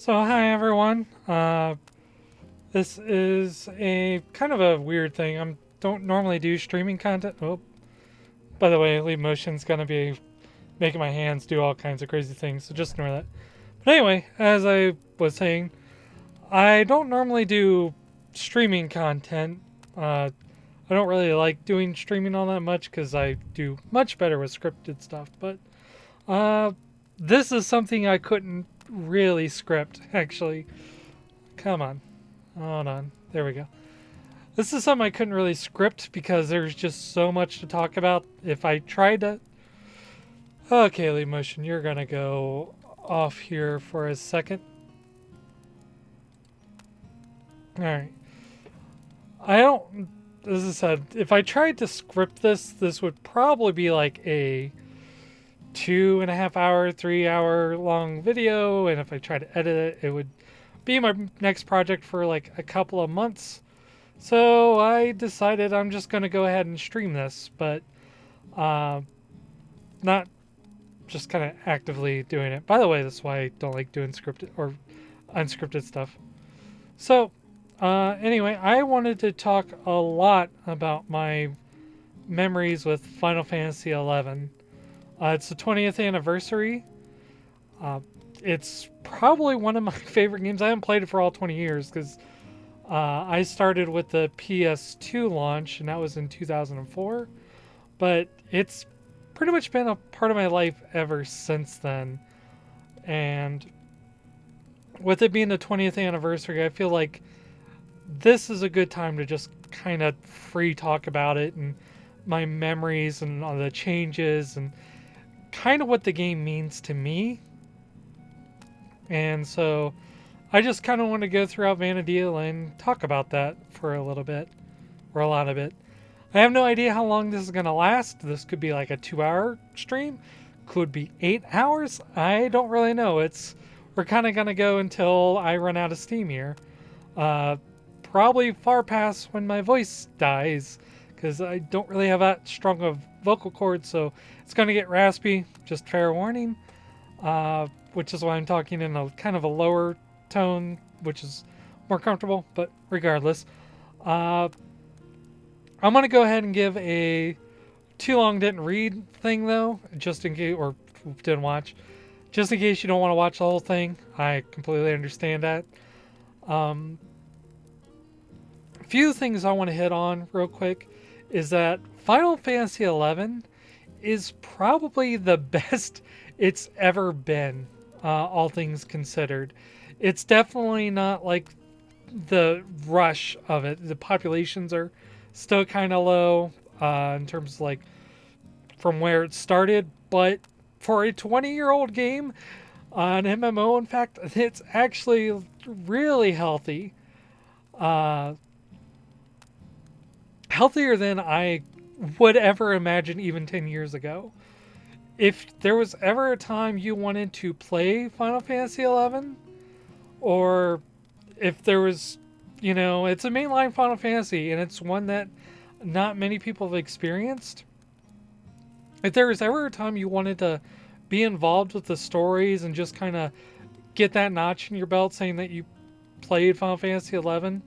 So hi everyone. This is a kind of a weird thing. I don't normally do streaming content. Oh, by the way, leave motion's gonna be making my hands do all kinds of crazy things, so just ignore that. But anyway, as I was saying, I don't normally do streaming content. I don't really like doing streaming all that much because I do much better with scripted stuff. But uh, this is something I couldn't really script actually. Come on. Hold on. There we go. This is something I couldn't really script because there's just so much to talk about. If I tried to. Okay, leave motion, you're gonna go off here for a second. Alright. I don't. As I said, if I tried to script this would probably be like a 2.5 hour, 3 hour long video. And if I tried to edit it, it would be my next project for like a couple of months. So I decided I'm just going to go ahead and stream this, but not just kind of actively doing it. By the way, that's why I don't like doing scripted or unscripted stuff. So anyway, I wanted to talk a lot about my memories with Final Fantasy XI. It's the 20th anniversary. Uh, it's probably one of my favorite games. I haven't played it for all 20 years because I started with the PS2 launch, and that was in 2004. But it's pretty much been a part of my life ever since then. And with it being the 20th anniversary, I feel like this is a good time to just kind of free talk about it and my memories and all the changes and kind of what the game means to me. And so I just kind of want to go throughout Vana'diel and talk about that for a little bit, or a lot of it. I have no idea how long this is going to last. This could be like a 2 hour stream, could be 8 hours. I don't really know. We're kind of going to go until I run out of steam here. Probably far past when my voice dies, because I don't really have that strong of vocal cords, so it's going to get raspy. Just fair warning. Which is why I'm talking in a kind of a lower tone, which is more comfortable. But regardless, I'm gonna go ahead and give a too long didn't read thing though, just in case, or didn't watch, just in case you don't want to watch the whole thing. I completely understand that. A few things I want to hit on real quick is that Final Fantasy XI is probably the best it's ever been, all things considered. It's definitely not like the rush of it. The populations are still kind of low in terms of like from where it started, but for a 20-year-old game, an MMO, in fact, it's actually really healthy. Uh, Healthier than I would ever imagine even 10 years ago. If there was ever a time you wanted to play Final Fantasy XI, or if there was, it's a mainline Final Fantasy and it's one that not many people have experienced. If there was ever a time you wanted to be involved with the stories and just kind of get that notch in your belt saying that you played Final Fantasy XI,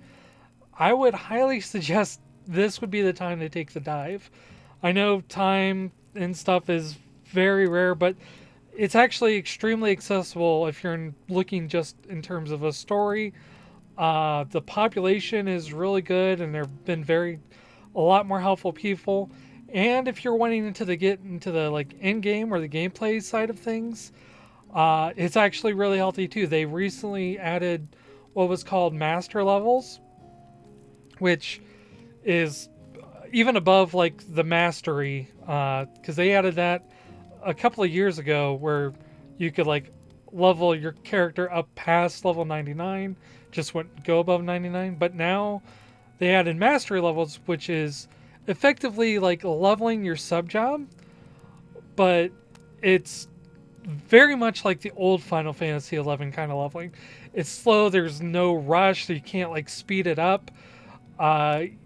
I would highly suggest this would be the time to take the dive. I know time and stuff is very rare, but it's actually extremely accessible if you're looking just in terms of a story. The population is really good, and there have been a lot more helpful people. And if you're wanting to get into the like end game or the gameplay side of things, it's actually really healthy too. They recently added what was called master levels, which is even above like the mastery, because they added that a couple of years ago where you could like level your character up past level 99, just wouldn't go above 99. But now they added mastery levels, which is effectively like leveling your sub job, but it's very much like the old Final Fantasy XI kind of leveling. It's slow, there's no rush, so you can't like speed it up.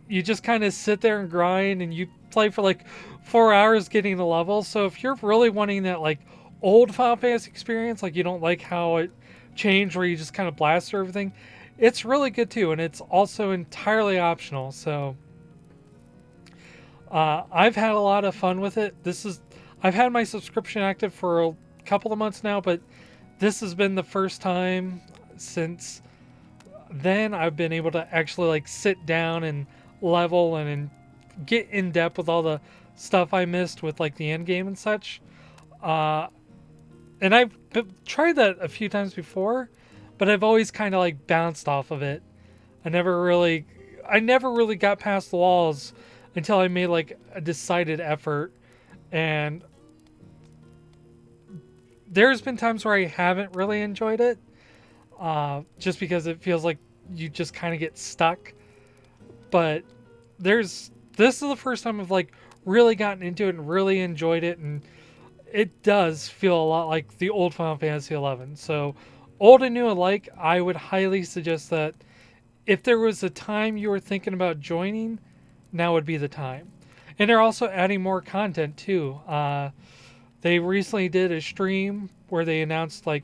You just kind of sit there and grind, and you play for like 4 hours getting the level. So if you're really wanting that like old Final Fantasy experience, like you don't like how it change where you just kind of blast through everything. It's really good too, and it's also entirely optional. So I've had a lot of fun with it. I've had my subscription active for a couple of months now, but this has been the first time since then I've been able to actually like sit down and level and get in depth with all the stuff I missed with like the end game and such. Uh, and I've tried that a few times before, but I've always kind of like bounced off of it. I never really got past the walls until I made like a decided effort. And there's been times where I haven't really enjoyed it, just because it feels like you just kind of get stuck. But this is the first time I've like really gotten into it and really enjoyed it, and it does feel a lot like the old Final Fantasy XI. So old and new alike, I would highly suggest that if there was a time you were thinking about joining, now would be the time. And they're also adding more content too. They recently did a stream where they announced like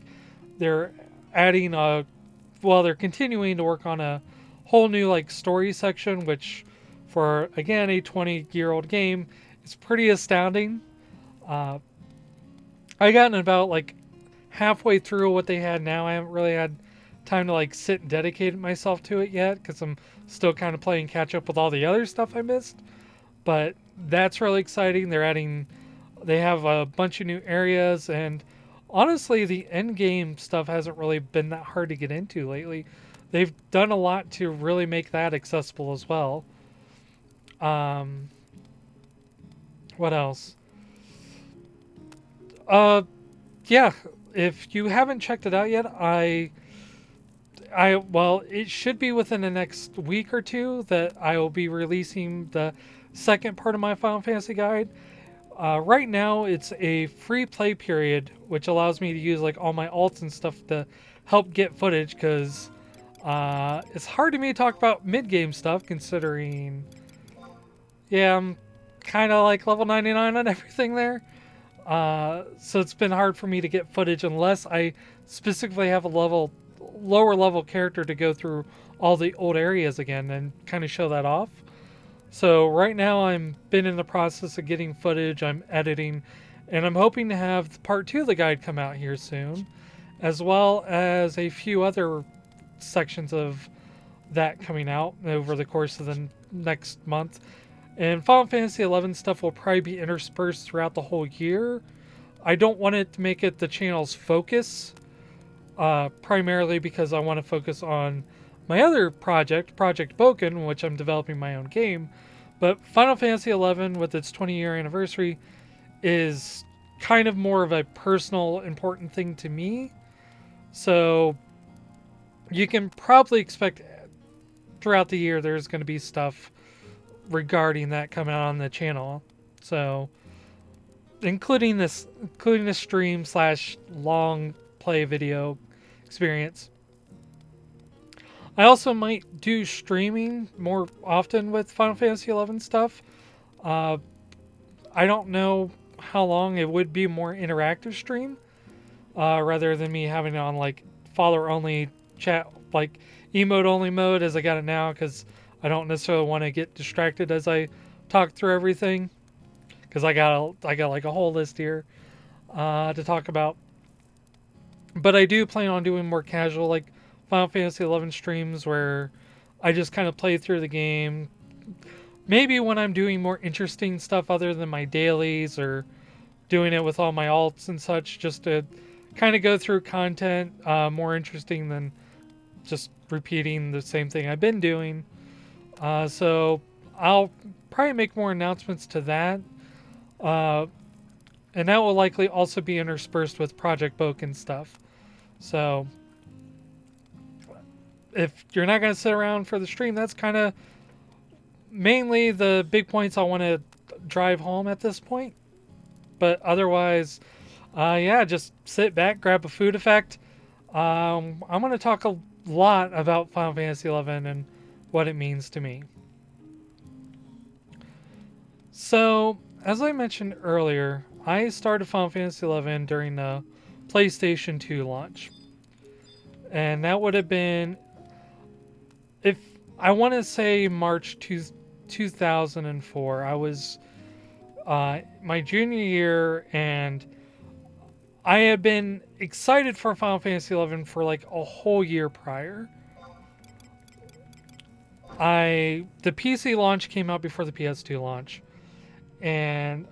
they're adding they're continuing to work on a whole new like story section, which for again a 20-year-old game is pretty astounding. I gotten about like halfway through what they had now. I haven't really had time to like sit and dedicate myself to it yet because I'm still kind of playing catch up with all the other stuff I missed. But that's really exciting. They have a bunch of new areas, and honestly, the end game stuff hasn't really been that hard to get into lately. They've done a lot to really make that accessible as well. What else? Yeah, if you haven't checked it out yet, it should be within the next week or two that I will be releasing the second part of my Final Fantasy guide. Right now, it's a free play period, which allows me to use like all my alts and stuff to help get footage, because it's hard to me to talk about mid-game stuff considering, yeah, I'm kind of like level 99 on everything there. So it's been hard for me to get footage unless I specifically have a lower level character to go through all the old areas again and kind of show that off. So right now I'm been in the process of getting footage, I'm editing, and I'm hoping to have part 2 of the guide come out here soon, as well as a few other sections of that coming out over the course of the next month. And Final Fantasy XI stuff will probably be interspersed throughout the whole year. I don't want it to make it the channel's focus, primarily because I want to focus on my other project, Project Boken, which I'm developing my own game. But Final Fantasy XI, with its 20-year anniversary, is kind of more of a personal, important thing to me. So you can probably expect throughout the year there's going to be stuff regarding that coming out on the channel. So including this stream / long play video experience. I also might do streaming more often with Final Fantasy XI stuff. I don't know how long. It would be more interactive stream, rather than me having it on like follower only chat, like emote only mode as I got it now, because I don't necessarily want to get distracted as I talk through everything, because I got like a whole list here to talk about. But I do plan on doing more casual like Final Fantasy XI streams where I just kind of play through the game. Maybe when I'm doing more interesting stuff other than my dailies, or doing it with all my alts and such, just to kind of go through content more interesting than just repeating the same thing I've been doing. So I'll probably make more announcements to that. And that will likely also be interspersed with Project Boken stuff. So if you're not going to sit around for the stream, that's kind of mainly the big points I want to drive home at this point. But otherwise, just sit back, grab a food effect. I'm going to talk a lot about Final Fantasy XI and what it means to me. So, as I mentioned earlier, I started Final Fantasy XI during the PlayStation 2 launch. and that would have been, if I want to say March 2004. I was my junior year, and I had been excited for Final Fantasy XI for like a whole year prior. The PC launch came out before the PS2 launch, and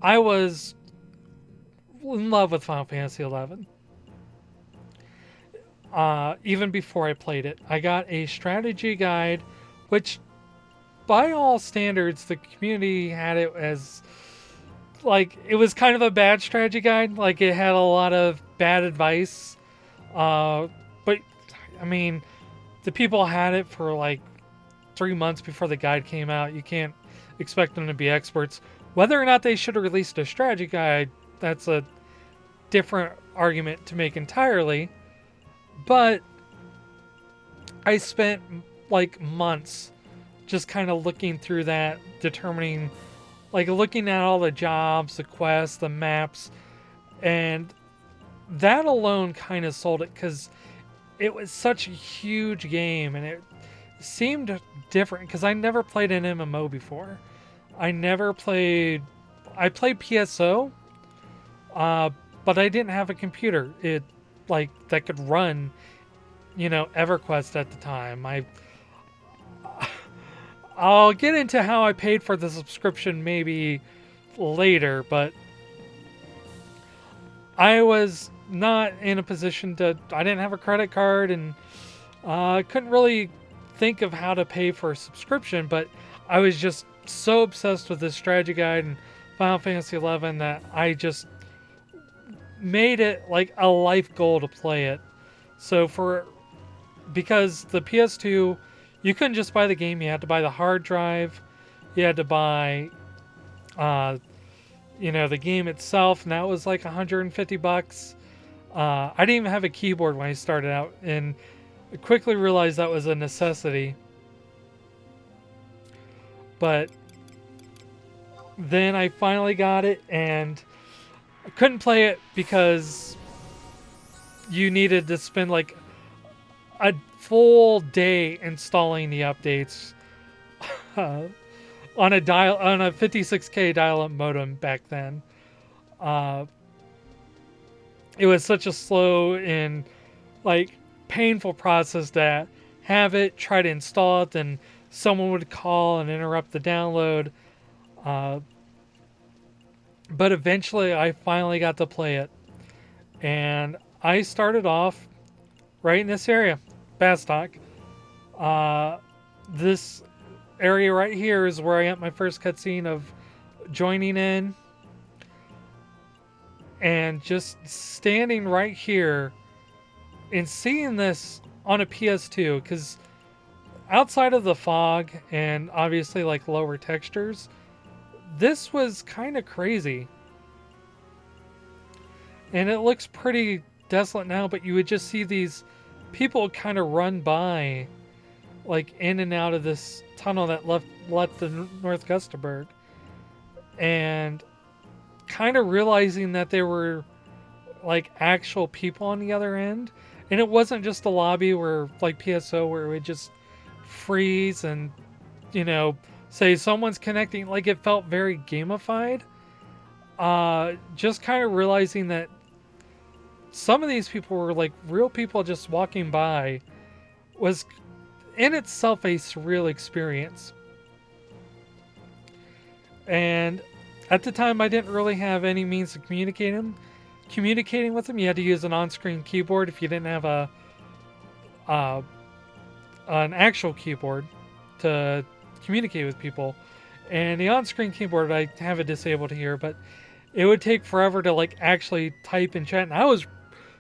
I was in love with Final Fantasy XI. Even before I played it, I got a strategy guide, which, by all standards, the community had it as like it was kind of a bad strategy guide. Like it had a lot of bad advice, but I mean, the people had it for like 3 months before the guide came out. You can't expect them to be experts. Whether or not they should have released a strategy guide, that's a different argument to make entirely. But I spent like months just kind of looking through that, determining, like looking at all the jobs, the quests, the maps, and that alone kind of sold it, because it was such a huge game and it seemed different, because I never played an MMO before. I played PSO, but I didn't have a computer that could run, EverQuest at the time. I'll get into how I paid for the subscription maybe later, but I was not in a position I didn't have a credit card, and I couldn't really think of how to pay for a subscription, but I was just so obsessed with this strategy guide and Final Fantasy XI that I just made it like a life goal to play it. So because the PS2, you couldn't just buy the game, you had to buy the hard drive, you had to buy the game itself, and that was like $150. I didn't even have a keyboard when I started out, and I quickly realized that was a necessity. But then I finally got it, and I couldn't play it because you needed to spend like a full day installing the updates on a 56K dial-up modem back then. It was such a slow and like painful process to have it, try to install it, then someone would call and interrupt the download. But eventually I finally got to play it, and I started off right in this area, Bastock. This area right here is where I got my first cutscene of joining in, and just standing right here and seeing this on a PS2, because outside of the fog and obviously like lower textures, this was kind of crazy. And it looks pretty desolate now, but you would just see these people kind of run by, like in and out of this tunnel that led to North Gustaberg, and kind of realizing that there were like actual people on the other end, and it wasn't just a lobby where like PSO where it would just freeze and say someone's connecting. Like it felt very gamified. Just kind of realizing that some of these people were like real people just walking by was in itself a surreal experience. And at the time, I didn't really have any means of communicating with them. You had to use an on-screen keyboard if you didn't have an actual keyboard to communicate with people. And the on-screen keyboard, I have it disabled here, but it would take forever to like actually type in chat. And I was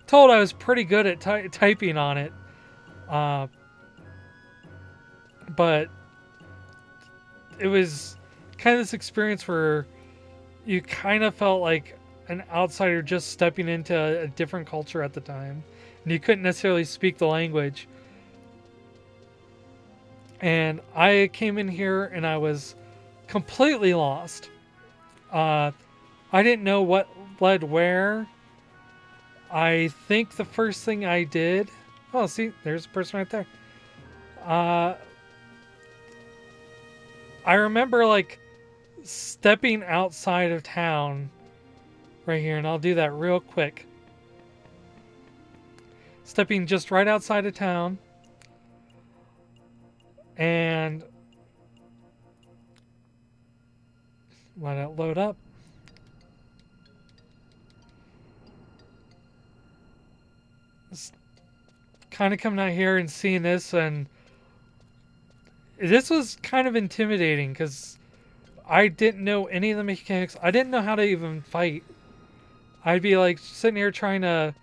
told I was pretty good at typing on it. But it was kind of this experience where you kind of felt like an outsider just stepping into a different culture at the time. And you couldn't necessarily speak the language. And I came in here and I was completely lost. I didn't know what led where. I think the first thing I did. Oh, see, there's a person right there. Uh, I remember like stepping outside of town right here, and I'll do that real quick. Stepping just right outside of town, and let it load up. Just kind of coming out here and seeing this, and this was kind of intimidating because I didn't know any of the mechanics. I didn't know how to even fight. I'd be like sitting here trying to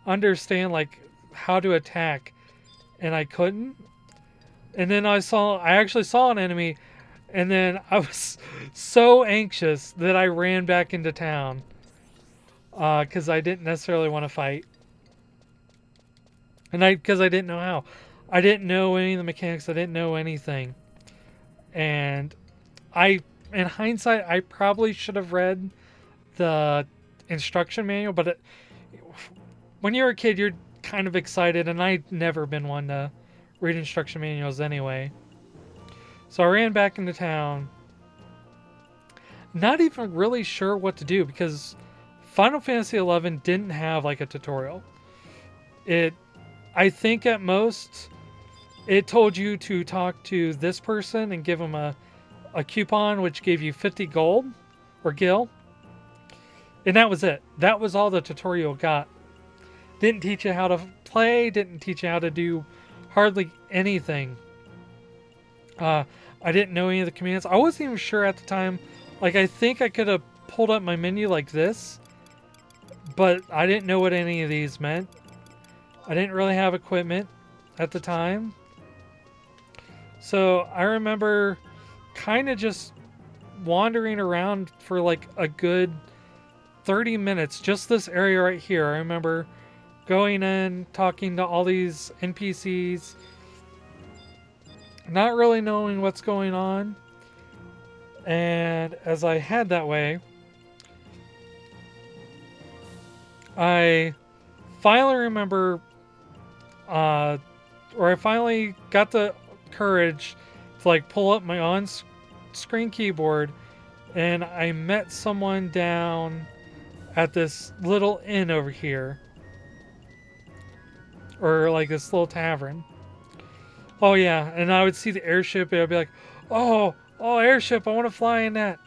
understand like how to attack, and I couldn't. And then I actually saw an enemy, and then I was so anxious that I ran back into town because I didn't necessarily want to fight, and because I didn't know how. I didn't know any of the mechanics. I didn't know anything, and in hindsight, I probably should have read the instruction manual. But when you're a kid, you're kind of excited, and I'd never been one to read instruction manuals anyway. So I ran back into town, not even really sure what to do because Final Fantasy XI didn't have like a tutorial. I think at most, it told you to talk to this person and give them a coupon, which gave you 50 gold or gil. And that was it. That was all the tutorial got. Didn't teach you how to play, didn't teach you how to do hardly anything. I didn't know any of the commands. I wasn't even sure at the time. Like, I think I could have pulled up my menu like this, but I didn't know what any of these meant. I didn't really have equipment at the time. So I remember kind of just wandering around for like a good 30 minutes, just this area right here. I remember going in, talking to all these NPCs, not really knowing what's going on. And as I head that way, I finally remember, or I finally got the courage to like pull up my on-screen keyboard, and I met someone down at this little inn over here, or like this little tavern. Oh yeah, and I would see the airship, and I'd be like, "Oh, airship! I want to fly in that."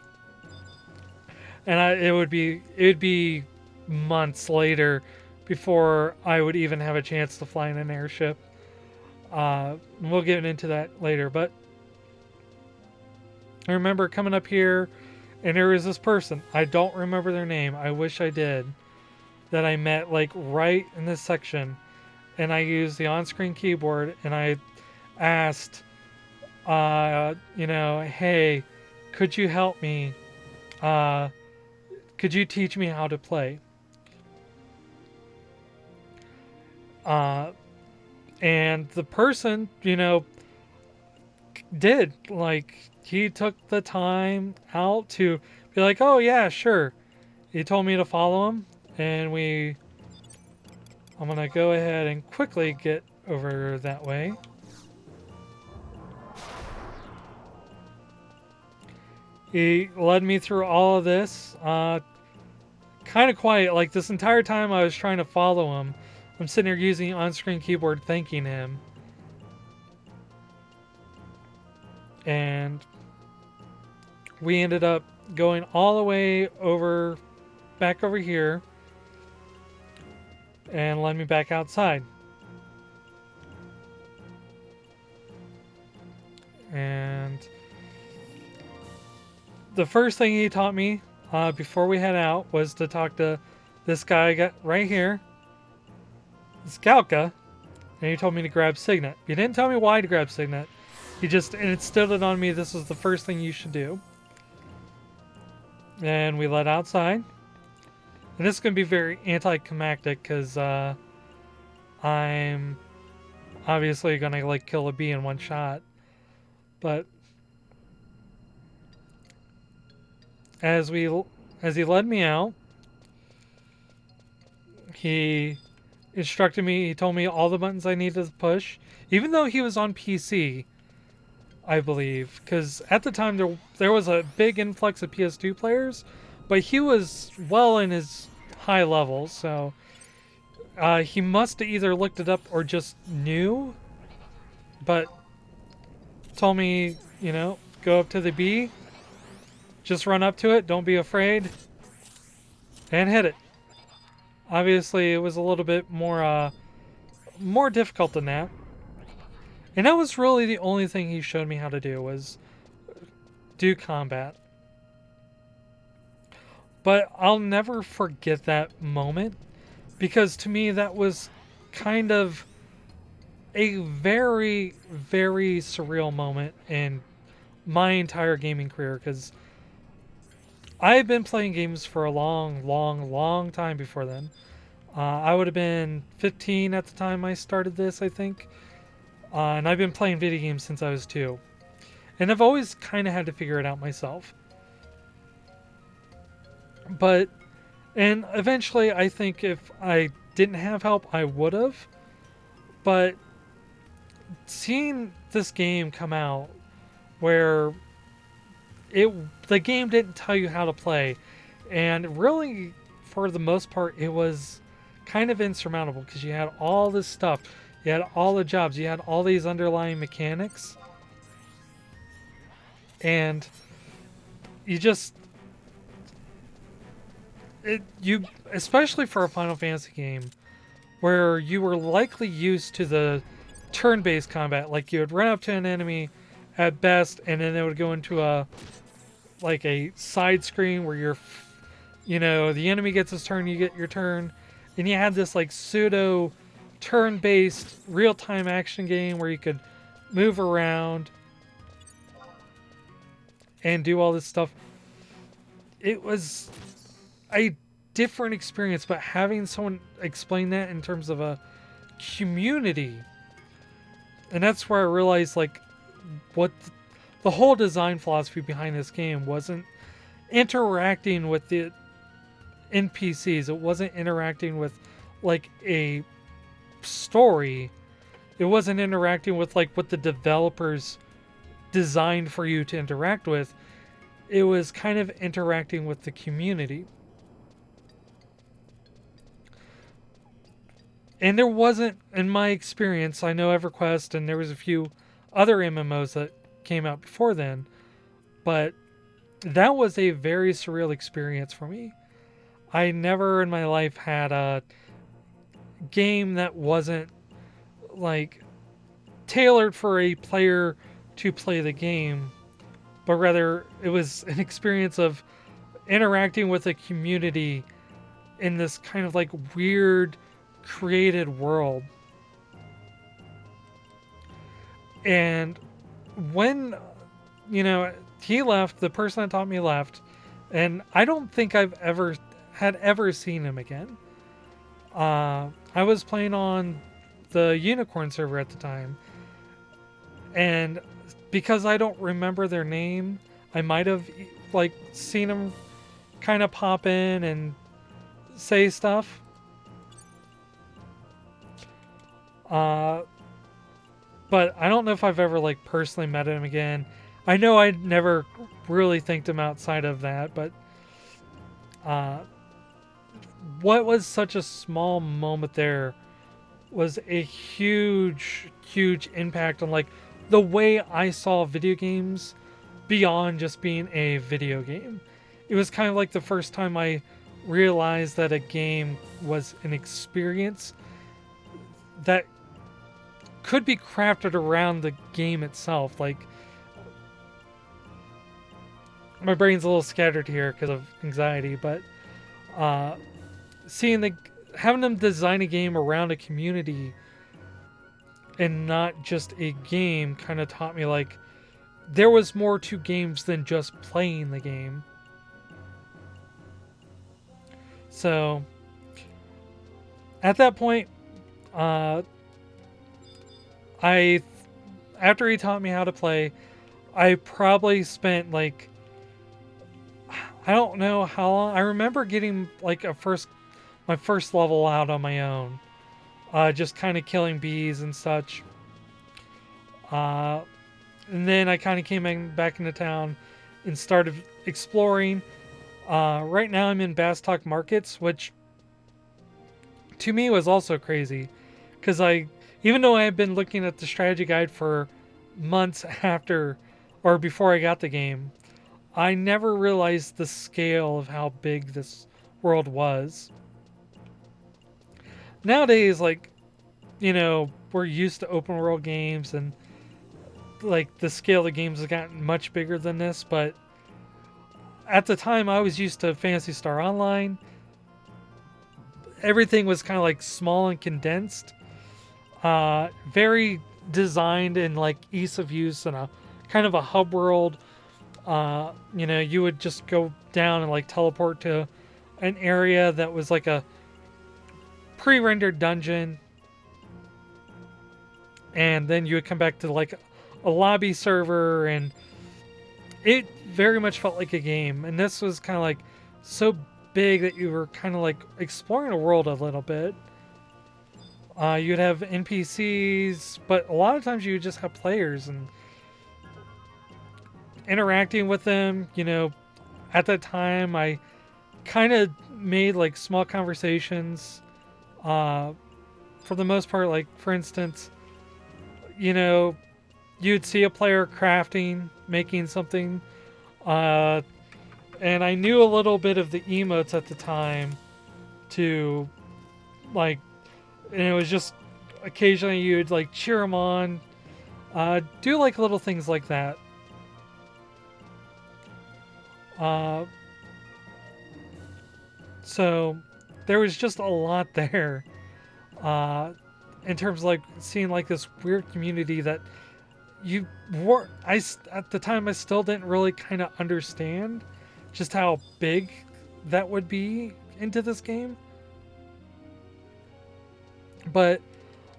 And it would be months later before I would even have a chance to fly in an airship. We'll get into that later, but I remember coming up here, and there was this person. I don't remember their name. I wish I did. That I met like right in this section, and I used the on-screen keyboard, and I asked, hey, could you help me? Could you teach me how to play? And the person, did. Like, he took the time out to be like, oh yeah, sure. He told me to follow him, and I'm gonna go ahead and quickly get over that way. He led me through all of this. Kind of quiet. Like, this entire time I was trying to follow him, I'm sitting here using on-screen keyboard thanking him. And we ended up going all the way back over here, and led me back outside. And the first thing he taught me before we head out was to talk to this guy right here, Scalca, and he told me to grab Signet. He didn't tell me why to grab Signet. He just instilled it on me. This was the first thing you should do. And we led outside. And this is going to be very anticlimactic because I'm obviously going to like kill a bee in one shot. But as he led me out, He instructed me, he told me all the buttons I needed to push, even though he was on PC, I believe, because at the time there was a big influx of PS2 players, but he was well in his high levels, so he must have either looked it up or just knew, but told me, go up to the B, just run up to it, don't be afraid, and hit it. Obviously, it was a little bit more difficult than that. And that was really the only thing he showed me how to do, was do combat. But I'll never forget that moment, because to me that was kind of a very, very surreal moment in my entire gaming career, because I've been playing games for a long, long, long time before then. I would have been 15 at the time I started this, I think. And I've been playing video games since I was 2. And I've always kind of had to figure it out myself. And eventually I think if I didn't have help, I would have. But seeing this game come out where the game didn't tell you how to play, and really for the most part it was kind of insurmountable, because you had all this stuff, you had all the jobs, you had all these underlying mechanics, and you especially for a Final Fantasy game where you were likely used to the turn-based combat, like you would run up to an enemy at best, and then it would go into a side screen where the enemy gets his turn, you get your turn, and you had this pseudo turn-based real-time action game where you could move around and do all this stuff. It was a different experience, but having someone explain that in terms of a community, and that's where I realized what the whole design philosophy behind this game wasn't interacting with the NPCs. It wasn't interacting with a story. It wasn't interacting with what the developers designed for you to interact with. It was kind of interacting with the community. And there wasn't, in my experience, I know EverQuest and there was a few other MMOs that came out before then, but that was a very surreal experience for me. I never in my life had a game that wasn't tailored for a player to play the game, but rather it was an experience of interacting with a community in this kind of weird created world. And when he left, the person that taught me left, and I don't think I've ever seen him again. I was playing on the Unicorn server at the time, and because I don't remember their name, I might have seen him kind of pop in and say stuff. But I don't know if I've ever personally met him again. I know I never really thanked him outside of that, but what was such a small moment there was a huge, huge impact on the way I saw video games beyond just being a video game. It was kind of the first time I realized that a game was an experience that could be crafted around the game itself. My brain's a little scattered here because of anxiety, but having them design a game around a community and not just a game kind of taught me there was more to games than just playing the game. So at that point, after he taught me how to play, I probably spent I don't know how long. I remember getting a first my first level out on my own, just kind of killing bees and such. Uh, and then I kind of came back into town and started exploring. Right now I'm in Bastock markets, which to me was also crazy because even though I had been looking at the strategy guide for months after or before I got the game, I never realized the scale of how big this world was. Nowadays, like, we're used to open world games and like the scale of the games has gotten much bigger than this, but at the time I was used to Phantasy Star Online. Everything was kind of like small and condensed, very designed and like ease of use and a kind of a hub world. You would just go down and like teleport to an area that was like a pre-rendered dungeon, and then you would come back to like a lobby server, and it very much felt like a game. And this was kind of like so big that you were kind of like exploring the world a little bit. You'd have NPCs, but a lot of times you would just have players and interacting with them. At that time I kind of made like small conversations. For the most part, like for instance, you'd see a player crafting, making something, and I knew a little bit of the emotes at the time to like, and it was just occasionally you'd like cheer them on, do like little things like that. So there was just a lot there, in terms of like seeing like this weird community that at the time I still didn't really kind of understand just how big that would be into this game. But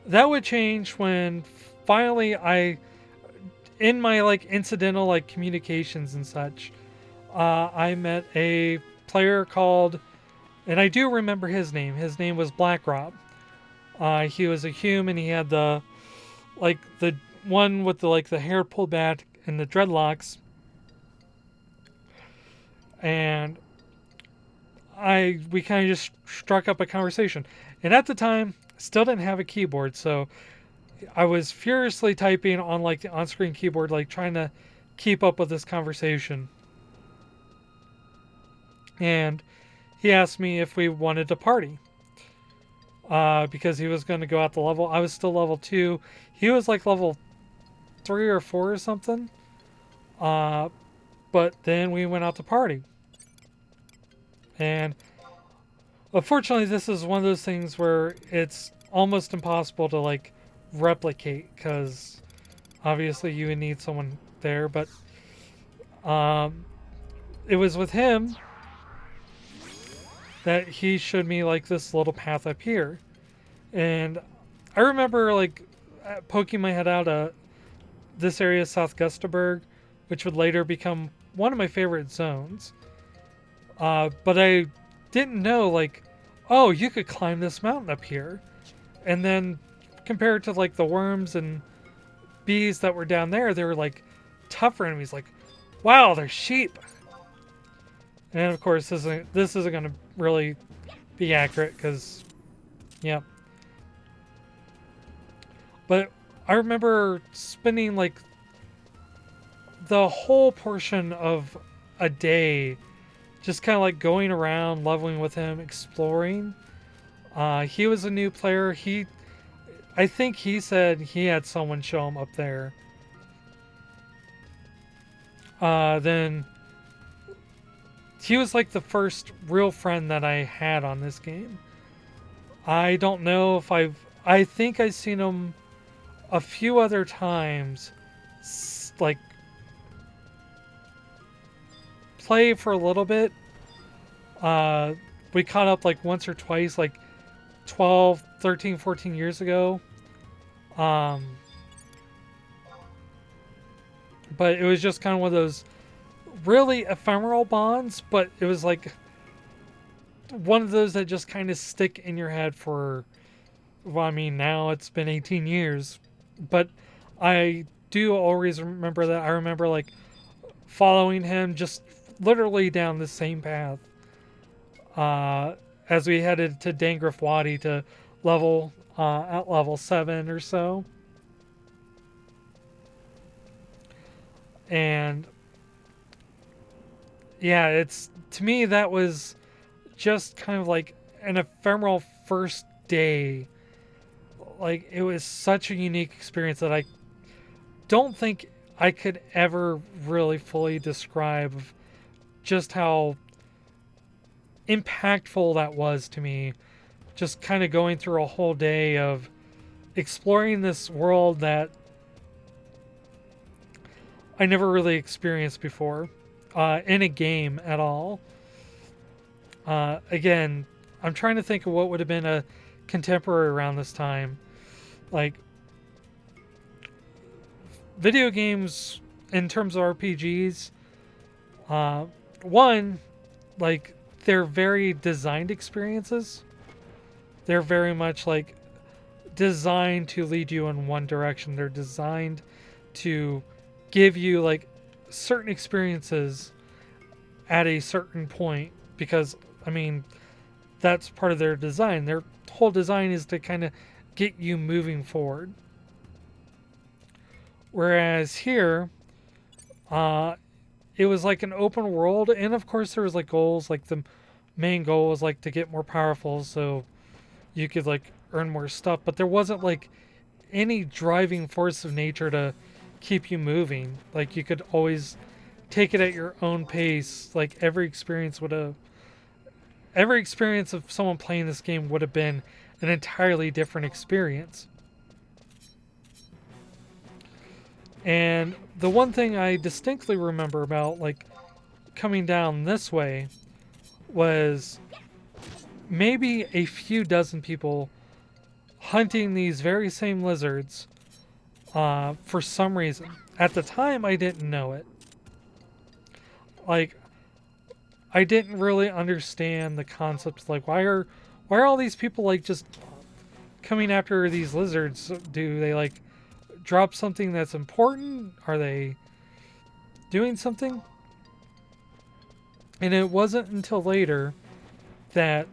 that would change when finally in my like incidental like communications and such, I met a player called, and I do remember his name. His name was Black Rob. He was a human. He had the one with the hair pulled back and the dreadlocks. And we kind of just struck up a conversation. And at the time, still didn't have a keyboard, so I was furiously typing on like the on-screen keyboard, like trying to keep up with this conversation. And he asked me if we wanted to party. Because he was going to go out the level. I was still level 2. He was like level 3 or 4 or something. But then we went out to party. And unfortunately, this is one of those things where it's almost impossible to like replicate, because obviously you would need someone there. But it was with him that he showed me like this little path up here. And I remember like poking my head out of this area, South Gustaberg, which would later become one of my favorite zones. But I didn't know like, oh, you could climb this mountain up here. And then compared to like the worms and bees that were down there, they were like tougher enemies. Like, wow, they're sheep. And of course, this isn't going to really be accurate because, yeah. But I remember spending like the whole portion of a day just kind of like going around, leveling with him, exploring. He was a new player. I think he said he had someone show him up there. Then he was like the first real friend that I had on this game. I don't know if I think I've seen him a few other times, like play for a little bit. We caught up like once or twice, like 12, 13, 14 years ago. But it was just kind of one of those really ephemeral bonds, but it was like one of those that just kind of stick in your head for, well, I mean, now it's been 18 years, but I do always remember that. I remember like following him just literally down the same path as we headed to Dangrif Wadi to level at level 7 or so. And yeah, it's, to me, that was just kind of like an ephemeral first day. Like, it was such a unique experience that I don't think I could ever really fully describe just how impactful that was to me. Just kind of going through a whole day of exploring this world that I never really experienced before in a game at all. Again, I'm trying to think of what would have been a contemporary around this time. Like, video games in terms of RPGs, one, like, they're very designed experiences. They're very much like designed to lead you in one direction. They're designed to give you like certain experiences at a certain point, because I mean, that's part of their design. Their whole design is to kind of get you moving forward. Whereas here, it was like an open world, and of course there was like goals. Like the main goal was like to get more powerful, so you could like earn more stuff. But there wasn't like any driving force of nature to keep you moving. Like, you could always take it at your own pace. Like, every experience of someone playing this game would have been an entirely different experience. And the one thing I distinctly remember about like coming down this way was maybe a few dozen people hunting these very same lizards for some reason. At the time, I didn't know it. Like, I didn't really understand the concepts. Like, why are all these people like just coming after these lizards? Do they like drop something that's important? Are they doing something? And it wasn't until later that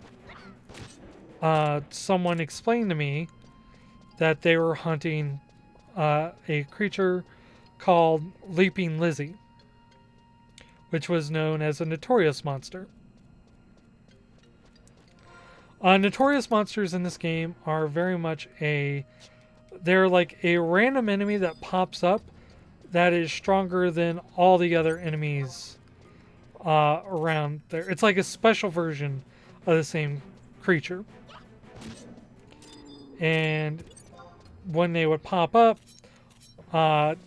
someone explained to me that they were hunting a creature called Leaping Lizzie, which was known as a Notorious monster. Notorious monsters in this game are very much they're like a random enemy that pops up that is stronger than all the other enemies around there. It's like a special version of the same creature. And when they would pop up,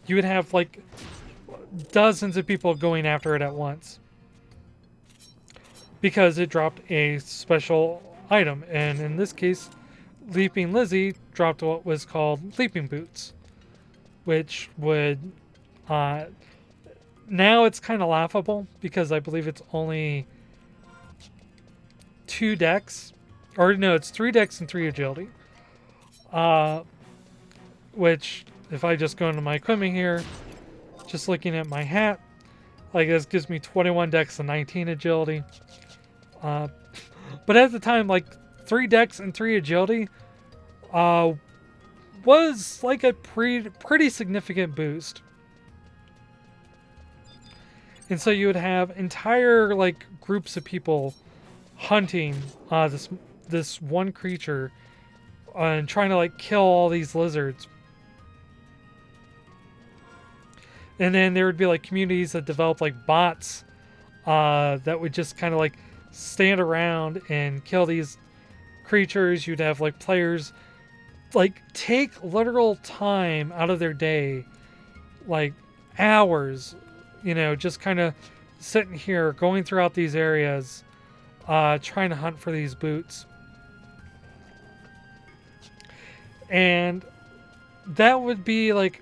you would have like dozens of people going after it at once, because it dropped a special item. And in this case, Leaping Lizzie dropped what was called Leaping Boots, which would now it's kind of laughable because I believe it's only 2 decks, or no, it's 3 decks and 3 agility. Which, if I just go into my equipment here, just looking at my hat, like, this gives me 21 decks and 19 agility. But at the time, like, 3 decks and 3 agility was like a pretty significant boost. And so you would have entire like groups of people hunting this one creature and trying to like kill all these lizards. And then there would be like communities that developed like bots that would just kind of like stand around and kill these creatures. You'd have like players like take literal time out of their day, like hours, just kind of sitting here going throughout these areas, trying to hunt for these boots. And that would be like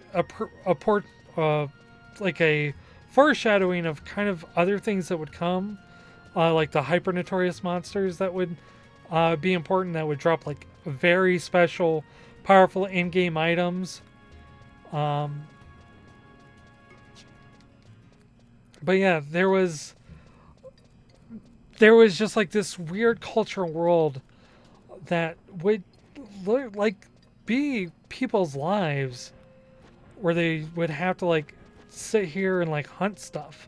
like a foreshadowing of kind of other things that would come like the hyper notorious monsters that would be important, that would drop like very special, powerful in-game items. Um, but yeah, there was just like this weird cultural world that would like be people's lives where they would have to like sit here and like hunt stuff.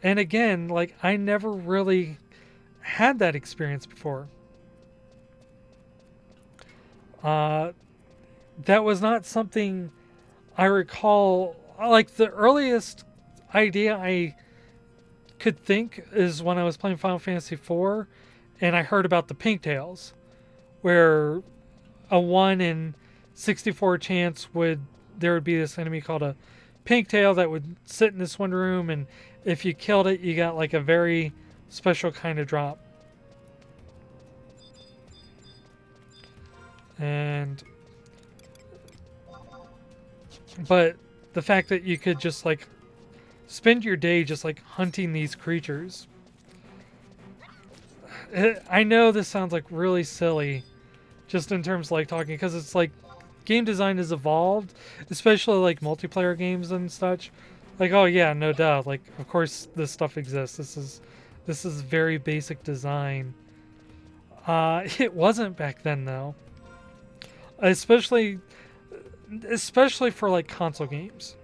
And again, like I never really had that experience before. Uh, that was not something I recall. Like the earliest idea I could think is when I was playing Final Fantasy IV, and I heard about the Pinktails, where a 1 in 64 chance there would be this enemy called a Pinktail that would sit in this one room, and if you killed it, you got like a very special kind of drop. And but the fact that you could just like spend your day just like hunting these creatures. I know this sounds like really silly, just in terms of like talking, because it's like game design has evolved, especially like multiplayer games and such. Like, oh yeah, no doubt. Like, of course this stuff exists. This is very basic design. It wasn't back then though. Especially for like console games.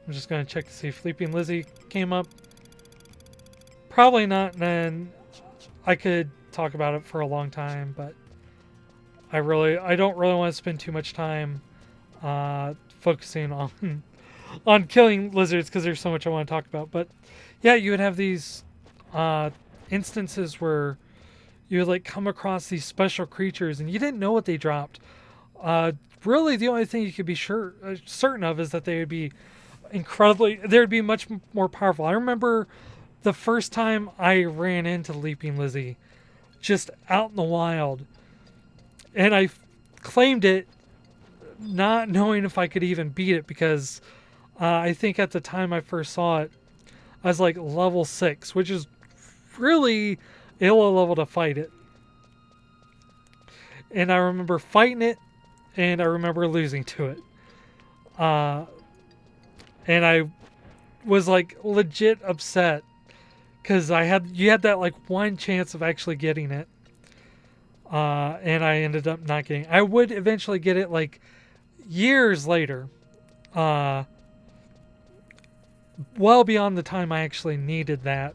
I'm just gonna check to see if Leaping Lizzie came up. Probably not, and then I could talk about it for a long time, but I don't really want to spend too much time focusing on on killing lizards because there's so much I want to talk about. But yeah, you would have these instances where you would like come across these special creatures and you didn't know what they dropped. Really, the only thing you could be certain of is that they would be much more powerful. I remember the first time I ran into Leaping Lizzie, just out in the wild, and I claimed it, not knowing if I could even beat it because I think at the time I first saw it, I was like level 6, which is really a low level to fight it. And I remember fighting it, and I remember losing to it. And I was like legit upset because you had that like one chance of actually getting it, and I ended up not getting it. I would eventually get it like years later, well beyond the time I actually needed the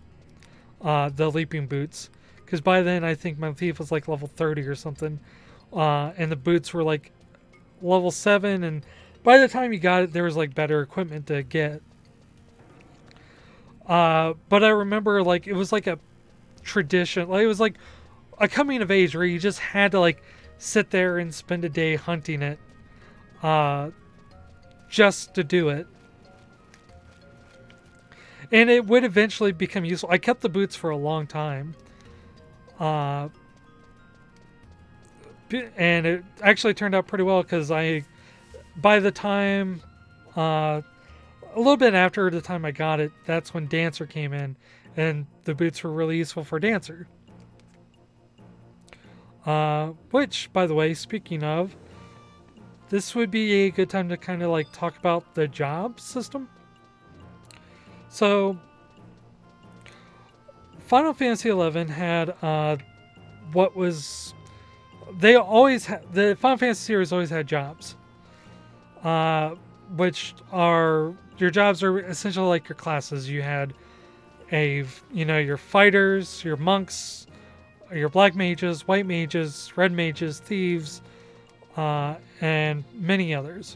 leaping boots, because by then I think my thief was like level 30 or something, and the boots were like level 7, and by the time you got it, there was like better equipment to get. But I remember like it was like a tradition, like it was like a coming of age where you just had to like sit there and spend a day hunting it, just to do it. And it would eventually become useful. I kept the boots for a long time. And it actually turned out pretty well because by the time, a little bit after the time I got it, that's when Dancer came in, and the boots were really useful for Dancer. Which, by the way, speaking of, this would be a good time to kind of like talk about the job system. So, Final Fantasy XI had what was they always the Final Fantasy series always had jobs, which are your jobs are essentially like your classes. You had your fighters, your monks, your black mages, white mages, red mages, thieves, and many others.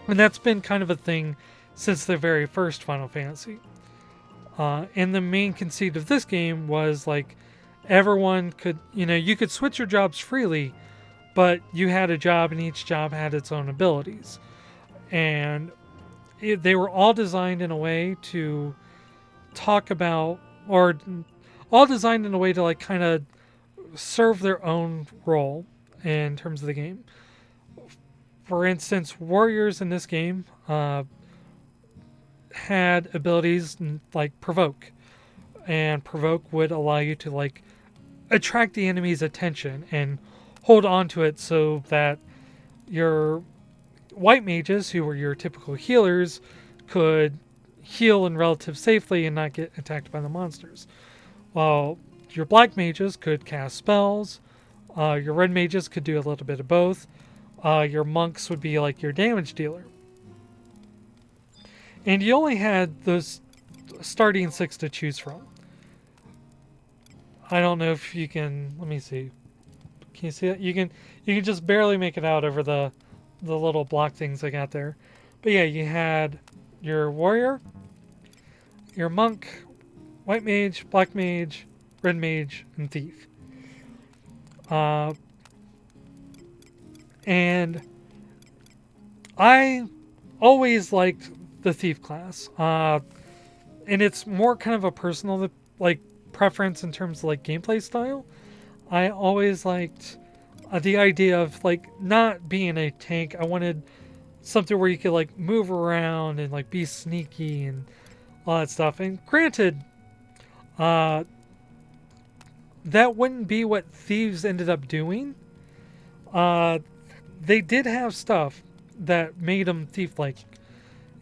And that's been kind of a thing since the very first Final Fantasy. And the main conceit of this game was like everyone could, you could switch your jobs freely, but you had a job and each job had its own abilities. And they were all designed in a way to talk about, or all designed in a way to like kind of serve their own role in terms of the game. For instance, warriors in this game, had abilities like provoke, and provoke would allow you to like attract the enemy's attention and hold on to it so that your white mages, who were your typical healers, could heal in relative safely and not get attacked by the monsters. While your black mages could cast spells, your red mages could do a little bit of both. Your monks would be like your damage dealer. And you only had those starting 6 to choose from. I don't know if you can. Let me see. Can you see it? You can just barely make it out over the little block things I got there. But yeah, you had your warrior, your monk, white mage, black mage, red mage, and thief. And I always liked the thief class. And it's more kind of a personal like preference in terms of like gameplay style. I always liked the idea of like not being a tank. I wanted something where you could like move around and like be sneaky and all that stuff. And granted, that wouldn't be what thieves ended up doing. They did have stuff that made them thief-like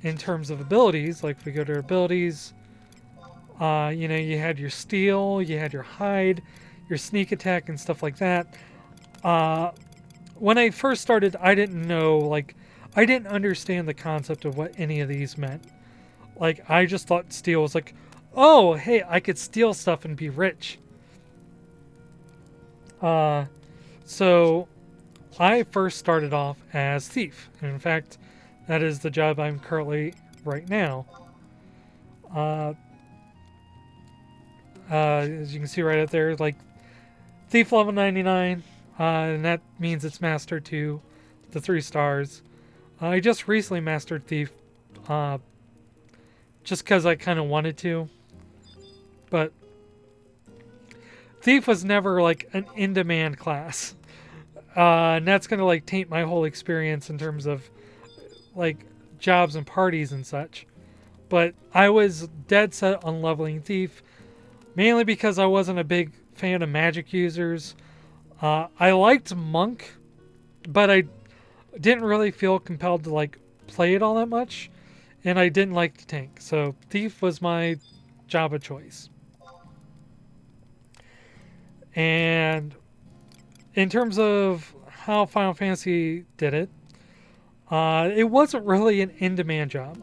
in terms of abilities. Like if we go to abilities, you had your steal, you had your hide, your sneak attack, and stuff like that. When I first started, I didn't know, like, I didn't understand the concept of what any of these meant. Like, I just thought steal was like, oh, hey, I could steal stuff and be rich. So I first started off as thief. And in fact, that is the job I'm currently right now. As you can see right up there, like thief level 99, and that means it's mastered to the 3 stars. I just recently mastered thief, just because I kind of wanted to. But thief was never like an in-demand class. And that's going to like taint my whole experience in terms of like jobs and parties and such. But I was dead set on leveling thief, mainly because I wasn't a big fan of magic users. I liked monk, but I didn't really feel compelled to like play it all that much, and I didn't like the tank. So thief was my job of choice. And in terms of how Final Fantasy did it, it wasn't really an in-demand job.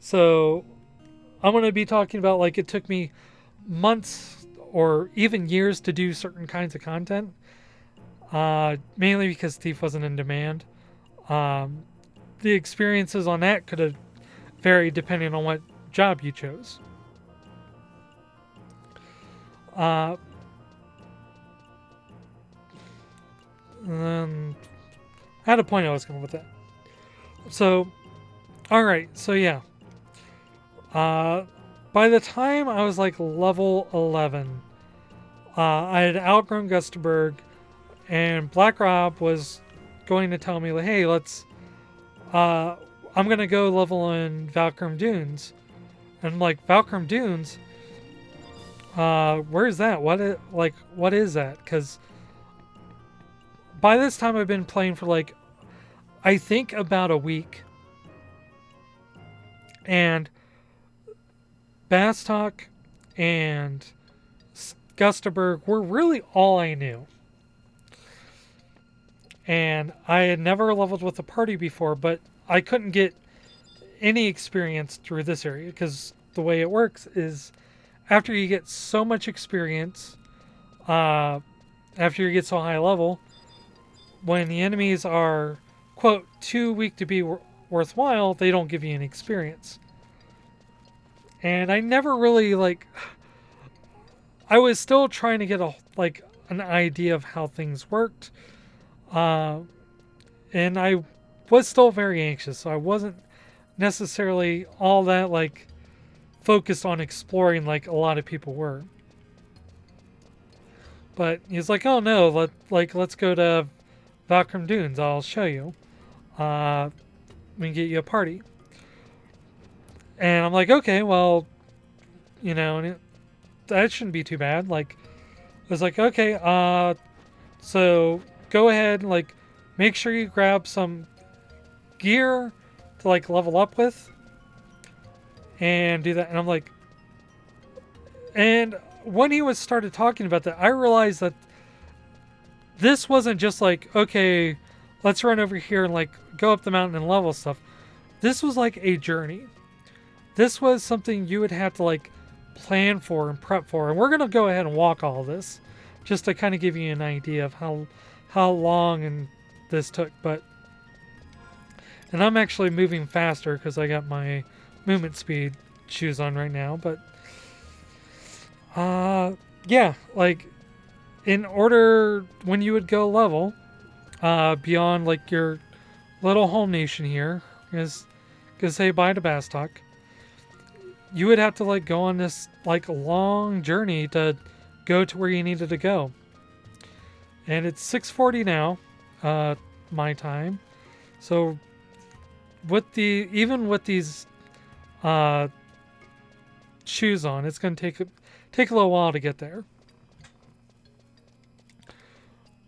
So I'm going to be talking about like it took me months or even years to do certain kinds of content, mainly because thief wasn't in demand. The experiences on that could have varied depending on what job you chose. And I had a point I was going with that. So, alright, so yeah. By the time I was like level 11, I had outgrown Gustaberg, and Black Rob was going to tell me, like, hey, I'm going to go level in Valkyrie Dunes. And I'm like, Valkyrie Dunes? Where's that? What is that? Because by this time I've been playing for like, I think about a week. And Bastock and Gustaberg were really all I knew. And I had never leveled with a party before, but I couldn't get any experience through this area because the way it works is after you get so much experience, after you get so high level, when the enemies are, quote, too weak to be worthwhile, they don't give you any experience. And I never really, like, I was still trying to get an idea of how things worked. And I was still very anxious, so I wasn't necessarily all that, like, focused on exploring like a lot of people were. But he's like, oh no, let's go to Valkyrie Dunes, I'll show you. We can get you a party. And I'm like, okay, well, that shouldn't be too bad. Like, I was like, okay, so go ahead, like, make sure you grab some gear to like level up with, and do that. And I'm like, and when he was started talking about that, I realized that this wasn't just like, okay, let's run over here and like go up the mountain and level stuff. This was like a journey. This was something you would have to like plan for and prep for. And we're gonna go ahead and walk all this, just to kind of give you an idea of how long and this took. And I'm actually moving faster because I got my movement speed shoes on right now. But yeah, like in order when you would go level beyond like your little home nation here, is gonna say bye to Bastock, you would have to like go on this like long journey to go to where you needed to go. And it's 6:40 now, my time. So even with these shoes on, it's gonna take a little while to get there.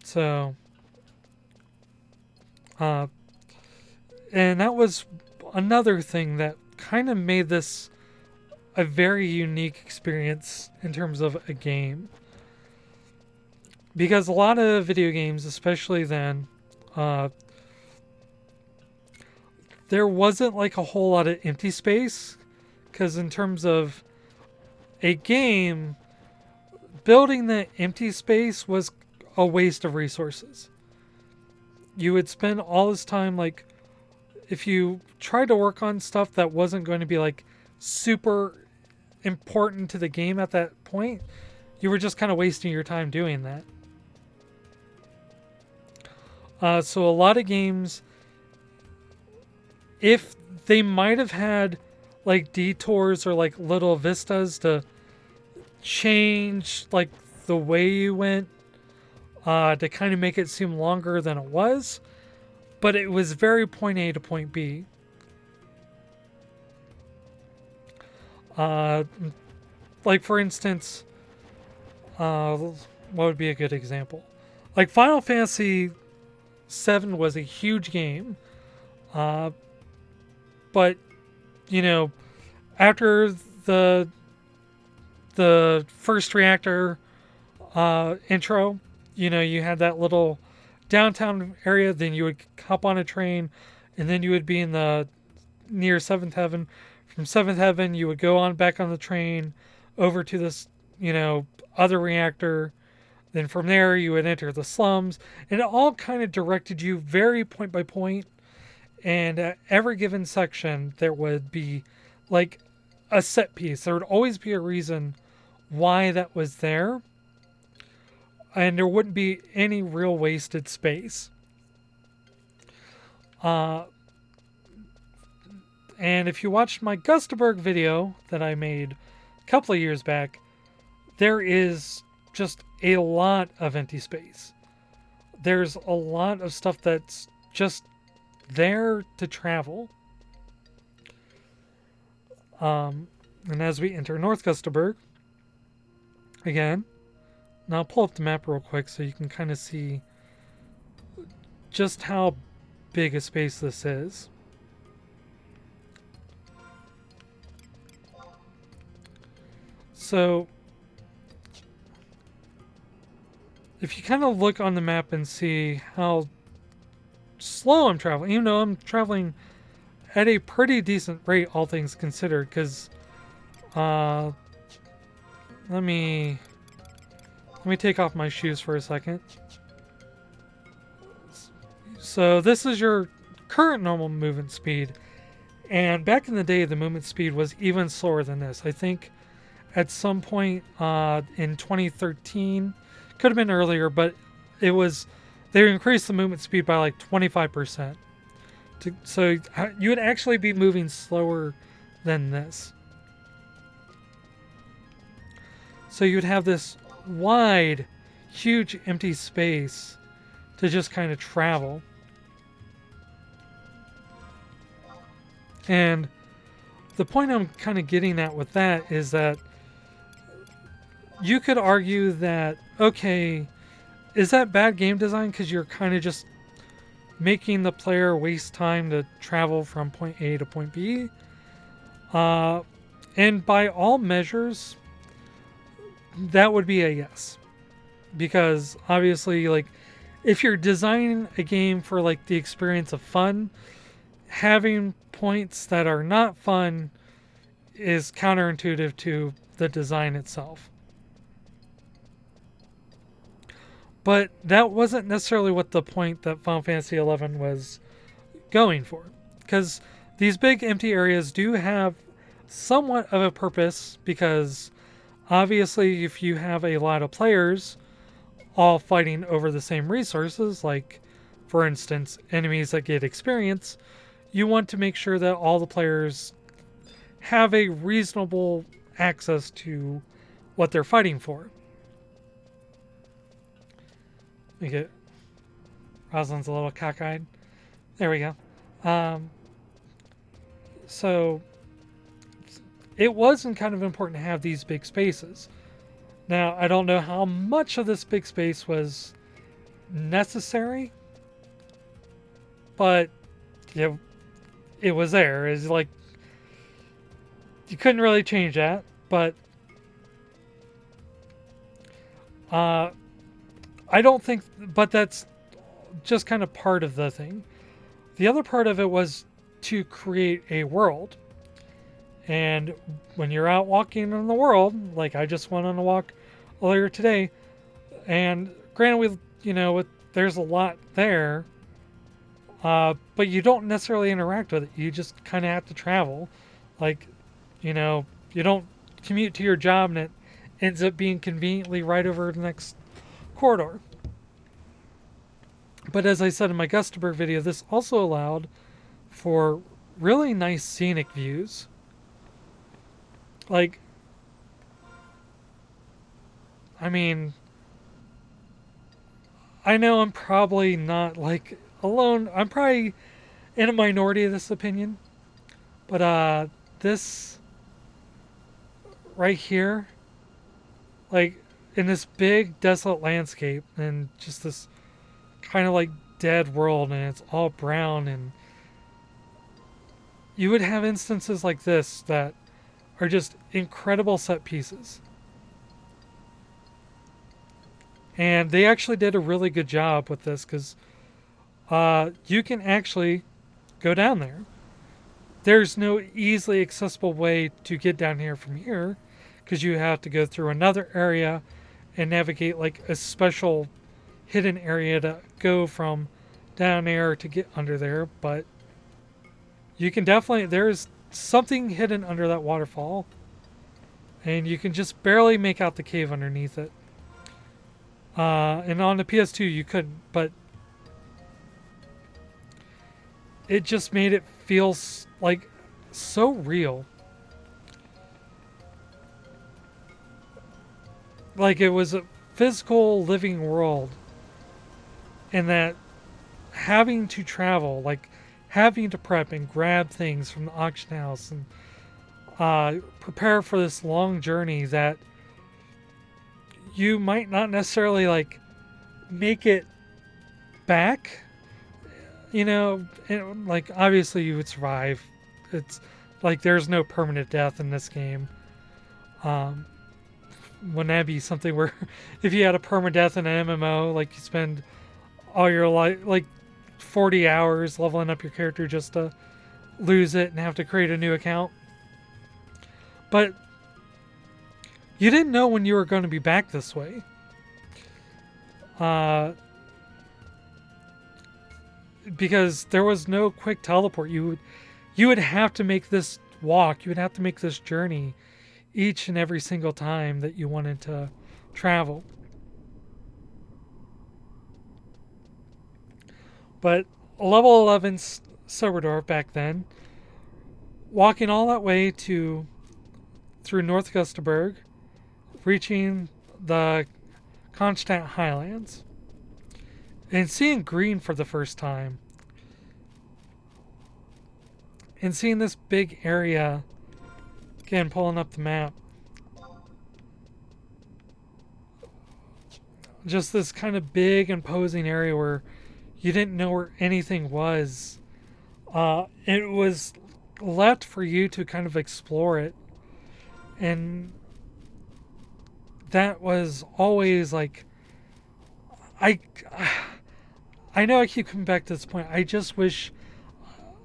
So and that was another thing that kind of made this a very unique experience in terms of a game. Because a lot of video games, especially then, there wasn't like a whole lot of empty space. Because in terms of a game, building the empty space was a waste of resources. You would spend all this time, like, if you tried to work on stuff that wasn't going to be like super important to the game at that point, you were just kind of wasting your time doing that. So a lot of games, if they might have had like detours or like little vistas to change like the way you went, to kind of make it seem longer than it was, but it was very point A to point B. Like for instance, what would be a good example? Like Final Fantasy VII was a huge game, but after the first reactor intro, you had that little downtown area. Then you would hop on a train, and then you would be in the near Seventh Heaven. From Seventh Heaven, you would go on back on the train over to this, other reactor. Then from there, you would enter the slums, and it all kind of directed you very point by point. And at every given section, there would be like a set piece. There would always be a reason why that was there, and there wouldn't be any real wasted space. And if you watched my Gustaberg video that I made a couple of years back, there is just a lot of empty space. There's a lot of stuff that's just there to travel. And as we enter North Gustaberg, again, now I'll pull up the map real quick so you can kind of see just how big a space this is. So if you kind of look on the map and see how slow I'm traveling, even though I'm traveling at a pretty decent rate, all things considered, because let me take off my shoes for a second. So this is your current normal movement speed, and back in the day the movement speed was even slower than this. I think at some point in 2013, could have been earlier, but they increased the movement speed by like 25%. So you would actually be moving slower than this. So you'd have this wide, huge empty space to just kind of travel. And the point I'm kind of getting at with that is that you could argue that, okay, is that bad game design because you're kind of just making the player waste time to travel from point A to point B? And by all measures, that would be a yes. Because obviously, like, if you're designing a game for like the experience of fun, having points that are not fun is counterintuitive to the design itself. But that wasn't necessarily what the point that Final Fantasy XI was going for. Because these big empty areas do have somewhat of a purpose, because obviously if you have a lot of players all fighting over the same resources, like for instance enemies that get experience, you want to make sure that all the players have a reasonable access to what they're fighting for. Okay, Rosalind's a little cockeyed. There we go. So it wasn't kind of important to have these big spaces. Now, I don't know how much of this big space was necessary, but it was there. It's like you couldn't really change that, but I don't think, but that's just kind of part of the thing. The other part of it was to create a world. And when you're out walking in the world, like I just went on a walk earlier today, and granted, there's a lot there, but you don't necessarily interact with it. You just kind of have to travel. Like, you don't commute to your job and it ends up being conveniently right over the next corridor. But as I said in my Gustaberg video, this also allowed for really nice scenic views. Like, I mean, I know I'm probably not like alone. I'm probably in a minority of this opinion. But this right here, like in this big desolate landscape and just this kind of like dead world, and it's all brown, and you would have instances like this that are just incredible set pieces. And they actually did a really good job with this, because you can actually go down there. There's no easily accessible way to get down here from here, because you have to go through another area and navigate like a special hidden area to go from down there to get under there. But you can definitely, there's something hidden under that waterfall, and you can just barely make out the cave underneath it. And on the PS2 you couldn't, but it just made it feel like so real. Like it was a physical living world, and that having to travel, like having to prep and grab things from the auction house and prepare for this long journey that you might not necessarily like make it back, and, like obviously you would survive. It's like there's no permanent death in this game. Wouldn't that be something where if you had a permadeath in an MMO, like you spend all your life, like 40 hours leveling up your character just to lose it and have to create a new account? But you didn't know when you were going to be back this way. Because there was no quick teleport. You would have to make this walk. You would have to make this journey each and every single time that you wanted to travel. But level 11 SoberDwarf back then, walking all that way through North Gustaberg, reaching the Constadt Highlands, and seeing green for the first time, and seeing this big area Again, pulling up the map. Just this kind of big, imposing area where you didn't know where anything was. It was left for you to kind of explore it. And that was always like... I know I keep coming back to this point. I just wish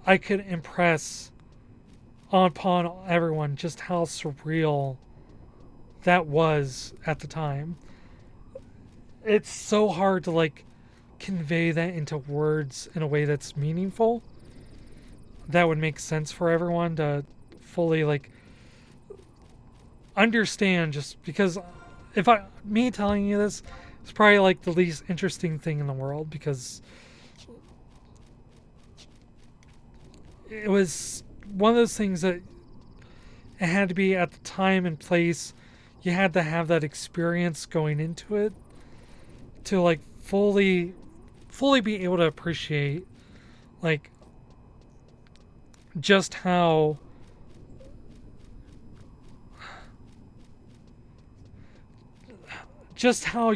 I could impress upon everyone just how surreal that was at the time. It's so hard to like convey that into words in a way that's meaningful, that would make sense for everyone to fully like understand. Just because me telling you this is probably like the least interesting thing in the world, because it was one of those things that it had to be at the time and place. You had to have that experience going into it to like fully be able to appreciate like just how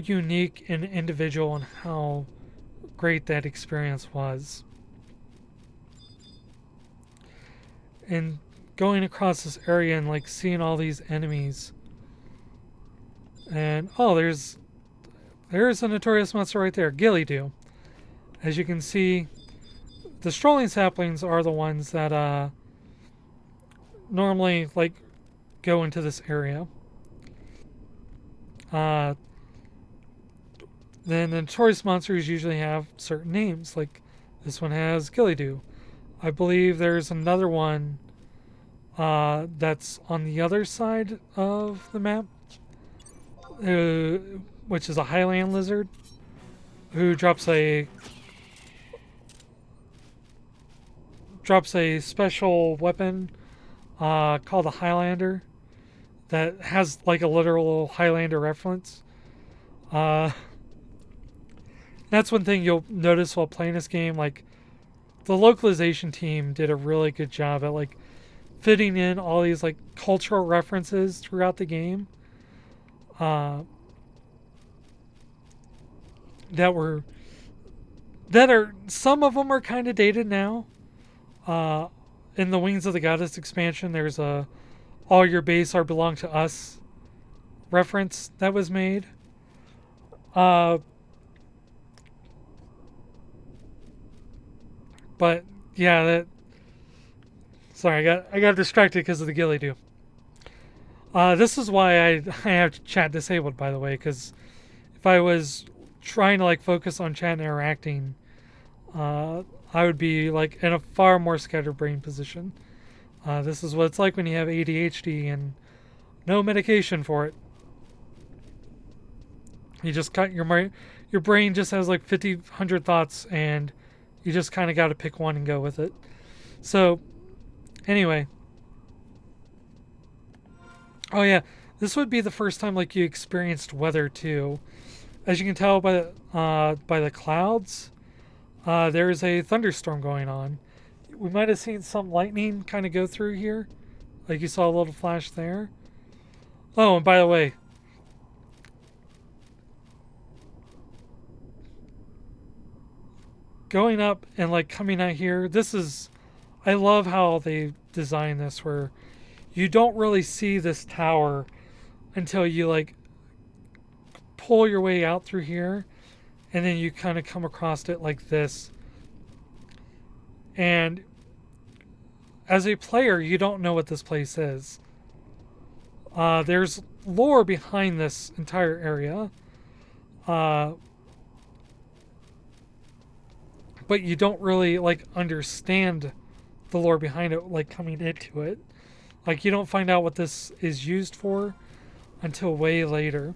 unique and individual and how great that experience was. And going across this area and like seeing all these enemies, and there's a Notorious monster right there, Gilly-Doo. As you can see, the strolling saplings are the ones that normally like go into this area. Then the Notorious monsters usually have certain names, like this one has Gilly-Doo. I believe there's another one that's on the other side of the map, which is a Highland lizard, who drops a special weapon called a Highlander that has like a literal Highlander reference. That's one thing you'll notice while playing this game. Like, the localization team did a really good job at like fitting in all these like cultural references throughout the game. That are some of them are kind of dated now. In the Wings of the Goddess expansion, there's a "All your base are belong to us" reference that was made. But yeah, sorry, I got distracted because of the Gilly-Doo. This is why I have chat disabled, by the way, because if I was trying to like focus on chat and interacting, I would be like in a far more scatterbrained position. This is what it's like when you have ADHD and no medication for it. You just cut your brain just has like 100 thoughts, and you just kind of got to pick one and go with it. So, anyway. Oh yeah, this would be the first time like you experienced weather too. As you can tell by the clouds, there's a thunderstorm going on. We might have seen some lightning kind of go through here, like you saw a little flash there. Oh, and by the way, going up and like coming out here, I love how they designed this, where you don't really see this tower until you like pull your way out through here, and then you kind of come across it like this. And as a player, you don't know what this place is. There's lore behind this entire area. But you don't really like understand the lore behind it, like coming into it. Like, you don't find out what this is used for until way later.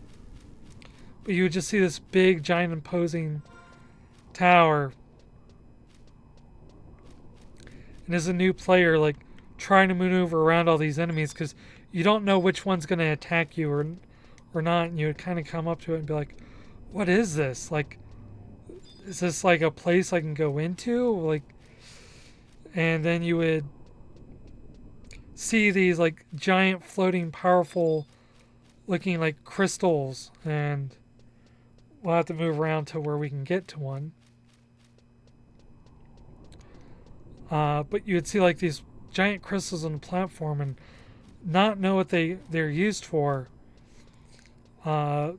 But you would just see this big, giant, imposing tower. And as a new player, like, trying to maneuver around all these enemies, because you don't know which one's going to attack you or not, and you would kind of come up to it and be like, what is this? Like, is this like a place I can go into? Like, and then you would see these like giant floating powerful looking like crystals, and we'll have to move around to where we can get to one. But you would see like these giant crystals on the platform and not know what they're used for. Uh,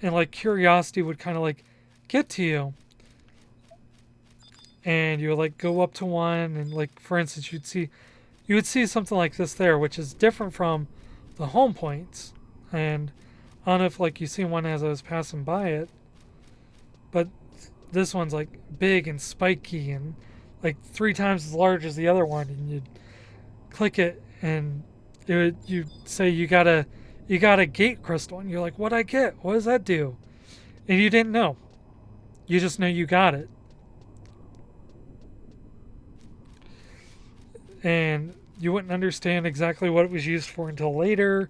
and like curiosity would kind of like get to you, and you would like go up to one, and like for instance you would see something like this there, which is different from the home points. And I don't know if like you see one as I was passing by it, but this one's like big and spiky and like 3 times as large as the other one, and you'd click it and you say you got a gate crystal, and you're like, what I get? What does that do? And you didn't know. You just know you got it. And you wouldn't understand exactly what it was used for until later.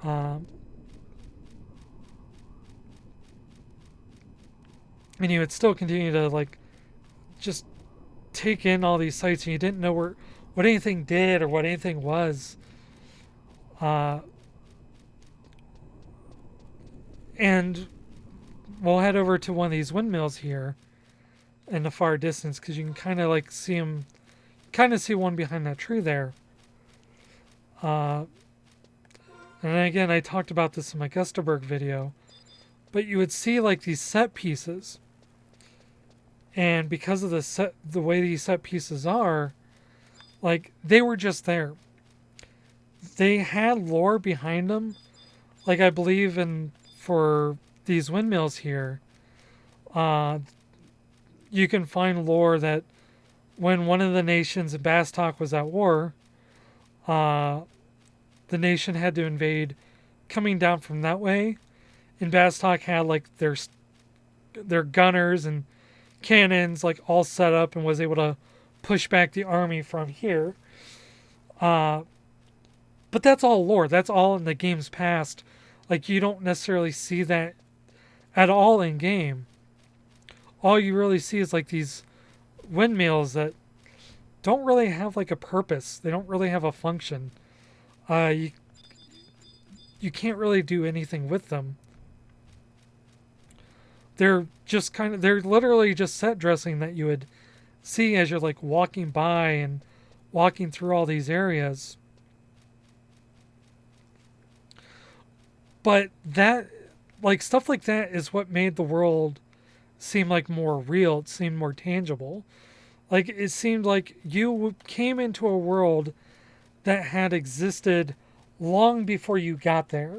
And you would still continue to like just take in all these sites, and you didn't know what anything did or what anything was. And we'll head over to one of these windmills here in the far distance, because you can kind of like see them, kind of see one behind that tree there. And again, I talked about this in my Gustaberg video, but you would see like these set pieces, and because of the way these set pieces are, like they were just there. They had lore behind them, like I believe in for these windmills here. You can find lore that when one of the nations in Bastock was at war, the nation had to invade coming down from that way, and Bastock had like their gunners and cannons like all set up and was able to push back the army from here. But that's all lore. That's all in the game's past. Like you don't necessarily see that at all in game. All you really see is like these windmills that don't really have like a purpose. They don't really have a function. You can't really do anything with them. They're literally just set dressing that you would see as you're like walking by and walking through all these areas. But that, like stuff like that is what made the world seem like more real. It seemed more tangible. Like it seemed like you came into a world that had existed long before you got there.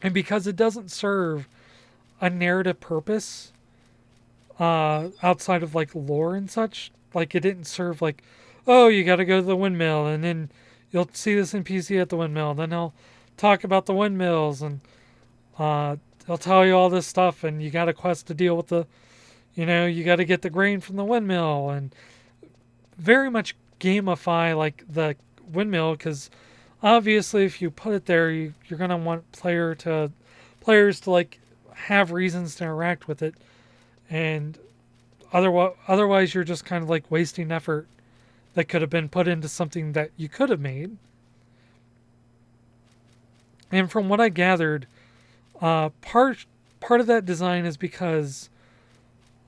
And because it doesn't serve a narrative purpose outside of like lore and such, like it didn't serve like, oh, you got to go to the windmill, and then you'll see this NPC at the windmill. Then he'll talk about the windmills, and he'll tell you all this stuff, and you got a quest to deal with you got to get the grain from the windmill, and very much gamify like the windmill, because obviously if you put it there, you're going to want players to like have reasons to interact with it, and otherwise you're just kind of like wasting effort that could have been put into something that you could have made. And from what I gathered, part of that design is because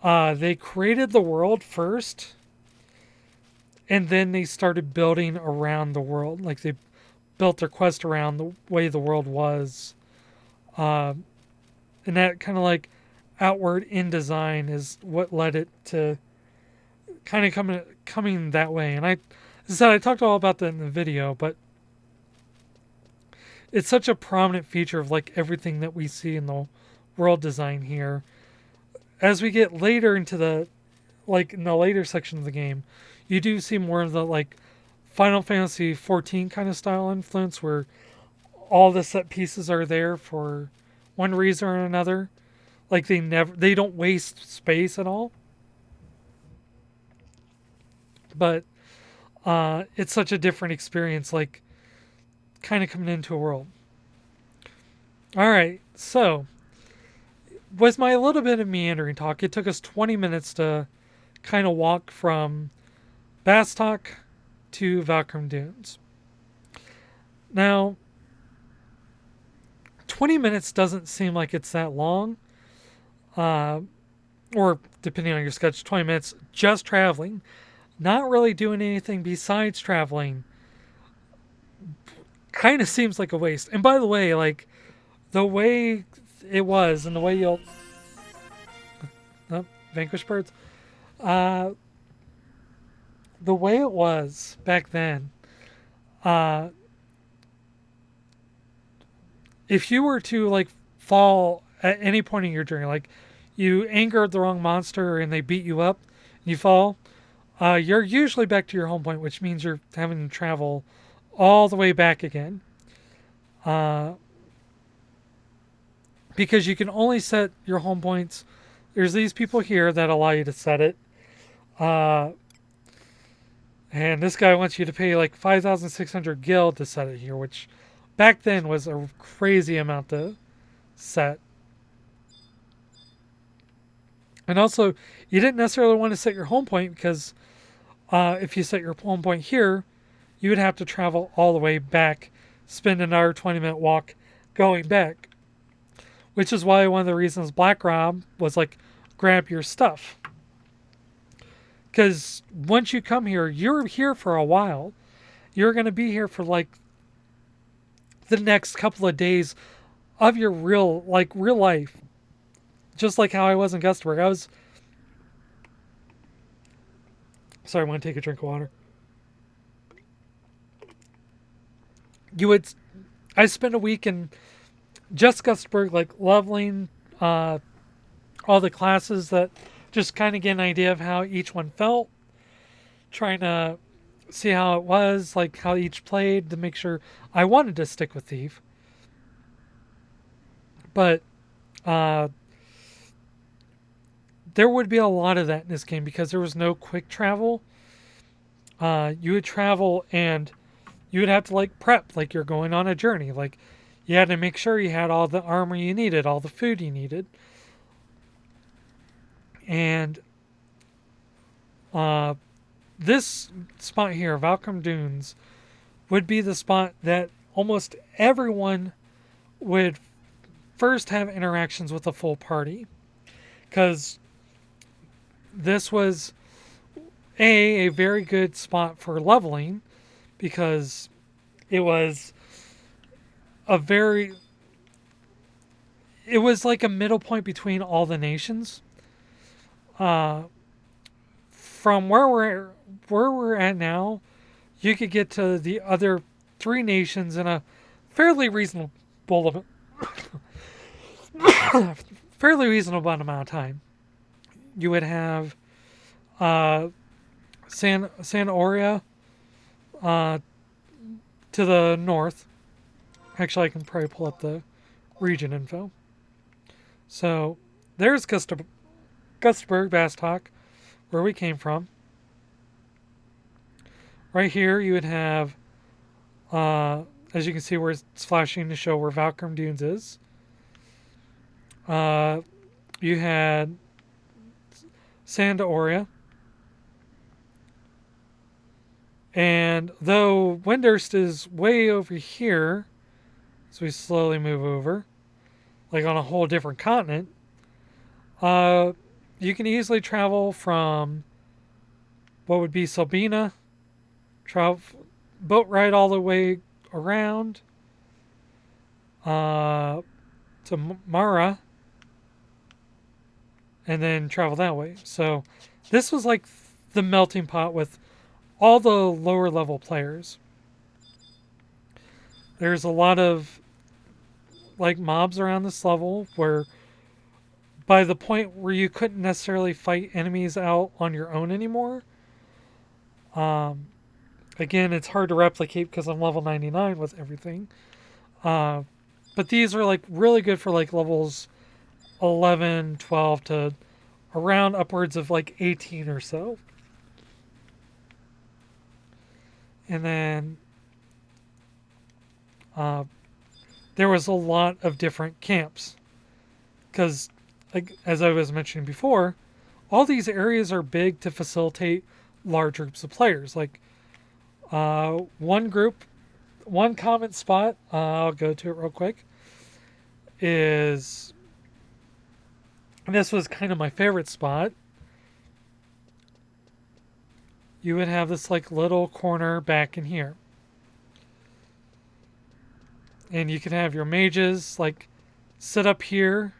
they created the world first, and then they started building around the world. Like they built their quest around the way the world was. And that kind of like outward in design is what led it to kind of coming that way. And as I said, I talked all about that in the video, but it's such a prominent feature of like everything that we see in the world design here. As we get later into in the later section of the game, you do see more of the like Final Fantasy 14 kind of style influence, where all the set pieces are there for one reason or another. Like they don't waste space at all. But it's such a different experience, like kind of coming into a world. All right, so with my little bit of meandering talk, it took us 20 minutes to kind of walk from Bastock to Valkyrie Dunes. Now, 20 minutes doesn't seem like it's that long. Or depending on your schedule, 20 minutes just traveling. Not really doing anything besides traveling. Kind of seems like a waste. And by the way, like, the way it was and the way you'll... Oh, vanquish birds. The way it was back then, if you were to, like, fall at any point in your journey, like, you angered the wrong monster and they beat you up, you fall, you're usually back to your home point, which means you're having to travel all the way back again. Because you can only set your home points. There's these people here that allow you to set it. And this guy wants you to pay like 5,600 gil to set it here, which back then was a crazy amount to set. And also, you didn't necessarily want to set your home point because if you set your home point here, you would have to travel all the way back, spend another 20-minute walk going back. Which is why one of the reasons Black Rob was like, grab your stuff. Because once you come here, you're here for a while. You're going to be here for like the next couple of days of your real life. Just like how I was in Gustafsburg. Sorry, I want to take a drink of water. I spent a week in just Gustafsburg, like leveling all the classes, that just kind of get an idea of how each one felt, trying to see how it was, like how each played, to make sure I wanted to stick with Thief. But there would be a lot of that in this game because there was no quick travel. You would travel and you would have to like prep like you're going on a journey. Like you had to make sure you had all the armor you needed, all the food you needed. And this spot here, Valkyrie Dunes, would be the spot that almost everyone would first have interactions with a full party. Because this was a very good spot for leveling, because it was like a middle point between all the nations. From where we're at now, you could get to the other three nations in a fairly reasonable amount of time. You would have San'Oria to the north. Actually, I can probably pull up the region info. So there's Gustafsburg, Bastock, where we came from. Right here, you would have, as you can see where it's flashing to show where Valkyrie Dunes is. You had San'Oria. And though Windurst is way over here, as we slowly move over, like on a whole different continent, you can easily travel from what would be Sabina, boat ride all the way around to Mara, and then travel that way. So this was like the melting pot with all the lower level players. There's a lot of like mobs around this level where by the point where you couldn't necessarily fight enemies out on your own anymore. Again, it's hard to replicate because I'm level 99 with everything. But these are like really good for like levels 11, 12 to around upwards of like 18 or so. And then there was a lot of different camps. Because, like, as I was mentioning before, all these areas are big to facilitate large groups of players. Like one common spot, I'll go to it real quick, is, and this was kind of my favorite spot. You would have this like little corner back in here. And you could have your mages like sit up here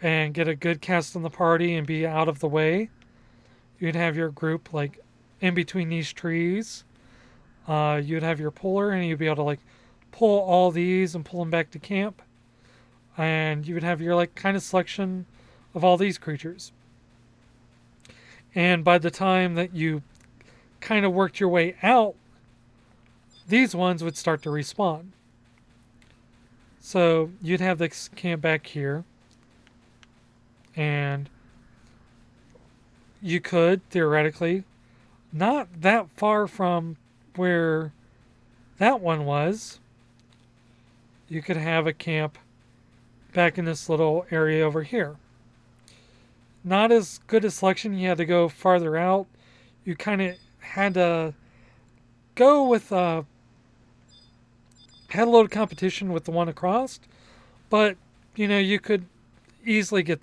and get a good cast on the party and be out of the way. You'd have your group like in between these trees. You'd have your puller, and you'd be able to like pull all these and pull them back to camp. And you would have your like kind of selection of all these creatures. And by the time that you kind of worked your way out, these ones would start to respawn. So you'd have this camp back here, and you could theoretically, not that far from where that one was, you could have a camp back in this little area over here. Not as good a selection. You had to go farther out. You kind of had to go with had a little competition with the one across, but you could easily get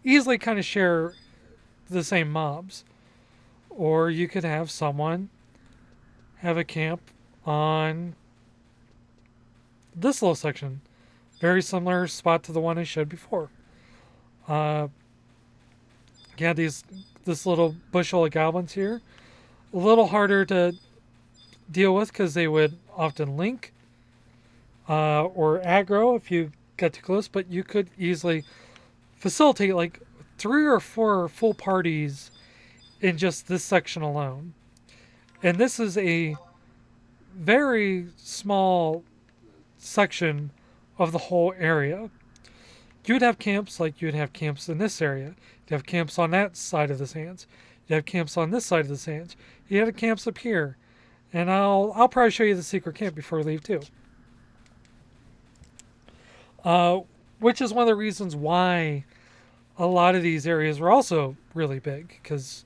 easily kind of share the same mobs. Or you could have someone have a camp on this little section. Very similar spot to the one I showed before. Yeah, this little bushel of goblins here. A little harder to deal with because they would often link or aggro if you got too close, but you could easily facilitate like 3 or 4 full parties in just this section alone. And this is a very small section of the whole area. You would have camps like you would have camps in this area. You'd have camps on that side of the sands. You'd have camps on this side of the sands. You have camps up here. And I'll probably show you the secret camp before we leave too. Which is one of the reasons why a lot of these areas were also really big, because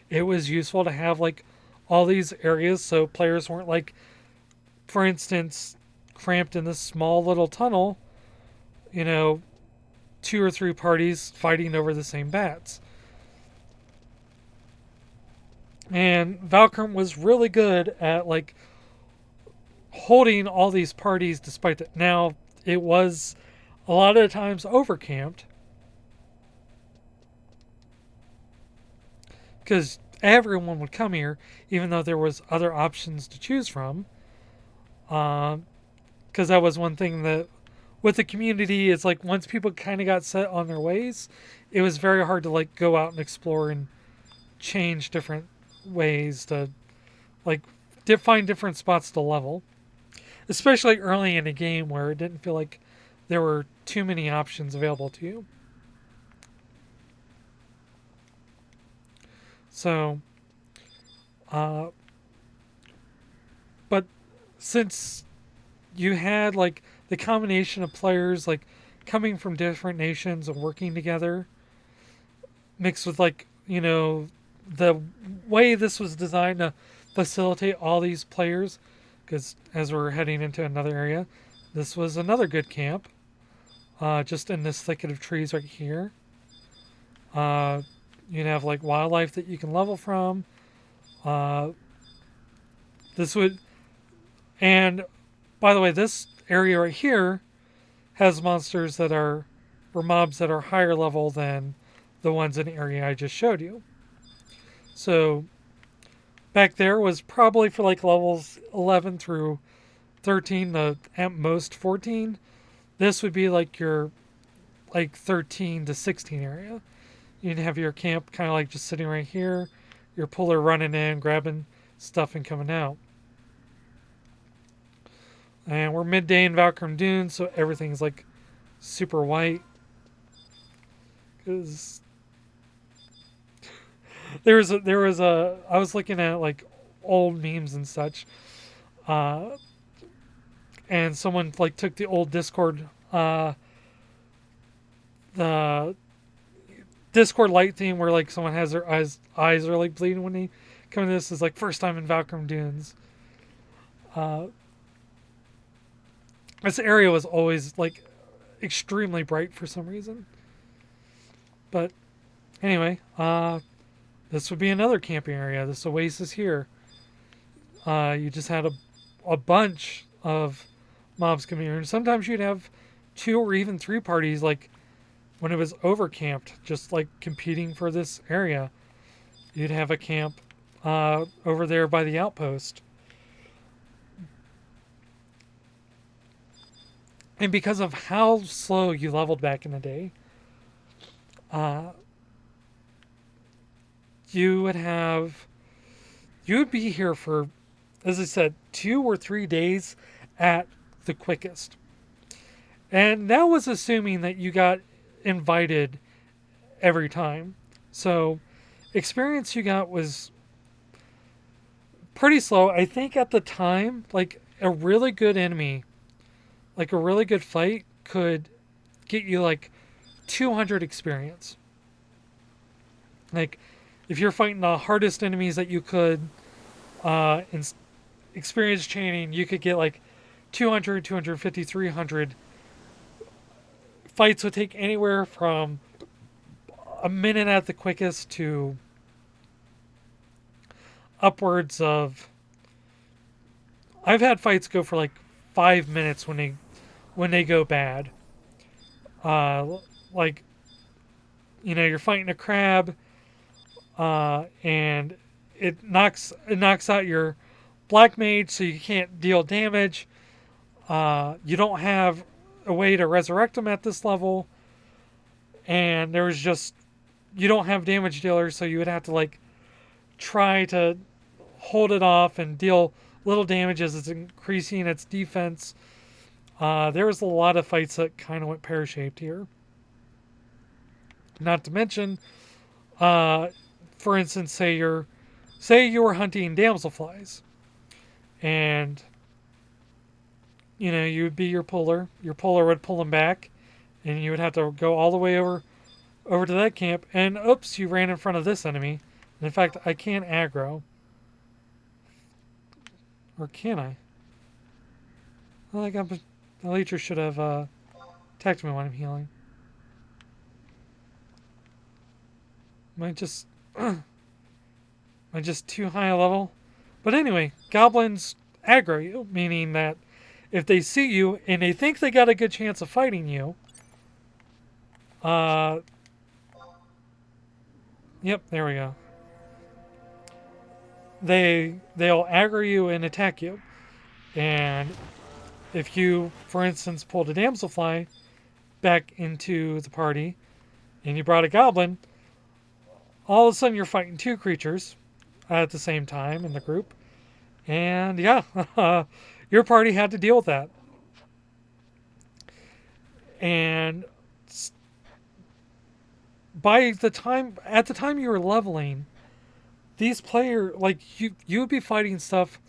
it was useful to have like all these areas so players weren't like, for instance, cramped in this small little tunnel, 2 or 3 parties fighting over the same bats. And Valkyrie was really good at like holding all these parties despite that. Now, it was a lot of the times overcamped because everyone would come here, even though there was other options to choose from. Because that was one thing that with the community, it's like once people kind of got set on their ways, it was very hard to like go out and explore and change different ways to like find different spots to level, especially early in a game where it didn't feel like there were too many options available to you. So but since you had like the combination of players like coming from different nations and working together, mixed with like the way this was designed to facilitate all these players, because as we're heading into another area, this was another good camp, just in this thicket of trees right here. You'd have like wildlife that you can level from. This would, and by the way, this area right here has monsters that are, or mobs that are higher level than the ones in the area I just showed you. So back there was probably for like levels 11 through 13, at most 14. This would be like your like 13 to 16 area. You'd have your camp kind of like just sitting right here, your puller running in, grabbing stuff and coming out. And we're midday in Valkyrie Dunes, so everything's like super white. Because there was a I was looking at like old memes and such, and someone like took the old Discord, the Discord light theme where like someone has their eyes are like bleeding when they come to this is like first time in Valkyrie Dunes. Uh, this area was always like extremely bright for some reason. But anyway, this would be another camping area. This oasis here. You just had a bunch of mobs coming here. And sometimes you'd have 2 or even 3 parties, like when it was overcamped, just like competing for this area. You'd have a camp over there by the outpost. And because of how slow you leveled back in the day, uh, you would be here for, as I said, 2 or 3 days at the quickest. And that was assuming that you got invited every time. So experience you got was pretty slow. I think at the time, like a really good enemy, like a really good fight could get you like 200 experience. Like if you're fighting the hardest enemies that you could in experience chaining, you could get like 200, 250, 300. Fights would take anywhere from a minute at the quickest to upwards of. I've had fights go for like 5 minutes when they go bad. Like you're fighting a crab, and it knocks out your black mage, so you can't deal damage. You don't have a way to resurrect him at this level, and there's just you don't have damage dealers, so you would have to like try to hold it off and deal little damage as it's increasing its defense. There was a lot of fights that kind of went pear-shaped here. Not to mention, for instance, say you were hunting damselflies, and you would be your puller. Your puller would pull them back, and you would have to go all the way over to that camp. And oops, you ran in front of this enemy. And in fact, I can't aggro. Or can I? Well, like the leecher should have attacked me when I'm healing. Am I just too high a level? But anyway, goblins aggro you, meaning that if they see you and they think they got a good chance of fighting you, yep, there we go. They'll aggro you and attack you. And if you, for instance, pulled a damselfly back into the party and you brought a goblin, all of a sudden you're fighting 2 creatures at the same time in the group. And yeah, your party had to deal with that. And at the time you were leveling, these players, like you would be fighting stuff.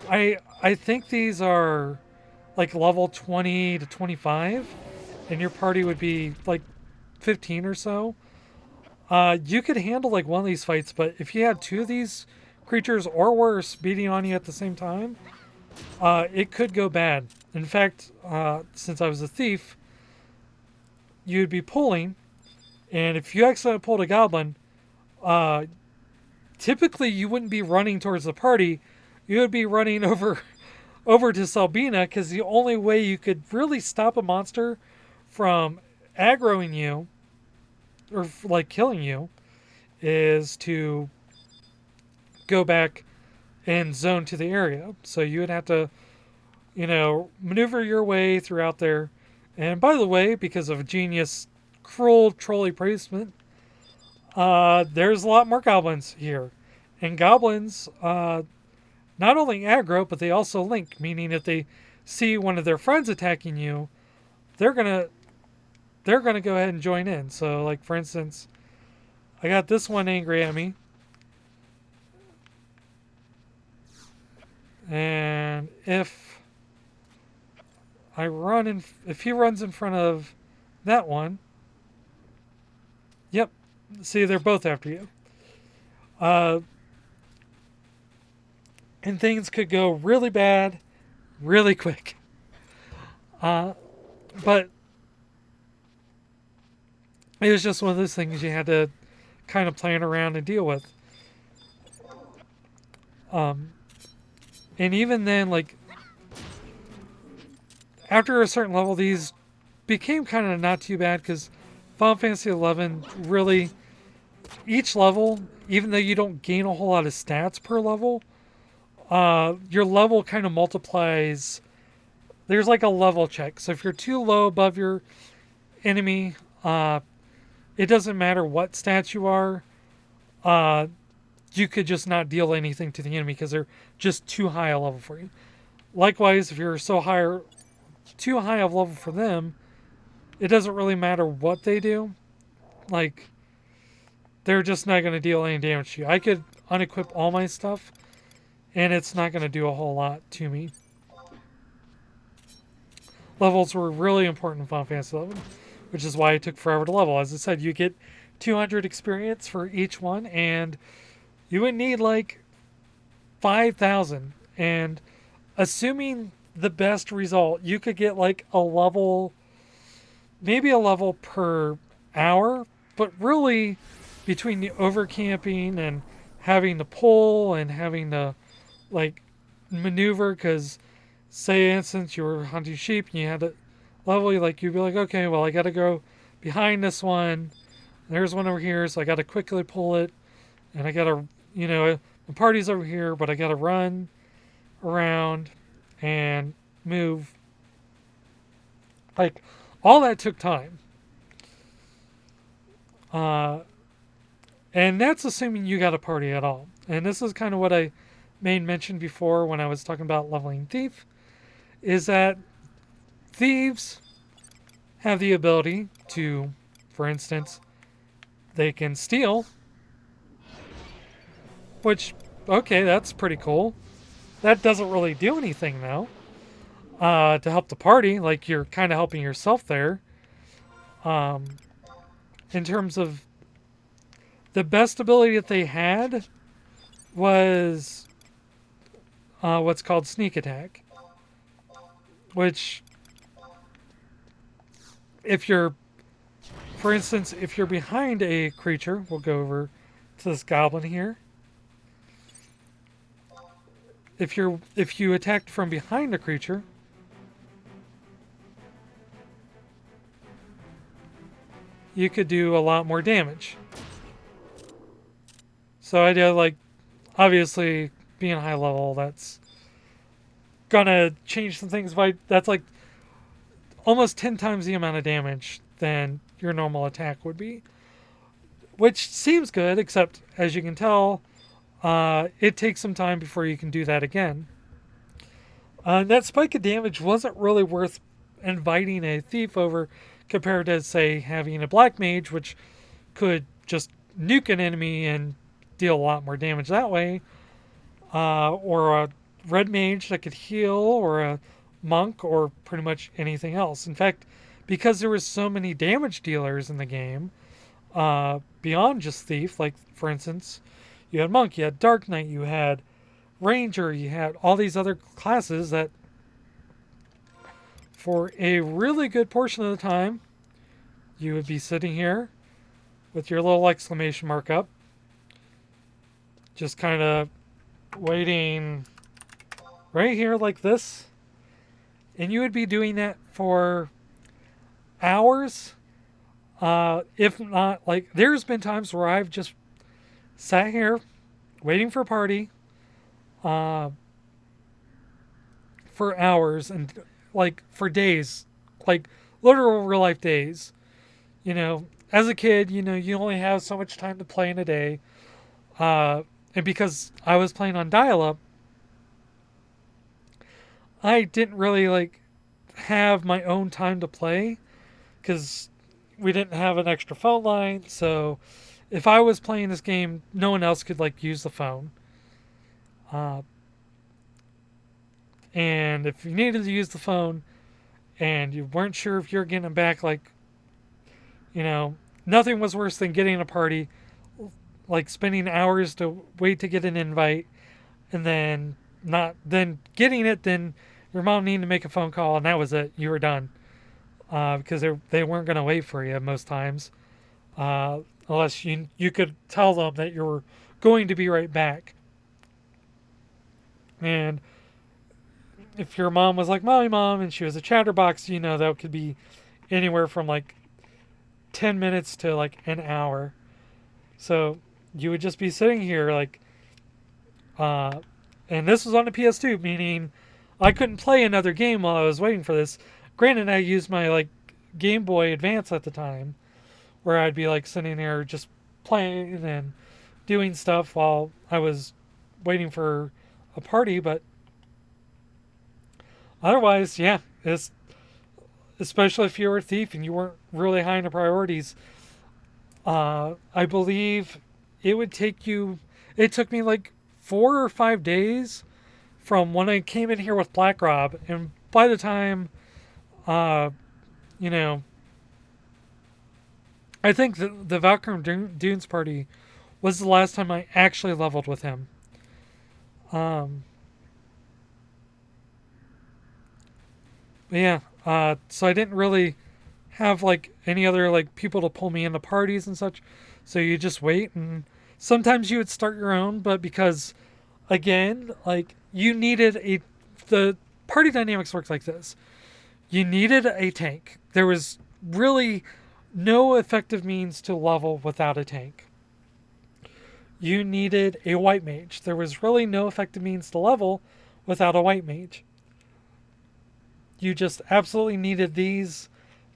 I think these are like level 20 to 25, and your party would be like 15 or so. You could handle like one of these fights, but if you had 2 of these creatures or worse beating on you at the same time, it could go bad. In fact, since I was a thief, you'd be pulling, and if you accidentally pulled a goblin, typically you wouldn't be running towards the party. You would be running over to Salbina, because the only way you could really stop a monster from aggroing you or like killing you is to go back and zone to the area. So you would have to, maneuver your way throughout there. And by the way, because of genius, cruel trolley placement, there's a lot more goblins here. And goblins not only aggro, but they also link, meaning if they see one of their friends attacking you, they're gonna go ahead and join in. So, like for instance, I got this one angry at me, and if he runs in front of that one, yep, See, they're both after you. Uh, and things could go really bad, really quick. Uh, but it was just one of those things you had to kind of plan around and deal with. Um, and even then, like after a certain level, these became kind of not too bad because Final Fantasy XI really each level, even though you don't gain a whole lot of stats per level, your level kind of multiplies. There's like a level check. So if you're too low above your enemy, it doesn't matter what stats you are. Uh, you could just not deal anything to the enemy because they're just too high a level for you. Likewise, if you're too high of level for them, it doesn't really matter what they do. Like, they're just not going to deal any damage to you. I could unequip all my stuff, and it's not going to do a whole lot to me. Levels were really important in Final Fantasy XI, which is why it took forever to level. As I said, you get 200 experience for each one, and you would need like 5,000. And assuming the best result, you could get like a level, maybe a level per hour, but really between the overcamping and having to pull and having to like maneuver, because say instance you were hunting sheep and you had to level, like you'd be like, okay, well I gotta go behind this one, there's one over here, so I gotta quickly pull it, and I gotta, the party's over here, but I gotta run around and move. Like, all that took time. Uh, and that's assuming you got a party at all. And this is kind of what I made mention before when I was talking about leveling Thief, is that thieves have the ability to, for instance, they can steal, which, okay, that's pretty cool. That doesn't really do anything, though, to help the party. Like, you're kind of helping yourself there. Um, in terms of the best ability that they had was what's called sneak attack, which if you're, for instance, if you're behind a creature, we'll go over to this goblin here. If you attacked from behind a creature, you could do a lot more damage. So I did, like, obviously being high level, that's gonna change some things. By that's like almost 10 times the amount of damage than your normal attack would be, which seems good, except as you can tell, it takes some time before you can do that again. That spike of damage wasn't really worth inviting a thief over compared to, say, having a black mage, which could just nuke an enemy and deal a lot more damage that way, or a red mage that could heal, or a monk, or pretty much anything else. In fact, because there was so many damage dealers in the game, beyond just thief, like for instance, you had monk, you had dark knight, you had ranger, you had all these other classes that for a really good portion of the time you would be sitting here with your little exclamation mark up, just kind of waiting right here like this, and you would be doing that for hours, if not, like, there's been times where I've just sat here waiting for a party for hours, and like for days, like literal real life days. As a kid, you only have so much time to play in a day, and because I was playing on dial-up, I didn't really like have my own time to play because we didn't have an extra phone line. So if I was playing this game, no one else could like use the phone. Uh, and if you needed to use the phone and you weren't sure if you're getting it back, like, nothing was worse than getting a party, like spending hours to wait to get an invite, and then not then getting it. Then your mom needed to make a phone call, and that was it. You were done because they weren't going to wait for you most times, unless you could tell them that you were going to be right back. And if your mom was like mommy mom and she was a chatterbox, that could be anywhere from like 10 minutes to like an hour. So you would just be sitting here like, and this was on the PS2, meaning I couldn't play another game while I was waiting for this. Granted, I used my like Game Boy Advance at the time, where I'd be like sitting there just playing and doing stuff while I was waiting for a party. But otherwise, yeah, it's especially if you were a thief and you weren't really high in the priorities. I believe it would take you. It took me like 4 or 5 days from when I came in here with Black Rob, and by the time, uh, you know, I think the Valkyrie Dunes party was the last time I actually leveled with him. Um, yeah, so I didn't really have like any other like people to pull me into parties and such. So you just wait, and sometimes you would start your own, but because again, like you needed the party dynamics worked like this. You needed a tank. There was really no effective means to level without a tank. You needed a white mage. There was really no effective means to level without a white mage. You just absolutely needed these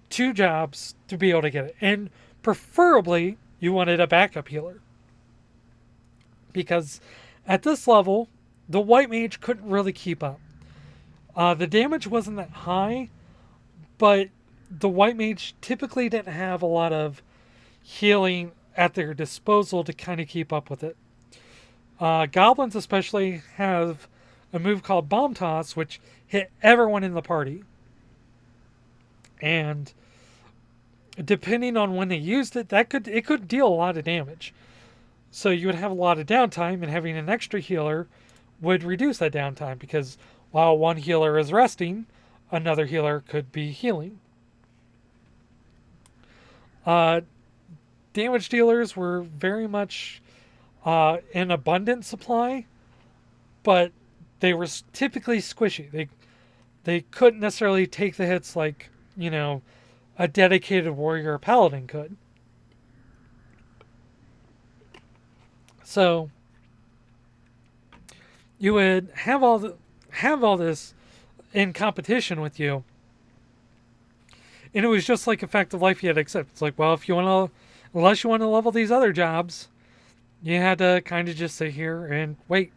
two jobs to be able to get it. And preferably, you wanted a backup healer. Because at this level, the white mage couldn't really keep up. The damage wasn't that high, but the white mage typically didn't have a lot of healing at their disposal to kind of keep up with it. Goblins especially have a move called Bomb Toss, which hit everyone in the party. And depending on when they used it, it could deal a lot of damage. So you would have a lot of downtime, and having an extra healer would reduce that downtime because while one healer is resting, another healer could be healing. Damage dealers were very much in abundant supply, but they were typically squishy. They couldn't necessarily take the hits like, a dedicated warrior or paladin could. So you would have all this in competition with you, and it was just like a fact of life you had to accept. It's like, well, unless you want to level these other jobs, you had to kind of just sit here and wait.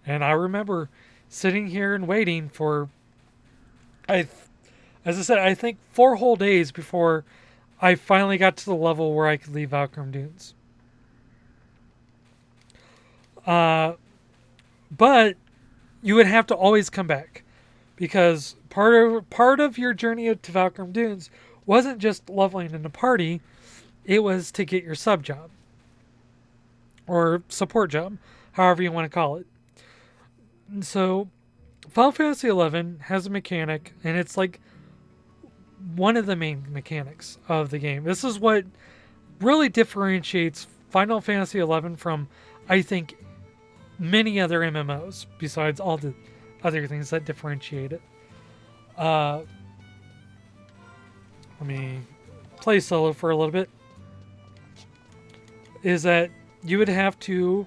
And I remember sitting here and waiting for, as I said, I think 4 whole days before I finally got to the level where I could leave Valkyrie Dunes. But you would have to always come back, because part of your journey to Valkyrie Dunes wasn't just leveling in the party; it was to get your sub job or support job, however you want to call it. And so, Final Fantasy XI has a mechanic, and it's like one of the main mechanics of the game. This is what really differentiates Final Fantasy XI from, I think, many other MMOs, besides all the other things that differentiate it. Let me play solo for a little bit. Is that you would have to,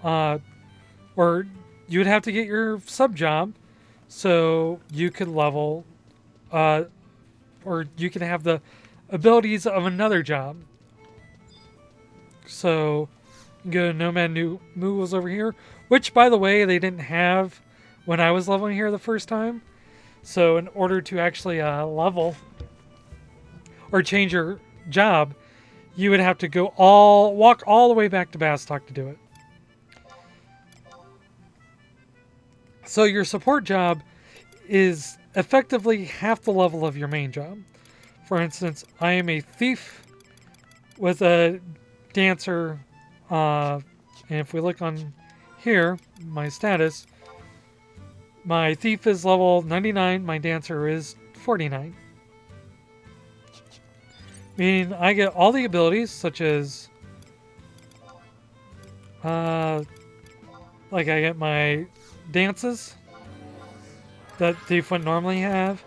or you would have to get your sub job, so you could level, or you can have the abilities of another job. So go Nomad Moo was over here, which, by the way, they didn't have when I was leveling here the first time. So in order to actually level or change your job, you would have to walk all the way back to Bastock to do it. So your support job is effectively half the level of your main job. For instance, I am a thief with a dancer, and if we look on here, my status, my thief is level 99, my dancer is 49. Meaning I get all the abilities, such as, like I get my dances that thief wouldn't normally have,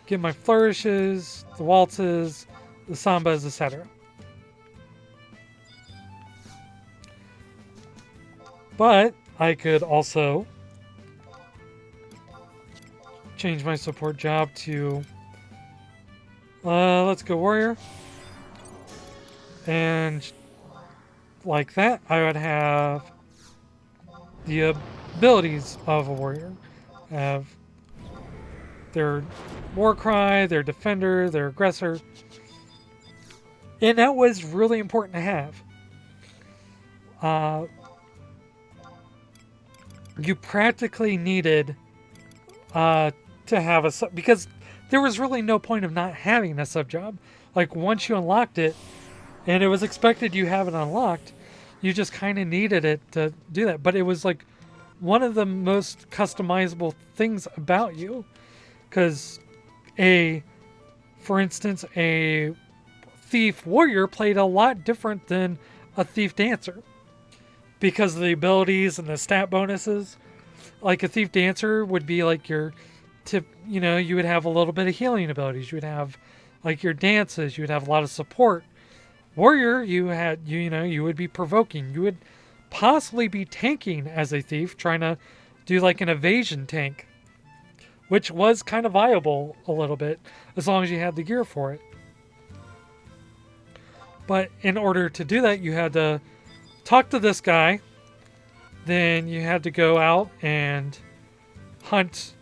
get my flourishes, the waltzes, the sambas, etc. But I could also change my support job to, let's go warrior. And like that, I would have the abilities of a warrior. Have their war cry, their defender, their aggressor. And that was really important to have. You practically needed to have a sub, because there was really no point of not having a sub job. Like once you unlocked it, and it was expected you have it unlocked, you just kind of needed it to do that. But it was like one of the most customizable things about you, because for instance, a thief warrior played a lot different than a thief dancer because of the abilities and the stat bonuses. Like a thief dancer would be like your tip, you would have a little bit of healing abilities. You would have like your dances. You would have a lot of support. Warrior, you would be provoking. You would possibly be tanking as a thief, trying to do like an evasion tank, which was kind of viable a little bit as long as you had the gear for it. But in order to do that, you had to talk to this guy. Then you had to go out and hunt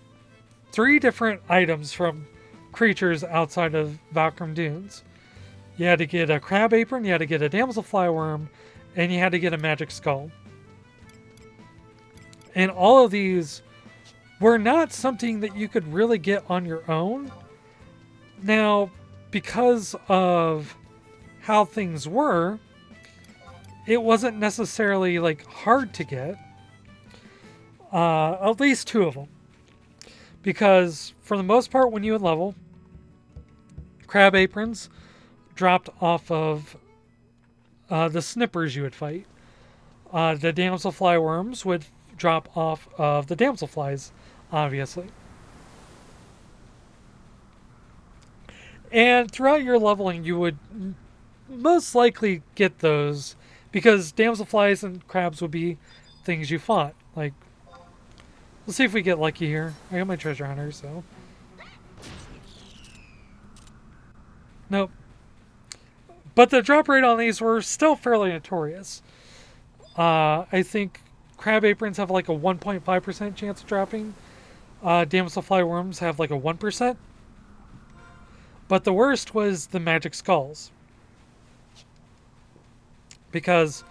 3 different items from creatures outside of Valkyrie Dunes. You had to get a crab apron, you had to get a damsel flyworm, and you had to get a magic skull. And all of these were not something that you could really get on your own. Now, because of how things were, it wasn't necessarily like hard to get. At least 2 of them. Because for the most part, when you would level, crab aprons dropped off of the snippers you would fight. The damsel flyworms would drop off of the damselflies, obviously. And throughout your leveling, you would most likely get those, because damselflies and crabs would be things you fought. Like, let's see if we get lucky here. I got my treasure hunter, so. Nope. But the drop rate on these were still fairly notorious. I think crab aprons have like a 1.5% chance of dropping. Damsel flyworms have like a 1%. But the worst was the magic skulls. Because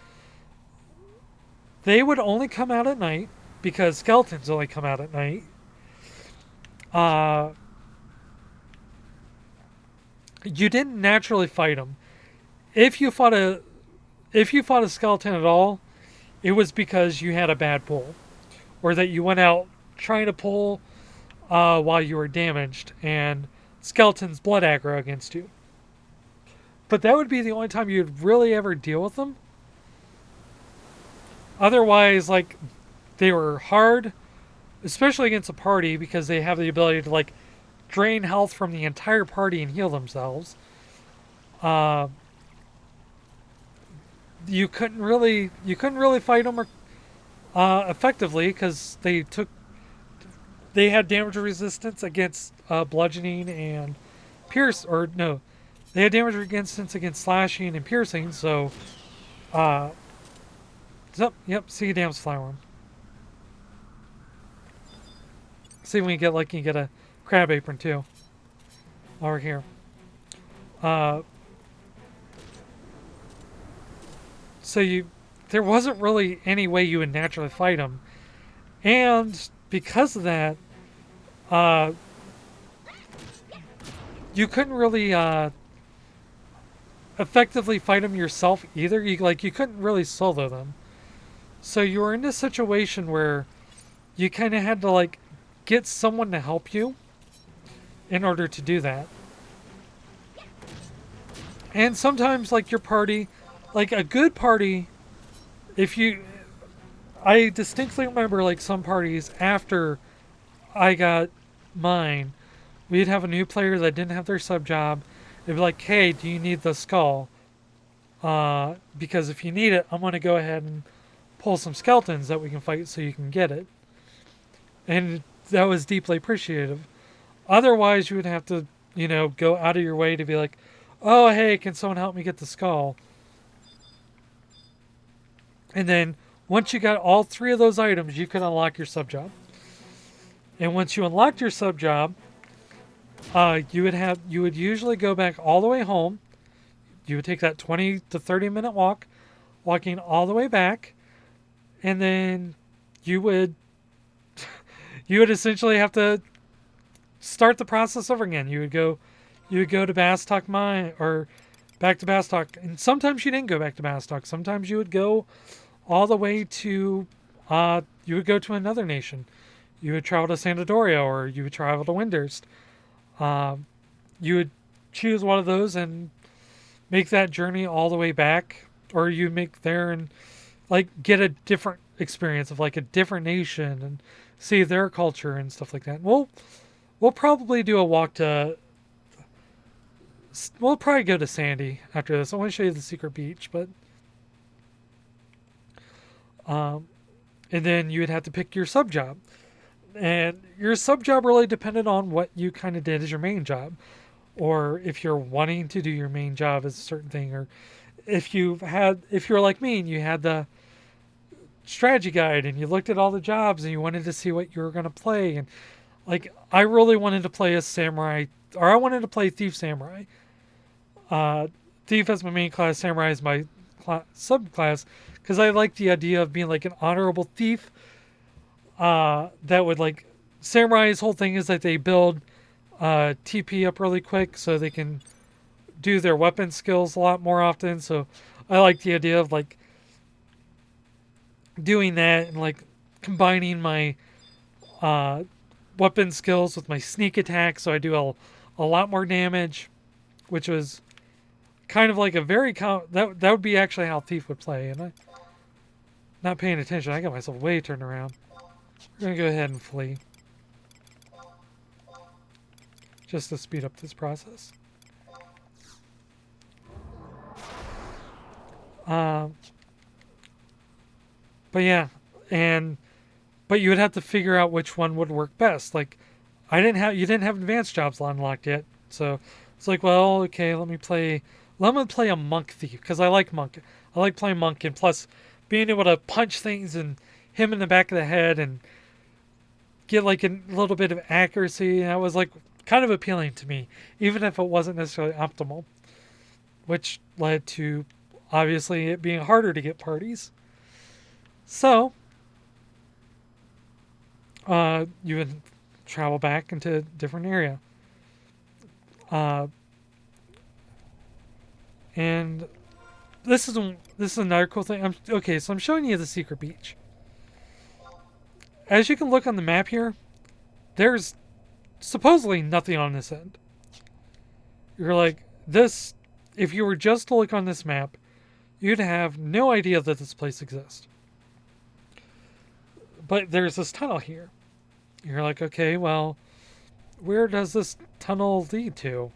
they would only come out at night, because skeletons only come out at night. You didn't naturally fight them. If you fought a skeleton at all, it was because you had a bad pull, or that you went out trying to pull while you were damaged, and skeletons blood aggro against you. But that would be the only time you'd really ever deal with them. Otherwise, like, they were hard, especially against a party, because they have the ability to like drain health from the entire party and heal themselves. You couldn't really fight them effectively, because they had damage resistance against bludgeoning and pierce, or no, they had damage resistance against slashing and piercing. So, see a damsel flyworm. See when you get lucky, you get a crab apron too. Over here. So there wasn't really any way you would naturally fight them, and because of that, you couldn't really effectively fight them yourself either. You couldn't really solo them. So you were in a situation where you kind of had to like get someone to help you in order to do that. And sometimes like your party, like a good party, if you I distinctly remember like some parties after I got mine, we'd have a new player that didn't have their sub job. They'd be like, "Hey, do you need the skull? Because if you need it, I'm gonna go ahead and pull some skeletons that we can fight so you can get it." And that was deeply appreciative. Otherwise, you would have to, go out of your way to be like, "Oh, hey, can someone help me get the skull?" And then once you got all three of those items, you could unlock your sub job. And once you unlocked your sub job, you would usually go back all the way home. You would take that 20 to 30-minute walk, walking all the way back, and then you would essentially have to start the process over again. You would go to Bastock mine or back to Bastock, and sometimes you didn't go back to Bastock. Sometimes you would go all the way to you would go to another nation. You would travel to Sandoria, or you would travel to Windurst. You would choose one of those and make that journey all the way back, or you make there and like get a different experience of like a different nation and see their culture and stuff like that. We'll probably do a walk to. We'll probably go to Sandy after this. I want to show you the secret beach, but and then you would have to pick your sub job. And your sub job really depended on what you kind of did as your main job, or if you're wanting to do your main job as a certain thing, or if you're like me and you had the strategy guide and you looked at all the jobs and you wanted to see what you were going to play. And like, I really wanted to play a samurai, or I wanted to play thief samurai. Thief as my main class, samurai as my subclass, because I like the idea of being like an honorable thief. That would like samurai's whole thing is that they build TP up really quick so they can do their weapon skills a lot more often. So I like the idea of like doing that and like combining my weapon skills with my sneak attack, so I do a lot more damage, which was kind of like a very that would be actually how thief would play. And I not paying attention, I got myself way turned around. We're going to go ahead and flee. Just to speed up this process. But yeah, but you would have to figure out which one would work best. Like, you didn't have advanced jobs unlocked yet. So it's like, well, okay, let me play a monk thief, because I like monk. I like playing monk, and plus being able to punch things and hit him in the back of the head and get like a little bit of accuracy. That was like kind of appealing to me, even if it wasn't necessarily optimal, which led to obviously it being harder to get parties. So you would travel back into a different area. And this is another cool thing. So I'm showing you the secret beach. As you can look on the map here, there's supposedly nothing on this end. You're like, this, if you were just to look on this map, you'd have no idea that this place exists. But there's this tunnel here. You're like, okay, well, where does this tunnel lead to?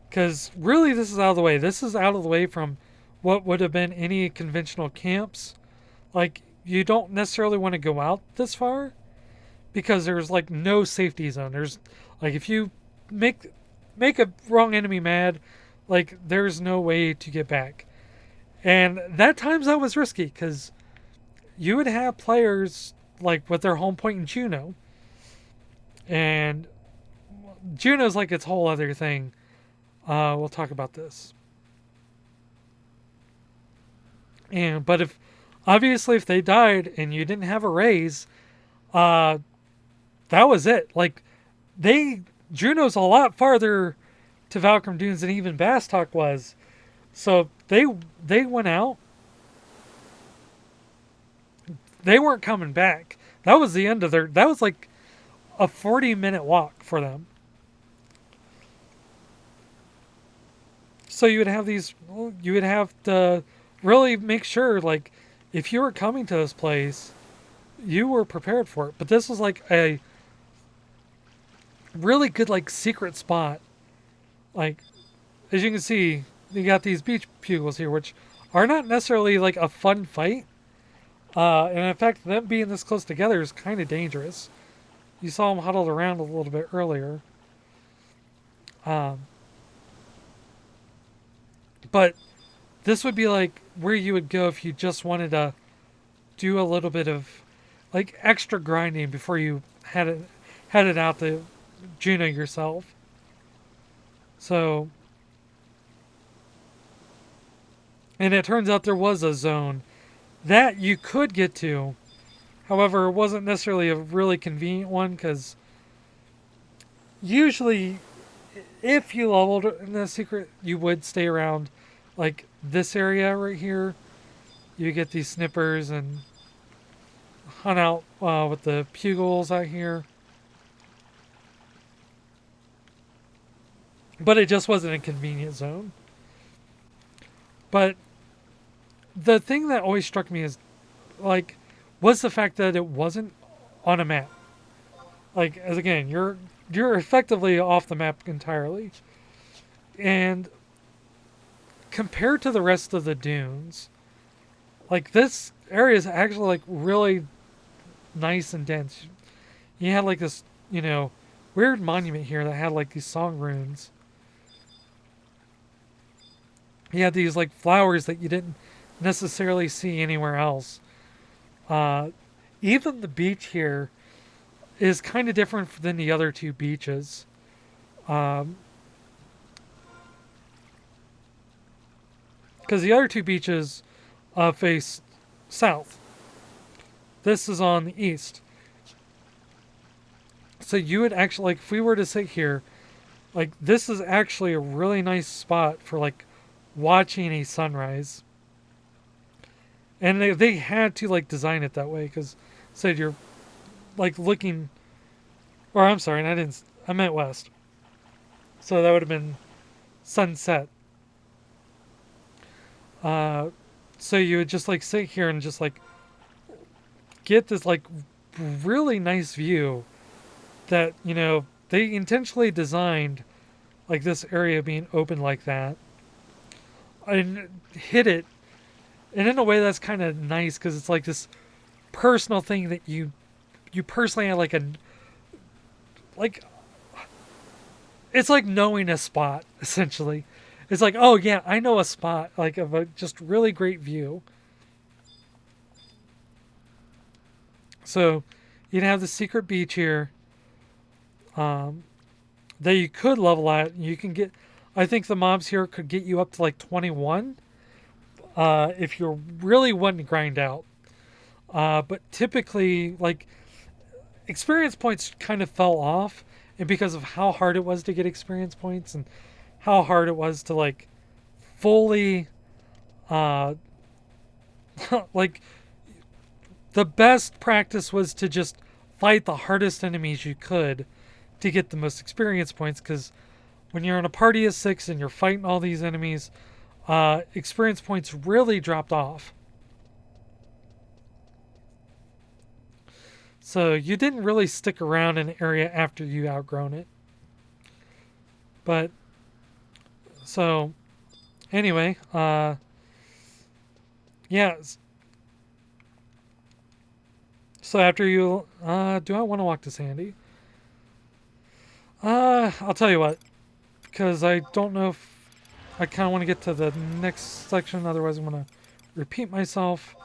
Because really this is out of the way. This is out of the way from what would have been any conventional camps. Like, you don't necessarily want to go out this far because there's like no safety zone. There's like, if you make a wrong enemy mad, like there's no way to get back. And that times that was risky because you would have players like with their home point in Juno. And Juno's like its whole other thing. We'll talk about this. But if they died and you didn't have a raise, that was it. Like, Juno's a lot farther to Valkyrie Dunes than even Bastock was. So they went out. They weren't coming back. That was the end of their. That was like a 40-minute walk for them. So you would have these. You would have to really make sure, like, if you were coming to this place, you were prepared for it. But this was like a really good, like, secret spot. Like, as you can see, you got these beach pugils here, which are not necessarily like a fun fight. And in fact, them being this close together is kind of dangerous. You saw them huddled around a little bit earlier. But this would be like where you would go if you just wanted to do a little bit of like extra grinding before you headed out to Juno yourself. So, and it turns out there was a zone that you could get to. However, it wasn't necessarily a really convenient one because usually if you leveled in the secret, you would stay around like this area right here. You get these snippers and hunt out with the pugils out here. But it just wasn't a convenient zone. But the thing that always struck me is, like, was the fact that it wasn't on a map. Like, as again, you're effectively off the map entirely. And compared to the rest of the dunes, like, this area is actually, like, really nice and dense. You had, like, this, weird monument here that had, like, these song runes. You had these, like, flowers that you didn't necessarily see anywhere else. Even the beach here is kind of different than the other two beaches. Because the other two beaches face south. This is on the east. So you would actually, like, if we were to sit here, like, this is actually a really nice spot for, like, watching a sunrise. And they had to, like, design it that way because said you're, like, looking, or I'm sorry, I meant west. So that would have been sunset. So you would just, like, sit here and just, like, get this, like, really nice view that, they intentionally designed, like, this area being open like that. And hit it, and in a way that's kind of nice because it's like this personal thing that you personally have, like it's like knowing a spot essentially. It's like, oh yeah, I know a spot like of a just really great view. So you'd have the secret beach here that you could level at. You can get, I think the mobs here could get you up to like 21 if you're really wanting to grind out. But typically, like, experience points kind of fell off, and because of how hard it was to get experience points and how hard it was to, like, fully, like, the best practice was to just fight the hardest enemies you could to get the most experience points, because when you're in a party of 6 and you're fighting all these enemies, experience points really dropped off. So you didn't really stick around in an area after you outgrown it. But, so, anyway, yeah. So after you, do I want to walk to Sandy? I'll tell you what, because I don't know if I kind of want to get to the next section, otherwise I'm going to repeat myself.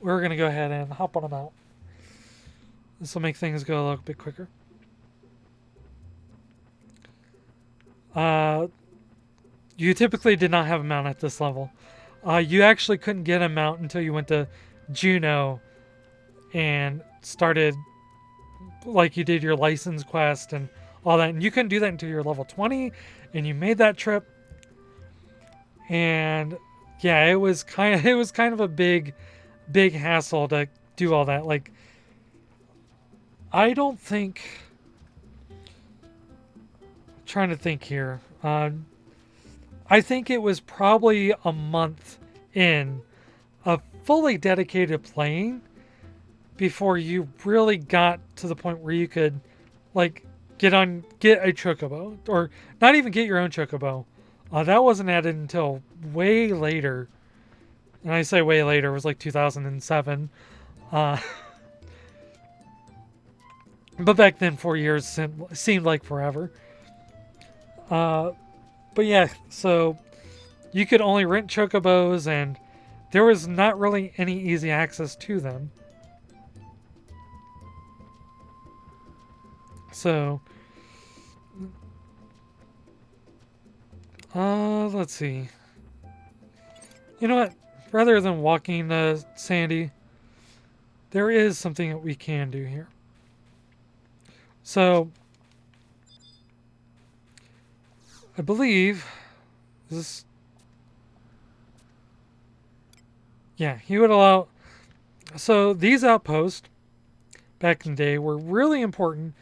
We're going to go ahead and hop on them out. This will make things go a little bit quicker. You typically did not have a mount at this level. You actually couldn't get a mount until you went to Juno and started, like, you did your license quest and all that. And you couldn't do that until you're level 20, and you made that trip. And yeah, it was kind of a big hassle to do all that. Like, I don't think. Trying to think here. I think it was probably a month in of fully dedicated playing before you really got to the point where you could, like, get a chocobo, or not even get your own chocobo. That wasn't added until way later. And I say way later, it was like 2007. But back then, 4 years seemed like forever. But yeah, so you could only rent chocobos, and there was not really any easy access to them. So, let's see. You know what? Rather than walking Sandy, there is something that we can do here. So, I believe this. Yeah, he would allow. So these outposts back in the day were really important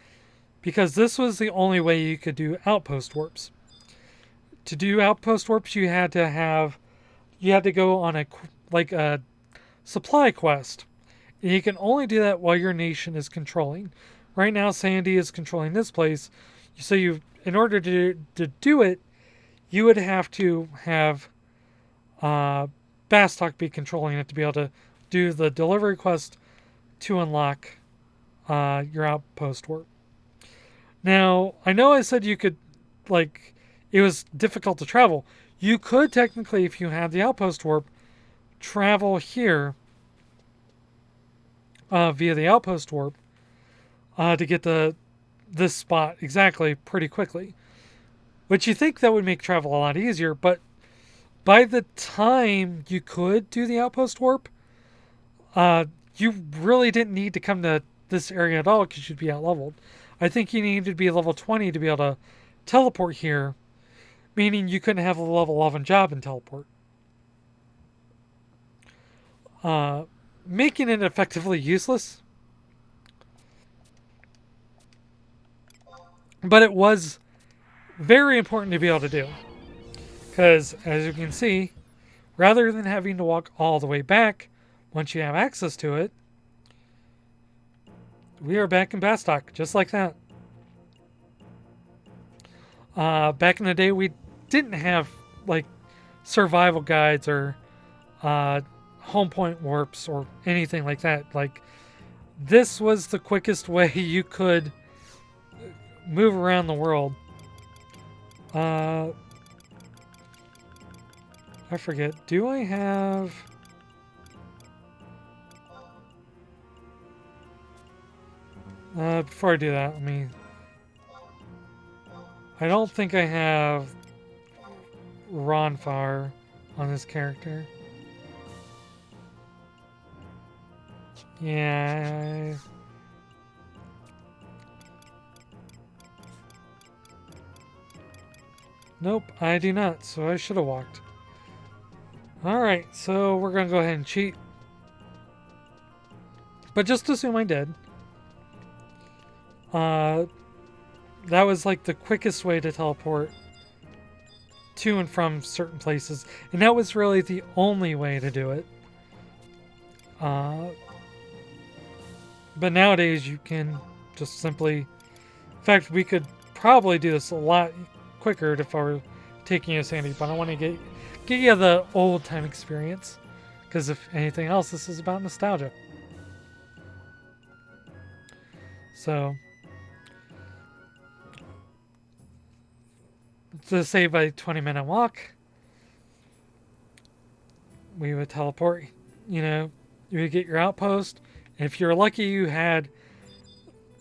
because this was the only way you could do outpost warps. To do outpost warps, you had to go on a supply quest. And you can only do that while your nation is controlling. Right now, Sandy is controlling this place, so in order to do it, you would have to have Bastock be controlling it to be able to do the delivery quest to unlock your outpost warp. Now, I know I said you could, it was difficult to travel. You could technically, if you had the outpost warp, travel here via the outpost warp to get this spot exactly pretty quickly. Which you think that would make travel a lot easier, but by the time you could do the outpost warp, you really didn't need to come to this area at all because you'd be out leveled. I think you needed to be level 20 to be able to teleport here, meaning you couldn't have a level 11 job and teleport. Making it effectively useless. But it was very important to be able to do. Because, as you can see, rather than having to walk all the way back once you have access to it, we are back in Bastock, just like that. Back in the day, we didn't have, survival guides or home point warps or anything like that. This was the quickest way you could move around the world. I forget. Do I have... before I do that, I don't think I have Ronfire on this character. Yeah. Nope, I do not, so I should have walked. Alright, so we're going to go ahead and cheat. But just assume I did. That was the quickest way to teleport to and from certain places. And that was really the only way to do it. But nowadays you can just simply... In fact, we could probably do this a lot quicker if I were taking you to Sandy, but I want to get you the old time experience, because if anything else, this is about nostalgia. So to say by 20-minute walk, we would teleport. You would get your outpost, and if you're lucky, you had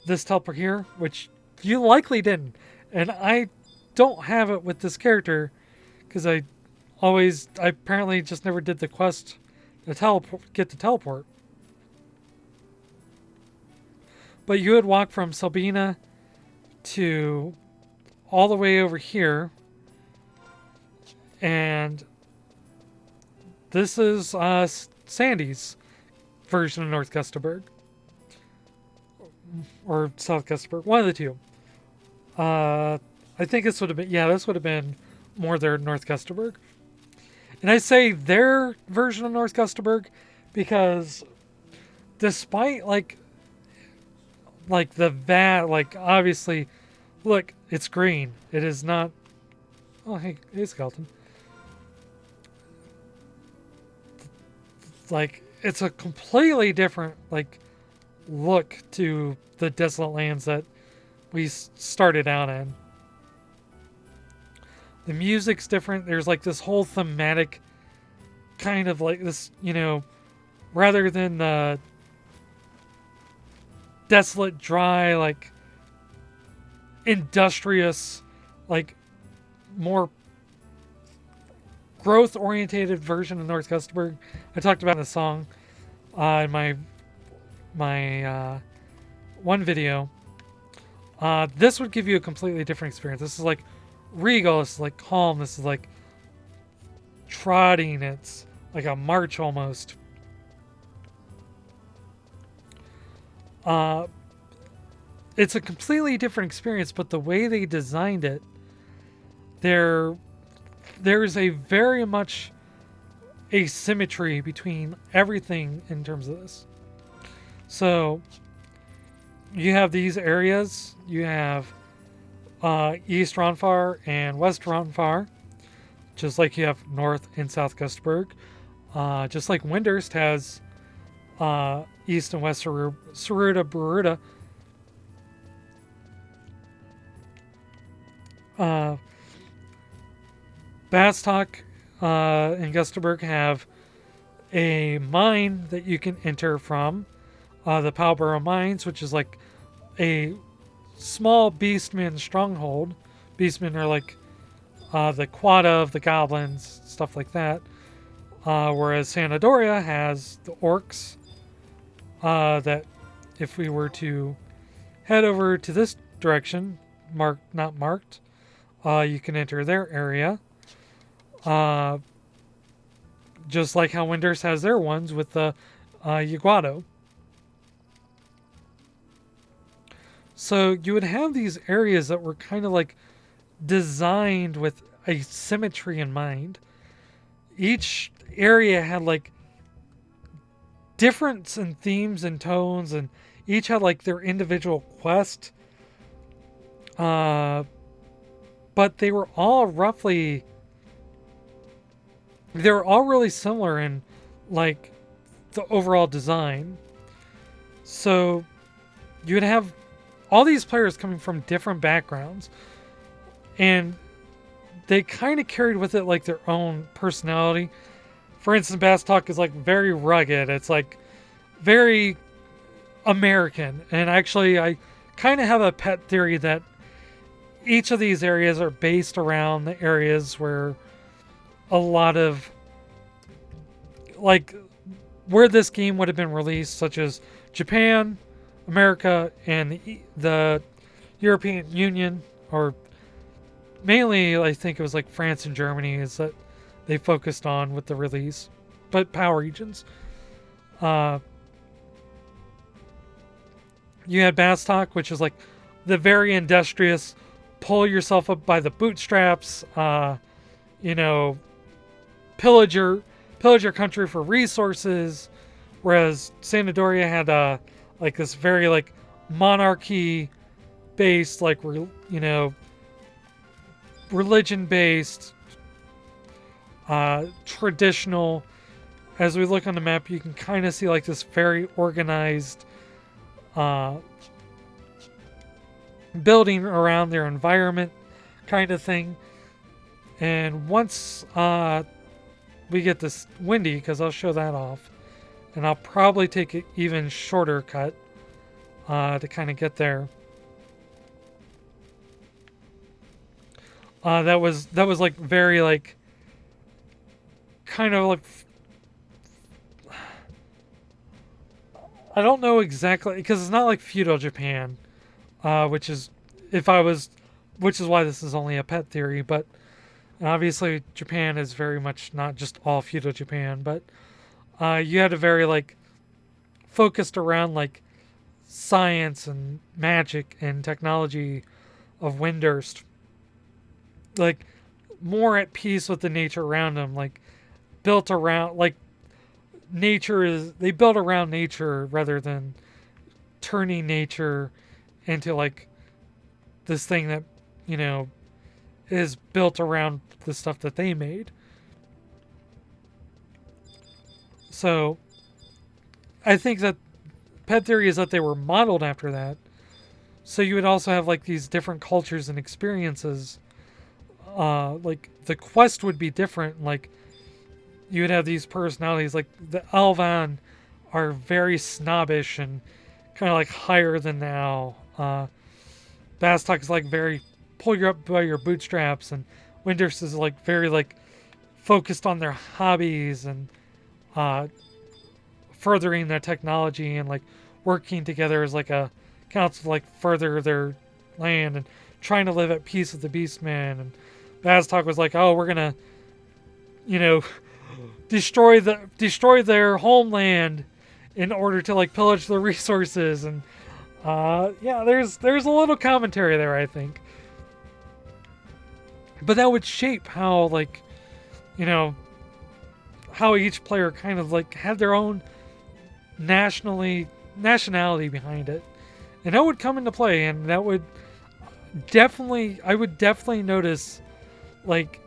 this teleport here, which you likely didn't, and I don't have it with this character because I apparently just never did the quest to get the teleport. But you would walk from Sabina to all the way over here, and this is Sandy's version of North Gustavberg. Or South Gustavberg, one of the two. I think this would have been, this would have been more their North Gustavberg. And I say their version of North Gustavberg because despite like obviously, look, it's green. It is not, oh, hey Skeleton. Like, it's a completely different, look to the desolate lands that we started out in. The music's different. There's this whole thematic kind of this, rather than the desolate, dry, industrious, more growth-orientated version of North Gustavberg. I talked about in the song in my one video. This would give you a completely different experience. This is regal. This is calm. This is trotting. It's like a march almost. It's a completely different experience, but the way they designed it, there's a very much asymmetry between everything in terms of this. So you have these areas. You have East Ronfar and West Ronfar, just like you have North and South Gustavberg. Just like Windurst has East and West Saruda Baruda. Bastock and Gustavberg have a mine that you can enter from. The Powborough Mines, which is a small beastman stronghold. Beastmen are the quada of the goblins, stuff like that. Whereas Vana'diel has the orcs. That if we were to head over to this direction, not marked, you can enter their area. Just like how Windurst has their ones with the Yaguado. So you would have these areas that were kind of designed with a symmetry in mind. Each area had difference in themes and tones, and each had their individual quest. But they were all really similar in the overall design. So you would have all these players coming from different backgrounds, and they kind of carried with it their own personality. For instance, Bastock is very rugged. It's very American. And actually, I kind of have a pet theory that each of these areas are based around the areas where a lot of where this game would have been released, such as Japan, America, and the European Union, or mainly I think it was France and Germany is that they focused on with the release, but power regions. You had Bastock, which is the very industrious, pull yourself up by the bootstraps, pillage your country for resources, whereas Vana'diel had this very monarchy based, religion based, traditional. As we look on the map, you can kind of see this very organized building around their environment kind of thing. And once we get this windy, because I'll show that off, and I'll probably take an even shorter cut to kind of get there. That was very kind of I don't know exactly, because it's not feudal Japan, which is if I was, which is why this is only a pet theory, but obviously Japan is very much not just all feudal Japan, but you had a very like focused around like science and magic and technology of Windurst, like more at peace with the nature around them, like built around like nature is they built around nature rather than turning nature into like this thing that you know is built around the stuff that they made. So I think that pet theory is that they were modeled after that. So you would also have like these different cultures and experiences. Like the quest would be different. Like you would have these personalities. Like the Alvan are very snobbish and kind of like higher than thou. Bastock is like very pull you up by your bootstraps, and Windurst is like very like focused on their hobbies and furthering their technology and like working together as like a council to like further their land and trying to live at peace with the Beastmen. And Bastock was like, oh, we're gonna, you know, destroy their homeland in order to like pillage the resources. And yeah, there's a little commentary there, I think. But that would shape how like, you know, how each player kind of like had their own nationality behind it. And that would come into play, and that would I would definitely notice like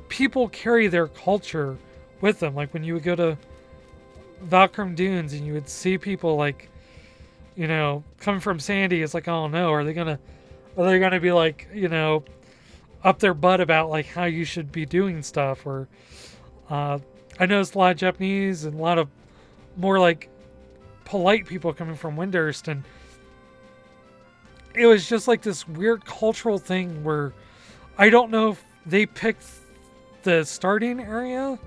people carry their culture with them. Like when you would go to Valkyrie Dunes and you would see people like, you know, coming from Sandy, it's like, oh no, are they gonna be like, you know, up their butt about like how you should be doing stuff? Or I noticed a lot of Japanese and a lot of more like polite people coming from Windurst, and it was just like this weird cultural thing where I don't know if they picked the starting area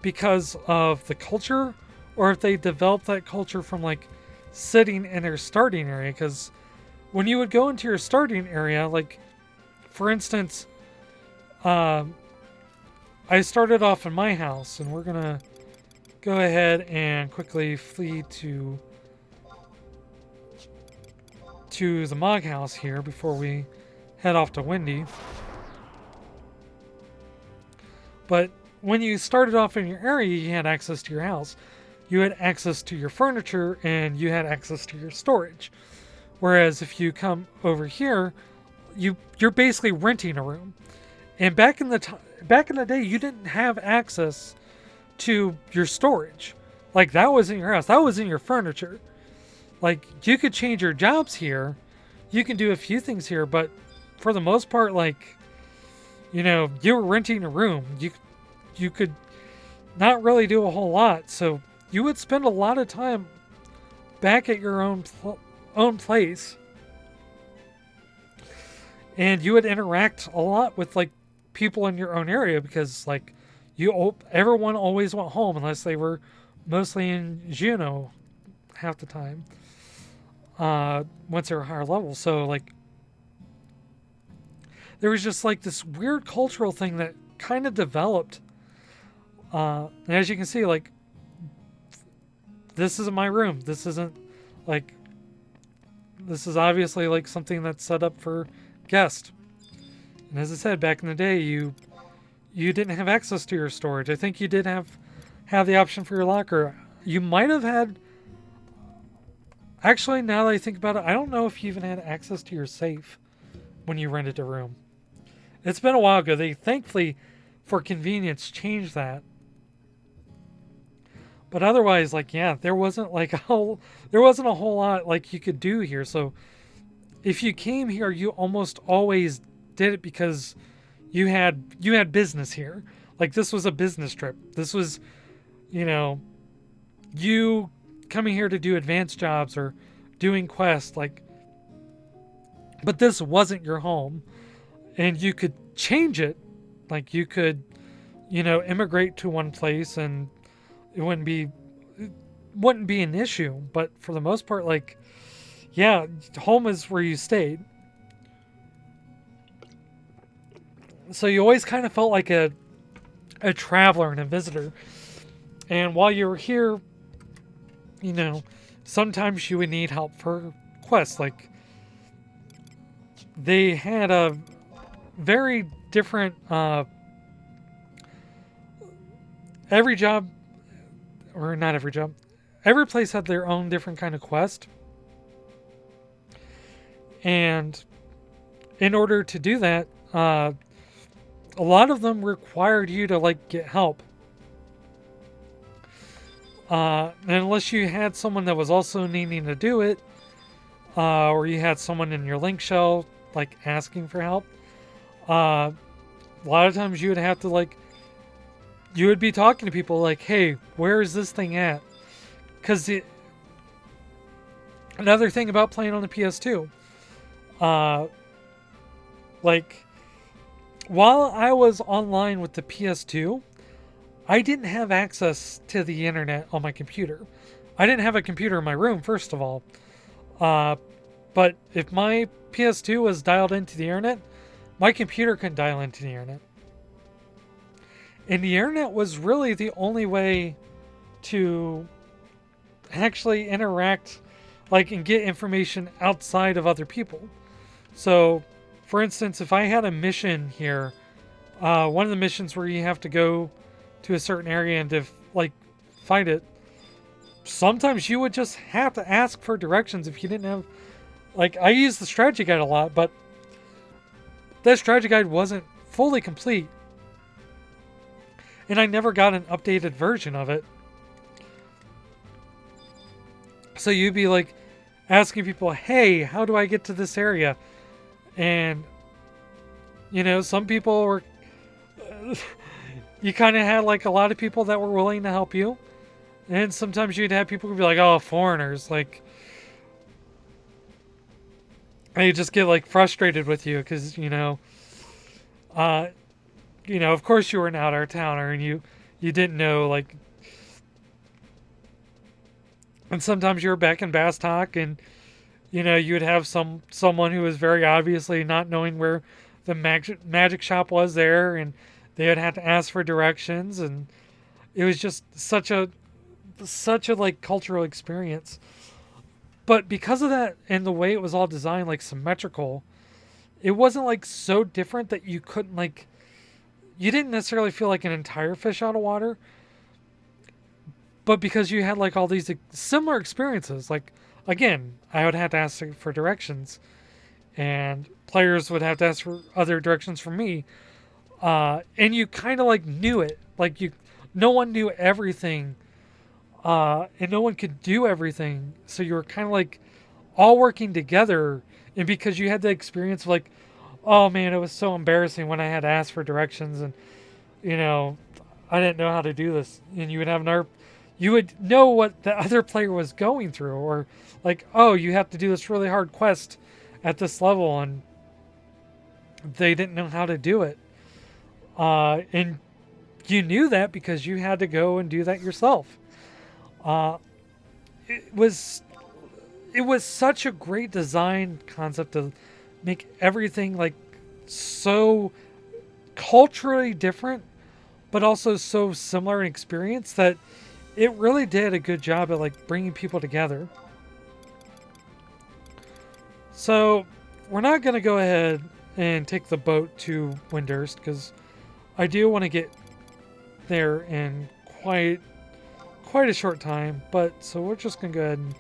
because of the culture, or if they developed that culture from like sitting in their starting area. Because when you would go into your starting area, like for instance, I started off in my house, and we're gonna go ahead and quickly flee to the Mog House here before we head off to Windy. But when you started off in your area, you had access to your house. You had access to your furniture, and you had access to your storage. Whereas if you come over here, you're basically renting a room. And back in the day, you didn't have access to your storage. Like that was in your house. That was in your furniture. Like you could change your jobs here. You can do a few things here, but for the most part, like, you know, you were renting a room. You could not really do a whole lot. So you would spend a lot of time back at your own place. And you would interact a lot with like people in your own area, because like everyone always went home unless they were mostly in Juno half the time. Once they were higher level. So like there was just like this weird cultural thing that kind of developed. And as you can see, like this isn't my room. This isn't like, this is obviously like something that's set up for guests. And as I said, back in the day, you didn't have access to your storage. I think you did have the option for your locker. You might have had. Actually, now that I think about it, I don't know if you even had access to your safe when you rented a room. It's been a while ago. They thankfully, for convenience, changed that. But otherwise, like, yeah, there wasn't a whole lot like you could do here. So if you came here, you almost always did it because you had business here. Like this was a business trip. This was, you know, you coming here to do advanced jobs or doing quests, like, but this wasn't your home, and you could change it. Like you could, you know, immigrate to one place and it wouldn't be an issue. But for the most part, like, yeah, home is where you stayed. So you always kind of felt like a traveler and a visitor. And while you were here, you know, sometimes you would need help for quests. Like, they had a very different, every job, or not every job, every place had their own different kind of quest. And in order to do that, a lot of them required you to like get help. And unless you had someone that was also needing to do it, or you had someone in your link shell like asking for help, a lot of times you would have to like, you would be talking to people like, hey, where is this thing at? Because another thing about playing on the PS2, like, while I was online with the PS2, I didn't have access to the internet on my computer. I didn't have a computer in my room, first of all. But if my PS2 was dialed into the internet, my computer couldn't dial into the internet. And the internet was really the only way to actually interact, like, and get information outside of other people. So, for instance, if I had a mission here, one of the missions where you have to go to a certain area and to like find it, sometimes you would just have to ask for directions if you didn't have, like, I use the strategy guide a lot, but that strategy guide wasn't fully complete, and I never got an updated version of it. So you'd be like asking people, hey, how do I get to this area? And you know, some people were you kind of had like a lot of people that were willing to help you, and sometimes you'd have people who'd be like, oh, foreigners, like, and you just get like frustrated with you because of course you were an out-of-towner and you didn't know, like, and sometimes you were back in Bastock and you would have someone who was very obviously not knowing where the magic shop was there, and they would have to ask for directions, and it was just such a like cultural experience. But because of that and the way it was all designed, like symmetrical, it wasn't like so different that you couldn't like, you didn't necessarily feel like an entire fish out of water. But because you had like all these similar experiences, like, again, I would have to ask for directions, and players would have to ask for other directions from me. And you kind of like knew it, like no one knew everything, and no one could do everything. So you were kind of like all working together, and because you had the experience of like, oh man, it was so embarrassing when I had to ask for directions, and I didn't know how to do this, and you would have you would know what the other player was going through, or like, oh, you have to do this really hard quest at this level, and they didn't know how to do it. And you knew that because you had to go and do that yourself. It was such a great design concept to make everything like so culturally different, but also so similar in experience that it really did a good job at like bringing people together. So we're not going to go ahead and take the boat to Windurst because I do want to get there in quite a short time. But so we're just going to go ahead and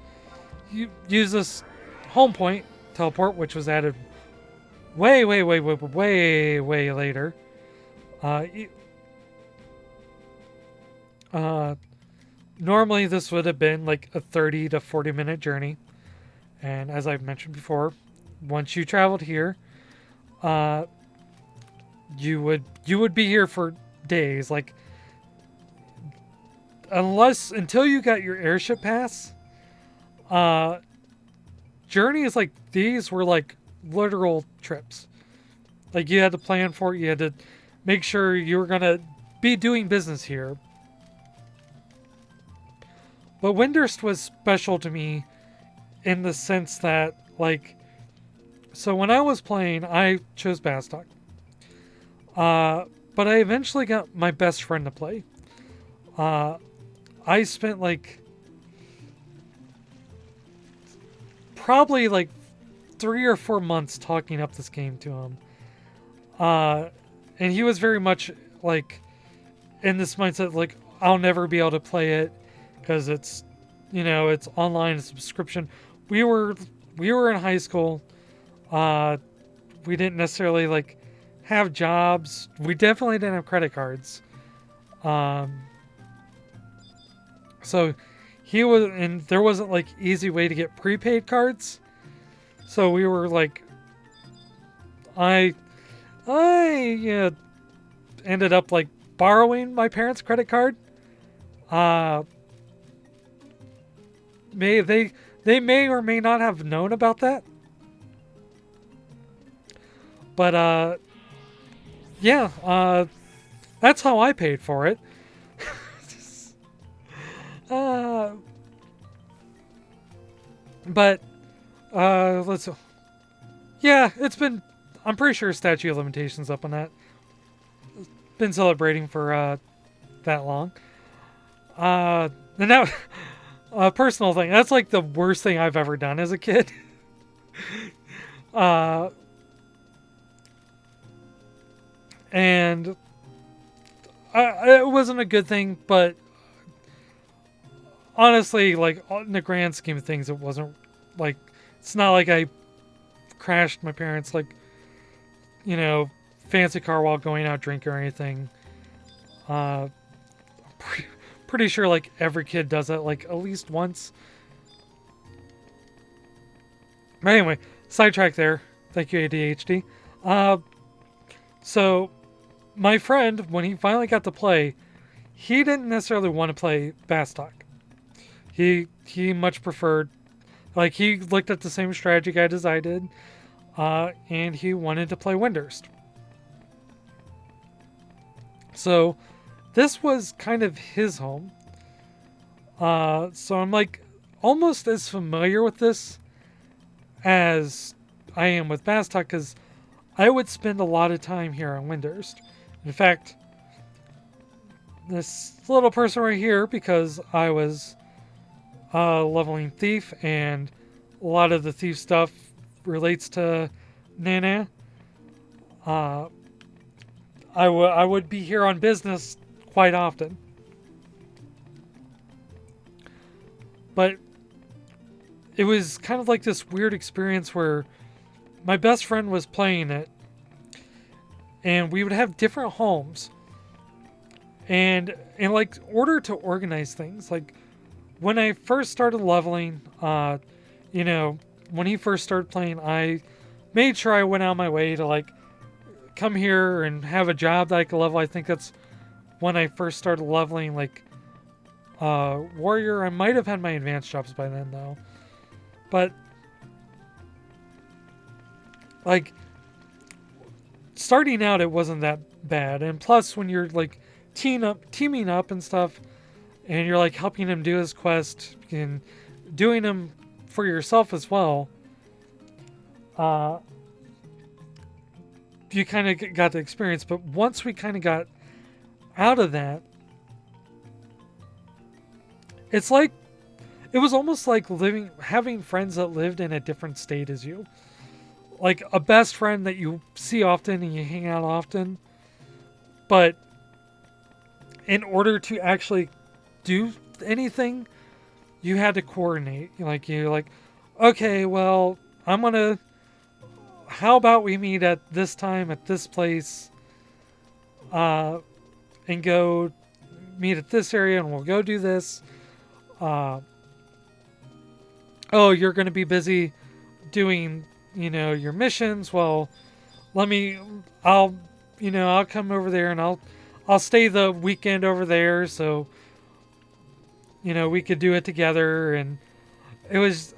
use this home point teleport, which was added way later. Normally this would have been like a 30 to 40 minute journey, and as I've mentioned before, once you traveled here, you would be here for days, like, until you got your airship pass. Journeys like these were like literal trips. Like, you had to plan for it, you had to make sure you were gonna be doing business here. But Windurst was special to me in the sense that, like, so when I was playing, I chose Bastock. But I eventually got my best friend to play. I spent like probably like 3 or 4 months talking up this game to him. And he was very much like in this mindset, like, I'll never be able to play it because it's, it's online, subscription. We were in high school. We didn't necessarily like have jobs. We definitely didn't have credit cards. So he was, and there wasn't like easy way to get prepaid cards. So we were like, I ended up like borrowing my parents' credit card. They may or may not have known about that. But that's how I paid for it. But let's. Yeah, it's been. I'm pretty sure statute of limitations up on that. Been celebrating for that long. And that a personal thing. That's like the worst thing I've ever done as a kid. And it wasn't a good thing, but honestly, like in the grand scheme of things, it wasn't like, it's not like I crashed my parents like, fancy car while going out drinking or anything. Pretty sure like every kid does that like at least once. But anyway, sidetrack there. Thank you, ADHD. So my friend, when he finally got to play, he didn't necessarily want to play Bastock. He much preferred, like, he looked at the same strategy guide as I did, and he wanted to play Windurst. So this was kind of his home. So I'm like almost as familiar with this as I am with Bastock, because I would spend a lot of time here on Windurst. In fact, this little person right here, because I was leveling Thief, and a lot of the Thief stuff relates to Nana. I would be here on business quite often. But it was kind of like this weird experience where my best friend was playing it, and we would have different homes. And in like order to organize things, like when I first started leveling, when he first started playing, I made sure I went out of my way to like come here and have a job that I could level. I think that's when I first started leveling, like Warrior. I might have had my advanced jobs by then though. But like starting out, it wasn't that bad. And plus, when you're like teaming up and stuff, and you're like helping him do his quest and doing them for yourself as well, you kind of got the experience. But once we kind of got out of that, it's like, it was almost like having friends that lived in a different state as you. Like a best friend that you see often and you hang out often. But in order to actually do anything, you had to coordinate. You're like, okay, well, how about we meet at this time at this place, and go meet at this area, and we'll go do this. Oh, you're going to be busy doing, your missions. Well, I'll come over there, and I'll stay the weekend over there, so we could do it together. And it was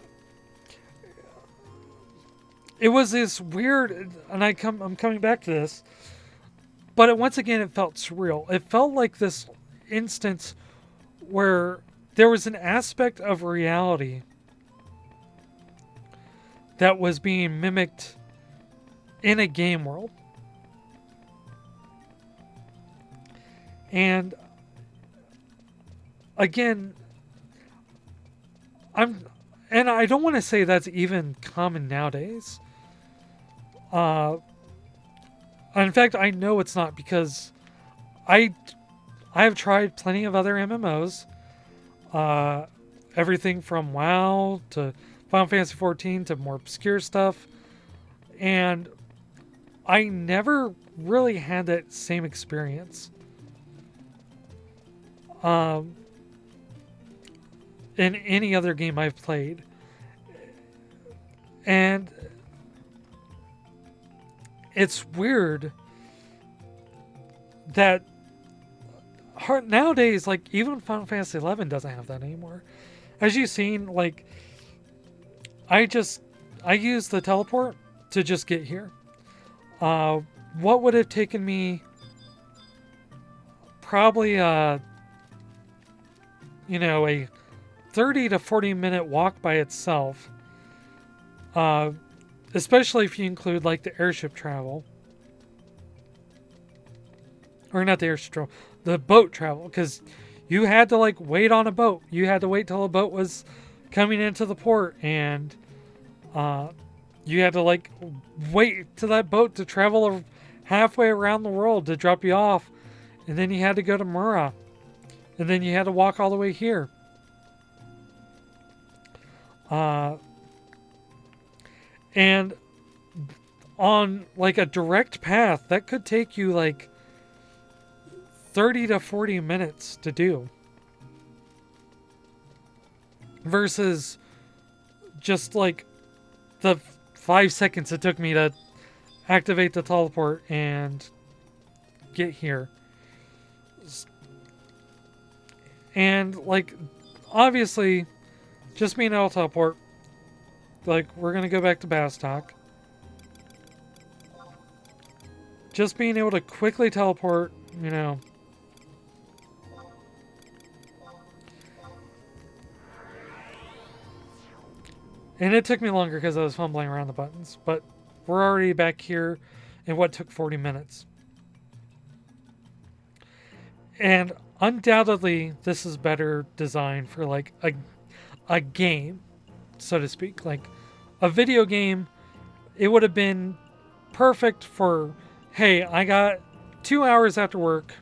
this weird, and I'm coming back to this, but once again, it felt surreal. It felt like this instance where there was an aspect of reality that was being mimicked in a game world. And again, I don't want to say that's even common nowadays. In fact, I know it's not, because I have tried plenty of other MMOs. Everything from WoW to Final Fantasy 14 to more obscure stuff. And I never really had that same experience. In any other game I've played. And it's weird that nowadays, like, even Final Fantasy 11 doesn't have that anymore. As you've seen, like, I use the teleport to just get here. What would have taken me probably a 30 to 40 minute walk by itself, especially if you include like the airship travel, or not the airship travel, the boat travel, because you had to like wait on a boat. You had to wait till a boat was coming into the port, and you had to like wait till that boat to travel halfway around the world to drop you off, and then you had to go to Mura, and then you had to walk all the way here. And on like a direct path, that could take you like 30 to 40 minutes to do. Versus just like the 5 seconds it took me to activate the teleport and get here. And like, obviously, just being able to teleport, like, we're gonna go back to Bastock. Just being able to quickly teleport, you know. And it took me longer because I was fumbling around the buttons, but we're already back here in what took 40 minutes. And undoubtedly, this is better designed for like a game, so to speak. Like a video game, it would have been perfect for, hey, I got 2 hours after work.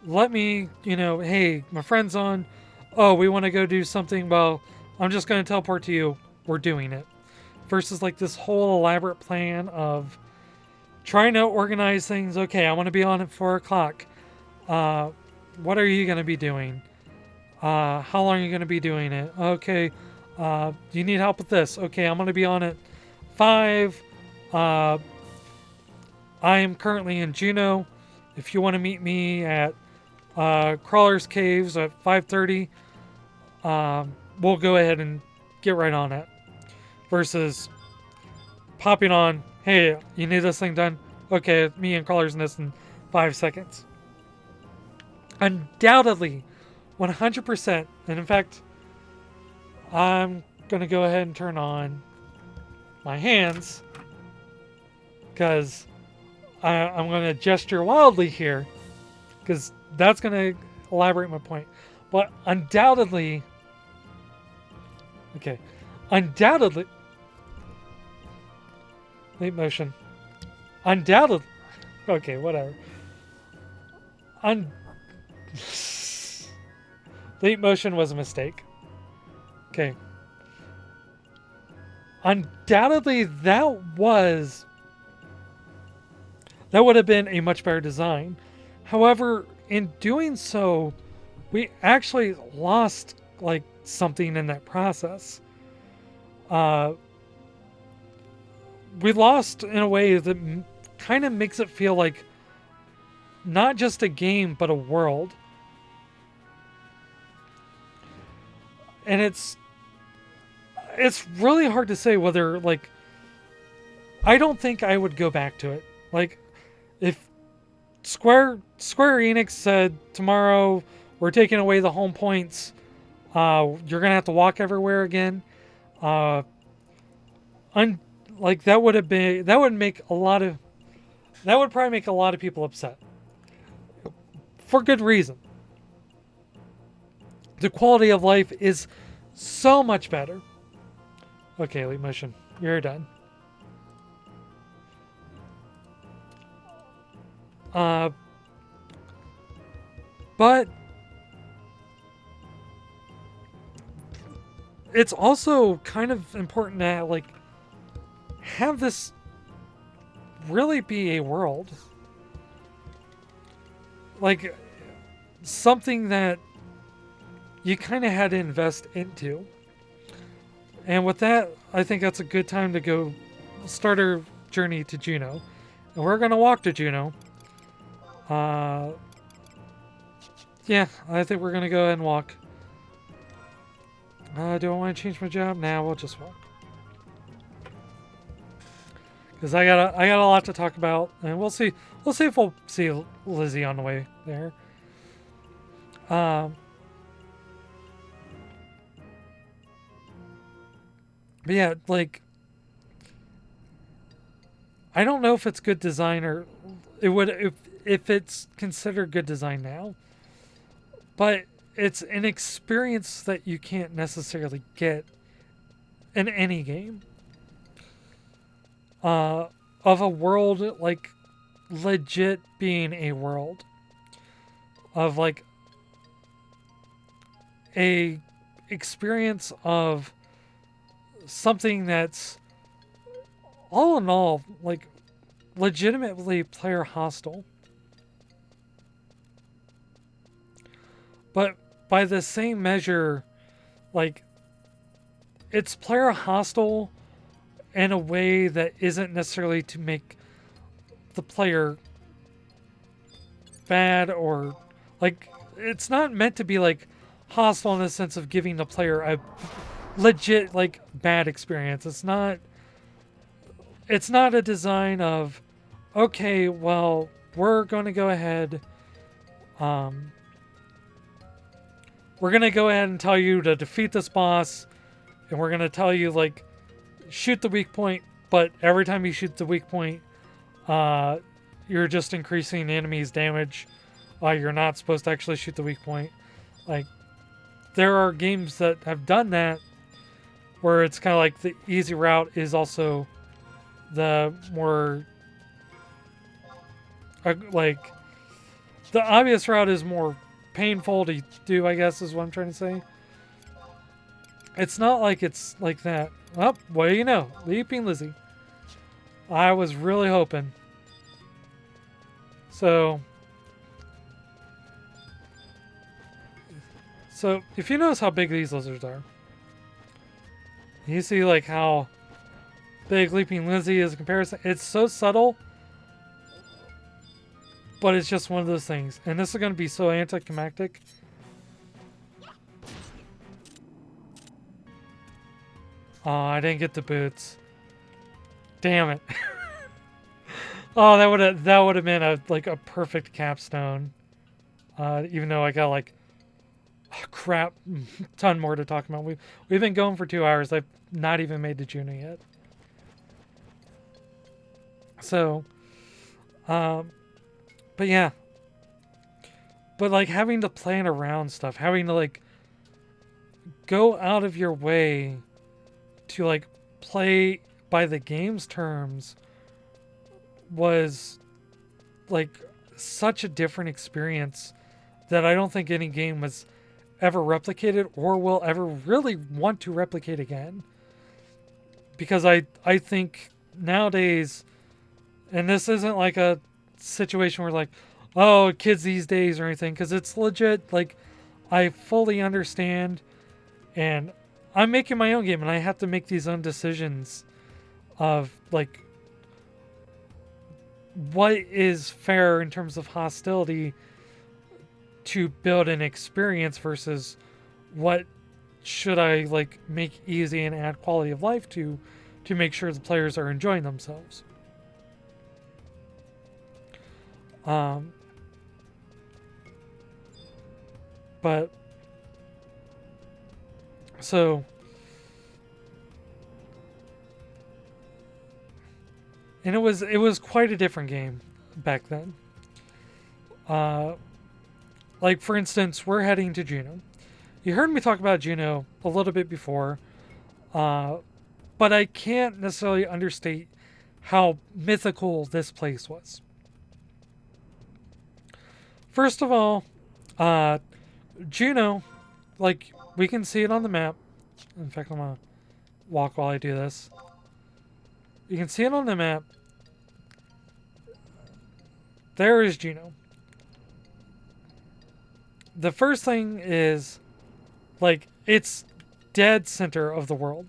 Let me, hey, my friend's on. Oh, we want to go do something. Well, I'm just going to teleport to you. We're doing it. Versus like this whole elaborate plan of trying to organize things. Okay, I want to be on at 4 o'clock. What are you going to be doing? How long are you going to be doing it? Okay, do you need help with this? Okay, I'm going to be on at 5. I am currently in Juno. If you want to meet me at Crawler's Caves at 5:30, we'll go ahead and get right on it. Versus popping on, hey, you need this thing done? Okay, me and Crawler's Nest in 5 seconds. Undoubtedly, 100%. And in fact, I'm going to go ahead and turn on my hands, because I'm going to gesture wildly here, because that's going to elaborate my point. But undoubtedly, leap motion. Undoubtedly, okay, whatever. Leap motion was a mistake. Okay. Undoubtedly, that would have been a much better design. However, in doing so, we actually lost like something in that process. We lost in a way that kind of makes it feel like not just a game, but a world. And it's really hard to say whether, like, I don't think I would go back to it. Like, if Square Enix said tomorrow we're taking away the home points, you're gonna have to walk everywhere again. That would probably make a lot of people upset. for good reason. The quality of life is so much better. Okay, Leap Motion, you're done. But it's also kind of important to like have this really be a world, like something that you kind of had to invest into. And with that, I think that's a good time to go start our journey to Juno. And we're going to walk to Juno. Yeah, I think we're going to go ahead and walk. Do I want to change my job? Nah, we'll just walk. Because I got a lot to talk about, and we'll see if we'll see Lizzie on the way there. But yeah, like, I don't know if it's good design or it would if it's considered good design now, but it's an experience that you can't necessarily get in any game. Of a world, like, legit being a world. Of, like, a experience of something that's, all in all, like, legitimately player hostile. But by the same measure, like, it's player hostile in a way that isn't necessarily to make the player bad, or like, it's not meant to be like hostile in the sense of giving the player a legit like bad experience. It's not a design of, okay, well, we're going to go ahead we're going to go ahead and tell you to defeat this boss, and we're going to tell you, like, shoot the weak point, but every time you shoot the weak point, you're just increasing the enemy's damage. You're not supposed to actually shoot the weak point. Like, there are games that have done that, where it's kind of like the easy route is also the more, like, the obvious route is more painful to do, I guess, is what I'm trying to say. It's not like it's like that. Oh, what do you know? Leaping Lizzie. I was really hoping. So if you notice how big these lizards are, you see like how big Leaping Lizzie is in comparison. It's so subtle, but it's just one of those things. And this is going to be so anticlimactic. Oh, I didn't get the boots. Damn it. Oh, that would have been a perfect capstone. Even though I got like crap ton more to talk about. We've been going for 2 hours. I've not even made the Juno yet. So, but yeah. But like having to plan around stuff, having to like go out of your way to like play by the game's terms was like such a different experience that I don't think any game was ever replicated or will ever really want to replicate again. Because I think nowadays, and this isn't like a situation where like, oh, kids these days or anything, because it's legit, like, I fully understand, and I'm making my own game, and I have to make these own decisions of, like, what is fair in terms of hostility to build an experience versus what should I, like, make easy and add quality of life to make sure the players are enjoying themselves. But so and it was quite a different game back then. Like, for instance, we're heading to Juno. You heard me talk about Juno a little bit before, uh, but I can't necessarily understate how mythical this place was. First of all, uh, Juno, like, we can see it on the map. In fact, I'm going to walk while I do this. You can see it on the map. There is Juno. The first thing is, like, it's dead center of the world.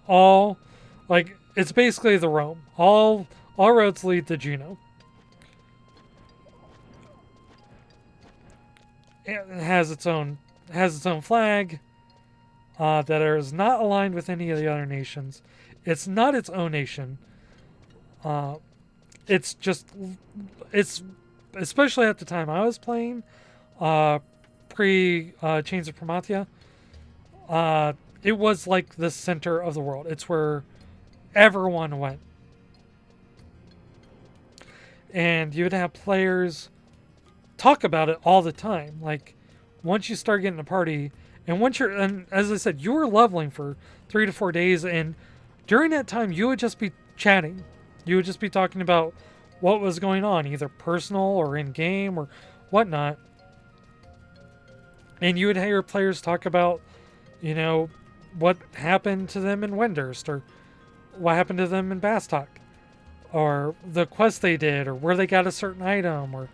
All, like, it's basically the Rome. All roads lead to Juno. It has its own flag that is not aligned with any of the other nations. It's not its own nation. It's just, it's, especially at the time I was playing, pre Chains of Promathia, it was like the center of the world. It's where everyone went. And you would have players talk about it all the time. Like, once you start getting a party, and as I said, you were leveling for 3 to 4 days, and during that time, you would just be chatting. You would just be talking about what was going on, either personal or in game or whatnot. And you would hear players talk about, you know, what happened to them in Wendurst, or what happened to them in Bastock, or the quest they did, or where they got a certain item, or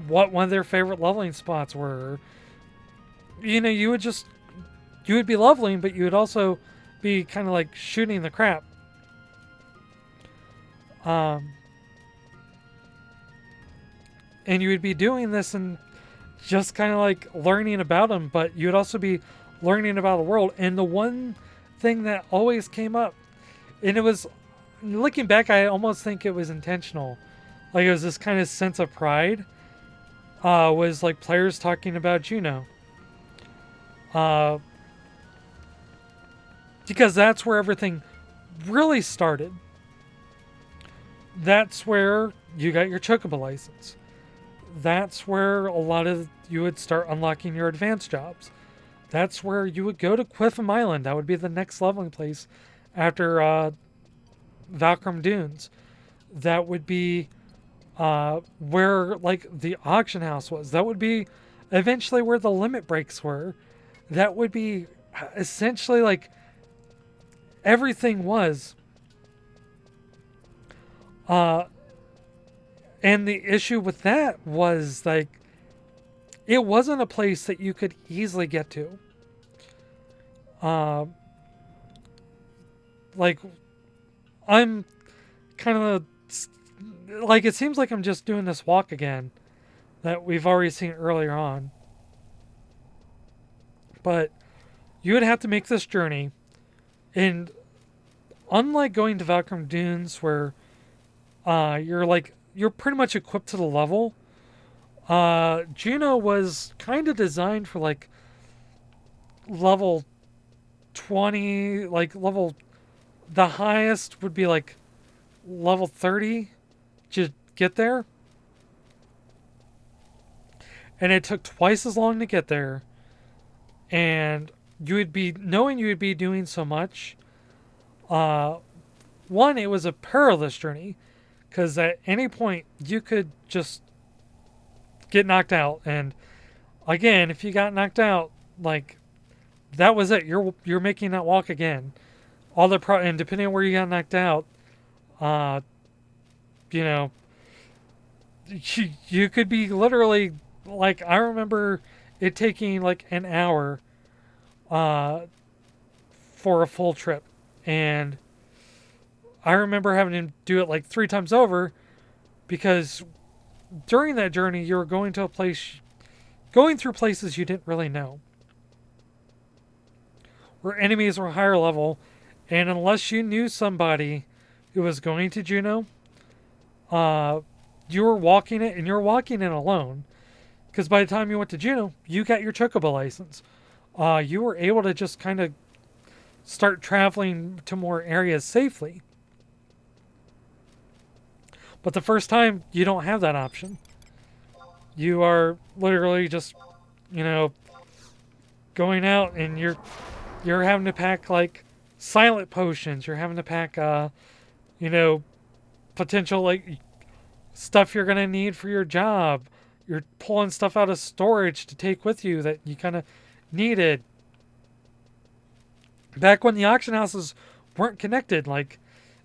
what one of their favorite leveling spots were. You know, you would be leveling, but you would also be kind of like shooting the crap. And you would be doing this and just kind of like learning about them, but you would also be learning about the world. And the one thing that always came up, and it was, looking back, I almost think it was intentional. Like, it was this kind of sense of pride, was like players talking about Juno. Because that's where everything really started. That's where you got your Chocobo license. That's where a lot of you would start unlocking your advanced jobs. That's where you would go to Quitham Island. That would be the next leveling place after Valkyrie Dunes. That would be where, like, the auction house was. That would be eventually where the limit breaks were. That would be essentially like everything was. And the issue with that was, like, it wasn't a place that you could easily get to. Like, I'm kind of, like, it seems like I'm just doing this walk again that we've already seen earlier on. But you would have to make this journey, and unlike going to Valkyrie Dunes, where you're pretty much equipped to the level, Juno was kind of designed for, like, level 20, like, the highest would be like level 30 to get there. And it took twice as long to get there. And you would be doing so much. One, it was a perilous journey, because at any point you could just get knocked out. And again, if you got knocked out, like, that was it. You're making that walk again. And depending on where you got knocked out, you know, you could be literally, like, I remember it taking like an hour for a full trip. And I remember having to do it like 3 times over, because during that journey you were going through places you didn't really know, where enemies were higher level, and unless you knew somebody who was going to Juno, you were walking it, and you're walking it alone. Because by the time you went to Juno, you got your Chocobo license. You were able to just kind of start traveling to more areas safely. But the first time, you don't have that option. You are literally just, you know, going out and you're having to pack like silent potions. You're having to pack, you know, potential like stuff you're gonna need for your job. You're pulling stuff out of storage to take with you that you kind of needed. Back when the auction houses weren't connected, like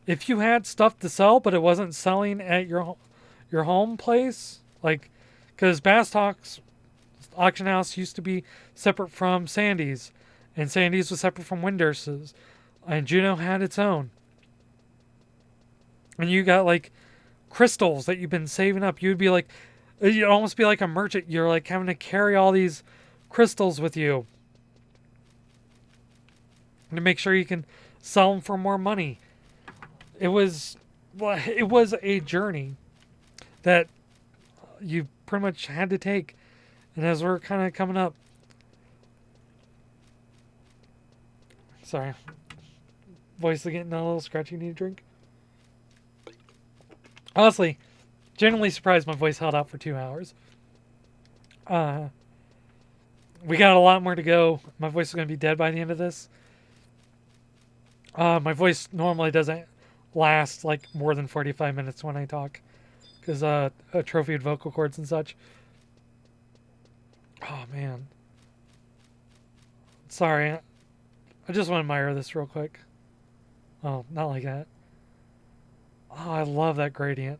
if you had stuff to sell but it wasn't selling at your home place, like because Bastock's auction house used to be separate from Sandy's, and Sandy's was separate from Windurst's, and Juno had its own. And you got like crystals that you've been saving up. You'd be like, you'd almost be like a merchant. You're like having to carry all these crystals with you to make sure you can sell them for more money. It was a journey that you pretty much had to take. And as we're kind of coming up, sorry, voice is getting a little scratchy. Need a drink. Honestly, genuinely surprised my voice held out for 2 hours. We got a lot more to go. My voice is going to be dead by the end of this. My voice normally doesn't last like more than 45 minutes when I talk, because atrophied vocal cords and such. Oh man, sorry. I just want to admire this real quick. Oh, not like that. Oh, I love that gradient.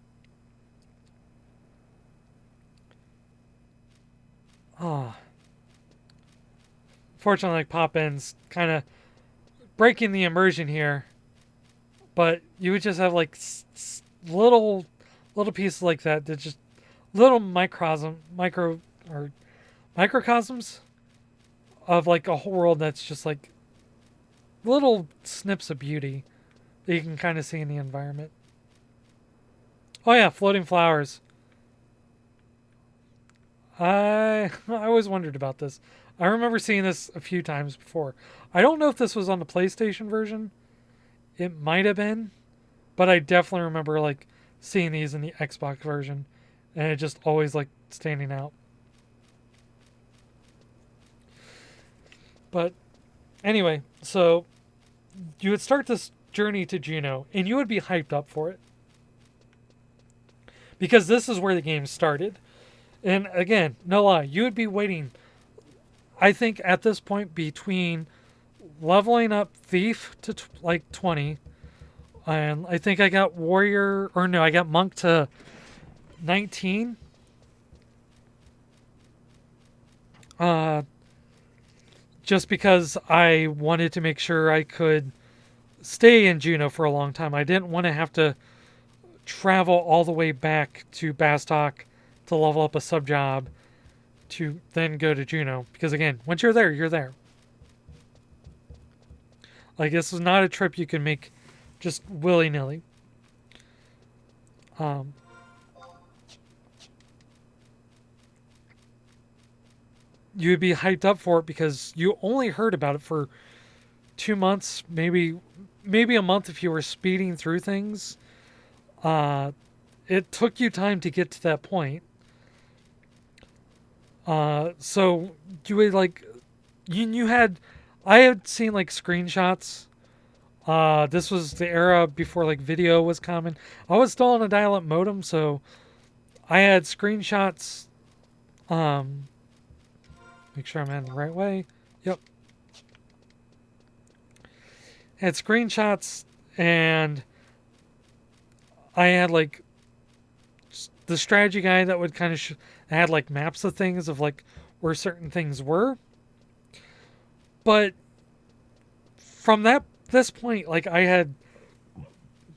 Oh. Fortunately, like pop-ins kind of breaking the immersion here, but you would just have like little pieces like that just little microcosms of like a whole world that's just like little snips of beauty that you can kind of see in the environment. Oh yeah, floating flowers. I always wondered about this. I remember seeing this a few times before. I don't know if this was on the PlayStation version. It might have been, but I definitely remember like seeing these in the Xbox version, and it just always like standing out. But anyway, so you would start this journey to Juno, and you would be hyped up for it, because this is where the game started. And again, no lie, you would be waiting, I think at this point, between leveling up Thief to like 20, and I think I got Warrior, or no, I got Monk to 19. Just because I wanted to make sure I could stay in Juno for a long time. I didn't want to have to travel all the way back to Bastock to level up a sub job to then go to Juno, because again, once you're there, you're there. Like, this is not a trip you can make just willy-nilly. You would be hyped up for it because you only heard about it for 2 months, maybe a month if you were speeding through things. It took you time to get to that point. So you would like, I had seen like screenshots. This was the era before like video was common. I was still on a dial-up modem, so I had screenshots. Make sure I'm in the right way. Yep. Had screenshots, and I had like the strategy guide that would kind of had like maps of things of like where certain things were. But from this point, like, I had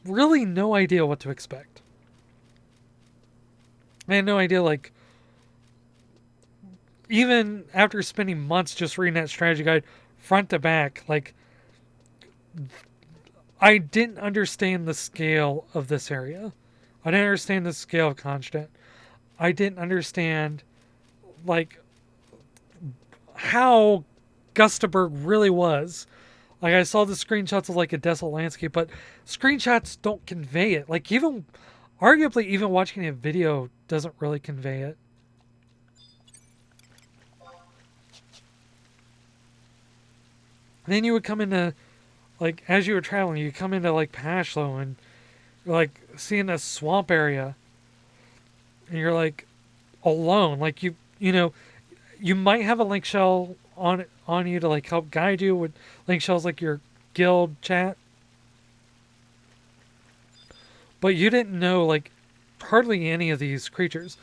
really no idea what to expect. I had no idea, like, even after spending months just reading that strategy guide front to back, like, I didn't understand the scale of this area. I didn't understand the scale of Constadt. I didn't understand, like, how Gustaberg really was. Like, I saw the screenshots of like a desolate landscape, but screenshots don't convey it. Like, even arguably even watching a video doesn't really convey it. And then you would come into, like, as you were traveling, you come into, like, Pashlo, and you're, like, seeing a swamp area, and you're, like, alone. Like, you know, you might have a link shell on you to, like, help guide you with link shells, like your guild chat. But you didn't know, like, hardly any of these creatures.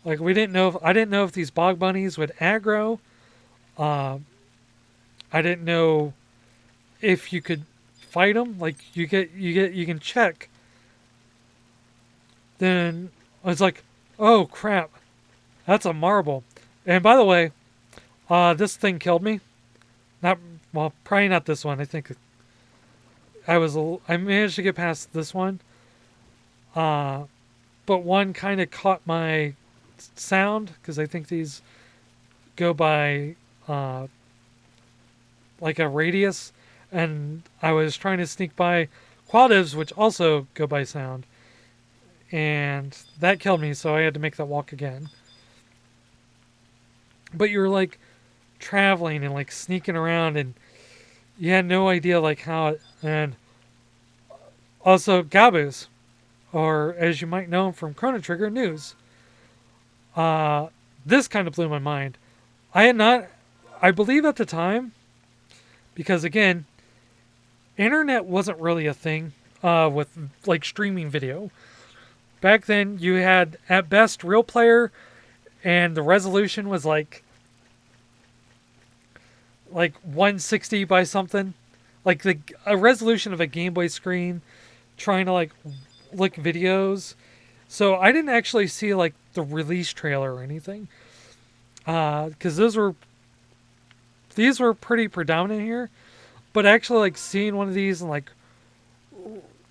Like, I didn't know if these bog bunnies would aggro. Uh, I didn't know if you could fight them. Like, you can check. Then it's like, oh crap, that's a marble. And by the way, this thing killed me. Not well, probably not this one. I think I managed to get past this one. But one kind of caught my sound because I think these go by like a radius, and I was trying to sneak by quadivs, which also go by sound, and that killed me. So I had to make that walk again. But you were like traveling and like sneaking around, and you had no idea like how it, and also Gabus, or as you might know from Chrono Trigger News. This kind of blew my mind. I had not, I believe at the time, because again, internet wasn't really a thing with like streaming video. Back then, you had at best Real Player, and the resolution was like 160 by something, like a resolution of a Game Boy screen, trying to like look videos. So I didn't actually see like the release trailer or anything, because these were pretty predominant here. But actually, like seeing one of these and like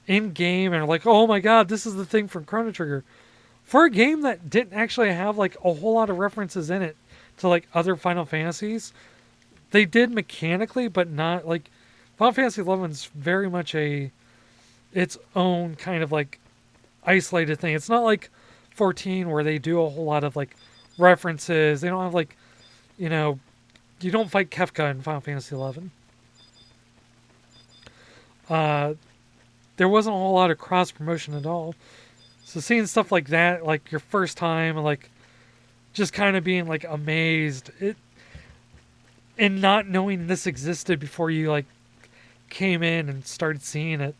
in game and like, oh my god, this is the thing from Chrono Trigger, for a game that didn't actually have like a whole lot of references in it to like other Final Fantasies. They did mechanically, but not like Final Fantasy XI's very much its own kind of like isolated thing. It's not like 14 where they do a whole lot of like references. They don't have like, you know, you don't fight Kefka in Final Fantasy XI. There wasn't a whole lot of cross promotion at all. So seeing stuff like that, like your first time, and like just kind of being like amazed, and not knowing this existed before you like came in and started seeing it,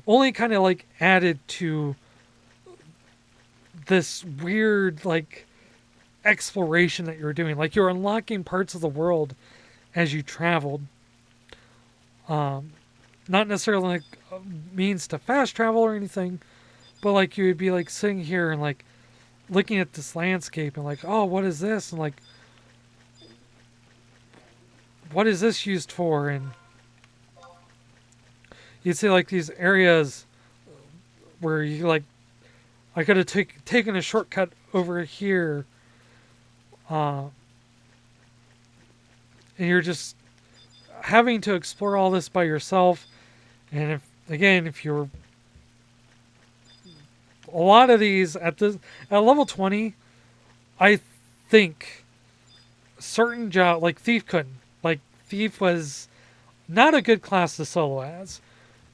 only kind of like added to this weird like exploration that you were doing. Like you're unlocking parts of the world as you traveled. Not necessarily like a means to fast travel or anything, but like you would be like sitting here and like looking at this landscape and like, oh, what is this? And like, what is this used for? And you'd see like these areas where you like, I could have taken a shortcut over here, and you're just having to explore all this by yourself. And if you're a lot of these at level 20, I think certain job like Thief couldn't. Like Thief was not a good class to solo as.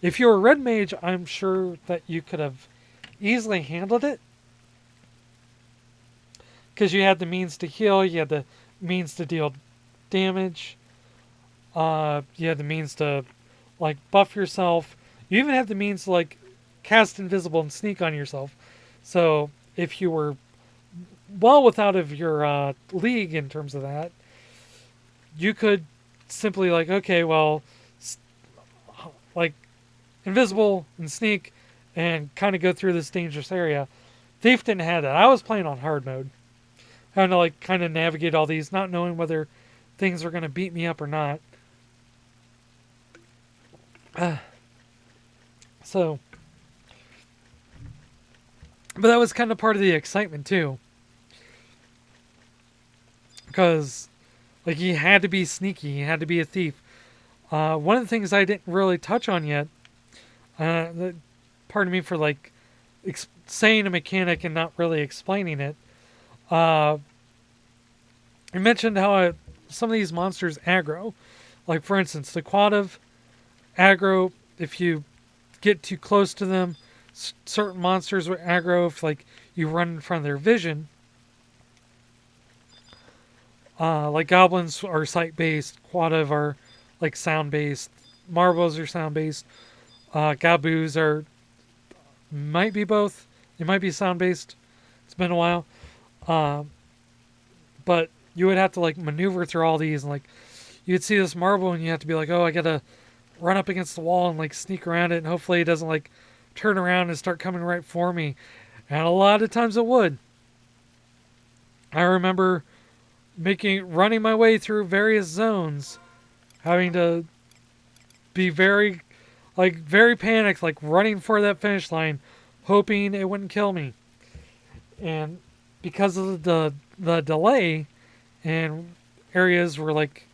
If you were a red mage, I'm sure that you could have easily handled it, because you had the means to heal, you had the means to deal damage, you had the means to like buff yourself. You even had the means to like cast invisible and sneak on yourself. So if you were well without of your league in terms of that, you could simply like, okay, well, like invisible and sneak and kind of go through this dangerous area. Thief didn't have that. I was playing on hard mode, having to like kind of navigate all these, not knowing whether things were going to beat me up or not. So, but that was kind of part of the excitement too, because like he had to be sneaky, he had to be a thief. One of the things I didn't really touch on yet, pardon me for like saying a mechanic and not really explaining it. I mentioned how some of these monsters aggro. Like, for instance, the Quadiv aggro, if you get too close to them. Certain monsters will aggro if, like, you run in front of their vision. Like, goblins are sight-based. Quadiv are, like, sound-based. Marbles are sound-based. Gaboos are... might be both. It might be sound-based. It's been a while. But you would have to, like, maneuver through all these, and, like, you'd see this marble and you have to be like, oh, I gotta run up against the wall and, like, sneak around it, and hopefully it doesn't, like, turn around and start coming right for me. And a lot of times it would. I remember running my way through various zones, having to be very panicked, like running for that finish line, hoping it wouldn't kill me. And because of the delay and areas where, like,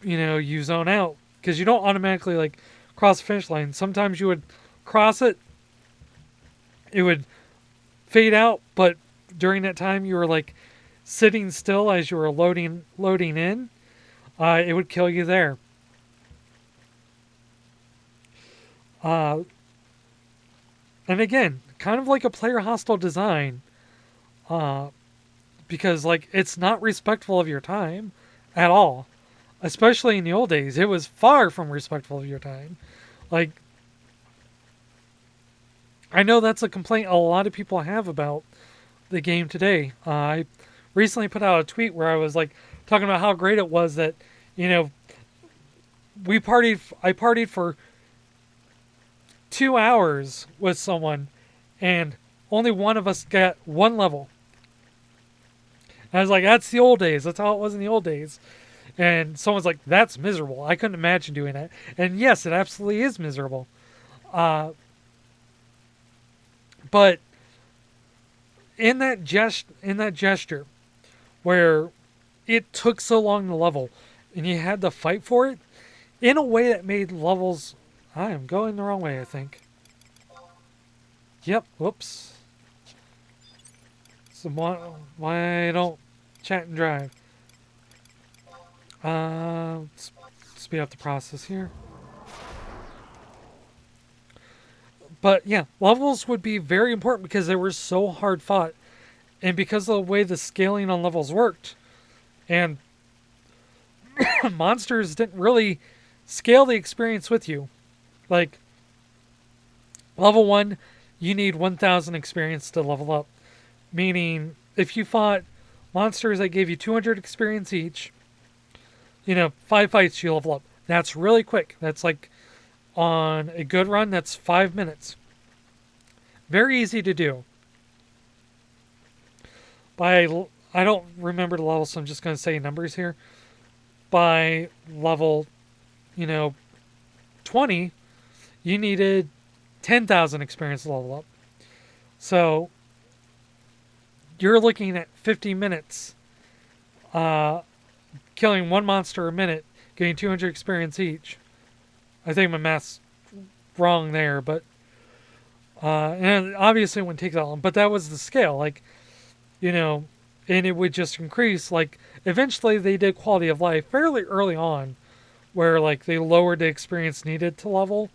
you zone out, because you don't automatically, like, cross the finish line. Sometimes you would cross it, it would fade out, but during that time you were, like, sitting still as you were loading in. It would kill you there. And again, kind of like a player hostile design, because, like, it's not respectful of your time at all. Especially in the old days, it was far from respectful of your time. Like, I know that's a complaint a lot of people have about the game today. I recently put out a tweet where I was, like, talking about how great it was that, I partied for 2 hours with someone, and only one of us got one level. And I was like, that's the old days. That's how it was in the old days. And someone's like, that's miserable. I couldn't imagine doing that. And yes, it absolutely is miserable. But in that gesture where it took so long to level and you had to fight for it, in a way that made levels... I am going the wrong way, I think. Yep, whoops. So why I don't chat and drive. Let's speed up the process here. But yeah, levels would be very important because they were so hard fought. And because of the way the scaling on levels worked. And monsters didn't really scale the experience with you. Like, level 1, you need 1,000 experience to level up. Meaning, if you fought monsters that gave you 200 experience each, 5 fights, you level up. That's really quick. That's like, on a good run, that's 5 minutes. Very easy to do. I don't remember the level, so I'm just going to say numbers here. By level, 20, you needed 10,000 experience to level up. So, you're looking at 50 minutes, killing one monster a minute, getting 200 experience each. I think my math's wrong there, but and obviously it wouldn't take that long, but that was the scale, like, and it would just increase. Like, eventually they did quality of life fairly early on, where, like, they lowered the experience needed to level,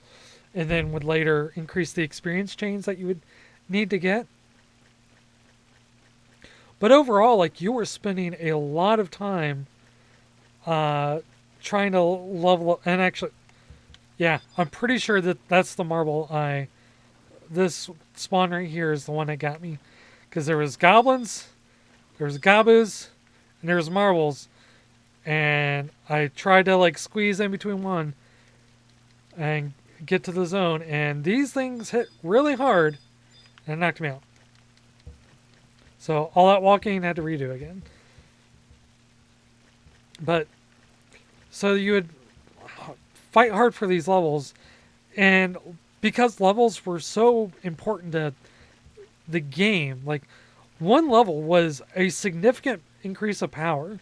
and then would later increase the experience chains that you would need to get. But overall, like, you were spending a lot of time trying to level up. And actually, yeah, I'm pretty sure that that's the marble this spawn right here is the one that got me. Because there was goblins, there was gaboos, and there was marbles. And I tried to, like, squeeze in between one and get to the zone. And these things hit really hard and knocked me out. So all that walking had to redo again. But so you would fight hard for these levels, and because levels were so important to the game, like, one level was a significant increase of power.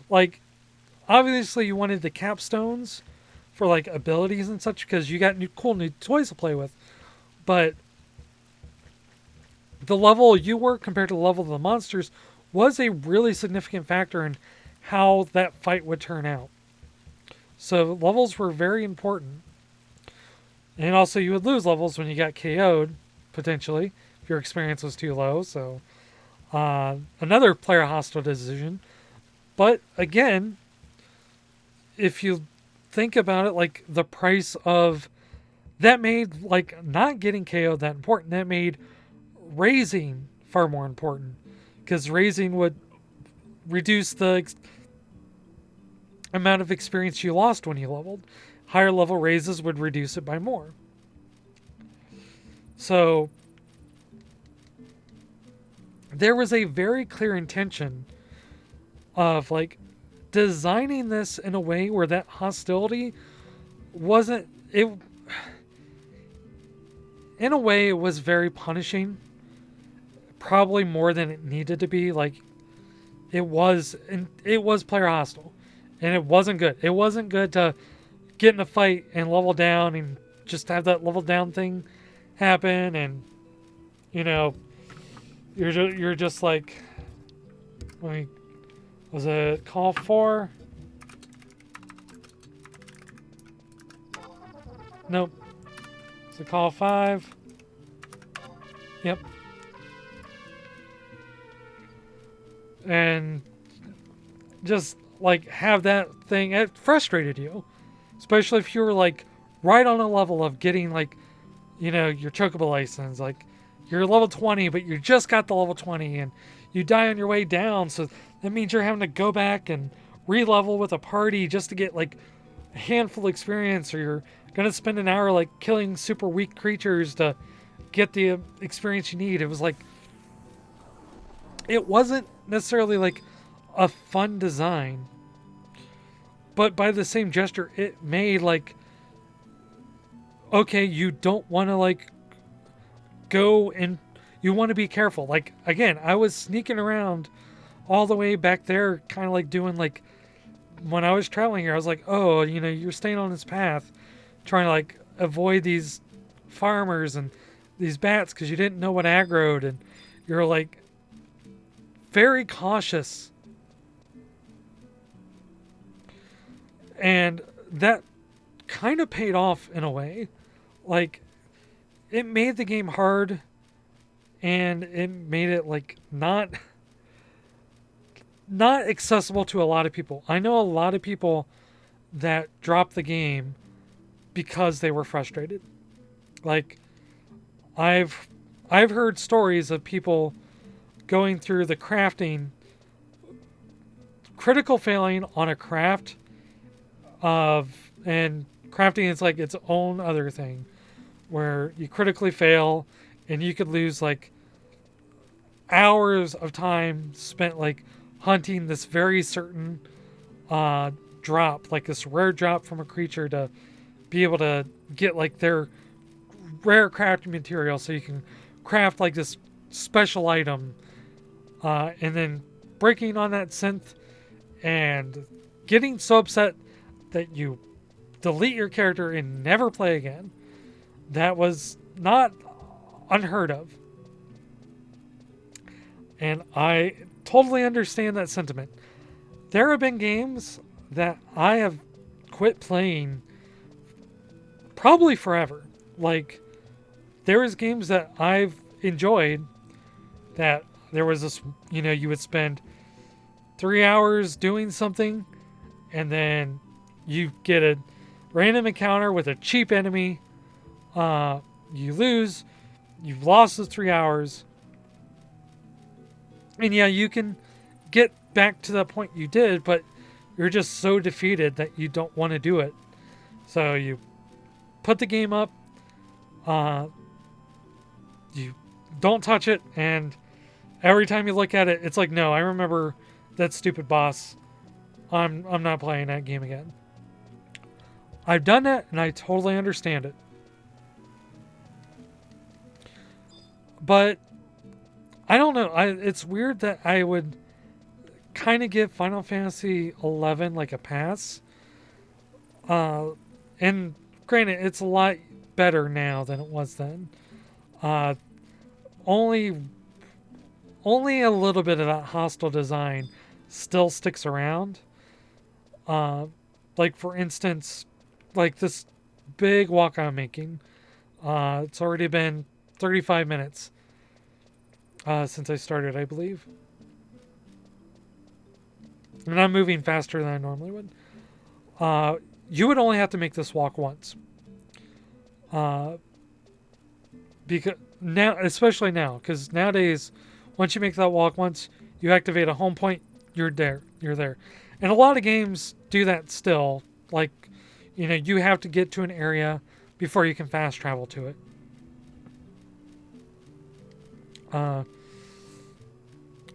Like, obviously you wanted the capstones for, like, abilities and such, because you got cool new toys to play with. But the level you were compared to the level of the monsters was a really significant factor in how that fight would turn out. So levels were very important. And also you would lose levels when you got KO'd, potentially, if your experience was too low. So another player hostile decision. But again, if you think about it, like the price of that made like not getting KO'd that important. That made raising far more important, because raising would reduce the amount of experience you lost when you leveled. Higher level raises would reduce it by more. So there was a very clear intention of like designing this in a way where that hostility wasn't it. In a way, it was very punishing, probably more than it needed to be. Like it was player hostile, and it wasn't good. It wasn't good to get in a fight and level down and just have that level down thing happen, and you're just like, was it call 4? Nope. Was it call 5? Yep. And just like have that thing, it frustrated you, especially if you were like right on a level of getting like your chocobo license. Like you're level 20 but you just got the level 20 and you die on your way down, so that means you're having to go back and re-level with a party just to get like a handful of experience, or you're gonna spend an hour like killing super weak creatures to get the experience you need. It was like, it wasn't necessarily like a fun design, but by the same gesture it made like, okay, you don't want to like go and you want to be careful. Like again, I was sneaking around all the way back there, kind of like doing like, when I was traveling here I was like, oh, you're staying on this path trying to like avoid these farmers and these bats because you didn't know what aggroed, and you're like very cautious. And that kind of paid off in a way. Like it made the game hard, and it made it like not accessible to a lot of people. I know a lot of people that dropped the game because they were frustrated. Like I've heard stories of people going through the crafting, critical failing on a craft and crafting is like its own other thing, where you critically fail and you could lose like hours of time spent like hunting this very certain drop, like this rare drop from a creature, to be able to get like their rare crafting material so you can craft like this special item, and then breaking on that synth and getting so upset that you delete your character and never play again. That was not unheard of. And I totally understand that sentiment. There have been games that I have quit playing probably forever. Like, there was games that I've enjoyed that there was this, you would spend 3 hours doing something, and then you get a random encounter with a cheap enemy. You lose. You've lost those 3 hours. And yeah, you can get back to the point you did, but you're just so defeated that you don't want to do it. So you put the game up. You don't touch it, and every time you look at it, it's like, no, I remember that stupid boss. I'm not playing that game again. I've done that, and I totally understand it. But I don't know. It's weird that I would kind of give Final Fantasy 11 like a pass. And granted, it's a lot better now than it was then. Uh, only only a little bit of that hostile design still sticks around. Uh, like for instance, like this big walk I'm making. It's already been 35 minutes since I started, I believe. And I'm moving faster than I normally would. You would only have to make this walk once. Uh, because now, especially now, because nowadays, once you make that walk once, you activate a home point. You're there. You're there. And a lot of games do that still. Like, you have to get to an area before you can fast travel to it.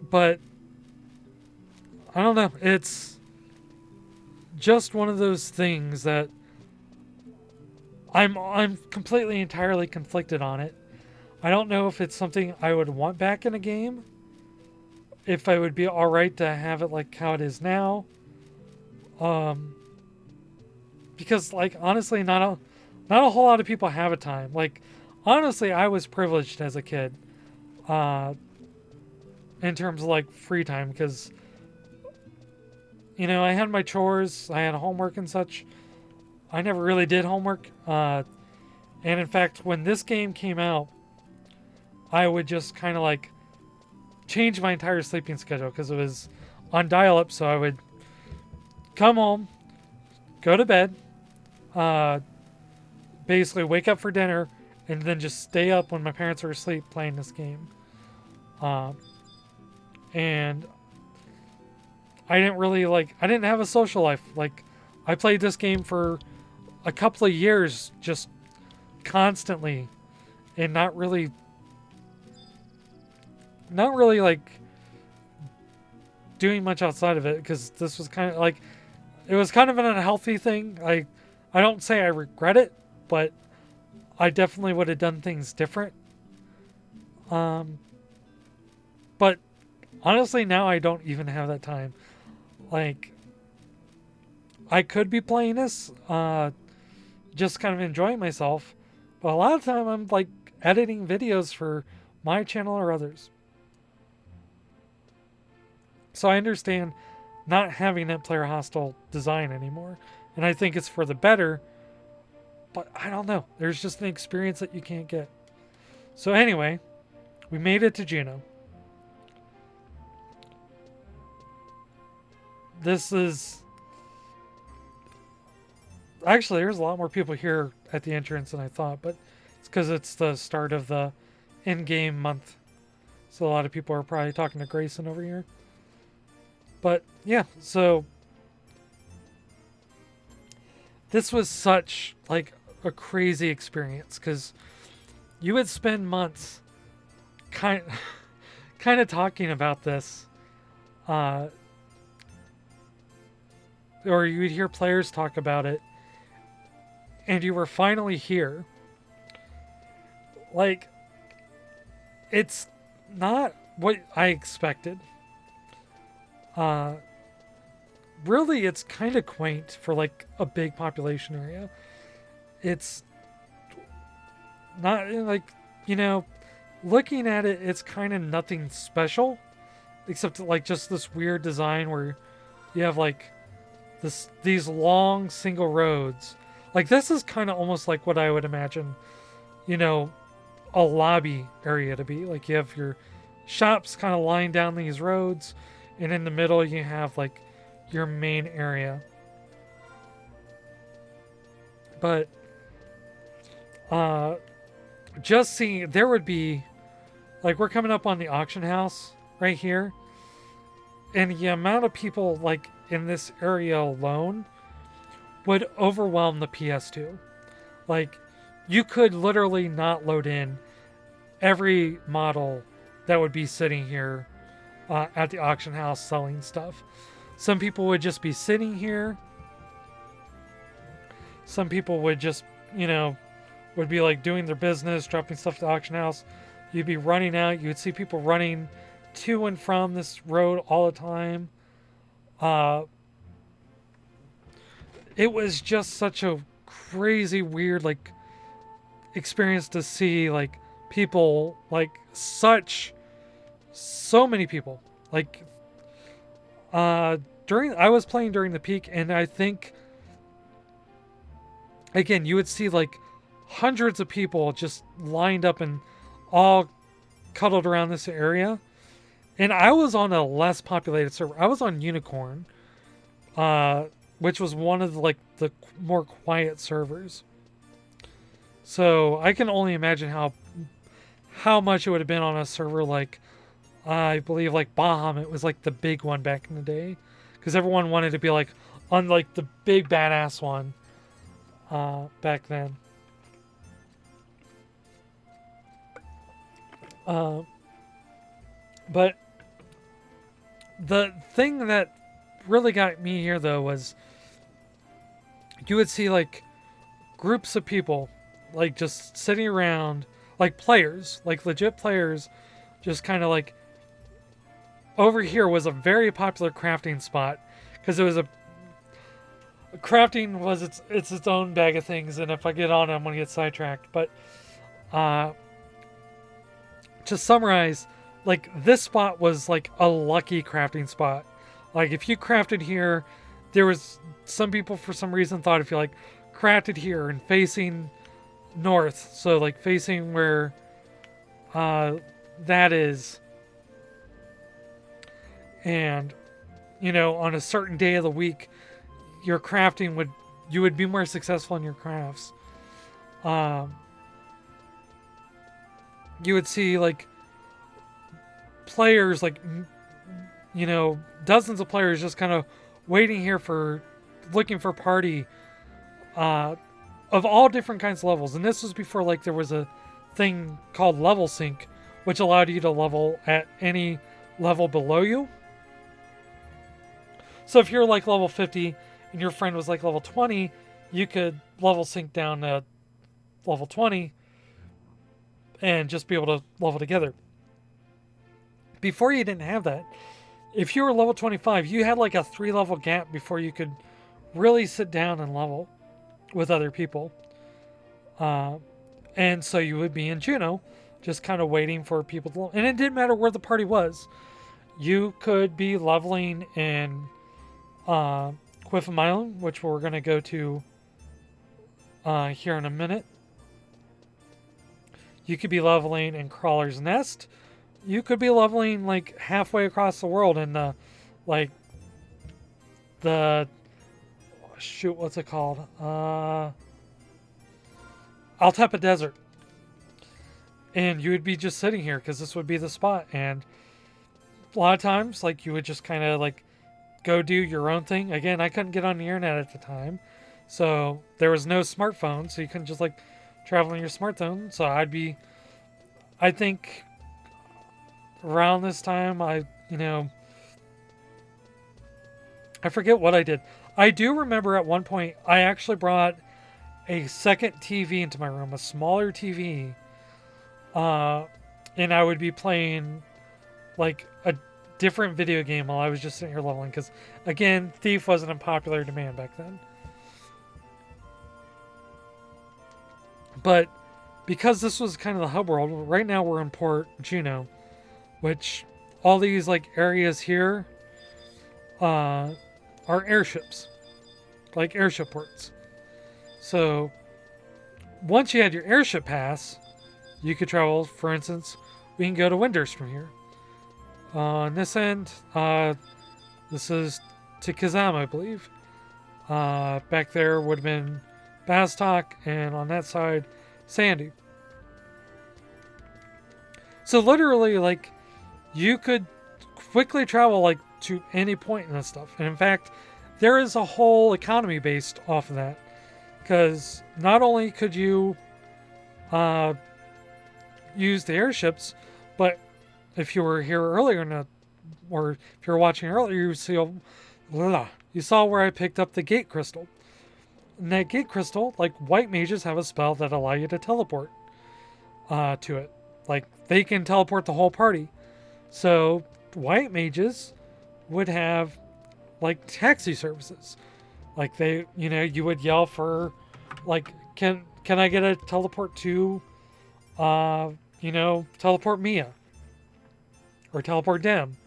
But I don't know. It's just one of those things that I'm completely entirely conflicted on it. I don't know if it's something I would want back in a game. If I would be alright to have it like how it is now. Because like honestly not a whole lot of people have a time. Like honestly I was privileged as a kid. In terms of like free time because I had my chores, I had homework and such. I never really did homework. And in fact, when this game came out, I would just kind of like change my entire sleeping schedule because it was on dial-up. So I would come home, go to bed, basically wake up for dinner, and then just stay up when my parents were asleep playing this game. And I didn't have a social life. Like, I played this game for a couple of years just constantly and not really like doing much outside of it because this was kind of like it was kind of an unhealthy thing. I don't say I regret it, but I definitely would have done things different. But honestly now I don't even have that time. Like I could be playing this just kind of enjoying myself, but a lot of the time I'm like editing videos for my channel or others. So I understand not having that player hostile design anymore. And I think it's for the better. But I don't know. There's just an experience that you can't get. So anyway, we made it to Juno. This is... Actually, there's a lot more people here at the entrance than I thought. But it's because it's the start of the in-game month. So a lot of people are probably talking to Grayson over here. But yeah, so this was such like a crazy experience because you would spend months kind of talking about this, or you would hear players talk about it, and you were finally here. Like, it's not what I expected. Really, it's kind of quaint for like a big population area. It's not like, looking at it, it's kind of nothing special, except like just this weird design where you have like these long single roads. Like this is kind of almost like what I would imagine, a lobby area to be. Like you have your shops kind of lined down these roads. And in the middle, you have, like, your main area. But, just seeing, there would be, like, we're coming up on the auction house right here. And the amount of people, like, in this area alone would overwhelm the PS2. Like, you could literally not load in every model that would be sitting here at the auction house selling stuff. Some people would just be sitting here. Some people would just, would be like doing their business, dropping stuff to the auction house. You'd be running out. You would see people running to and from this road all the time. It was just such a crazy, weird, like, experience to see, like, people, like so many people. Like I was playing during the peak, and I think again you would see like hundreds of people just lined up and all cuddled around this area. And I was on a less populated server. I was on Unicorn, which was one of the more quiet servers. So I can only imagine how much it would have been on a server like, I believe like Bahamut was like the big one back in the day, because everyone wanted to be like on like the big badass one back then. But the thing that really got me here though was you would see like groups of people like just sitting around, like players, like legit players, just kind of like over here was a very popular crafting spot because it was crafting was its own bag of things, and if I get on it, I'm gonna get sidetracked. But to summarize, like this spot was like a lucky crafting spot. Like if you crafted here, there was some people for some reason thought if you like crafted here and facing north, so like facing where that is, and you know, on a certain day of the week your crafting you would be more successful in your crafts. You would see like players, like, you know, dozens of players just kind of waiting here looking for party of all different kinds of levels. And this was before like there was a thing called level sync, which allowed you to level at any level below you. So if you're like level 50 and your friend was like level 20, you could level sync down to level 20 and just be able to level together. Before you didn't have that. If you were level 25, you had like a 3-level gap before you could really sit down and level with other people. And so you would be in Juno, just kind of waiting for people to level. And it didn't matter where the party was. You could be leveling in Quiffham Island, which we're going to go to here in a minute. You could be leveling in Crawler's Nest. You could be leveling like halfway across the world in the what's it called? Altepa Desert. And you would be just sitting here because this would be the spot. And a lot of times, like, you would just kind of like go do your own thing. Again, I couldn't get on the internet at the time, so there was no smartphone, so you couldn't just like travel on your smartphone. So I think around this time, I forget what I did. I do remember at one point I actually brought a second TV into my room, a smaller TV, and I would be playing like a different video game while I was just sitting here leveling, because again, Thief wasn't in popular demand back then. But because this was kind of the hub world, right now we're in Port Juno, which all these like areas here are airships, like airship ports. So once you had your airship pass, you could travel. For instance, we can go to Windurst from here. On this end, this is to Kazam, I believe. Back there would have been Bastock, and on that side, Sandy. So literally, like, you could quickly travel like to any point in this stuff. And in fact, there is a whole economy based off of that, because not only could you use the airships, but if you were here earlier or if you were watching earlier, you saw where I picked up the gate crystal. And that gate crystal, like, white mages have a spell that allow you to teleport to it. Like, they can teleport the whole party. So white mages would have like taxi services. Like, they, you would yell for like, can I get a teleport to teleport Mia or teleport Dem.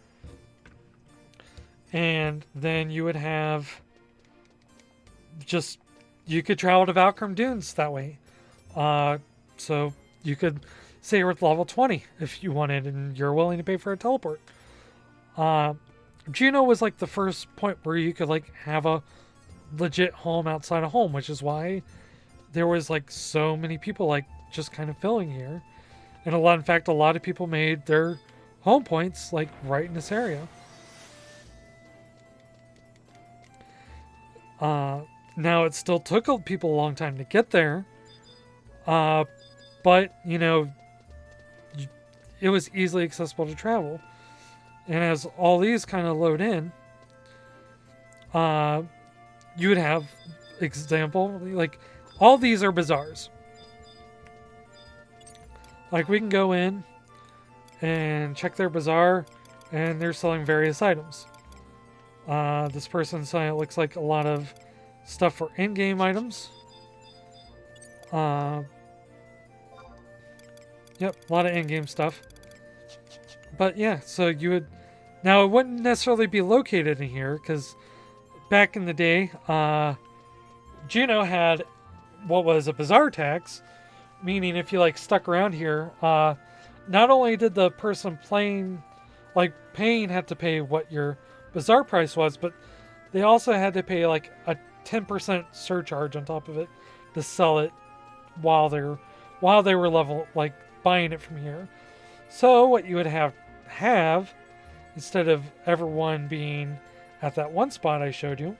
And then you would have you could travel to Valkyrie Dunes that way. So you could say you're at level 20 if you wanted and you're willing to pay for a teleport. Juno was like the first point where you could like have a legit home outside of home, which is why there was like so many people like just kind of filling here. And in fact, a lot of people made their home points like right in this area. Now it still took people a long time to get there. But it was easily accessible to travel. And as all these kind of load in, you would have example, like all these are bazaars. Like we can go in and check their bazaar and they're selling various items. This person's selling, it looks like a lot of stuff for in-game items. Yep, a lot of in-game stuff. But yeah, so you would... Now, it wouldn't necessarily be located in here, because back in the day, Juno had what was a bazaar tax, meaning if you, like, stuck around here, not only did the person paying have to pay what your bazaar price was, but they also had to pay, like, a 10% surcharge on top of it to sell it while they were buying it from here. So what you would have instead of everyone being at that one spot I showed you,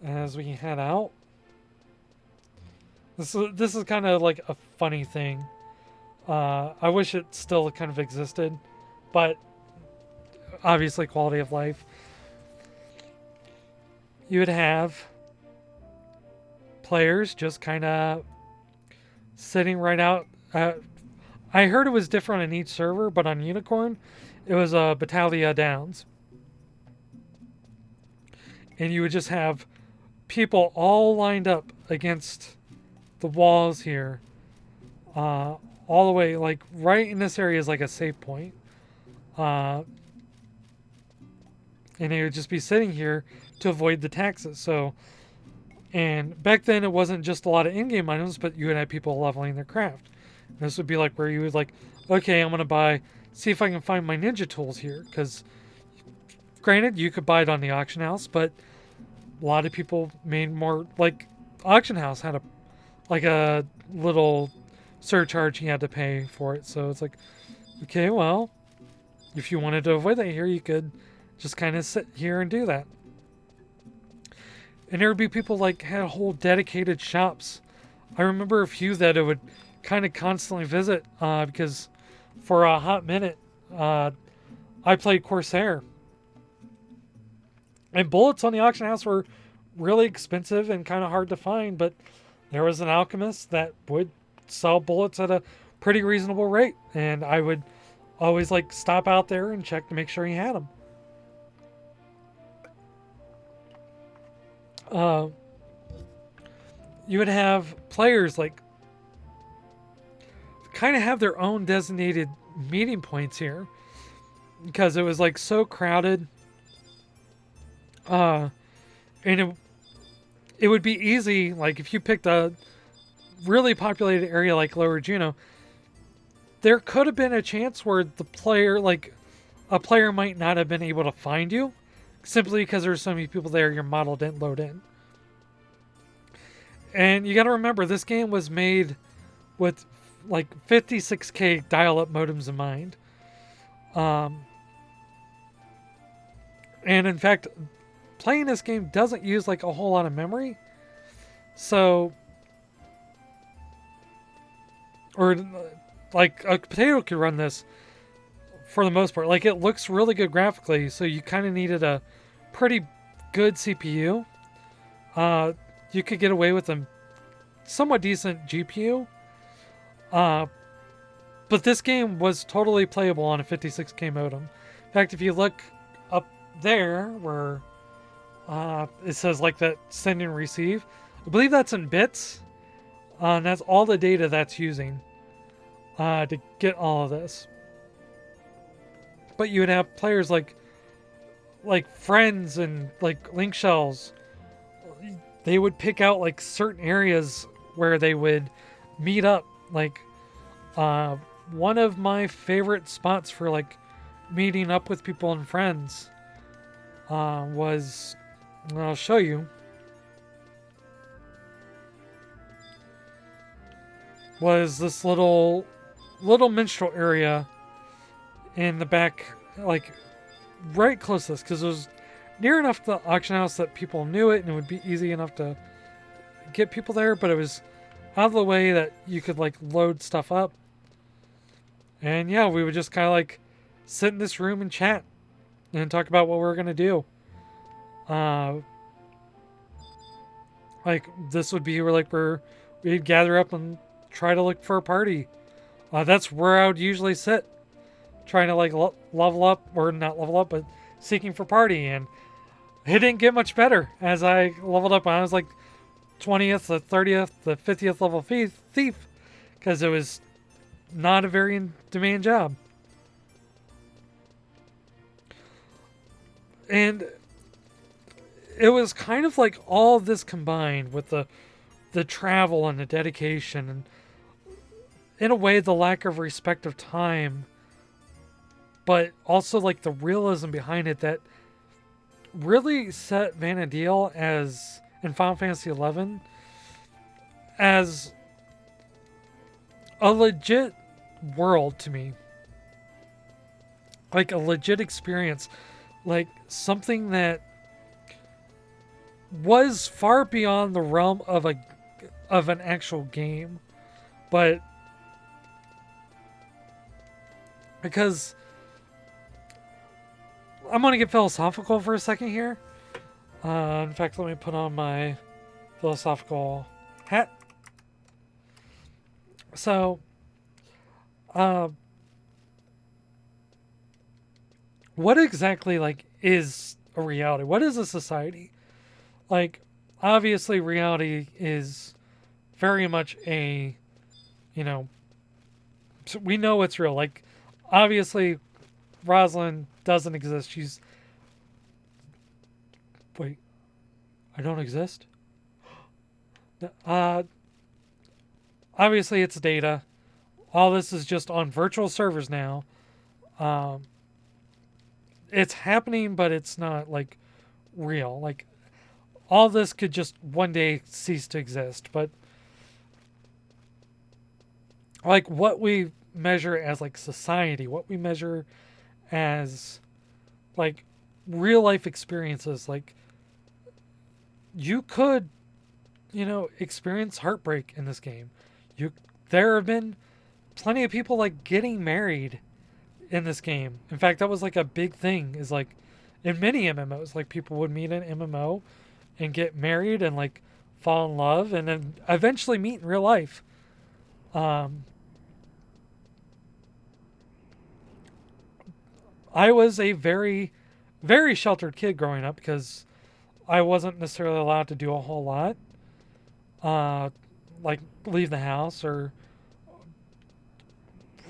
as we head out, this is kind of like a funny thing. I wish it still kind of existed, but obviously quality of life. You would have players just kind of sitting right out. I heard it was different on each server, but on Unicorn, it was Battaglia Downs. And you would just have people all lined up against the walls here. All the way, like, right in this area is like a save point. And they would just be sitting here to avoid the taxes. So, and back then it wasn't just a lot of in-game items, but you would have people leveling their craft. And this would be like where you would like, okay, I'm going to see if I can find my ninja tools here. Because, granted, you could buy it on the auction house, but a lot of people made more, like, auction house had a little surcharge you had to pay for it. So it's like, okay, well, if you wanted to avoid that here, you could just kind of sit here and do that. And there would be people like had whole dedicated shops. I remember a few that I would kind of constantly visit because for a hot minute I played Corsair. And bullets on the auction house were really expensive and kind of hard to find, but there was an alchemist that would sell bullets at a pretty reasonable rate. And I would always like stop out there and check to make sure he had them. You would have players like kind of have their own designated meeting points here because it was like so crowded. And it would be easy, like if you picked a really populated area like Lower Juno, there could have been a chance where a player might not have been able to find you simply because there's so many people there your model didn't load in. And you got to remember, this game was made with like 56K dial-up modems in mind. And in fact, playing this game doesn't use like a whole lot of memory. So, or like a potato could run this for the most part. Like it looks really good graphically, so you kind of needed a pretty good CPU. You could get away with a somewhat decent GPU. But this game was totally playable on a 56K modem. In fact, if you look up there where it says like that send and receive, I believe that's in bits. And that's all the data that's using to get all of this. But you would have players like friends and like link shells. They would pick out like certain areas where they would meet up. Like one of my favorite spots for like meeting up with people and friends was, I'll show you, was this little minstrel area in the back, like right close to this, because it was near enough to the auction house that people knew it and it would be easy enough to get people there, but it was out of the way that you could like load stuff up. And yeah, we would just kind of like sit in this room and chat and talk about what we were going to do. Like this would be where we'd gather up and try to look for a party. That's where I would usually sit, trying to like level up, or not level up, but seeking for party. And it didn't get much better as I leveled up. I was like 20th, the 30th, the 50th level thief, because it was not a very in-demand job. And it was kind of like all of this combined with the travel and the dedication, and in a way the lack of respect of time, but also like the realism behind it that really set Vana'diel as, in Final Fantasy XI, as a legit world to me. Like a legit experience. Like something that was far beyond the realm of an actual game. But because I'm going to get philosophical for a second here. In fact, let me put on my philosophical hat. So, what exactly like is a reality? What is a society? Like, obviously, reality is very much a, so we know it's real. Like, obviously, Rosalind doesn't exist. She's... Wait. I don't exist? Obviously, it's data. All this is just on virtual servers now. It's happening, but it's not, like, real. Like, all this could just one day cease to exist. But, like, what we measure as, like, society, what we measure as like real life experiences, like you could experience heartbreak in this game. There have been plenty of people like getting married in this game. In fact, that was like a big thing, is like in many MMOs, like people would meet in MMO and get married and like fall in love and then eventually meet in real life. I was a very, very sheltered kid growing up because I wasn't necessarily allowed to do a whole lot. Like leave the house or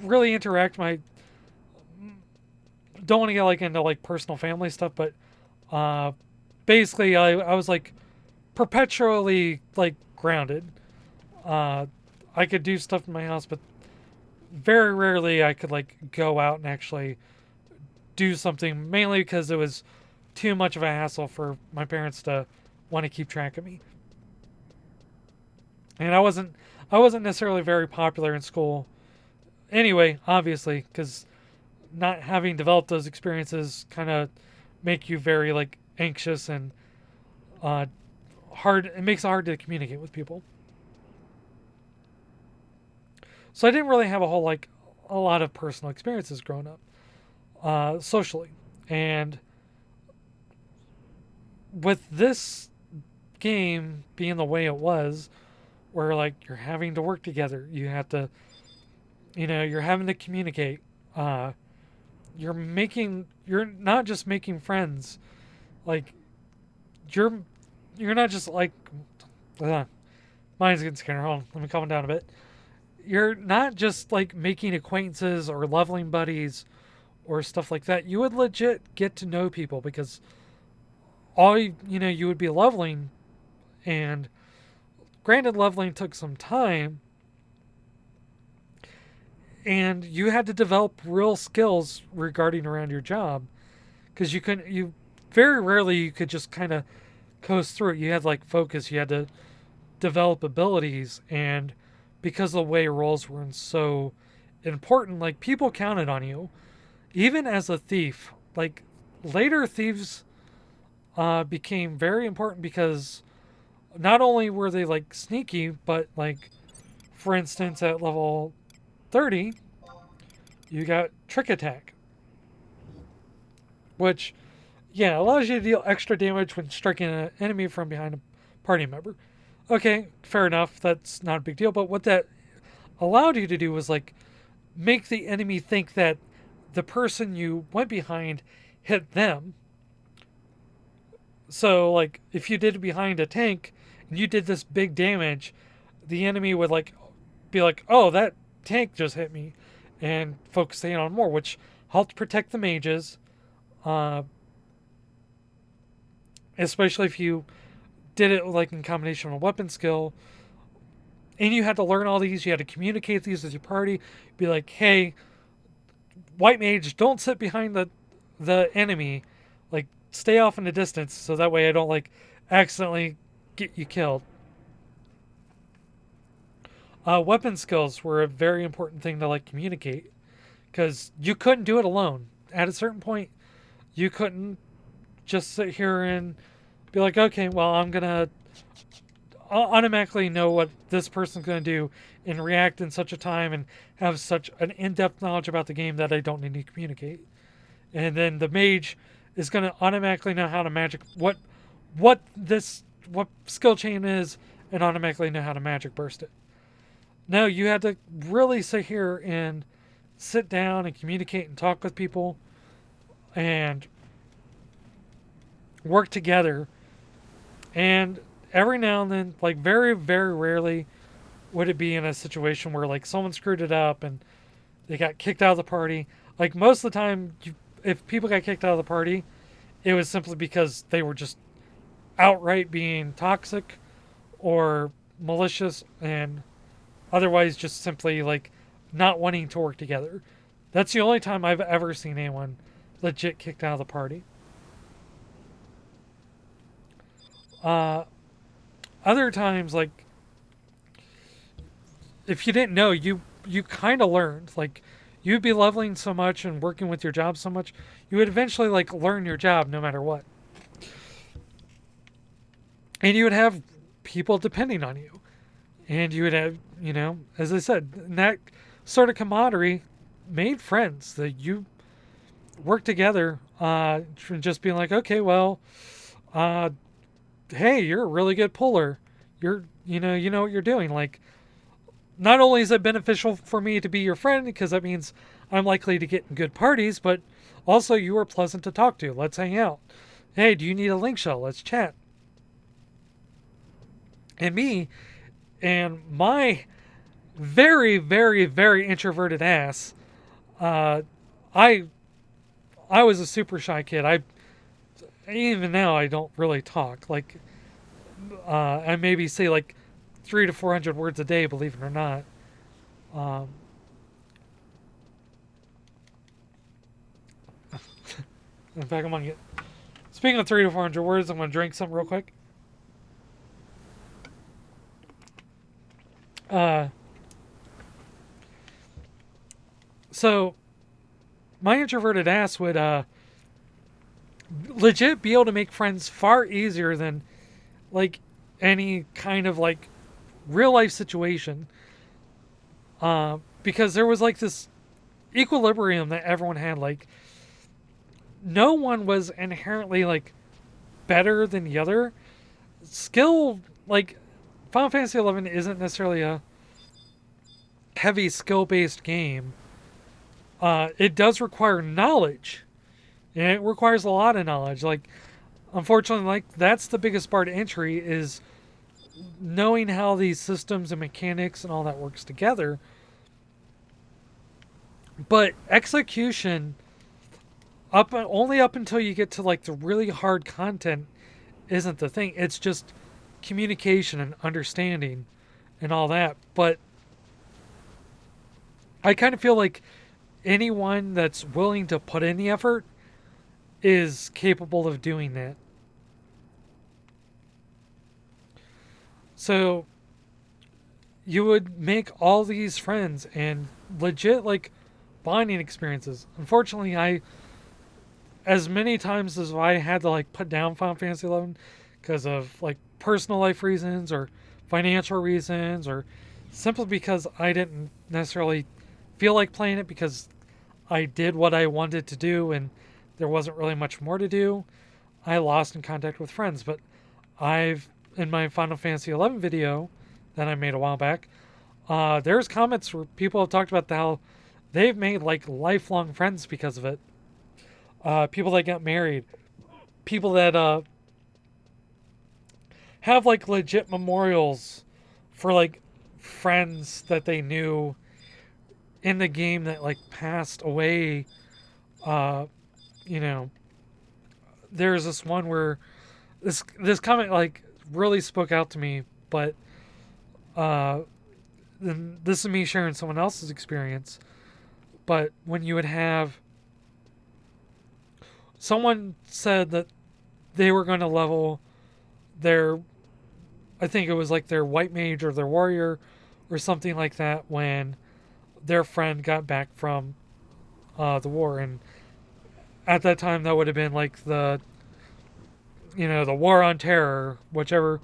really interact. Don't want to get like into like personal family stuff, but basically I was like perpetually like grounded. I could do stuff in my house, but very rarely I could like go out and actually do something, mainly because it was too much of a hassle for my parents to want to keep track of me. And I wasn't necessarily very popular in school anyway, obviously, because not having developed those experiences kind of make you very like anxious and hard. It makes it hard to communicate with people. So I didn't really have a lot of personal experiences growing up. Socially. And with this game being the way it was, where like you're having to work together, you have to, you're having to communicate. You're not just making friends, like you're not just like, my mine's getting scared. Hold on, let me calm down a bit. You're not just like making acquaintances or leveling buddies or stuff like that. You would legit get to know people because you would be leveling, and granted, leveling took some time, and you had to develop real skills regarding around your job because you very rarely you could just kind of coast through it. You had like focus, you had to develop abilities, and because the way roles were so important, like people counted on you, even as a thief. Like later thieves became very important because not only were they like sneaky, but like for instance at level 30, you got trick attack, which allows you to deal extra damage when striking an enemy from behind a party member. Okay, fair enough. That's not a big deal. But what that allowed you to do was like make the enemy think that the person you went behind hit them. So like if you did it behind a tank and you did this big damage, the enemy would like be like, "Oh, that tank just hit me," and focusing on more, which helped protect the mages. Especially if you did it like in combination with a weapon skill, and you had to learn all these. You had to communicate these with your party. Be like, "Hey, white mage, don't sit behind the enemy. Like, stay off in the distance, so that way I don't like accidentally get you killed." Weapon skills were a very important thing to like communicate because you couldn't do it alone. At a certain point, you couldn't just sit here and be like, "Okay, well, I'll automatically know what this person's going to do and react in such a time and have such an in-depth knowledge about the game that I don't need to communicate." And then the mage is going to automatically know how to magic what skill chain is and automatically know how to magic burst it. No, you had to really sit here and sit down and communicate and talk with people and work together. And every now and then, like very, very rarely would it be in a situation where like someone screwed it up and they got kicked out of the party. Like most of the time, if people got kicked out of the party, it was simply because they were just outright being toxic or malicious and otherwise just simply like not wanting to work together. That's the only time I've ever seen anyone legit kicked out of the party. Other times, like if you didn't know, you kind of learned. Like you'd be leveling so much and working with your job so much, you would eventually like learn your job no matter what. And you would have people depending on you. And you would have, as I said, that sort of camaraderie made friends that you work together, from just being like, "Okay, well, hey, you're a really good puller. You know what you're doing." Like, not only is it beneficial for me to be your friend because that means I'm likely to get in good parties, but also you are pleasant to talk to. Let's hang out. Hey, do you need a link shell? Let's chat. And me and my very, very, very introverted ass, I was a super shy kid. Even now I don't really talk. Like, I maybe say like 300 to 400 words a day, believe it or not. In fact, I'm gonna get. Speaking of 300 to 400 words, I'm gonna drink something real quick. So my introverted ass would legit be able to make friends far easier than like any kind of like real life situation, because there was like this equilibrium that everyone had. Like no one was inherently like better than the other. Skill, like Final Fantasy XI isn't necessarily a heavy skill-based game. It does require knowledge, and it requires a lot of knowledge. Like, unfortunately, like that's the biggest bar to entry is knowing how these systems and mechanics and all that works together. But execution only up until you get to like the really hard content isn't the thing. It's just communication and understanding and all that. But I kind of feel like anyone that's willing to put in the effort is capable of doing that. So you would make all these friends and legit like bonding experiences. Unfortunately, as many times as I had to like put down Final Fantasy 11 because of like personal life reasons or financial reasons or simply because I didn't necessarily feel like playing it because I did what I wanted to do and there wasn't really much more to do. I lost in contact with friends, but I've in my Final Fantasy 11 video that I made a while back, there's comments where people have talked about how they've made like lifelong friends because of it. People that got married, people that have like legit memorials for like friends that they knew in the game that like passed away. Uh, you know, there's this one where this comment like really spoke out to me, but then this is me sharing someone else's experience. But when you would have someone said that they were going to level their, I think it was like their white mage or their warrior or something like that when their friend got back from the war. And at that time, that would have been like the war on terror, whichever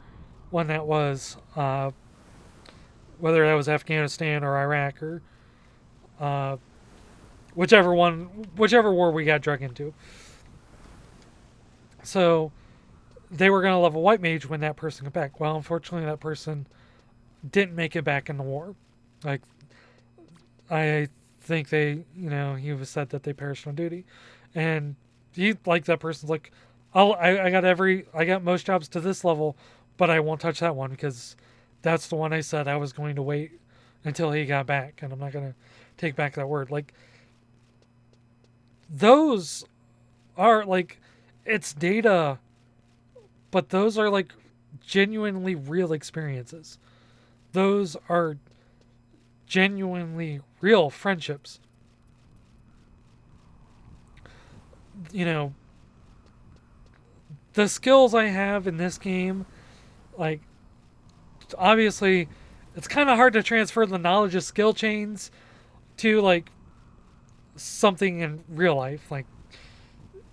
one that was, whether that was Afghanistan or Iraq or whichever war we got drug into. So they were going to level white mage when that person got back. Well, unfortunately, that person didn't make it back in the war. Like, I think he was said that they perished on duty, and that person's like, I got most jobs to this level, but I won't touch that one because that's the one I said I was going to wait until he got back, and I'm not going to take back that word. Like, those are like, it's data, but those are like genuinely real experiences. Those are genuinely real friendships. The skills I have in this game, like, obviously, it's kind of hard to transfer the knowledge of skill chains to, like, something in real life. Like,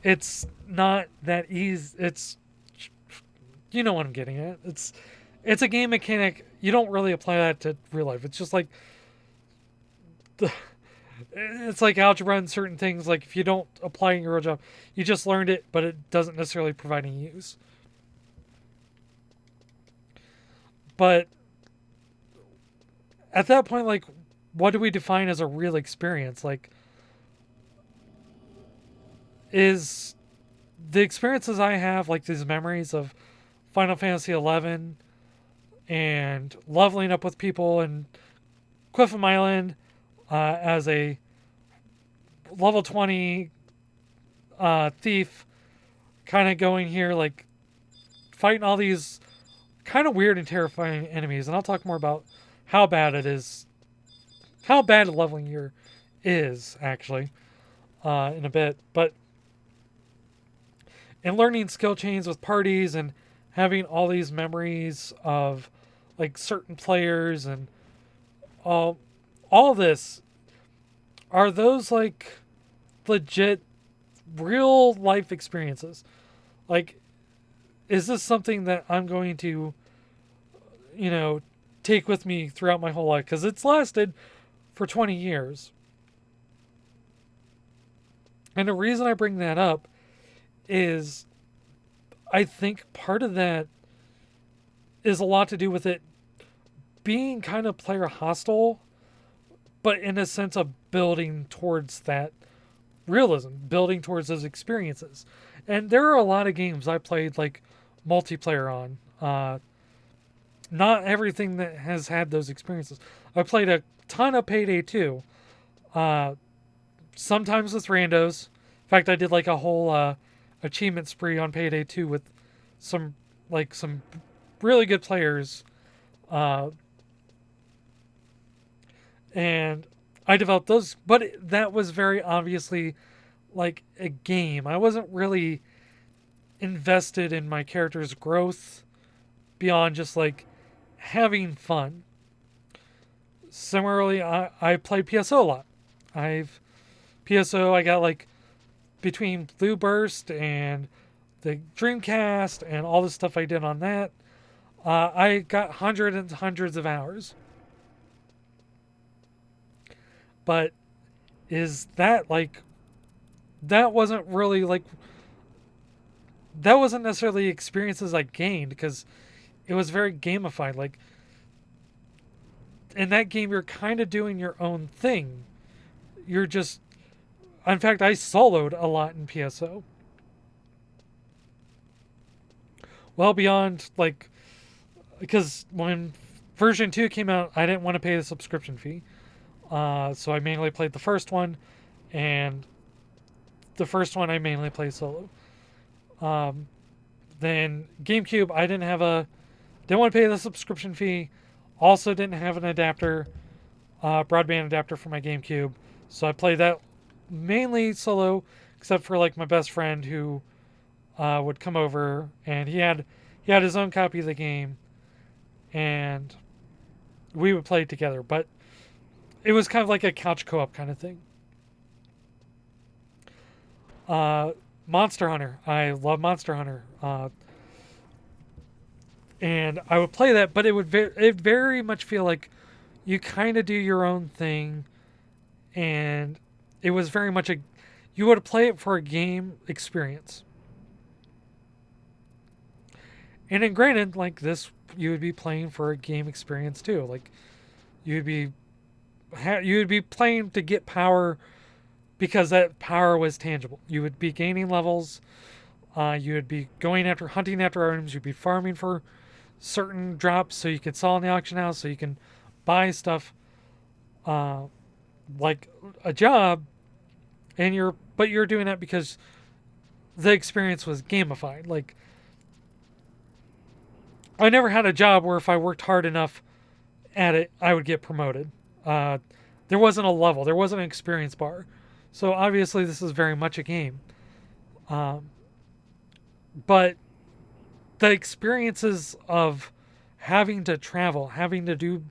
it's not that easy. You know what I'm getting at. It's a game mechanic. You don't really apply that to real life. It's just like, it's like algebra and certain things. Like, if you don't apply in your real job, you just learned it, but it doesn't necessarily provide any use. But at that point, like, what do we define as a real experience? Like, is the experiences I have, like these memories of Final Fantasy 11 and leveling up with people and Cliffham Island as a level 20 thief, kind of going here, like fighting all these kind of weird and terrifying enemies. And I'll talk more about how bad it is, how bad leveling here is actually in a bit. But and learning skill chains with parties and having all these memories of like certain players and all this, are those like legit real life experiences? Like, is this something that I'm going to take with me throughout my whole life? Because it's lasted for 20 years. And the reason I bring that up is I think part of that is a lot to do with it being kind of player hostile, but in a sense of building towards that realism, building towards those experiences. And there are a lot of games I played like multiplayer on. not everything that has had those experiences. I played a ton of Payday 2, uh, sometimes with randos. In fact, I did like a whole achievement spree on Payday 2 with some some really good players, uh, and I developed those. But that was very obviously like a game. I wasn't really invested in my character's growth beyond just like having fun. Similarly, I play PSO a lot. I've PSO, I got like between Blue Burst and the Dreamcast and all the stuff I did on that, I got hundreds and hundreds of hours. But is that like, that wasn't really like, that wasn't necessarily experiences I gained because it was very gamified. Like, in that game, you're kind of doing your own thing. You're just, in fact, I soloed a lot in PSO. Well, beyond like, because when version 2 came out, I didn't want to pay the subscription fee. So I mainly played the first one, and the first one I mainly played solo. Then GameCube, I didn't want to pay the subscription fee. Also didn't have an adapter, broadband adapter for my GameCube. So I played that mainly solo, except for like my best friend who would come over, and he had his own copy of the game, and we would play it together. But it was kind of like a couch co-op kind of thing. Monster Hunter, I love Monster Hunter, and I would play that, but it very much feel like you kind of do your own thing, and it was very much you would play it for a game experience. And then granted, like this, you would be playing for a game experience too. Like you'd be you would be playing to get power because that power was tangible. You would be gaining levels. You would be going after hunting after items. You'd be farming for certain drops so you could sell in the auction house, so you can buy stuff like a job. And you're doing that because the experience was gamified. Like I never had a job where if I worked hard enough at it, I would get promoted. There wasn't a level. There wasn't an experience bar. So obviously this is very much a game. But the experiences of having to travel, having to do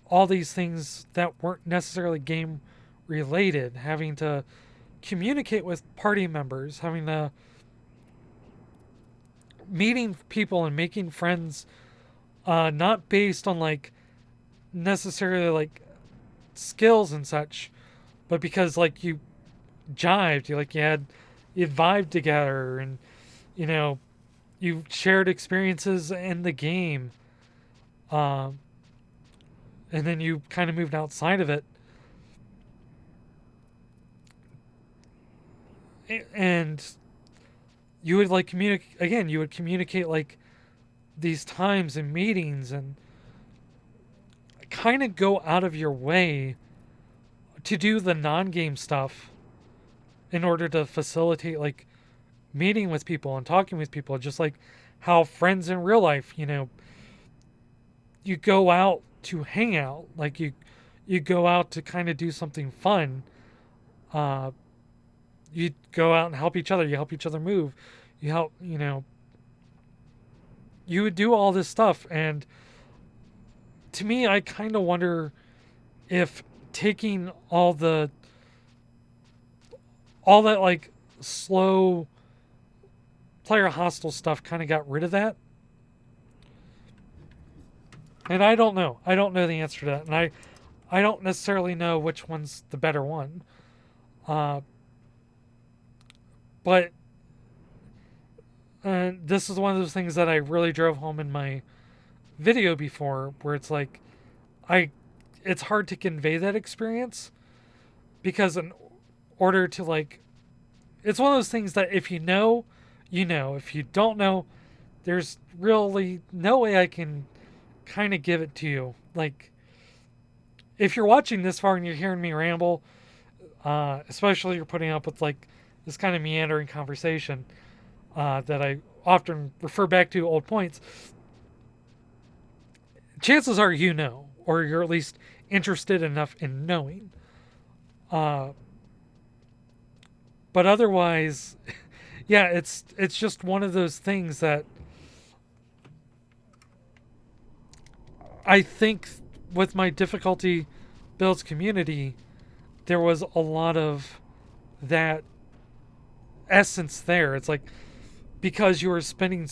all these things that weren't necessarily game related, having to communicate with party members, having to meeting people and making friends, not based on like necessarily like skills and such, but because like you jived, you vibed together, and you know you shared experiences in the game, and then you kind of moved outside of it, and you would like communicate again. You would communicate like these times and meetings, and kind of go out of your way to do the non-game stuff in order to facilitate like meeting with people and talking with people, just like how friends in real life, you go out to hang out, like you go out to kind of do something fun. You go out and help each other, you help each other move, you help, you would do all this stuff. And to me, I kind of wonder if taking all that like slow player hostile stuff kind of got rid of that. And I don't know. I don't know the answer to that. And I don't necessarily know which one's the better one. But this is one of those things that I really drove home in my video before, where it's like it's hard to convey that experience, because in order to like, it's one of those things that if you know, if you don't know, there's really no way I can kind of give it to you. Like, if you're watching this far and you're hearing me ramble, especially you're putting up with like this kind of meandering conversation that I often refer back to old points, chances are you know, or you're at least interested enough in knowing. But otherwise, yeah, it's just one of those things that I think with my difficulty builds community, there was a lot of that essence there. It's like, because you were spending,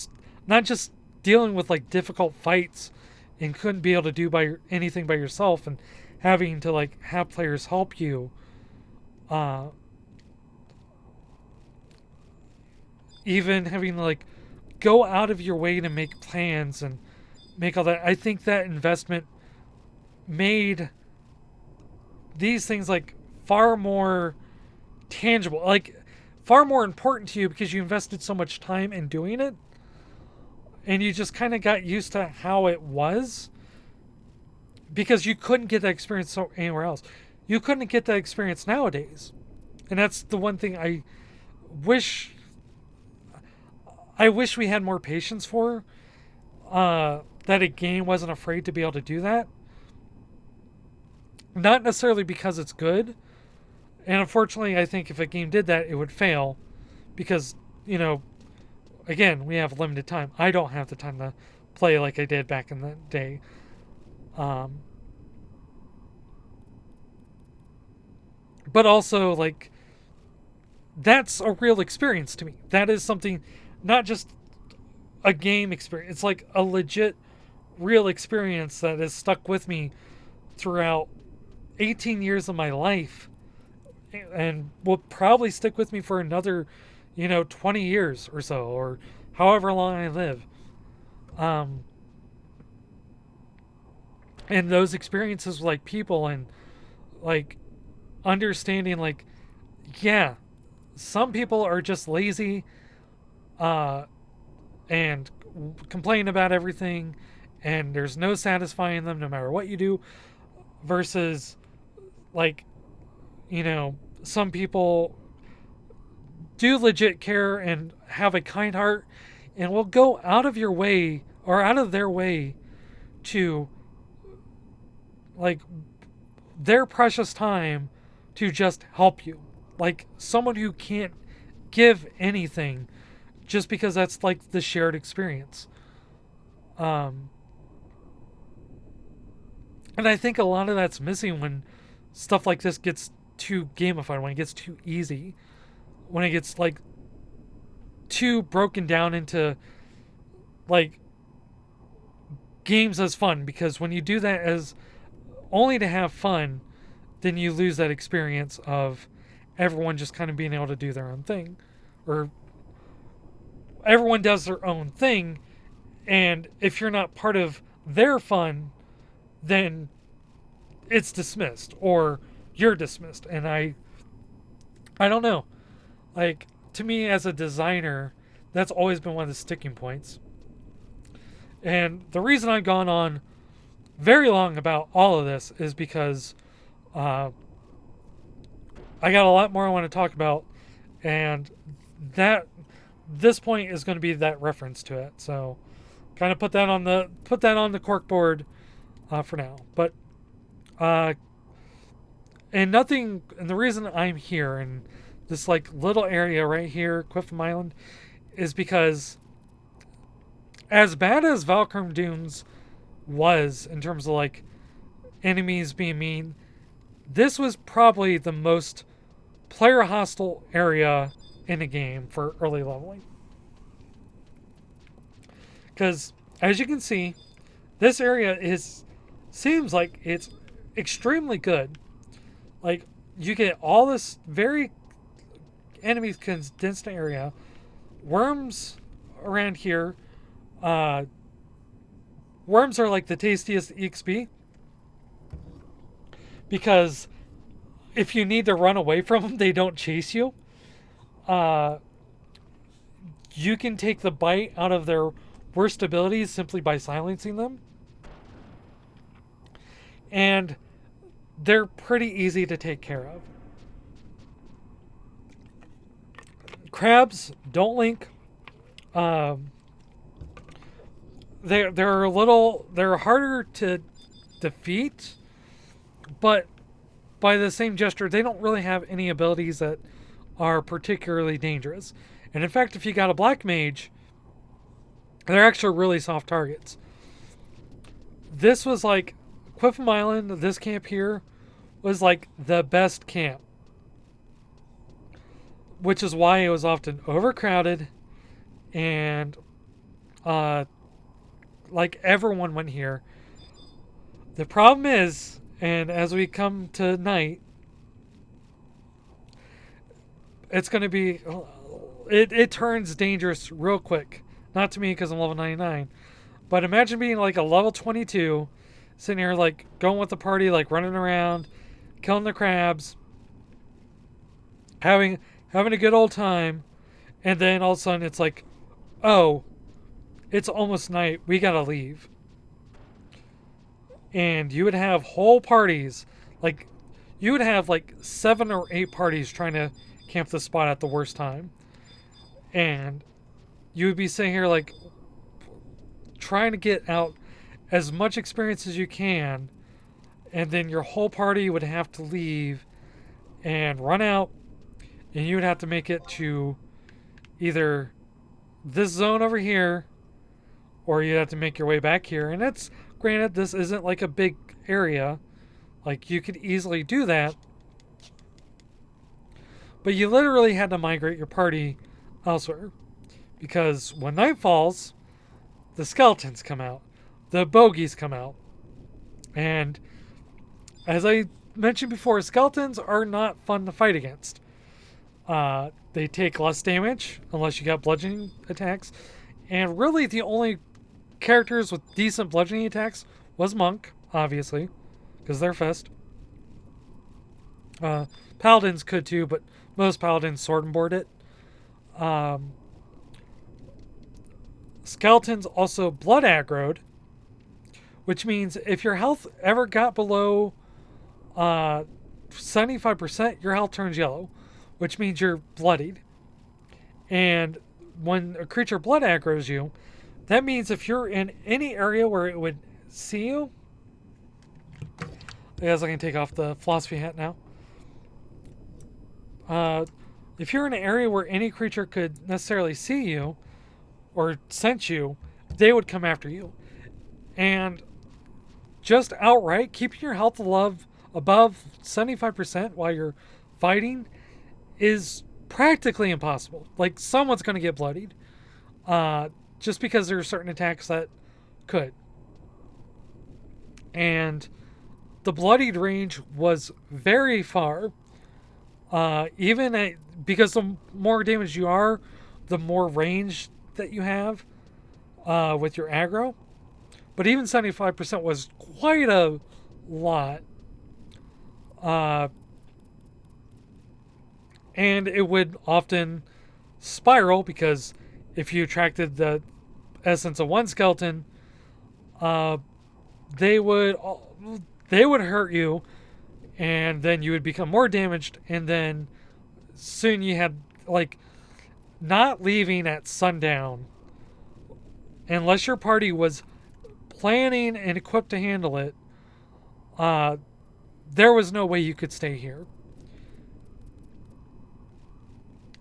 not just dealing with like difficult fights and couldn't be able to do anything by yourself, and having to like have players help you, even having to like go out of your way to make plans and make all that. I think that investment made these things like far more tangible, like far more important to you, because you invested so much time in doing it, and you just kind of got used to how it was, because you couldn't get that experience anywhere else. You couldn't get that experience nowadays, and that's the one thing I wish we had more patience for. That a game wasn't afraid to be able to do that. Not necessarily because it's good. And unfortunately, I think if a game did that, it would fail. Because, again, we have limited time. I don't have the time to play like I did back in the day. But also, like, that's a real experience to me. That is something, not just a game experience. It's like a legit, real experience that has stuck with me throughout 18 years of my life, and will probably stick with me for another, 20 years or so, or however long I live. And those experiences with like people, and like understanding, like, yeah, some people are just lazy, and complain about everything, and there's no satisfying them no matter what you do, versus like, some people do legit care and have a kind heart and will go out of your way, or out of their way, to like their precious time to just help you. Like someone who can't give anything, just because that's like the shared experience. And I think a lot of that's missing when stuff like this gets too gamified, when it gets too easy, when it gets like too broken down into like games as fun. Because when you do that as only to have fun, then you lose that experience of everyone just kind of being able to do their own thing, or everyone does their own thing, and if you're not part of their fun, then it's dismissed, or you're dismissed. And I don't know. Like, to me as a designer, that's always been one of the sticking points. And the reason I've gone on very long about all of this is because I got a lot more I want to talk about, and this point is going to be that reference to it. So kind of put that on the corkboard for now. But and the reason I'm here in this like little area right here, Quiffham Island, is because as bad as Valkyrie Dunes was in terms of like enemies being mean, this was probably the most player hostile area in a game for early leveling. Because as you can see, this area seems like it's extremely good. Like, you get all this very enemy condensed area, worms around here. Worms are like the tastiest EXP, because if you need to run away from them, they don't chase you. You can take the bite out of their worst abilities simply by silencing them. and they're pretty easy to take care of. Crabs don't link. Um, they're harder to defeat, but by the same gesture, they don't really have any abilities that are particularly dangerous. And in fact, if you got a black mage, they're actually really soft targets. This was like Quiffam Island, this camp here was like the best camp, which is why it was often overcrowded and like everyone went here. The problem is, and as we come to night, it's going to be it turns dangerous real quick. Not to me because I'm level 99, but imagine being like a level 22, sitting here like going with the party, like running around, killing the crabs, having a good old time, and then all of a sudden it's like, oh, it's almost night, we gotta leave. And you would have whole parties, like you would have like 7 or 8 parties trying to camp the spot at the worst time. And you would be sitting here like trying to get out as much experience as you can, and then your whole party would have to leave and run out, and you would have to make it to either this zone over here, or you'd have to make your way back here. And it's granted, this isn't like a big area, like you could easily do that, but you literally had to migrate your party elsewhere, because when night falls, the skeletons come out, the bogies come out, and as I mentioned before, skeletons are not fun to fight against. They take less damage unless you got bludgeoning attacks, and really the only characters with decent bludgeoning attacks was Monk, obviously, because they're fest. Paladins could too, but most paladins sword and board it. Skeletons also blood aggroed, which means if your health ever got below 75%, your health turns yellow, which means you're bloodied. And when a creature blood aggroes you, that means if you're in any area where it would see you, I guess I can take off the philosophy hat now. If you're in an area where any creature could necessarily see you or sense you, they would come after you. And just outright keeping your health above 75% while you're fighting is practically impossible. Like, someone's going to get bloodied. Just because there are certain attacks that could. And the bloodied range was very far. Because the more damage you are, the more range that you have with your aggro. But even 75% was quite a lot. And it would often spiral, because if you attracted the essence of one skeleton, they would hurt you, and then you would become more damaged, and then soon you had, like, not leaving at sundown unless your party was planning and equipped to handle it. There was no way you could stay here.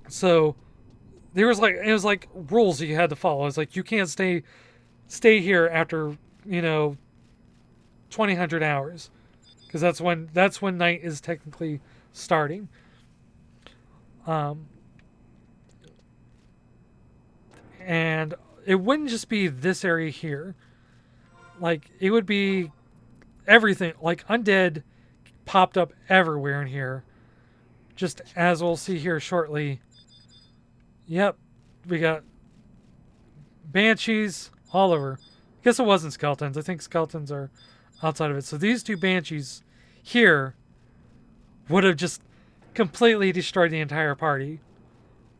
So it was like rules that you had to follow. It's like, you can't stay here after 2000 hours, because that's when night is technically starting. And it wouldn't just be this area here. Like, it would be everything. Like, undead popped up everywhere in here, just as we'll see here shortly. Yep, we got banshees all over. I guess it wasn't skeletons. I think skeletons are outside of it. So these two banshees here would have just completely destroyed the entire party.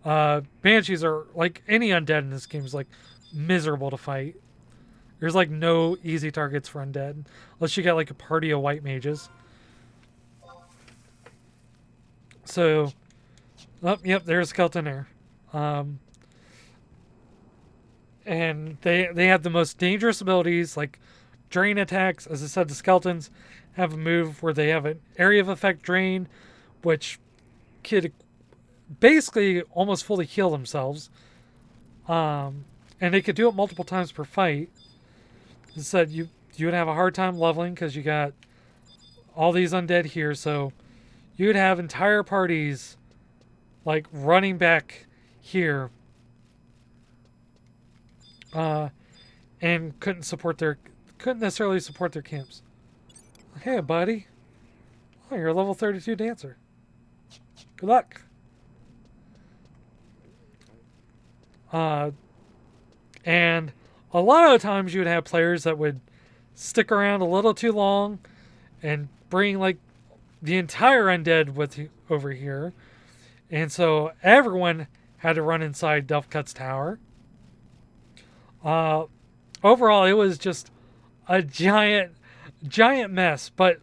Banshees are, like any undead in this game, is like miserable to fight. There's like no easy targets for undead unless you got like a party of white mages. So, oh, yep, there's a skeleton there. And they have the most dangerous abilities, like drain attacks. As I said, the skeletons have a move where they have an area of effect drain, which could basically almost fully heal themselves. And they could do it multiple times per fight. As I said, you would have a hard time leveling because you got all these undead here, so you would have entire parties like running back here. And couldn't necessarily support their camps. Hey, buddy. Oh, you're a level 32 dancer. Good luck. And a lot of times you would have players that would stick around a little too long and bring like the entire undead with you over here. And so everyone had to run inside Delphcut's tower. Overall, it was just a giant mess. And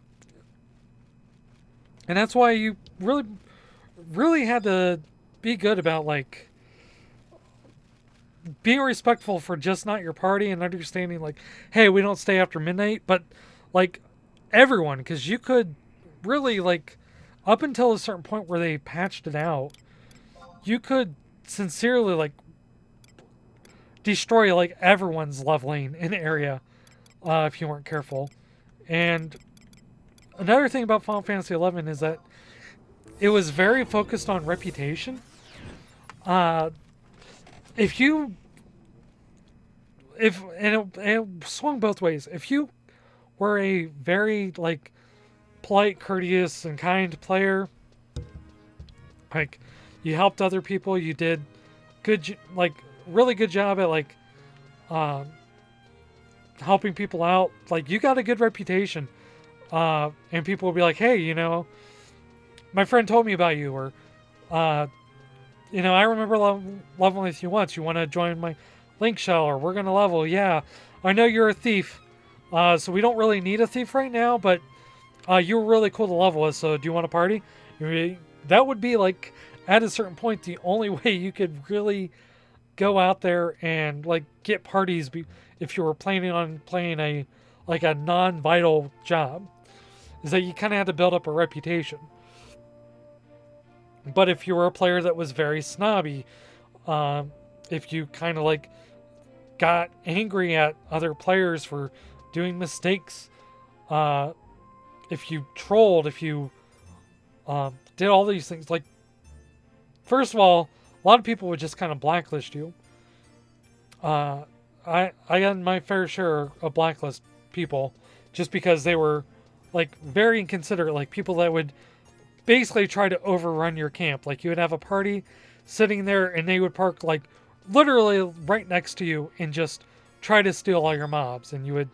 that's why you really had to be good about like being respectful for just not your party and understanding like, hey, we don't stay after midnight, but like everyone, because you could really like up until a certain point where they patched it out, you could sincerely like destroy like everyone's leveling in the area if you weren't careful. And another thing about Final Fantasy XI is that it was very focused on reputation. It swung both ways. If you were a very like polite, courteous, and kind player, like you helped other people, you did really good job at like helping people out, like you got a good reputation, and people will be like, hey, my friend told me about you, or I remember leveling with you once. You want to join my link shell, or we're gonna level? Yeah, I know you're a thief, so we don't really need a thief right now, but you were really cool to level with, so do you want to party? That would be like at a certain point the only way you could really go out there and like get parties if you were planning on playing a non-vital job, is that you kind of had to build up a reputation. But if you were a player that was very snobby, if you kind of like got angry at other players for doing mistakes, if you trolled, if you did all these things, like first of all, a lot of people would just kind of blacklist you. I got my fair share of blacklist people just because they were like very inconsiderate, like people that would basically try to overrun your camp. Like you would have a party sitting there and they would park like literally right next to you and just try to steal all your mobs, and you would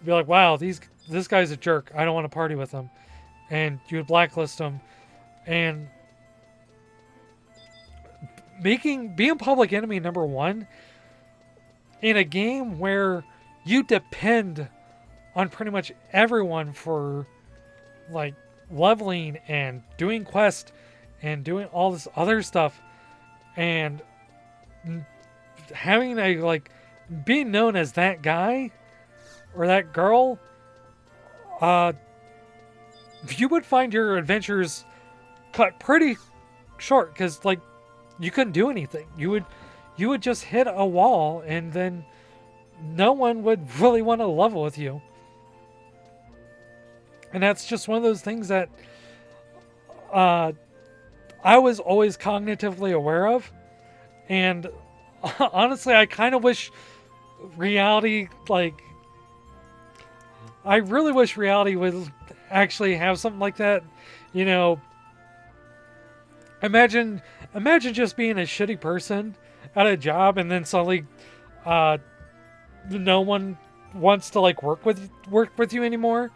be like, wow, this guy's a jerk, I don't want to party with him, and you would blacklist him. And being public enemy number one in a game where you depend on pretty much everyone for like leveling and doing quests and doing all this other stuff, and having a like being known as that guy or that girl, you would find your adventures cut pretty short, because like you couldn't do anything. You would just hit a wall, and then no one would really want to level with you. And that's just one of those things that I was always cognitively aware of. And honestly, I kind of wish reality, like, I really wish reality would actually have something like that. Imagine just being a shitty person at a job, and then suddenly no one wants to like work with you anymore.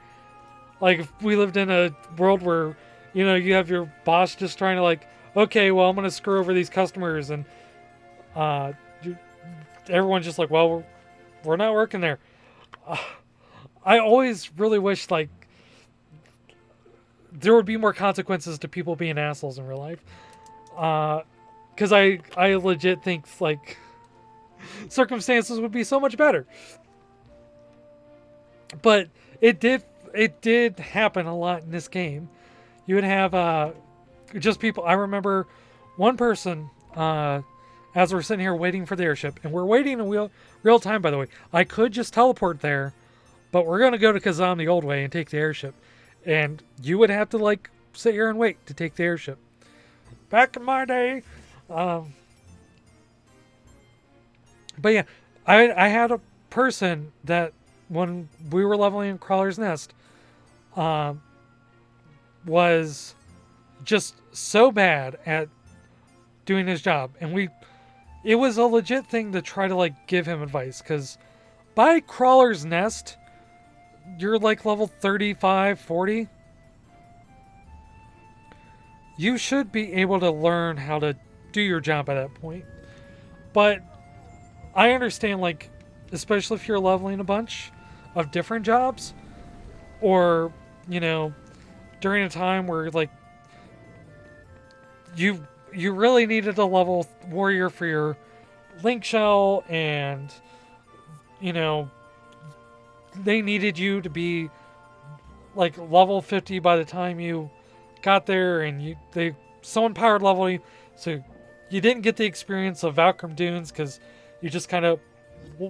Like if we lived in a world where you have your boss just trying to like, okay, well, I'm gonna screw over these customers, and everyone's just like, well, we're not working there. I always really wish like there would be more consequences to people being assholes in real life. Because I legit think like circumstances would be so much better. But it did happen a lot in this game. You would have just people. I remember one person as we're sitting here waiting for the airship, and we're waiting in real time. By the way, I could just teleport there, but we're gonna go to Kazam the old way and take the airship, and you would have to like sit here and wait to take the airship. Back in my day, but yeah, I had a person that when we were leveling in Crawler's Nest, was just so bad at doing his job, and it was a legit thing to try to like give him advice, because by Crawler's Nest you're like level 35, 40. You should be able to learn how to do your job at that point. But I understand, like, especially if you're leveling a bunch of different jobs, or, you know, during a time where like you really needed a level warrior for your link shell, and you know they needed you to be like level 50 by the time you got there, and someone powered level you, so you didn't get the experience of Valkyrie Dunes because you just kind of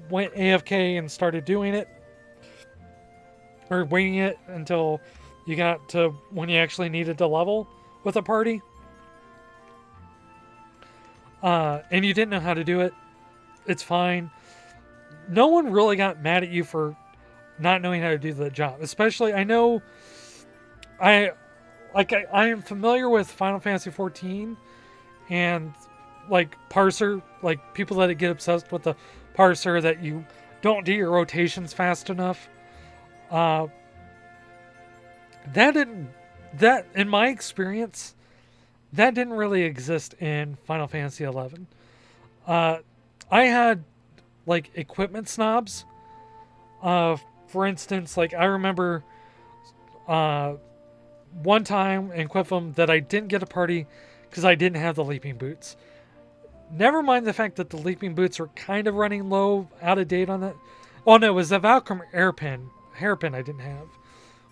went AFK and started doing it, or waiting it until you got to when you actually needed to level with a party. And you didn't know how to do it. It's fine. No one really got mad at you for not knowing how to do the job. Especially, I know, I am familiar with Final Fantasy 14 and like parser, like people that get obsessed with the parser, that you don't do your rotations fast enough. That in my experience, that didn't really exist in Final Fantasy 11. I had like equipment snobs. For instance, like I remember one time in Quiffum that I didn't get a party because I didn't have the leaping boots. Never mind the fact that the leaping boots were kind of running low, out of date on that. Oh no, it was the Valkyrie hairpin I didn't have,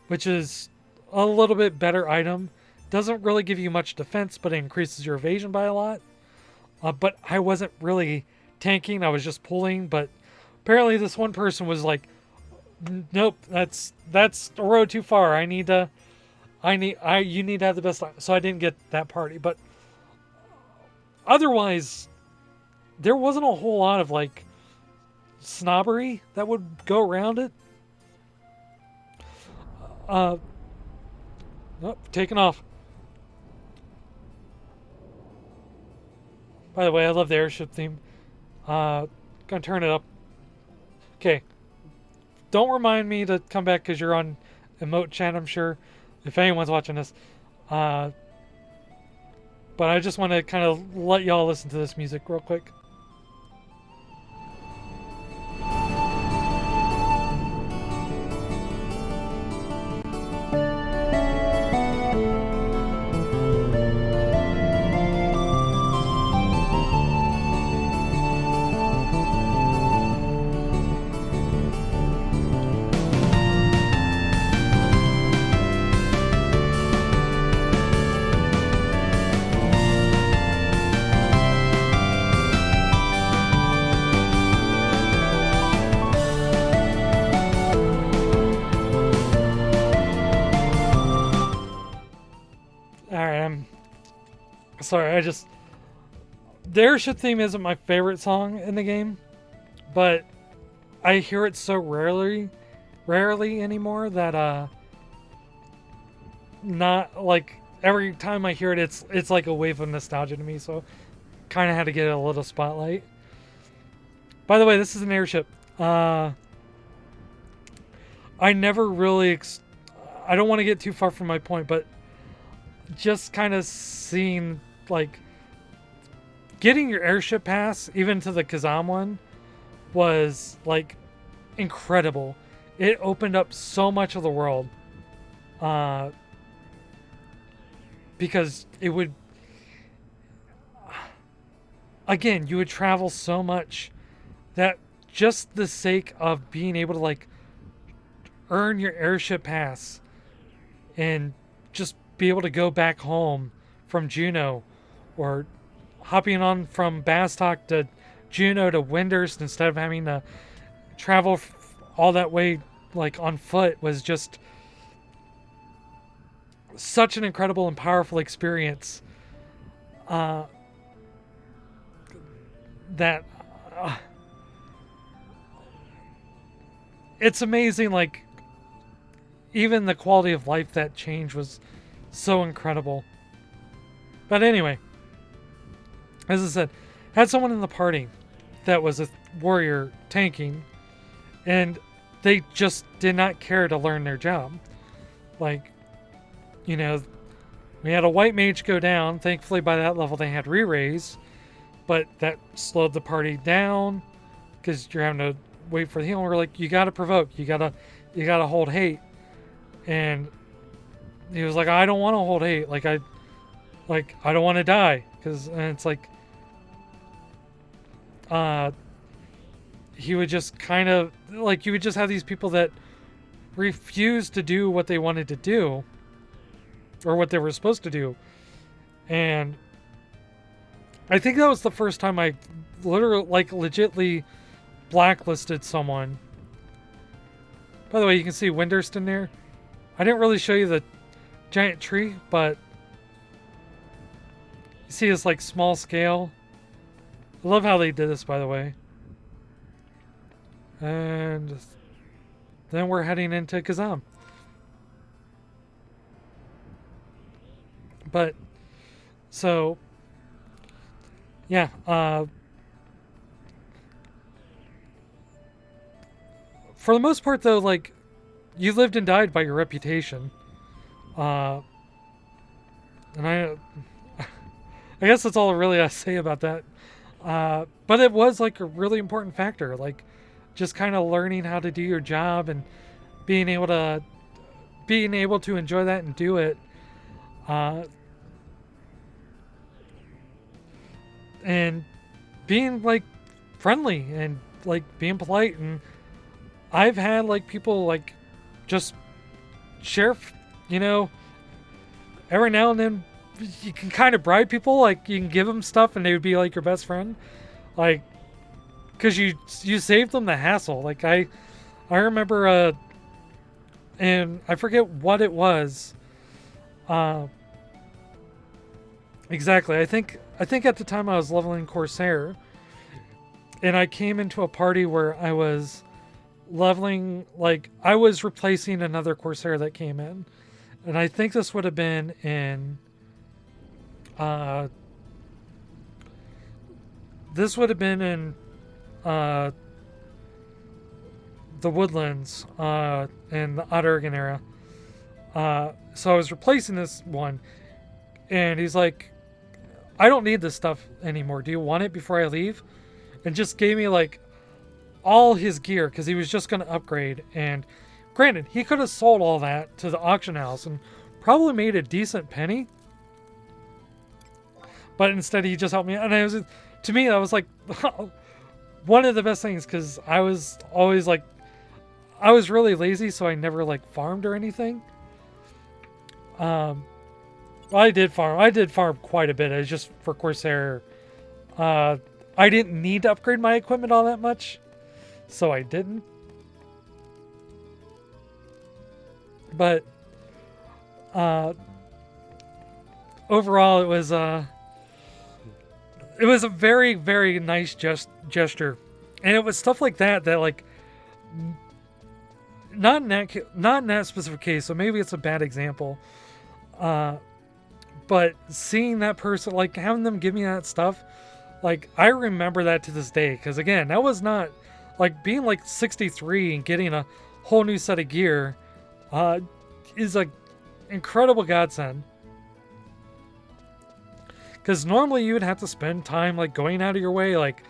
which is a little bit better item. Doesn't really give you much defense, but it increases your evasion by a lot. But I wasn't really tanking, I was just pulling. But apparently this one person was like, nope, that's a road too far. You need to have the best line. So I didn't get that party. But otherwise, there wasn't a whole lot of like snobbery that would go around it. Nope, taking off. By the way, I love the airship theme. Gonna turn it up. Okay. Don't remind me to come back because you're on emote chat, I'm sure, if anyone's watching this. But I just want to kind of let y'all listen to this music real quick. Sorry, the airship theme isn't my favorite song in the game, but I hear it so rarely anymore that not like every time I hear it, it's like a wave of nostalgia to me. So kind of had to get a little spotlight. By the way, this is an airship. I never really. I don't want to get too far from my point, but just kind of seeing like getting your airship pass, even to the Kazam one, was like incredible. It opened up so much of the world. Because it would, again, you would travel so much that just the sake of being able to like earn your airship pass and just be able to go back home from Juno, or hopping on from Bastock to Juno to Windurst instead of having to travel all that way like on foot, was just such an incredible and powerful experience. That it's amazing, like even the quality of life that change was so incredible. But anyway, as I said, had someone in the party that was a warrior tanking, and they just did not care to learn their job. Like, you know, we had a white mage go down. Thankfully, by that level, they had re-raise, but that slowed the party down because you're having to wait for the heal. And we're like, you got to provoke. You gotta hold hate. And he was like, I don't want to hold hate. I don't want to die, and it's like, he would just kind of like, you would just have these people that refuse to do what they wanted to do, or what they were supposed to do. And I think that was the first time I literally, like, legitly blacklisted someone. By the way, you can see Windurst in there. I didn't really show you the giant tree, but you see this like small scale. I love how they did this, by the way. And then we're heading into Kazam. But so yeah, for the most part though, like, you lived and died by your reputation. And I guess that's all really I say about that. But it was like a really important factor, like just kind of learning how to do your job and being able to enjoy that and do it. And being like friendly and like being polite. And I've had like people like just share, every now and then you can kind of bribe people, like you can give them stuff and they would be like your best friend, like, because you saved them the hassle. Like I remember and I forget what it was exactly. I think at the time I was leveling Corsair, and I came into a party where I was leveling, like I was replacing another Corsair that came in, and I think this would have been in the Woodlands in the Ottergan era. So I was replacing this one, and he's like, I don't need this stuff anymore. Do you want it before I leave? And just gave me like all his gear, because he was just going to upgrade. And granted, he could have sold all that to the auction house and probably made a decent penny, but instead he just helped me. And to me that was like one of the best things, because I was always like, I was really lazy, so I never like farmed or anything. Well, I did farm quite a bit. It was just for Corsair. I didn't need to upgrade my equipment all that much, so I didn't. But overall, it was a very, very nice gesture, and it was stuff like that like, not in that specific case. So maybe it's a bad example. But seeing that person, like having them give me that stuff, like I remember that to this day. Because again, that was not like being like 63 and getting a whole new set of gear is an incredible godsend. Because normally you would have to spend time like going out of your way, like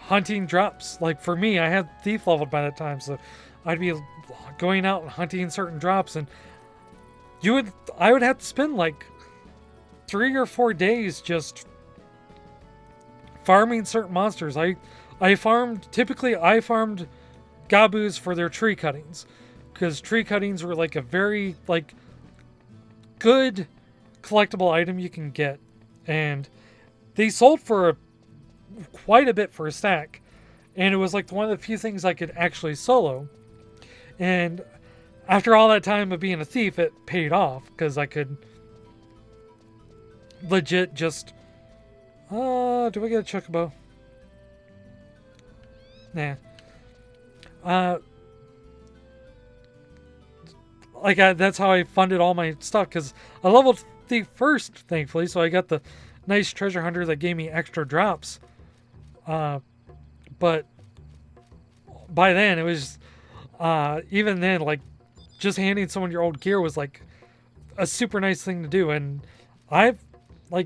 hunting drops. Like for me, I had thief leveled by that time, so I'd be going out and hunting certain drops, and I would have to spend like 3 or 4 days just farming certain monsters. I farmed gabus for their tree cuttings, because tree cuttings were like a very like good collectible item you can get, and they sold for quite a bit for a stack, and it was like one of the few things I could actually solo. And after all that time of being a thief, it paid off, because I could legit just do I get a chocobo? Nah. That's how I funded all my stuff, because I leveled thief first, thankfully, so I got the nice treasure hunter that gave me extra drops. But by then it was even then, like, just handing someone your old gear was like a super nice thing to do, and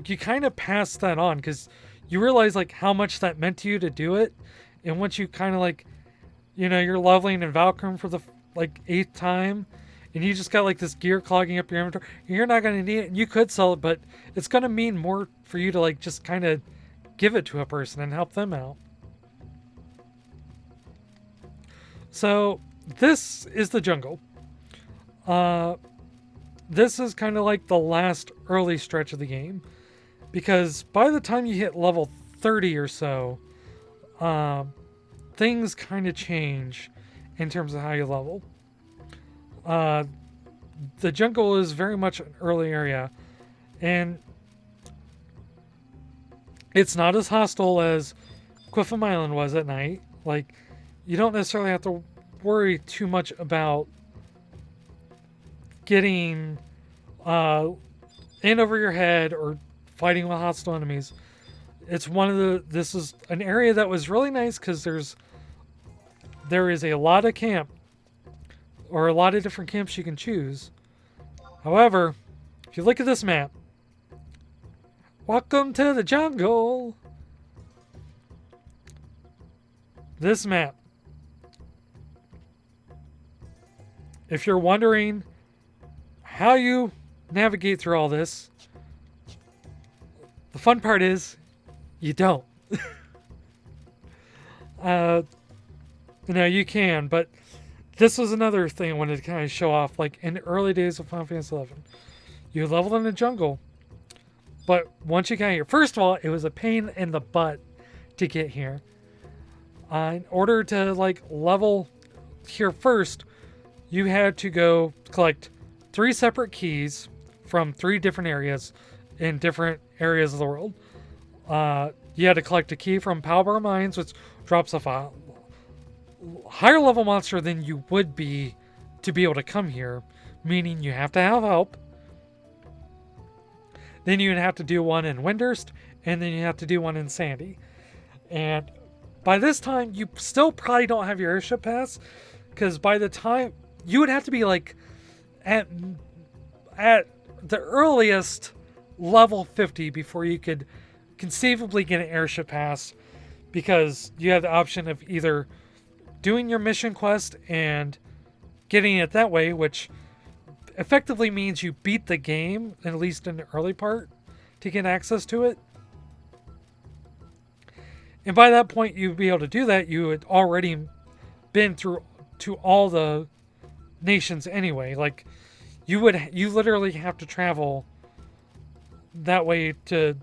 you kind of pass that on, because you realize like how much that meant to you to do it. And once you kind of like, you're leveling in Valkyrie for the like 8th time, and you just got like this gear clogging up your inventory, you're not going to need it. You could sell it, but it's going to mean more for you to like just kind of give it to a person and help them out. So this is the jungle. This is kind of like the last early stretch of the game, because by the time you hit level 30 or so, things kind of change in terms of how you level. The jungle is very much an early area, and it's not as hostile as Quiffam Island was at night. Like, you don't necessarily have to worry too much about getting in over your head or fighting with hostile enemies. This is an area that was really nice, because there is a lot of camp, or a lot of different camps you can choose. However, if you look at this map, welcome to the jungle. This map, if you're wondering how you navigate through all this, the fun part is you don't. You can, but this was another thing I wanted to kind of show off. Like, in the early days of Final Fantasy XI, you leveled in the jungle, but once you got here, first of all, it was a pain in the butt to get here. In order to like level here first, you had to go collect 3 separate keys from 3 different areas in different areas of the world. You had to collect a key from Palbar Mines, which drops off a higher level monster than you would be to be able to come here, meaning you have to have help. Then you'd have to do one in Windurst, and then you have to do one in Sandy. And by this time, you still probably don't have your airship pass, because by the time you would have to be like at the earliest level 50 before you could conceivably get an airship pass, because you have the option of either doing your mission quest and getting it that way, which effectively means you beat the game, at least in the early part, to get access to it. And by that point, you'd be able to do that. You had already been through to all the nations anyway. Like, you literally have to travel that way to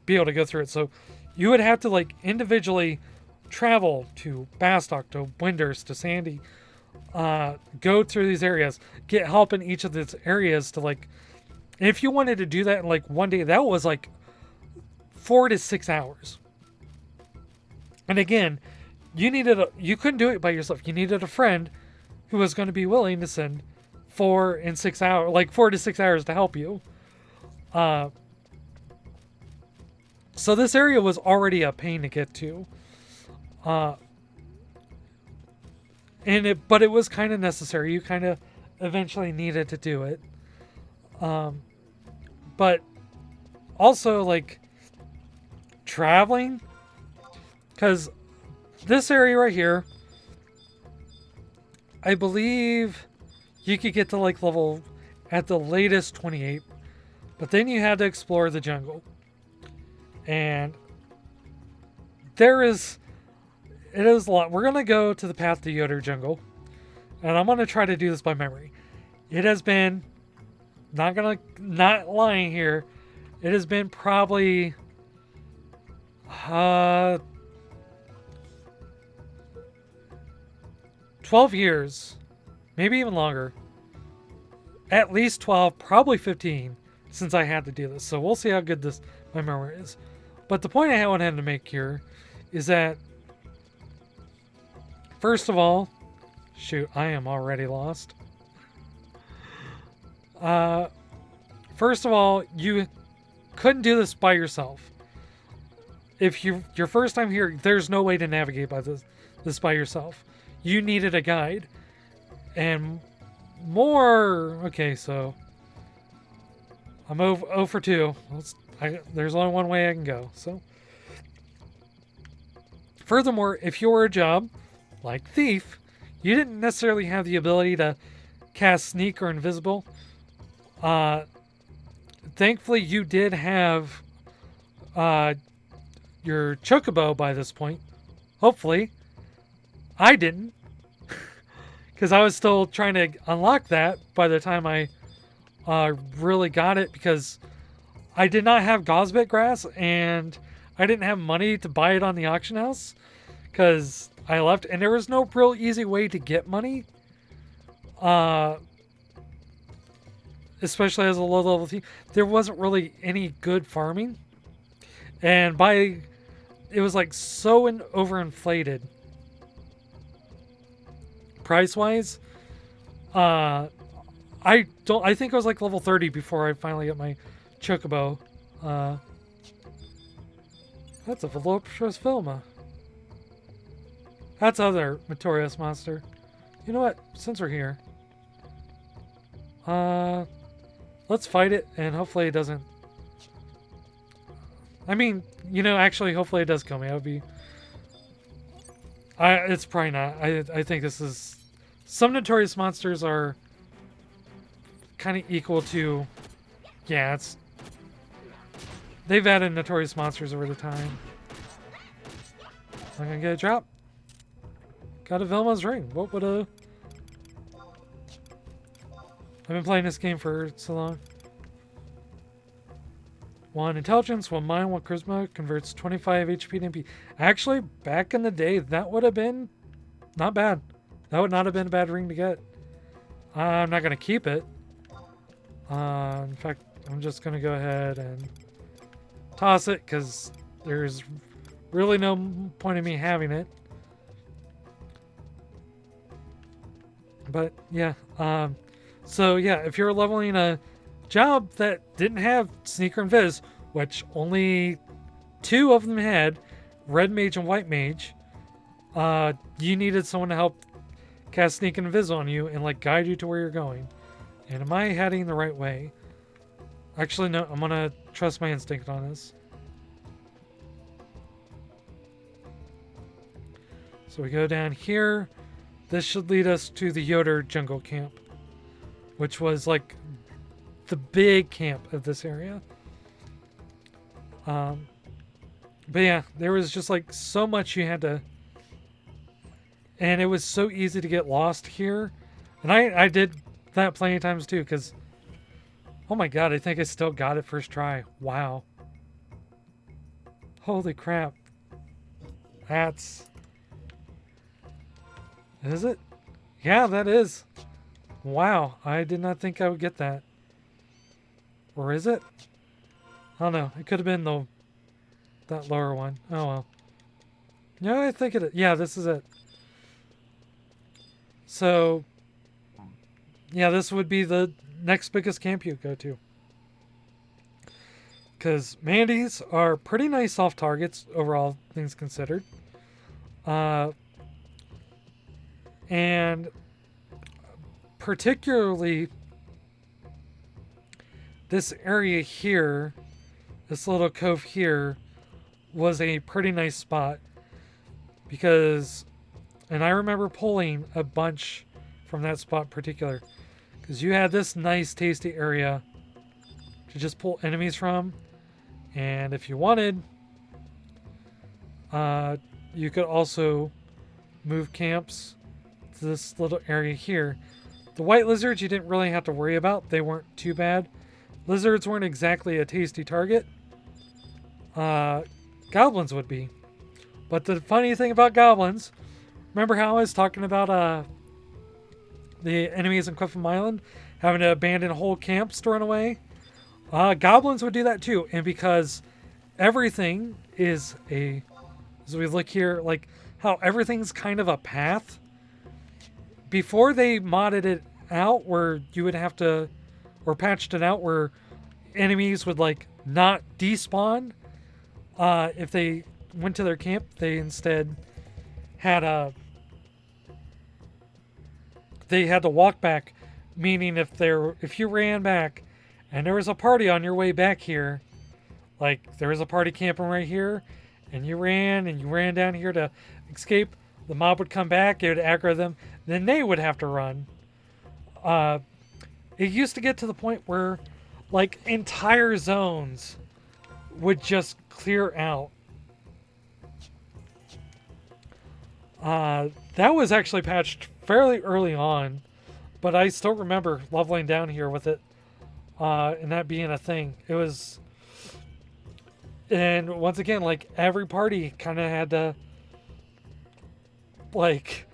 be able to go through it. So you would have to like individually travel to Bastock, to Windurst, to Sandy, go through these areas, get help in each of these areas to like, and if you wanted to do that in like one day, that was like 4 to 6 hours. And again, you couldn't do it by yourself. You needed a friend who was going to be willing to send 4 to 6 hours to help you. So this area was already a pain to get to. But it was kind of necessary. You kind of eventually needed to do it. But also, like, traveling, Because this area right here, I believe you could get to like level at the latest 28, but then you had to explore the jungle. And it is a lot. We're going to go to the path to Yoder Jungle, and I'm going to try to do this by memory. It has been, not lying here, it has been probably 12 years, maybe even longer. At least 12, probably 15 since I had to do this. So we'll see how good my memory is. But the point I wanted to make here is that, first of all, shoot, I am already lost. First of all, you couldn't do this by yourself. If your first time here, there's no way to navigate by this by yourself. You needed a guide. And more... Okay, so... I'm 0 for 2. There's only one way I can go, so... Furthermore, if you were a job, like Thief, you didn't necessarily have the ability to cast Sneak or Invisible. Thankfully, you did have your Chocobo by this point. Hopefully. I didn't. Because I was still trying to unlock that by the time I really got it, because I did not have Gosbit Grass, and I didn't have money to buy it on the auction house, because I left, and there was no real easy way to get money. Especially as a low-level team. There wasn't really any good farming. And it was like so overinflated price-wise. I think I was like level 30 before I finally got my Chocobo. That's a voluptuous Vilma. That's other Notorious monster. You know what? Since we're here, let's fight it, and hopefully it doesn't... I mean, actually, hopefully it does kill me. That would be... It's probably not. I think this is... Some Notorious monsters are kind of equal to... Yeah, it's... They've added Notorious monsters over the time. I'm gonna get a drop. Got a Vilma's ring. What would a... I've been playing this game for so long. 1 intelligence, 1 mind, 1 charisma, converts 25 HP to MP. Actually, back in the day, that would have been not bad. That would not have been a bad ring to get. I'm not going to keep it. In fact, I'm just going to go ahead and toss it, because there's really no point in me having it. But, yeah. So, yeah, if you're leveling a job that didn't have Sneak or Invis, which only 2 of them had, Red Mage and White Mage, you needed someone to help cast Sneak and Invis on you and, like, guide you to where you're going. And am I heading the right way? Actually, no, I'm gonna trust my instinct on this. So we go down here. This should lead us to the Yoder Jungle Camp, which was, like, the big camp of this area. But yeah, there was just like so much you had to, and it was so easy to get lost here. And I did that plenty of times too, because, oh my god, I think I still got it first try. Wow. Holy crap. Is it? Yeah, that is. Wow, I did not think I would get that. Or is it? I don't know. It could have been that lower one. Oh well. Yeah, I think it is. Yeah, this is it. So, yeah, this would be the next biggest camp you go to. Because Mandies are pretty nice soft targets, overall things considered. And particularly this area here, this little cove here, was a pretty nice spot. because, and I remember pulling a bunch from that spot in particular, because you had this nice tasty area to just pull enemies from, and if you wanted, you could also move camps to this little area here. The white lizards you didn't really have to worry about. They weren't too bad. Lizards weren't exactly a tasty target. Goblins would be. But the funny thing about goblins, remember how I was talking about the enemies in Quiffham Island having to abandon whole camps to run away? Goblins would do that too. And because everything is as we look here, like how everything's kind of a path, before they modded it out where you would have to, or patched it out where enemies would like not despawn if they went to their camp, they instead had they had to walk back, meaning if you ran back and there was a party on your way back here, like there was a party camping right here, and you ran down here to escape, the mob would come back, it would aggro them, then they would have to run. It used to get to the point where like entire zones would just clear out. That was actually patched fairly early on, but I still remember leveling down here with it, and that being a thing. It was, and once again, like every party kind of had to like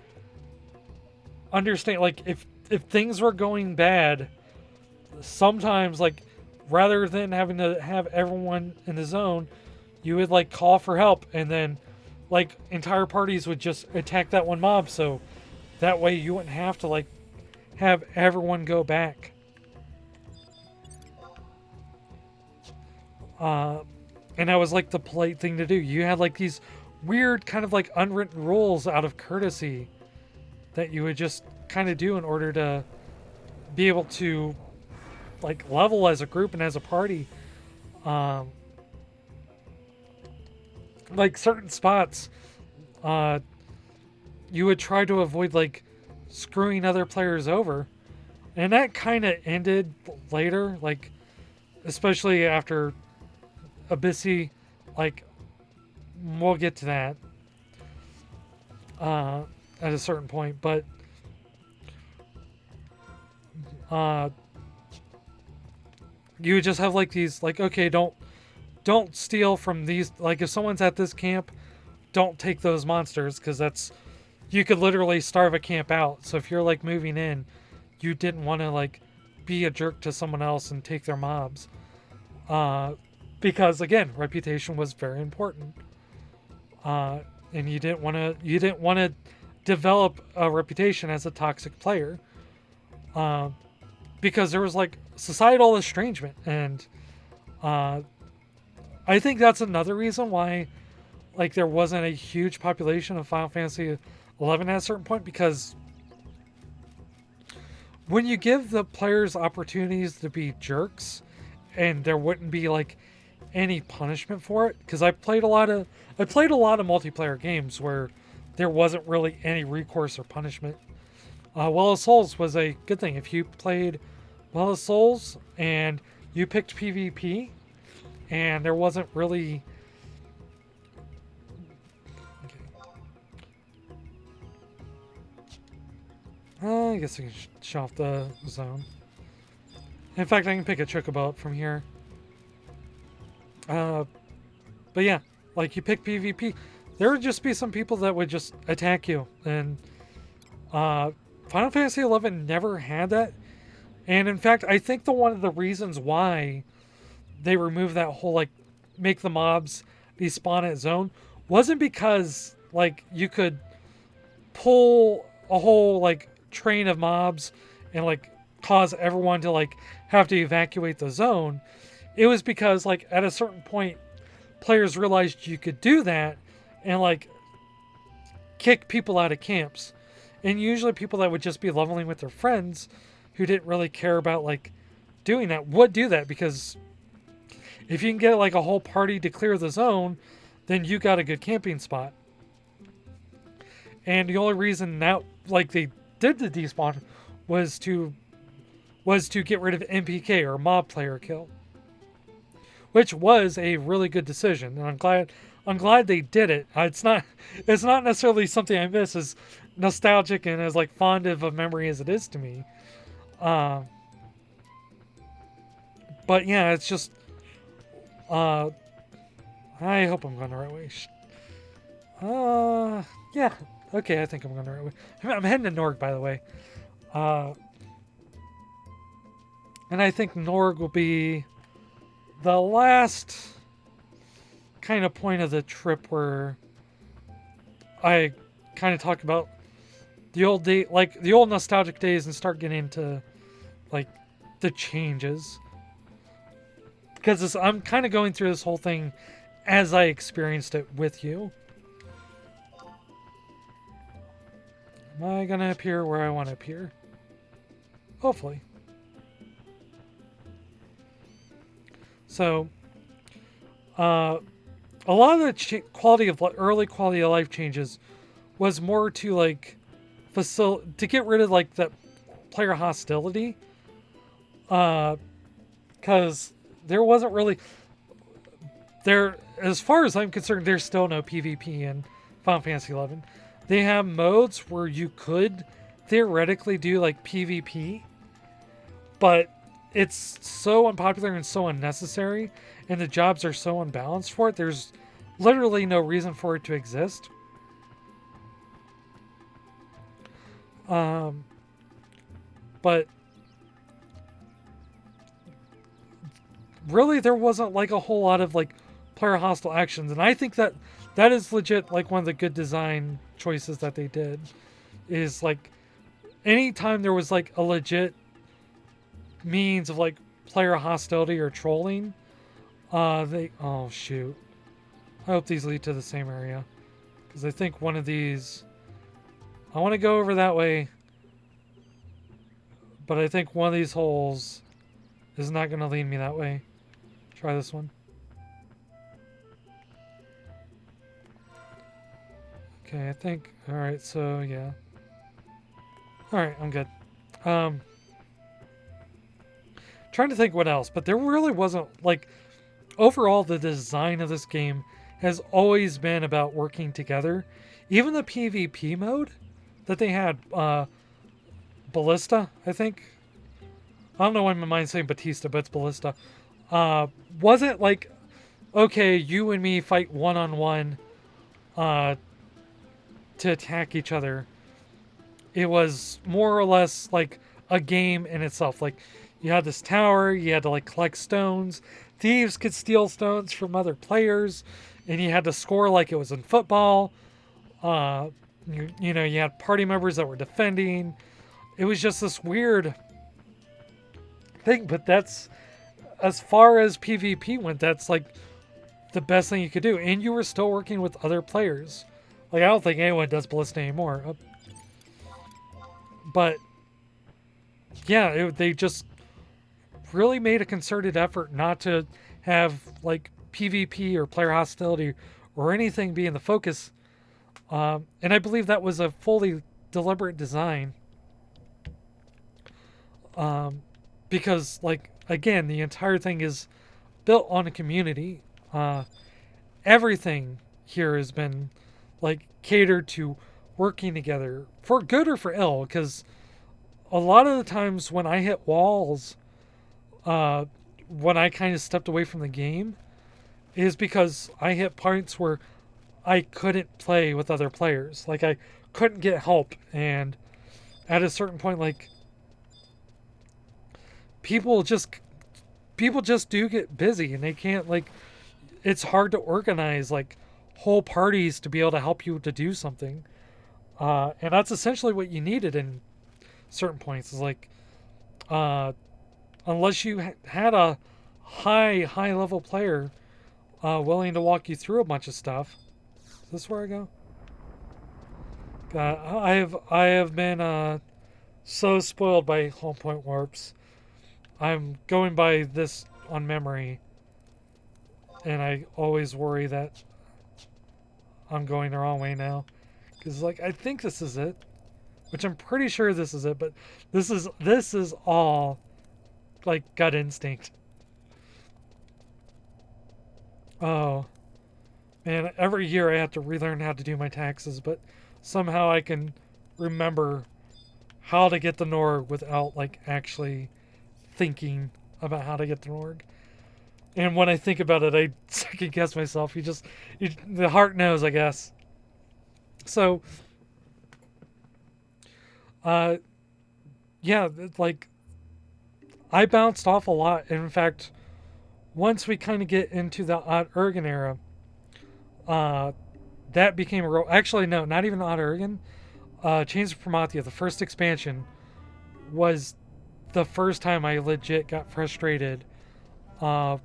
understand, like if things were going bad, sometimes like rather than having to have everyone in the zone, you would like call for help, and then like entire parties would just attack that one mob, so that way you wouldn't have to like have everyone go back. And that was like the polite thing to do. You had like these weird kind of like unwritten rules out of courtesy that you would just kind of do in order to be able to like level as a group and as a party. Like certain spots, you would try to avoid like screwing other players over, and that kind of ended later, like especially after Abyssy. Like we'll get to that at a certain point, but you would just have like these, like, okay, don't steal from these, like if someone's at this camp, don't take those monsters, because that's, you could literally starve a camp out. So if you're like moving in, you didn't want to like be a jerk to someone else and take their mobs, because again, reputation was very important, and you didn't want to develop a reputation as a toxic player, because there was like societal estrangement. And I think that's another reason why like there wasn't a huge population of Final Fantasy 11 at a certain point, because when you give the players opportunities to be jerks and there wouldn't be like any punishment for it, because I played a lot of multiplayer games where there wasn't really any recourse or punishment. Well of Souls was a good thing. If you played Well of Souls and you picked PvP and there wasn't really, I guess I can show off the zone. In fact, I can pick a chocobo up from here. But yeah, like you pick PvP, there would just be some people that would just attack you, and Final Fantasy 11 never had that. And in fact, I think one of the reasons why they removed that whole like make the mobs despawn at zone wasn't because like you could pull a whole like train of mobs and like cause everyone to like have to evacuate the zone. It was because like at a certain point players realized you could do that and like kick people out of camps, and usually people that would just be leveling with their friends who didn't really care about like doing that would do that, because if you can get like a whole party to clear the zone, then you got a good camping spot. And the only reason now, like they did the despawn, was to get rid of MPK or mob player kill, which was a really good decision, and I'm glad they did it. It's not necessarily something I miss, as nostalgic and as like fond of a memory as it is to me. But yeah, it's just I hope I'm going the right way. Yeah, okay, I think I'm going the right way. I'm heading to Norg, by the way. And I think Norg will be the last kind of point of the trip where I kind of talk about the old day, like the old nostalgic days, and start getting into like the changes. Because I'm kind of going through this whole thing as I experienced it with you. Am I going to appear where I want to appear? Hopefully. So, a lot of the early quality of life changes was more to like to get rid of like that player hostility. Because there wasn't really as far as I'm concerned, there's still no PvP in Final Fantasy XI. They have modes where you could theoretically do like PvP, but it's so unpopular and so unnecessary, and the jobs are so unbalanced for it. There's literally no reason for it to exist. But really, there wasn't like a whole lot of like player hostile actions, and I think that is legit like one of the good design choices that they did. Is like anytime there was like a legit means of like player hostility or trolling, oh shoot, I hope these lead to the same area, because I think one of these, I want to go over that way, but I think one of these holes is not going to lead me that way. Try this one. Okay, I think, alright, so yeah. Alright, I'm good. Trying to think what else, but there really wasn't, like, overall the design of this game has always been about working together. Even the PvP mode that they had, Ballista, I think. I don't know why my mind's saying Batista, but it's Ballista. Wasn't like, okay, you and me fight one-on-one to attack each other. It was more or less like a game in itself. Like, you had this tower, you had to like collect stones. Thieves could steal stones from other players, and you had to score like it was in football. You know, you had party members that were defending. It was just this weird thing, but that's, as far as PvP went, that's like the best thing you could do. And you were still working with other players. Like, I don't think anyone does Ballista anymore. But yeah, they just really made a concerted effort not to have like PvP or player hostility or anything be in the focus. And I believe that was a fully deliberate design. Because, like, again, the entire thing is built on a community. Everything here has been like catered to working together for good or for ill, because a lot of the times when I hit walls, when I kind of stepped away from the game, is because I hit points where I couldn't play with other players. Like, I couldn't get help, and at a certain point, like, people just do get busy, and they can't, like, it's hard to organize like whole parties to be able to help you to do something, and that's essentially what you needed in certain points. Is like, unless you had a high level player willing to walk you through a bunch of stuff. Is this where I go? God, I have been so spoiled by home point warps. I'm going by this on memory, and I always worry that I'm going the wrong way now, Because like I think this is it, which I'm pretty sure this is it, but this is all like gut instinct. Oh man, every year I have to relearn how to do my taxes, but somehow I can remember how to get the Norg without like actually thinking about how to get the Norg. And when I think about it, I second guess myself. The heart knows, I guess. So, uh, yeah, like I bounced off a lot. And in fact, once we kind of get into the Odd Ergen era, that became a real. Actually, no, not even Odd Ergen. Chains of Promathia, the first expansion, was the first time I legit got frustrated uh,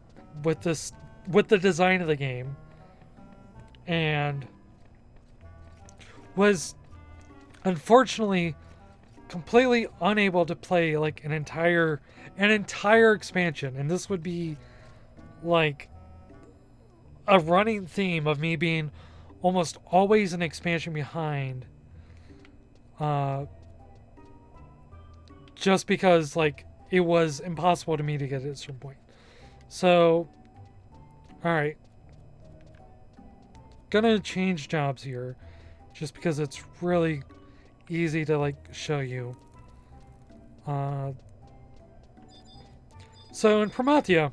with the design of the game, and was unfortunately completely unable to play like an entire expansion. And this would be like a running theme of me being almost always an expansion behind, just because like it was impossible to me to get at a certain point. So, all right, gonna change jobs here, just because it's really easy to like show you. So in Promathia,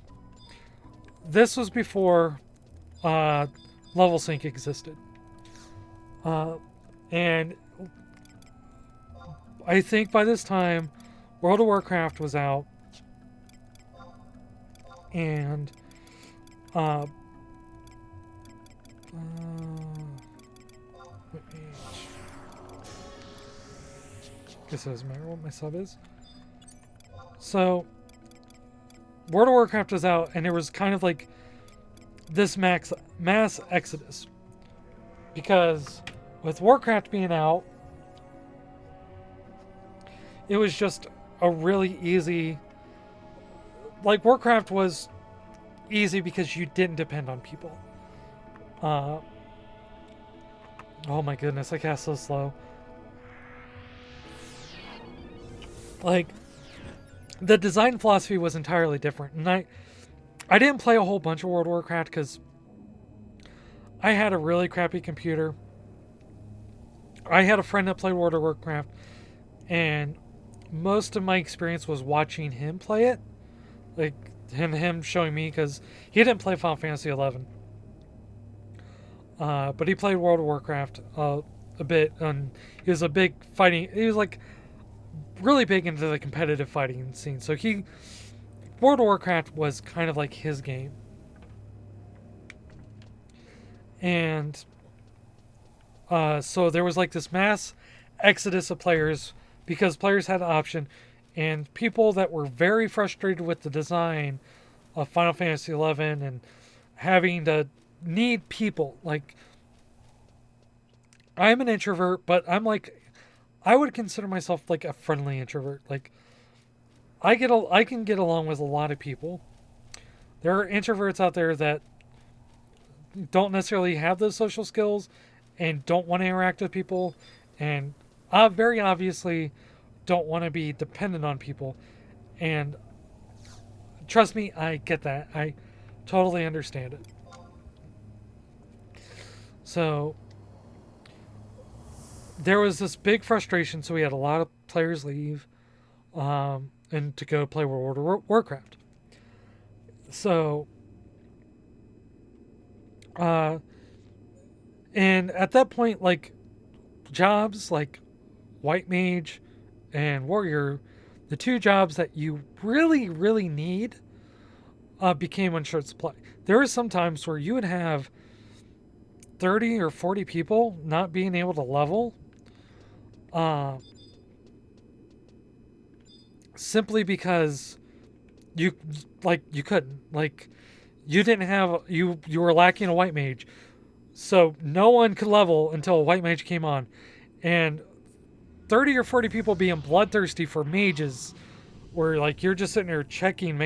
this was before level sync existed, and I think by this time, World of Warcraft was out, and guess it doesn't matter what my sub is. So, World of Warcraft was out, and there was kind of like this mass exodus, because with Warcraft being out, it was just a really easy. Like, Warcraft was easy because you didn't depend on people. Oh my goodness, I cast so slow. Like, the design philosophy was entirely different. And I didn't play a whole bunch of World of Warcraft because I had a really crappy computer. I had a friend that played World of Warcraft, and most of my experience was watching him play it. Like, him showing me, because he didn't play Final Fantasy 11. But he played World of Warcraft a bit, and he was a big fighting. He was like really big into the competitive fighting scene. So World of Warcraft was kind of like his game. And so there was like this mass exodus of players because players had an option, and people that were very frustrated with the design of Final Fantasy 11 and having to need people. Like, I'm an introvert, but I would consider myself like a friendly introvert. Like, I can get along with a lot of people. There are introverts out there that don't necessarily have those social skills and don't want to interact with people, and very obviously don't want to be dependent on people. And trust me, I get that. I totally understand it. So there was this big frustration, so we had a lot of players leave and to go play World of Warcraft. So and at that point, like, jobs like White Mage and Warrior, the two jobs that you really, really need, became on short supply. There were some times where you would have 30 or 40 people not being able to level, simply because you couldn't. Like, you didn't have, you were lacking a White Mage. So no one could level until a White Mage came on. And 30 or 40 people being bloodthirsty for mages, where like you're just sitting there checking,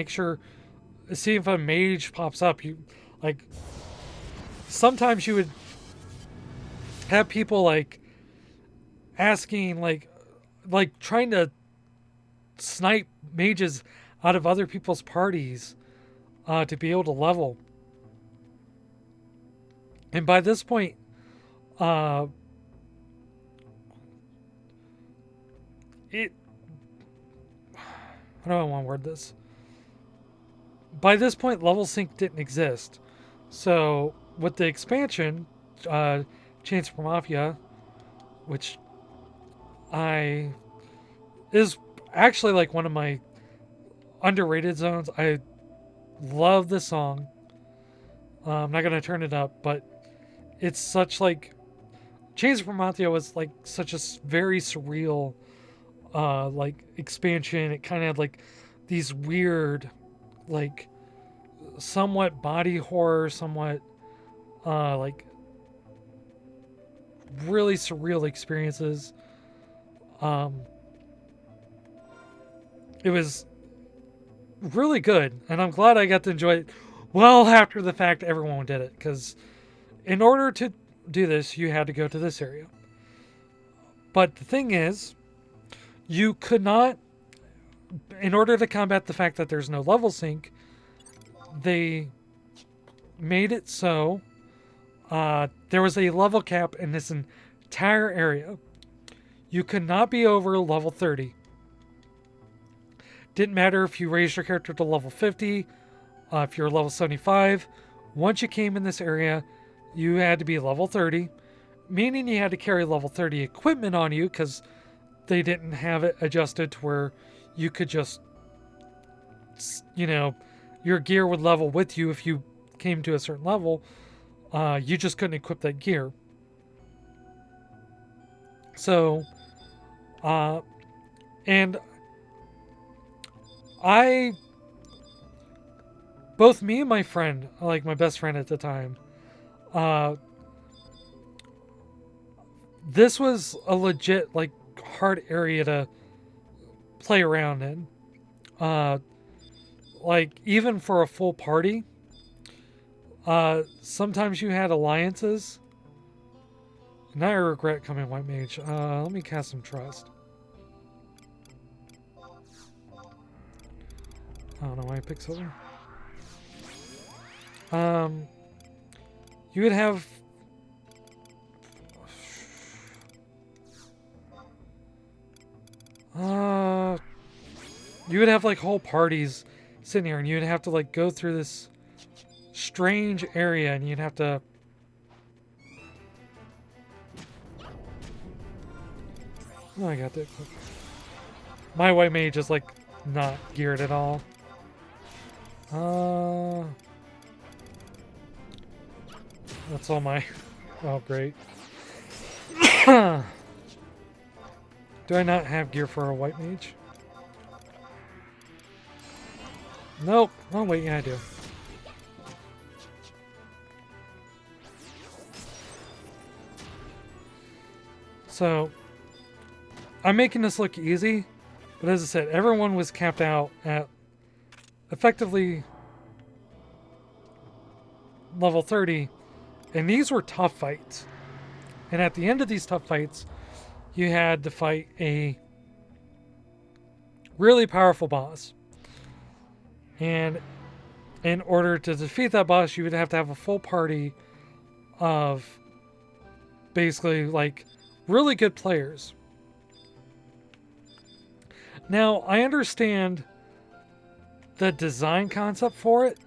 see if a mage pops up. You like, sometimes you would have people like asking like trying to snipe mages out of other people's parties to be able to level. And by this point, it how do I want to word this? By this point, level sync didn't exist. So with the expansion, Chains for Mafia, which is actually like one of my underrated zones. I love this song. I'm not gonna turn it up, but it's such like Chains for Mafia was like such a very surreal like expansion. It kind of had like these weird, like somewhat body horror, somewhat like really surreal experiences. It was really good, and I'm glad I got to enjoy it well after the fact everyone did it, because in order to do this, you had to go to this area. But the thing is, you could not, in order to combat the fact that there's no level sync, they made it so there was a level cap in this entire area. You could not be over level 30. Didn't matter if you raised your character to level 50, if you're level 75. Once you came in this area, you had to be level 30, meaning you had to carry level 30 equipment on you, because they didn't have it adjusted to where you could just, you know, your gear would level with you if you came to a certain level. You just couldn't equip that gear. So, and both me and my friend, like my best friend at the time, this was a legit, like, hard area to play around in. Like, even for a full party, sometimes you had alliances. Now I regret coming White Mage. Let me cast some Trust. I don't know why I picked Silver. You would have... you would have like whole parties sitting here, and you'd have to like go through this strange area, and you'd have to... Oh, I got that. My White Mage is like not geared at all. That's all my... Oh, great. Do I not have gear for a White Mage? Nope. Oh, wait, yeah, I do. So, I'm making this look easy, but as I said, everyone was capped out at effectively level 30, and these were tough fights. And at the end of these tough fights, you had to fight a really powerful boss. And in order to defeat that boss, you would have to have a full party of basically like really good players. Now, I understand the design concept for it.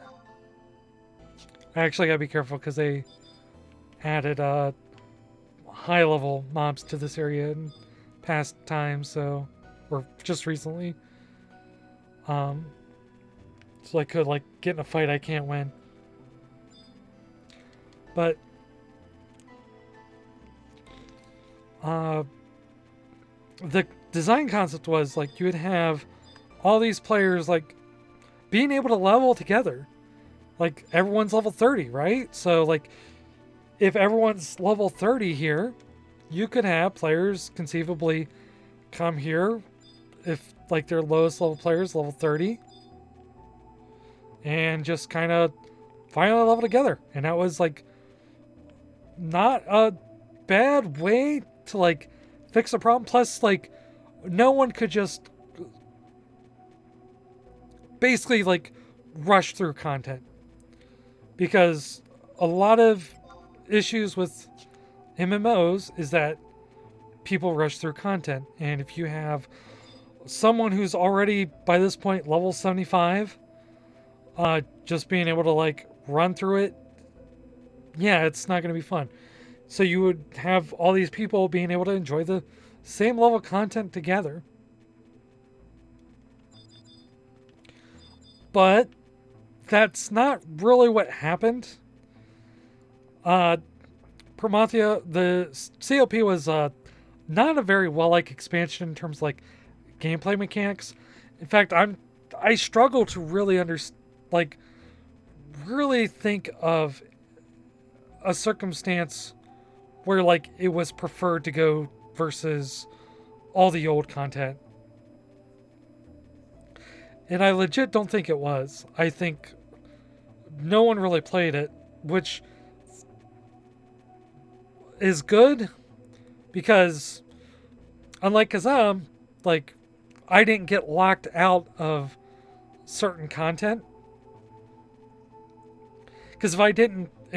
I actually gotta be careful because they added high level mobs to this area in past times, so, or just recently. So I could like get in a fight I can't win. But the design concept was like you would have all these players like being able to level together. Like everyone's level 30, right? So like if everyone's level 30 here, you could have players conceivably come here if like their lowest level players level 30 and just kind of finally level together. And that was like not a bad way to like fix the problem. Plus, like, no one could just basically, like, rush through content. Because a lot of issues with MMOs is that people rush through content. And if you have someone who's already, by this point, level 75, just being able to, like, run through it, yeah, it's not going to be fun. So you would have all these people being able to enjoy the same level of content together. But that's not really what happened. Promathia, the COP was not a very well-liked expansion in terms of, like, gameplay mechanics. In fact, I struggle to really really think of a circumstance where, like, it was preferred to go versus all the old content. And I legit don't think it was. I think no one really played it, which is good because, unlike Kazam, like, I didn't get locked out of certain content. Because if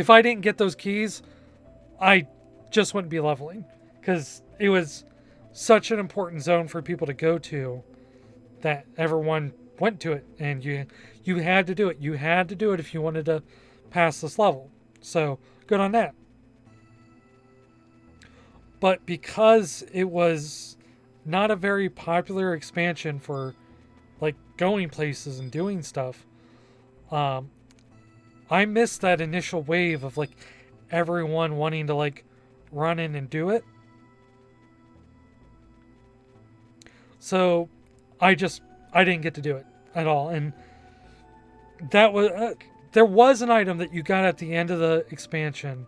I didn't get those keys, I just wouldn't be leveling. Because it was such an important zone for people to go to that everyone went to it, and you had to do it. You had to do it if you wanted to pass this level. So good on that. But because it was not a very popular expansion for, like, going places and doing stuff, I missed that initial wave of, like, everyone wanting to, like, run in and do it. So I didn't get to do it at all. And that was there was an item that you got at the end of the expansion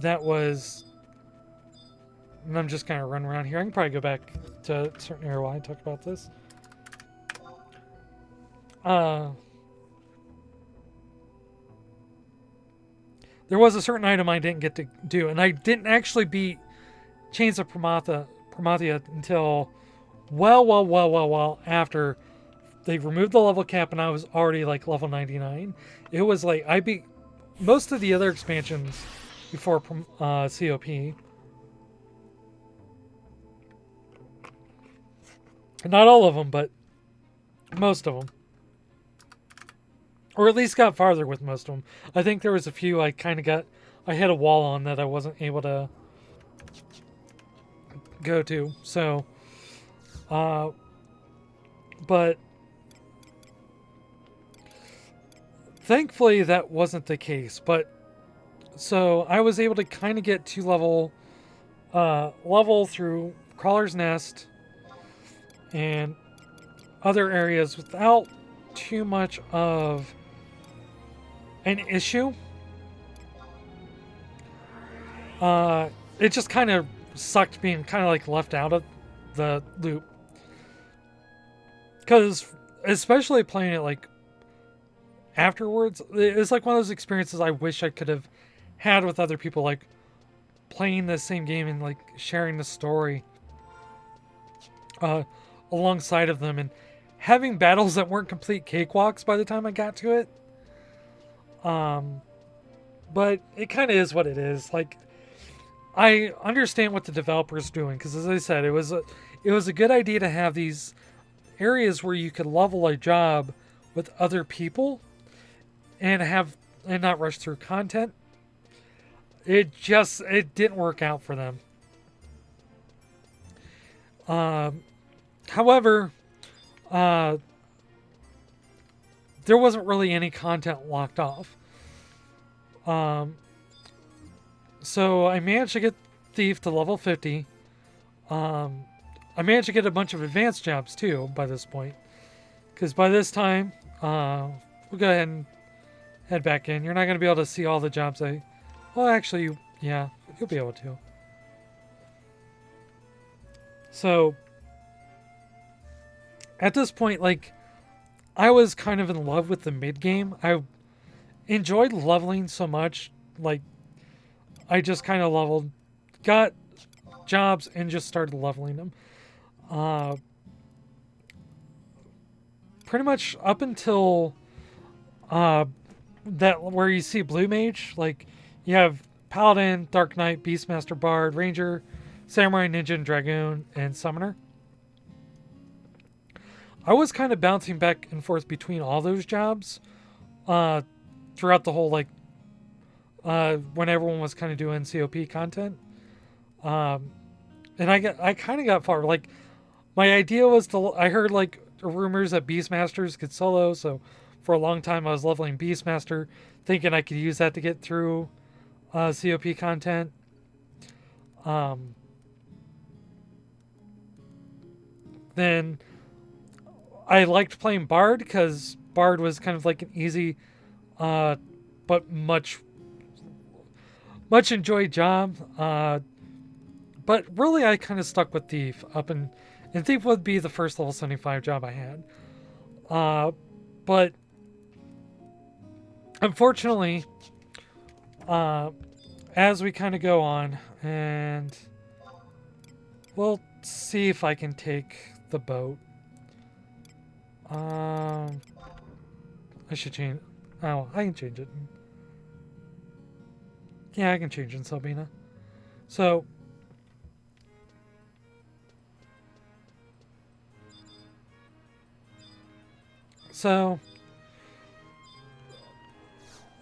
that was, and I'm just kind of running around here. I can probably go back to a certain area while I talk about this. There was a certain item I didn't get to do, and I didn't actually beat Chains of Promathia until well after they removed the level cap, and I was already, like, level 99. It was like I beat most of the other expansions before COP. Not all of them, but most of them. Or at least got farther with most of them. I think there was a few I hit a wall on that I wasn't able to go to. So, but thankfully that wasn't the case. But so I was able to kind of get to level through Crawler's Nest and other areas without too much of an issue. It just kind of sucked being kind of, like, left out of the loop. Because, especially playing it, like, afterwards, it's like one of those experiences I wish I could have had with other people, like, playing the same game and, like, sharing the story alongside of them, and having battles that weren't complete cakewalks by the time I got to it. But it kind of is what it is. Like, I understand what the developer's doing, because, as I said, it was a good idea to have these areas where you could level a job with other people and not rush through content. It didn't work out for them. However, there wasn't really any content locked off. So I managed to get Thief to level 50. I managed to get a bunch of advanced jobs too by this point. Because by this time, we'll go ahead and head back in. You're not going to be able to see all the jobs well, actually, yeah, you'll be able to. So, at this point, like, I was kind of in love with the mid-game. I enjoyed leveling so much. Like, I just kind of got jobs and just started leveling them. Pretty much up until that where you see Blue Mage, like you have Paladin, Dark Knight, Beastmaster, Bard, Ranger, Samurai, Ninja, and Dragoon, and Summoner. I was kind of bouncing back and forth between all those jobs throughout the whole, like, when everyone was kind of doing COP content. And I kind of got far. Like, my idea was I heard, like, rumors that Beastmasters could solo, so for a long time I was leveling Beastmaster, thinking I could use that to get through COP content. Then I liked playing Bard because Bard was kind of like an easy but much enjoyed job. But really I kind of stuck with Thief and Thief would be the first level 75 job I had. But unfortunately, as we kind of go on, and we'll see if I can take the boat. I should change. Oh, I can change it. Yeah, I can change in Sabina. So,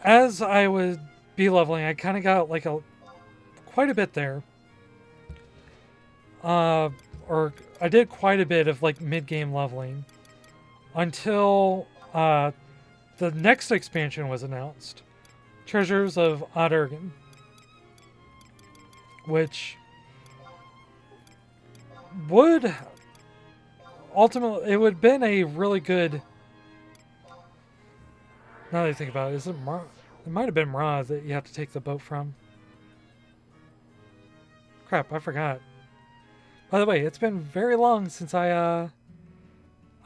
as I would be leveling, I kind of got like quite a bit there. Or I did quite a bit of like mid-game leveling until the next expansion was announced, Treasures of Odd-Urgen, which would ultimately, it would have been a really good. Now that I think about it, is it it might have been Ra that you have to take the boat from. Crap, I forgot. By the way, it's been very long since I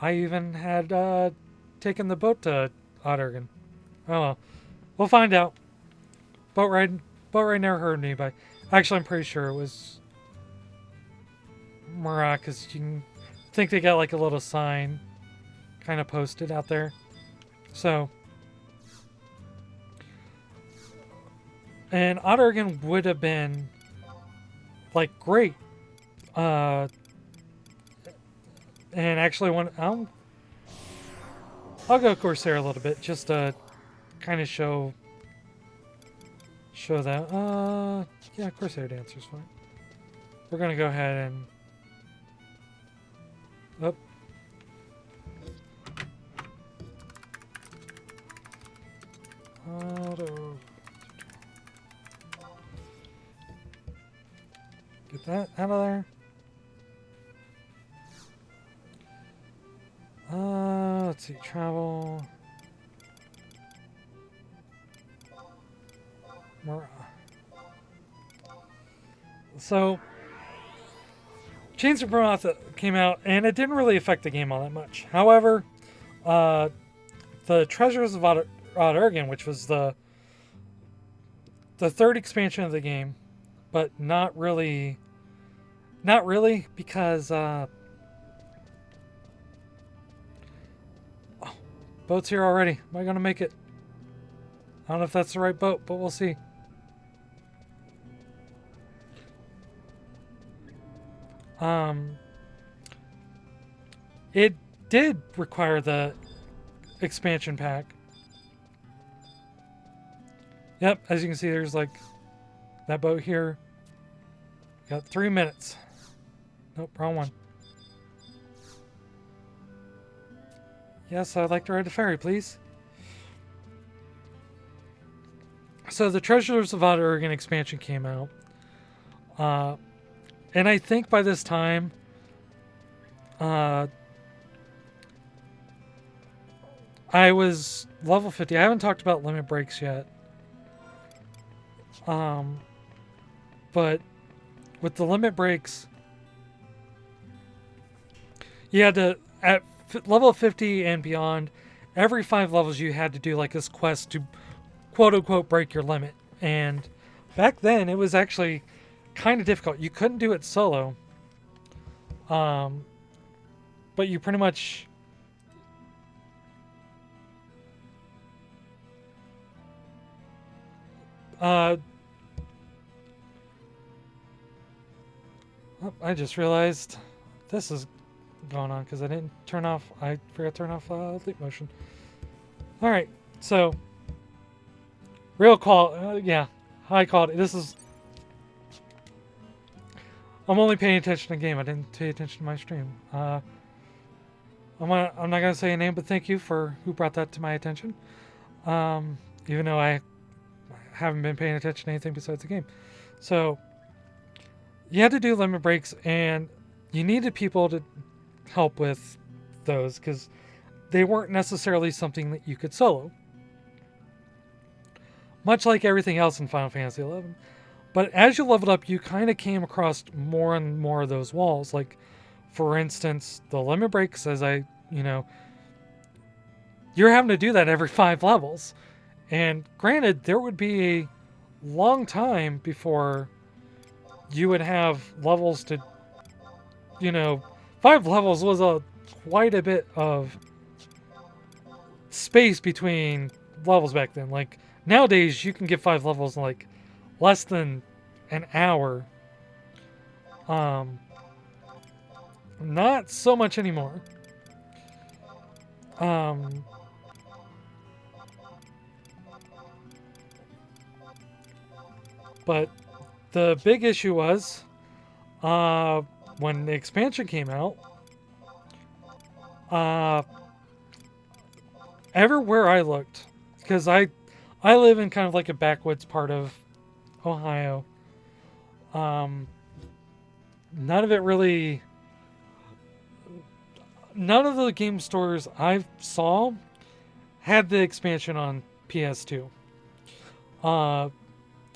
even had taken the boat to Odd-Urgen. Oh well. We'll find out. Boat ride never heard me by. Actually, I'm pretty sure it was Mara, because you can think they got like a little sign kind of posted out there. So, and Odd-Urgen would have been like great. And actually, I'll go Corsair a little bit just to kind of show that. Yeah, Corsair Dancer's fine. We're gonna go ahead and auto. Get that out of there. Let's see, travel. More. So, Chains of Promoth came out, and it didn't really affect the game all that much. However, the Treasures of Odd-Urgen, which was the third expansion of the game, but not really, because boat's here already. Am I gonna make it? I don't know if that's the right boat, but we'll see. It did require the expansion pack. Yep, as you can see, there's like that boat here. Got 3 minutes. Nope, wrong one. Yes, I'd like to ride the ferry, please. So the Treasures of Odd-Urgen expansion came out. And I think by this time, I was level 50. I haven't talked about limit breaks yet. But with the limit breaks, you had to, at level 50 and beyond, every 5 levels you had to do like this quest to quote unquote break your limit. And back then it was actually kind of difficult. You couldn't do it solo, but you pretty much oh, I just realized this is going on because I didn't turn off. I forgot to turn off leap motion. All right, so real call, yeah, high quality. This is. I'm only paying attention to the game. I didn't pay attention to my stream. I'm not gonna say a name, but thank you for who brought that to my attention. Even though I haven't been paying attention to anything besides the game. So you had to do limit breaks, and you needed people to help with those because they weren't necessarily something that you could solo. Much like everything else in Final Fantasy XI. But as you leveled up, you kind of came across more and more of those walls. Like, for instance, the limit breaks, as you're having to do that every 5 levels. And granted, there would be a long time before you would have levels to, 5 levels was quite a bit of space between levels back then. Like, nowadays, you can get 5 levels in, like, less than an hour. Not so much anymore. But the big issue was when the expansion came out, everywhere I looked, because I live in kind of like a backwoods part of Ohio. None of the game stores I saw had the expansion on PS2.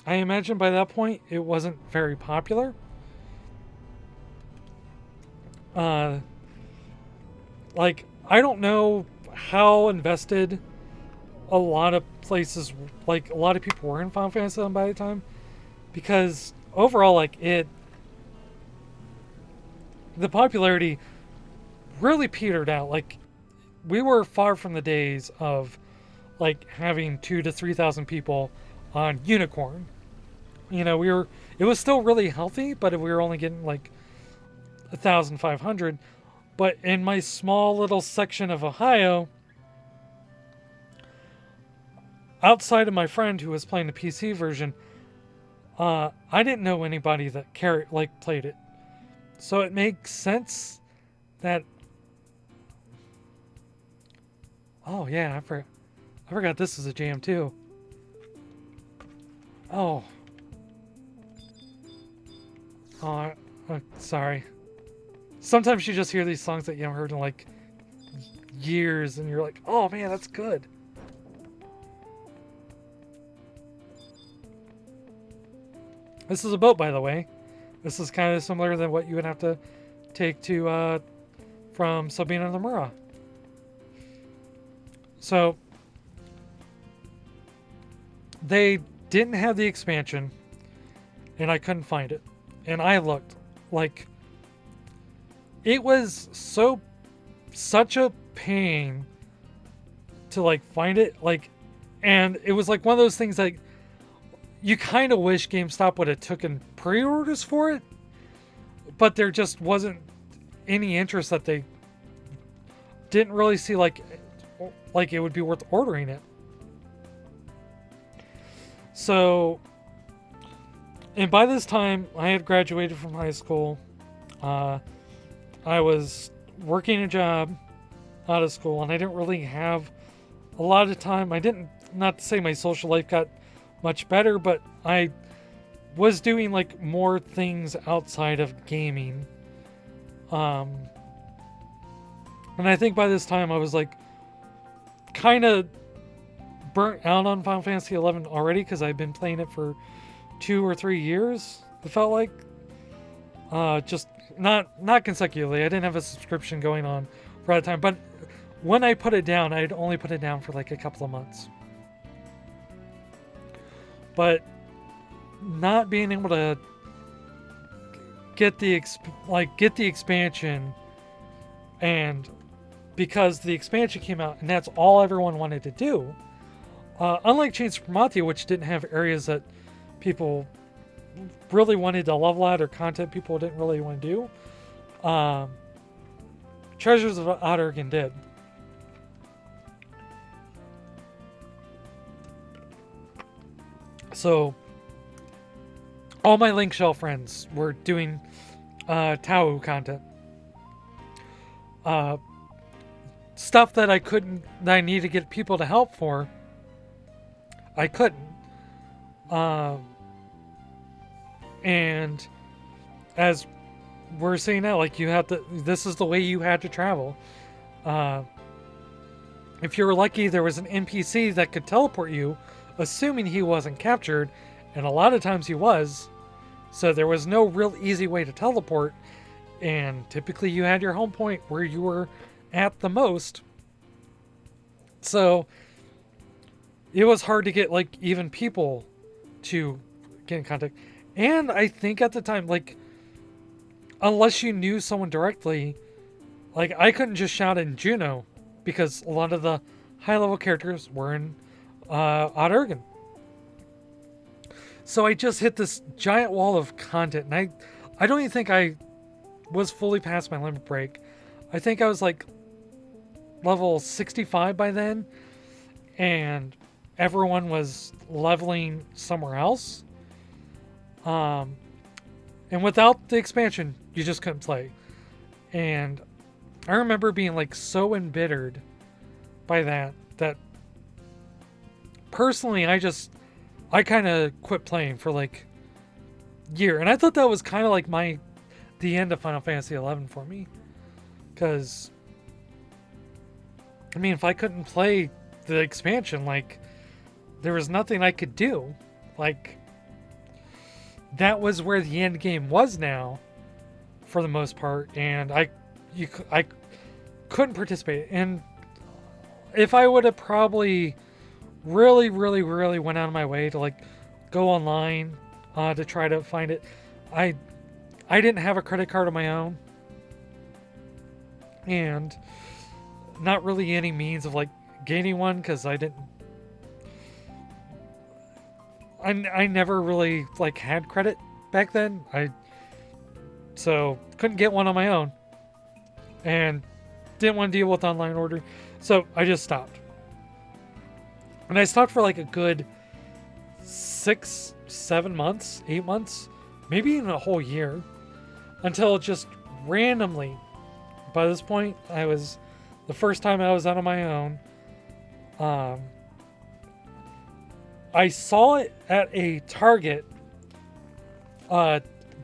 I imagine by that point it wasn't very popular. Like, I don't know how invested a lot of places, like a lot of people were in Final Fantasy VII by the time, because overall, like, the popularity really petered out. Like, we were far from the days of like having 2,000 to 3,000 people on Unicorn. It was still really healthy, but we were only getting like 1,500. But in my small little section of Ohio, outside of my friend who was playing the PC version, I didn't know anybody that played it. So it makes sense that. Oh yeah, I forgot this is a jam too. Oh. Oh, sorry. Sometimes you just hear these songs that you haven't heard in like years, and you're like, "Oh man, that's good." This is a boat, by the way. This is kind of similar than what you would have to take to from Sabina the Mura. So they didn't have the expansion, and I couldn't find it. And I looked, like, it was such a pain to like find it, like, and it was like one of those things that you kind of wish GameStop would have taken pre-orders for it, but there just wasn't any interest that they didn't really see like it would be worth ordering it. So, and by this time I had graduated from high school. I was working a job out of school, and I didn't really have a lot of time. Not to say my social life got much better, but I was doing like more things outside of gaming. And I think by this time I was like kind of burnt out on Final Fantasy XI already, because I've been playing it for 2 or 3 years. It felt like just not consecutively. I didn't have a subscription going on for that time, but when I put it down, I'd only put it down for like a couple of months. But not being able to get the expansion, and because the expansion came out and that's all everyone wanted to do. Unlike Chains of Promathia, which didn't have areas that people really wanted to level out or content people didn't really want to do, Treasures of Ottergan did. So all my Link Shell friends were doing Tau content. Stuff that I needed to get people to help for, I couldn't. And as we're seeing now, like, this is the way you had to travel. If you were lucky, there was an NPC that could teleport you, assuming he wasn't captured, and a lot of times he was. So there was no real easy way to teleport, and typically you had your home point where you were at the most. So it was hard to get, like, even people to get in contact. And I think at the time, like, unless you knew someone directly, like, I couldn't just shout in Juno because a lot of the high level characters were in Ottergan. So I just hit this giant wall of content, and I don't even think I was fully past my limit break. I think I was like level 65 by then, and everyone was leveling somewhere else. And without the expansion, you just couldn't play. And I remember being like so embittered by that personally I kind of quit playing for like a year. And I thought that was kind of like the end of Final Fantasy XI for me. Because, I mean, if I couldn't play the expansion, like, there was nothing I could do. Like, that was where the end game was now, for the most part. And I couldn't participate. And if I would have probably really went out of my way to, like, go online to try to find it, I didn't have a credit card of my own, and not really any means of, like, gaining one, because I never really, like, had credit back then. So couldn't get one on my own, and didn't want to deal with online ordering, so I just stopped. And I stopped for like a good 6, 7 months, 8 months, maybe even a whole year, until just randomly, by this point, the first time I was out on my own, I saw it at a Target,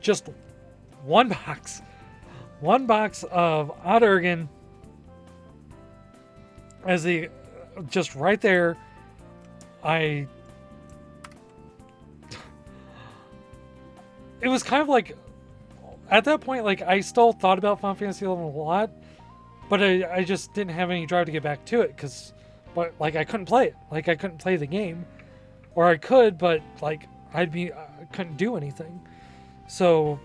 just one box of Ottergan as just right there. It was kind of like, at that point, like, I still thought about Final Fantasy XI a lot, but I just didn't have any drive to get back to it, but like, I couldn't play it. Like, I couldn't play the game, or I could, but like, I couldn't do anything. So,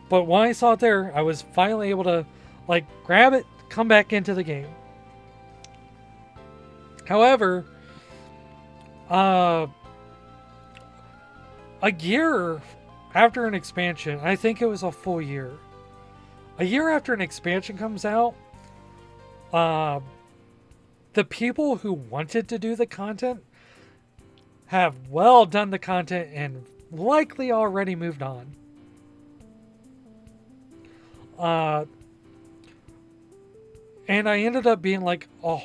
but when I saw it there, I was finally able to, like, grab it, come back into the game. However, a year after an expansion, I think it was a full year. A year after an expansion comes out, the people who wanted to do the content have well done the content and likely already moved on. And I ended up being like, oh,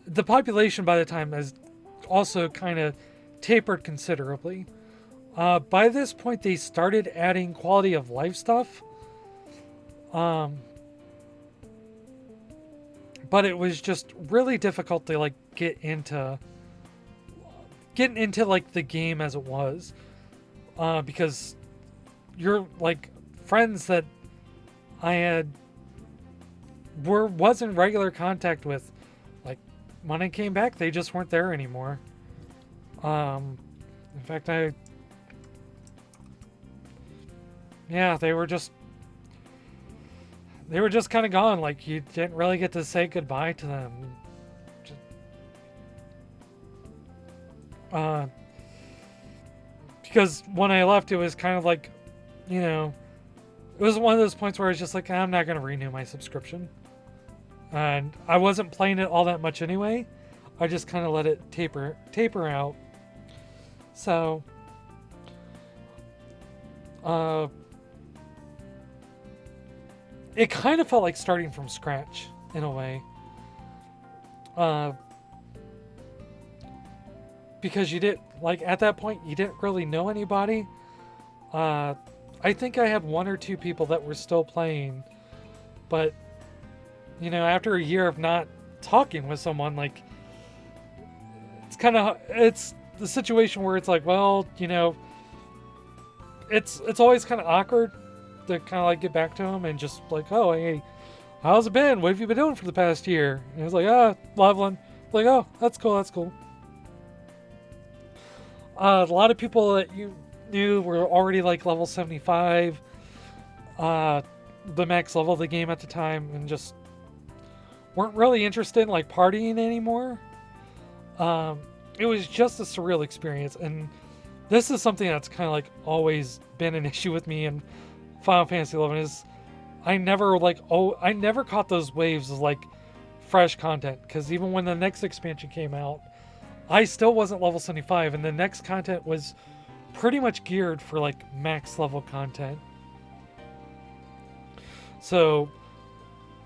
the population by the time has also kind of tapered considerably. By this point, they started adding quality of life stuff. But it was just really difficult to, like, getting into like the game as it was. Because you're like friends that I was in regular contact with, like, when I came back, they just weren't there anymore. In fact, yeah, they were just kind of gone. Like, you didn't really get to say goodbye to them. Just, because when I left, it was kind of like, you know, it was one of those points where I was just like, I'm not going to renew my subscription. And I wasn't playing it all that much anyway. I just kind of let it taper out. So, it kind of felt like starting from scratch in a way. Because you didn't, like, at that point, you didn't really know anybody. I think I had one or two people that were still playing, but, you know, after a year of not talking with someone, like, it's the situation where it's like, well, you know, it's always kind of awkward to kind of like get back to them and just like, oh, hey, how's it been? What have you been doing for the past year? And it was like, leveling. Like, oh, that's cool. A lot of people that you knew were already like level 75, the max level of the game at the time, and just weren't really interested in like partying anymore. It was just a surreal experience, and this is something that's kind of like always been an issue with me in Final Fantasy XI is I never caught those waves of like fresh content, because even when the next expansion came out, I still wasn't level 75, and the next content was pretty much geared for like max level content. So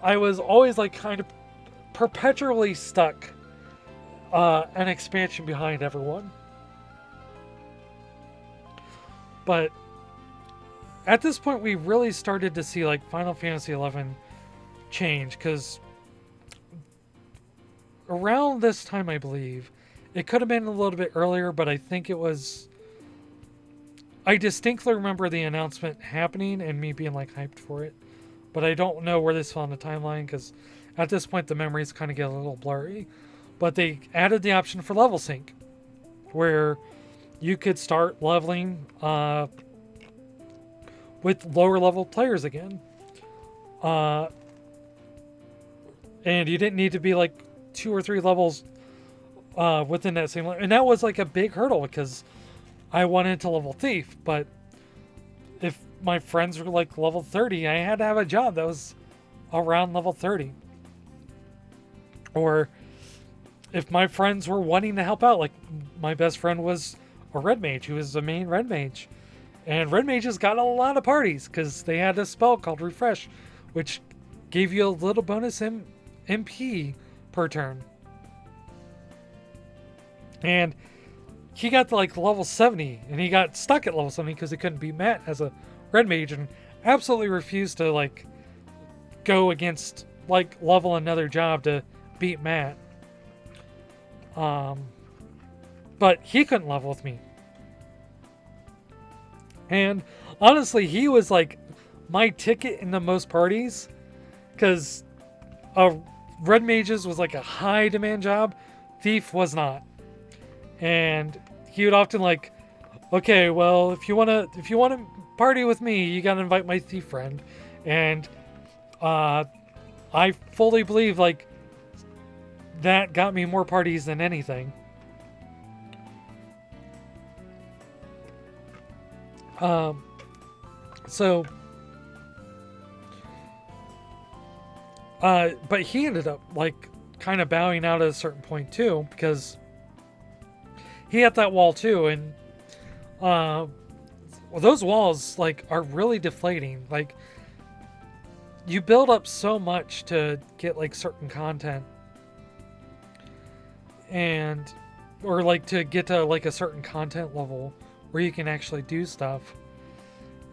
I was always like kind of perpetually stuck an expansion behind everyone. But at this point, we really started to see like Final Fantasy XI change, because around this time, I believe, it could have been a little bit earlier, but I think it was. I distinctly remember the announcement happening and me being like hyped for it, but I don't know where this fell in the timeline, because at this point the memories kind of get a little blurry. But they added the option for level sync, where you could start leveling with lower level players again. And you didn't need to be like 2 or 3 levels within that same level. And that was like a big hurdle, because I wanted to level Thief, but if my friends were like level 30, I had to have a job that was around level 30. Or if my friends were wanting to help out, like my best friend was a red mage who was the main red mage. And red mages got a lot of parties because they had a spell called Refresh, which gave you a little bonus MP per turn. And he got to like level 70, and he got stuck at level 70 because he couldn't beat Matt as a red mage, and absolutely refused to like go against like level another job to beat Matt. But he couldn't level with me. And honestly, he was like my ticket in the most parties, because red mages was like a high demand job. Thief was not. And he would often like, okay, well, if you wanna party with me, you gotta invite my thief friend. And I fully believe like that got me more parties than anything. But he ended up like kind of bowing out at a certain point too, because he hit that wall too, and well, those walls like are really deflating. Like, you build up so much to get like certain content, and or like to get to like a certain content level where you can actually do stuff,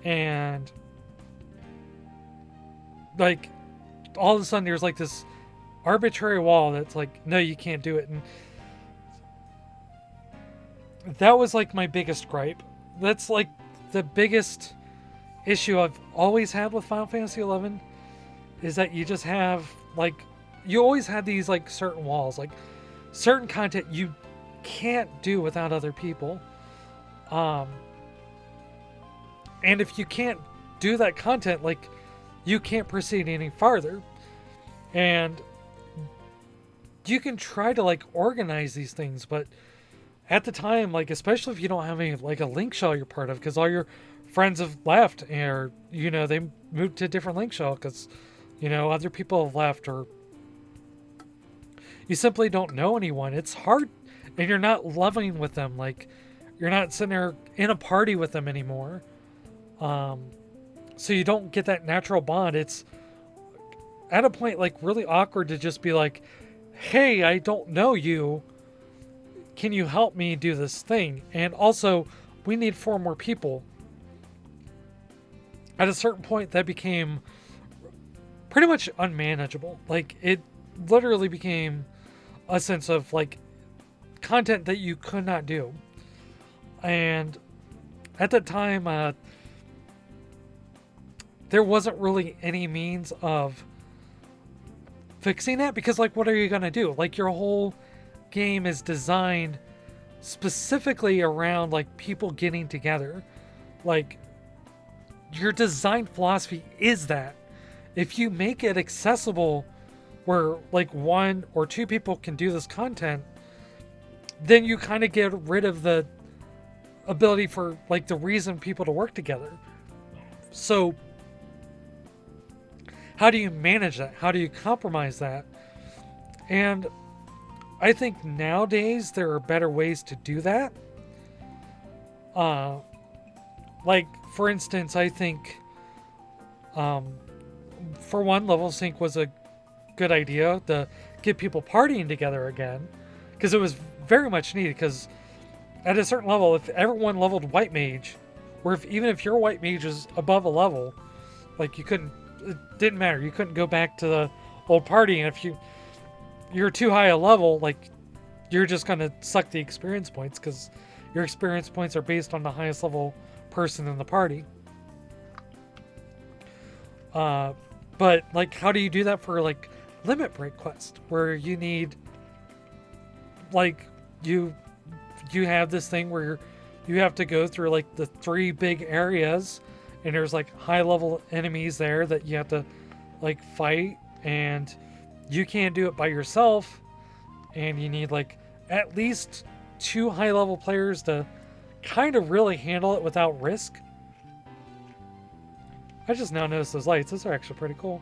and like all of a sudden there's like this arbitrary wall that's like, no, you can't do it. And that was like my biggest gripe. That's like the biggest issue I've always had with Final Fantasy XI, is that you just have like, you always had these like certain walls, like certain content you can't do without other people. And if you can't do that content, like, you can't proceed any farther. And you can try to, like, organize these things, but at the time, like, especially if you don't have any, like, a link shell you're part of, because all your friends have left, or, you know, they moved to a different link shell because, you know, other people have left, or you simply don't know anyone. It's hard, and you're not loving with them. Like, you're not sitting there in a party with them anymore. So you don't get that natural bond. It's at a point, like, really awkward to just be like, hey, I don't know you. Can you help me do this thing? And also, we need 4 more people. At a certain point, that became pretty much unmanageable. Like, it literally became a sense of, like, content that you could not do. And at that time, there wasn't really any means of fixing that, because, like, what are you going to do? Like, your whole game is designed specifically around, like, people getting together. Like, your design philosophy is that if you make it accessible where, like, 1 or 2 people can do this content, then you kind of get rid of the ability for, like, the reason people to work together. So how do you manage that? How do you compromise that? And I think nowadays there are better ways to do that. Like, for instance, I think, for one, level sync was a good idea to get people partying together again, because it was very much needed. Because at a certain level, if everyone leveled white mage, or even if your white mage is above a level, like, it didn't matter. You couldn't go back to the old party, and if you're too high a level, like, you're just gonna suck the experience points, because your experience points are based on the highest level person in the party. But, like, how do you do that for, like, limit break quest, where you need, like, you have this thing where you have to go through, like, the 3 big areas, and there's, like, high level enemies there that you have to, like, fight, and you can't do it by yourself, and you need, like, at least 2 high level players to kind of really handle it without risk. I just now noticed those lights. Those are actually pretty cool.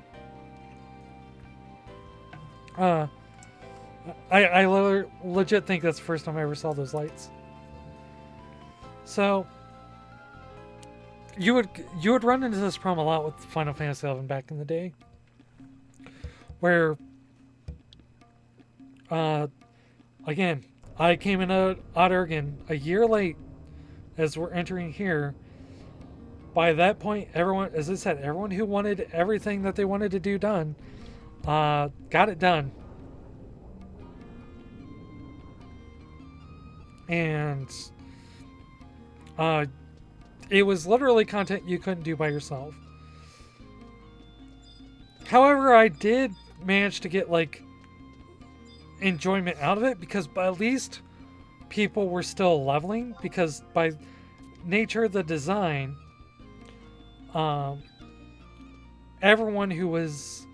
I legit think that's the first time I ever saw those lights. So you would run into this problem a lot with Final Fantasy XI back in the day, where again, I came into Odd-Urgen a year late as we're entering here. By that point, everyone, as I said, everyone who wanted everything that they wanted to do done, got it done. And it was literally content you couldn't do by yourself. However, I did manage to get, like, enjoyment out of it, because at least people were still leveling, because by nature of the design, everyone who was,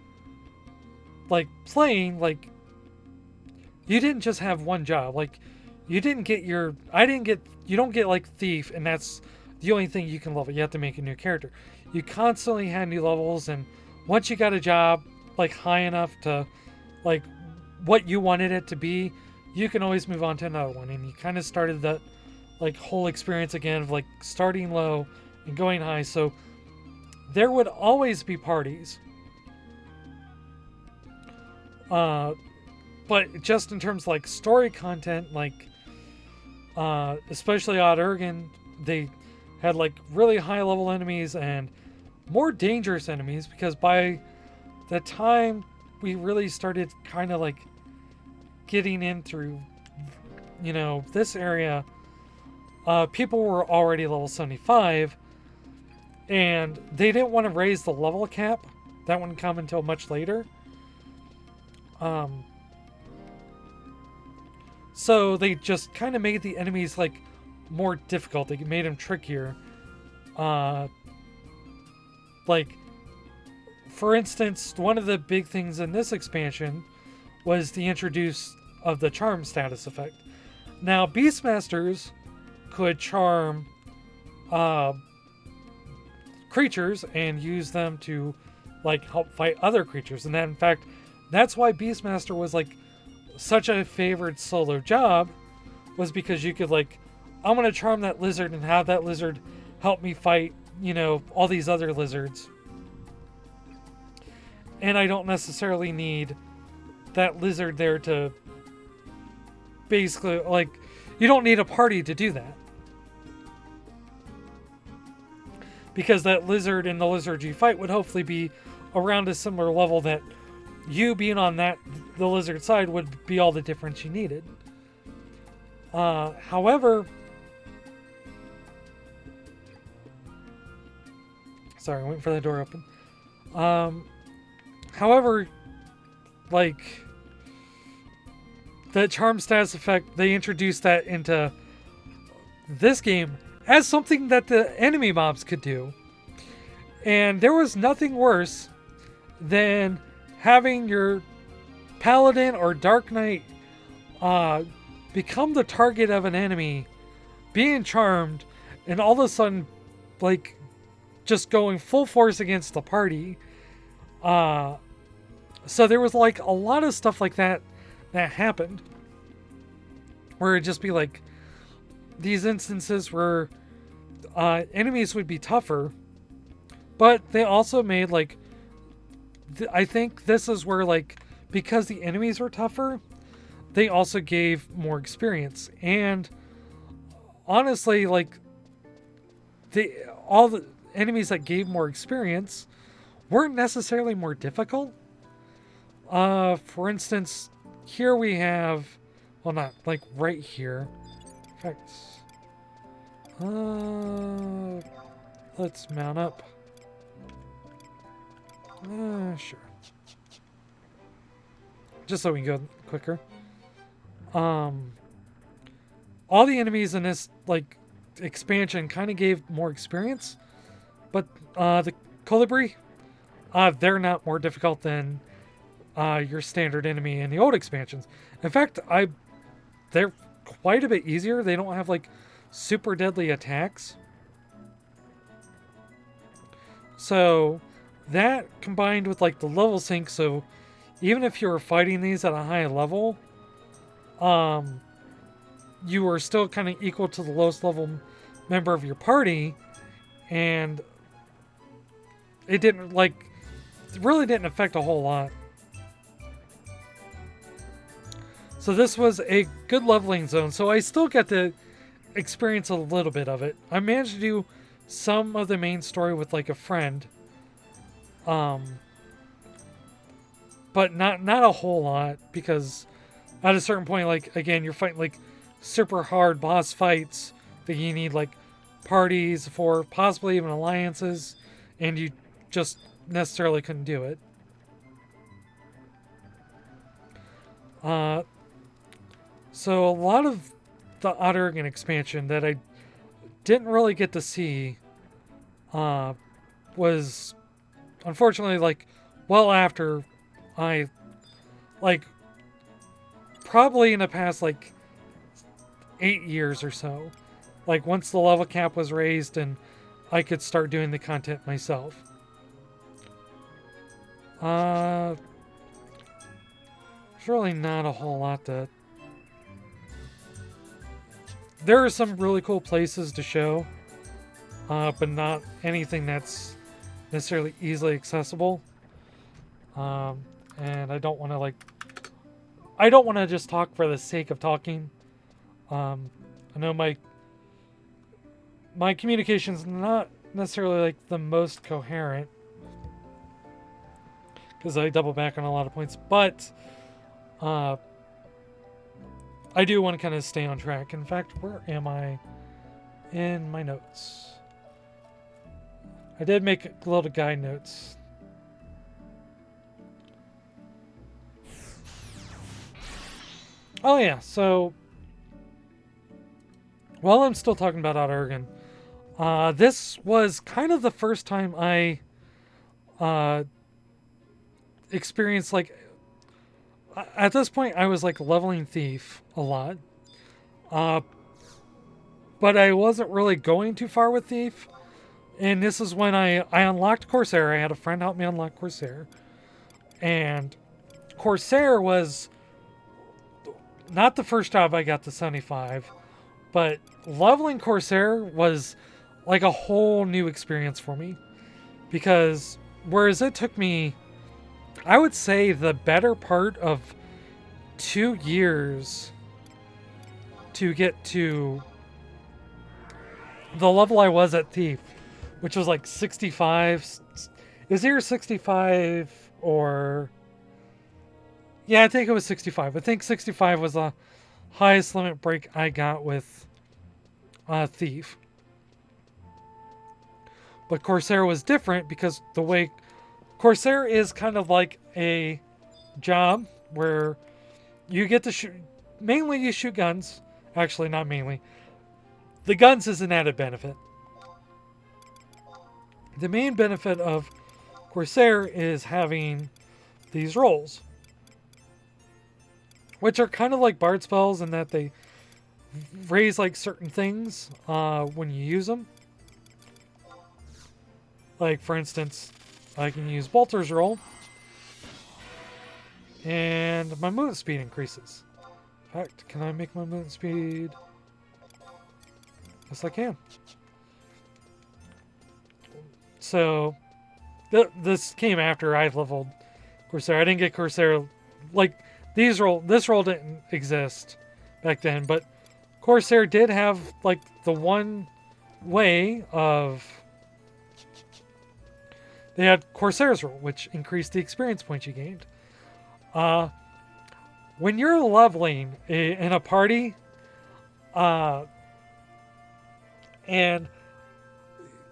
like, playing, like, you didn't just have one job. Like, you don't get, like, thief, and that's the only thing you can level. You have to make a new character. You constantly had new levels, and once you got a job, like, high enough to, like, what you wanted it to be, you can always move on to another one. And you kind of started that, like, whole experience again of, like, starting low and going high. So there would always be parties. But just in terms of, like, story content, like, especially Odd-Urgen, they had, like, really high level enemies and more dangerous enemies, because by the time we really started kind of, like, getting in through, you know, this area, people were already level 75, and they didn't want to raise the level cap. That wouldn't come until much later. So they just kind of made the enemies, like, more difficult. They made them trickier. like, for instance, one of the big things in this expansion was the introduce of the charm status effect. Now, Beastmasters could charm creatures and use them to, like, help fight other creatures. And that, in fact, that's why Beastmaster was, like, such a favored solo job, was because you could, like, I'm going to charm that lizard and have that lizard help me fight, you know, all these other lizards. And I don't necessarily need that lizard there to basically, like, you don't need a party to do that. Because that lizard and the lizard you fight would hopefully be around a similar level that you being on the lizard side would be all the difference you needed. However, sorry, I'm waiting for the door open. However, like, the charm status effect, they introduced that into this game as something that the enemy mobs could do. And there was nothing worse than having your paladin or dark knight become the target of an enemy, being charmed, and all of a sudden, like, just going full force against the party. So there was, like, a lot of stuff like that happened, where it'd just be like these instances where enemies would be tougher, but they also made, like, I think this is where, like, because the enemies were tougher, they also gave more experience. And honestly, like, all the enemies that gave more experience weren't necessarily more difficult. For instance, here we have, well, not like right here. In fact, let's mount up. Sure. Just so we can go quicker. All the enemies in this, like, expansion kind of gave more experience, but the Colibri, they're not more difficult than your standard enemy in the old expansions. In fact, they're quite a bit easier. They don't have, like, super deadly attacks. So that combined with, like, the level sync, so even if you were fighting these at a high level, you were still kind of equal to the lowest level member of your party, and it didn't, like, it really didn't affect a whole lot. So this was a good leveling zone, so I still got to experience a little bit of it. I managed to do some of the main story with, like, a friend, but not a whole lot, because at a certain point, like, again, you're fighting, like, super hard boss fights that you need, like, parties for, possibly even alliances, and you just necessarily couldn't do it. So a lot of the Outergen expansion that I didn't really get to see was, unfortunately, like, well after I, like, probably in the past, like, 8 years or so. Like, once the level cap was raised and I could start doing the content myself. There's really not a whole lot to... There are some really cool places to show, but not anything that's necessarily easily accessible. And I don't want to, like... I don't want to just talk for the sake of talking. I know my communication's not necessarily, like, the most coherent, because I double back on a lot of points, but I do want to kind of stay on track. In fact, where am I in my notes? I did make a little guide notes. Oh yeah, so while I'm still talking about Outergen, this was kind of the first time I uh, experience, like, at this point, I was like leveling Thief a lot. Uh, but I wasn't really going too far with Thief. And this is when I unlocked Corsair. I had a friend help me unlock Corsair. And Corsair was not the first job I got to 75, but leveling Corsair was like a whole new experience for me. Because whereas it took me, I would say, the better part of 2 years to get to the level I was at Thief, which was like 65. It was either 65 or... Yeah, I think it was 65. I think 65 was the highest limit break I got with Thief. But Corsair was different because the way... Corsair is kind of like a job where you get to shoot... Mainly you shoot guns. Actually, not mainly. The guns is an added benefit. The main benefit of Corsair is having these rolls, which are kind of like bard spells in that they raise like certain things when you use them. Like, for instance, I can use Bolter's Roll, and my movement speed increases. In fact, can I make my movement speed? Yes, I can. So, this came after I've leveled Corsair. I didn't get Corsair, like, this roll didn't exist back then, but Corsair did have, like, the one way of... They had Corsair's roll, which increased the experience points you gained. When you're leveling in a party, and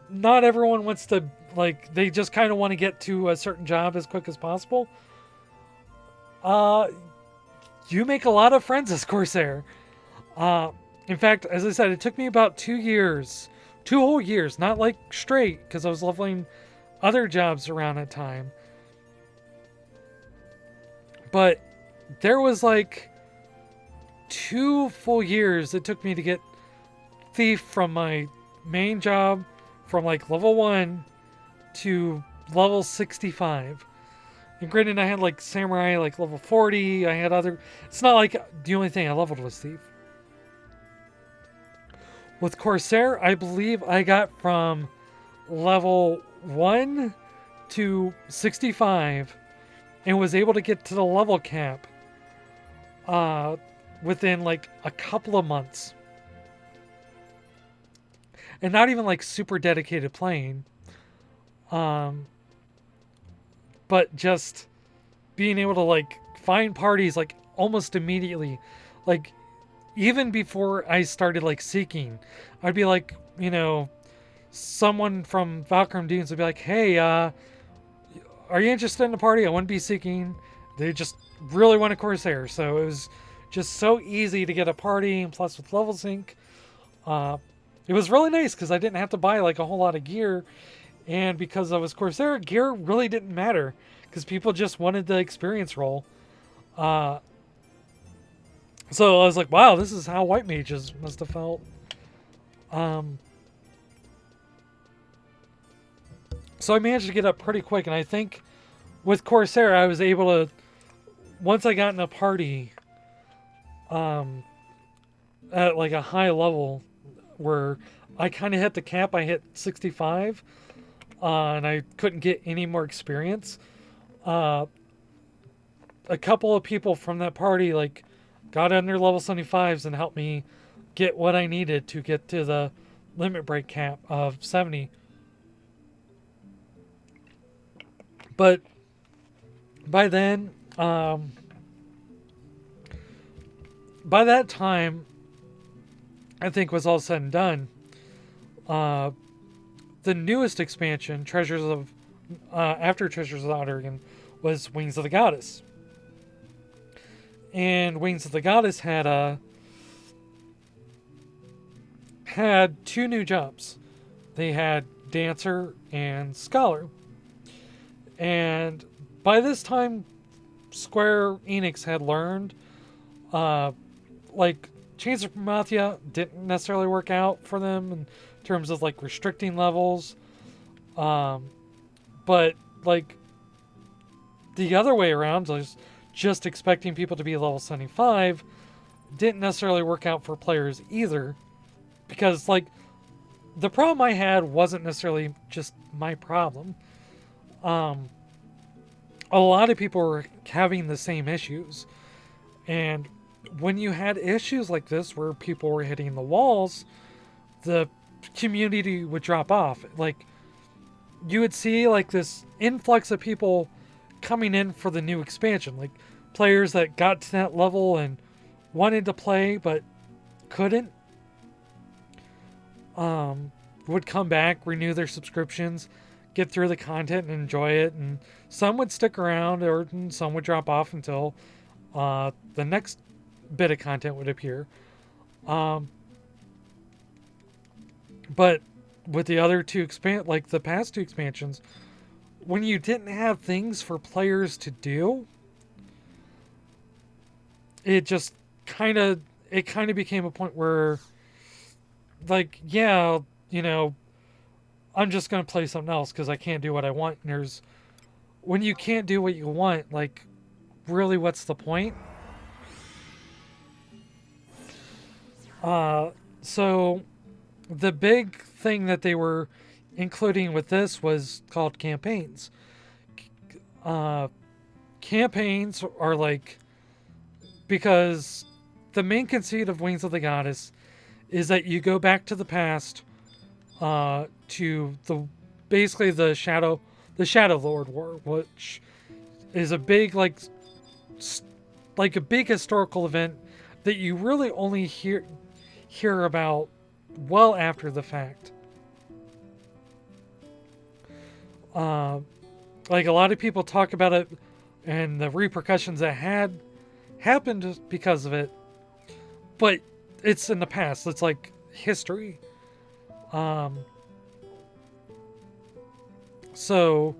not everyone wants to, like, they just kind of want to get to a certain job as quick as possible, you make a lot of friends as Corsair. In fact, as I said, it took me about 2 years, 2 whole years, not like straight, because I was leveling other jobs around that time. But there was like 2 full years it took me to get Thief from my main job from like level 1 to level 65. And granted, I had like Samurai like level 40. I had other... It's not like the only thing I leveled was Thief. With Corsair, I believe I got from level 1 to 65 and was able to get to the level cap within like a couple of months. And not even like super dedicated playing. But just being able to like find parties like almost immediately. Like even before I started like seeking, I'd be like, you know, someone from Valkyrie Dunes would be like, hey, are you interested in a party? I wouldn't be seeking. They just really want a Corsair. So it was just so easy to get a party, and plus with level sync. It was really nice because I didn't have to buy like a whole lot of gear. And because I was Corsair, gear really didn't matter because people just wanted the experience roll. So I was like, wow, this is how white mages must have felt. So I managed to get up pretty quick, and I think with Corsair I was able to, once I got in a party at like a high level where I kind of hit the cap, I hit 65, and I couldn't get any more experience. A couple of people from that party like got under level 75s and helped me get what I needed to get to the limit break cap of 70. But by then, by that time, I think was all said and done. The newest expansion, Treasures of, after Treasures of Ottergan, was Wings of the Goddess. And Wings of the Goddess had 2 new jobs. They had Dancer and Scholar. And by this time, Square Enix had learned, uh, like, Chains of Promathia didn't necessarily work out for them in terms of like restricting levels. Um, but like the other way around, just expecting people to be level 75 didn't necessarily work out for players either. Because like the problem I had wasn't necessarily just my problem. Um, a lot of people were having the same issues. And when you had issues like this where people were hitting the walls, the community would drop off. Like, you would see like this influx of people coming in for the new expansion. Like, players that got to that level and wanted to play but couldn't, would come back, renew their subscriptions, get through the content and enjoy it. And some would stick around, or some would drop off until the next bit of content would appear. Um, but with the other two like the past two expansions, when you didn't have things for players to do, it just kind of became a point where, like, yeah, you know, I'm just gonna play something else because I can't do what I want. And there's when you can't do what you want, like, really, what's the point? So the big thing that they were including with this was called campaigns. Uh, Campaigns are like, because the main conceit of Wings of the Goddess is that you go back to the past, to the basically the Shadow Lord War, which is a big like a big historical event that you really only hear about well after the fact. Uh, like, a lot of people talk about it and the repercussions that had happened because of it, but it's in the past. It's like history. Um, so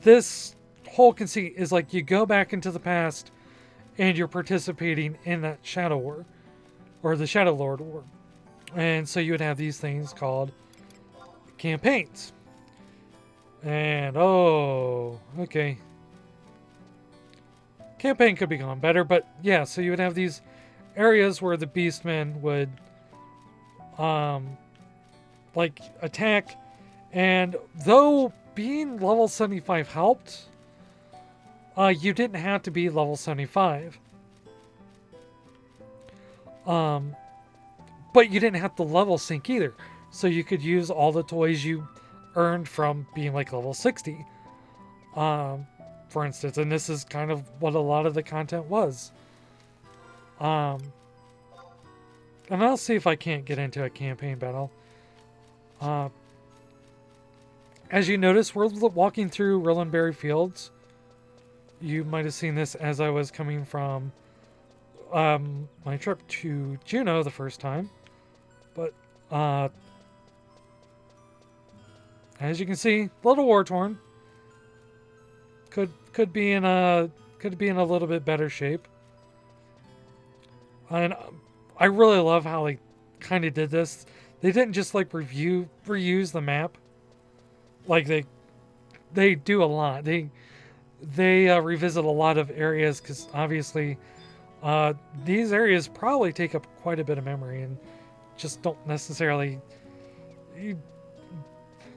this whole conceit is like you go back into the past and you're participating in that Shadow War or the Shadow Lord War. And so you would have these things called campaigns. And oh, okay. Campaign could be gone better, but yeah, so you would have these areas where the beastmen would like attack, and though being level 75 helped, you didn't have to be level 75. But you didn't have to level sync either. So you could use all the toys you earned from being like level 60. For instance, and this is kind of what a lot of the content was. And I'll see if I can't get into a campaign battle. As you notice, we're walking through Rillenberry Fields. You might have seen this as I was coming from my trip to Juno the first time. But as you can see, a little war torn. Could be in a little bit better shape. And I really love how they kind of did this. They didn't just like reuse the map. Like they do a lot. They revisit a lot of areas because obviously these areas probably take up quite a bit of memory and just don't necessarily.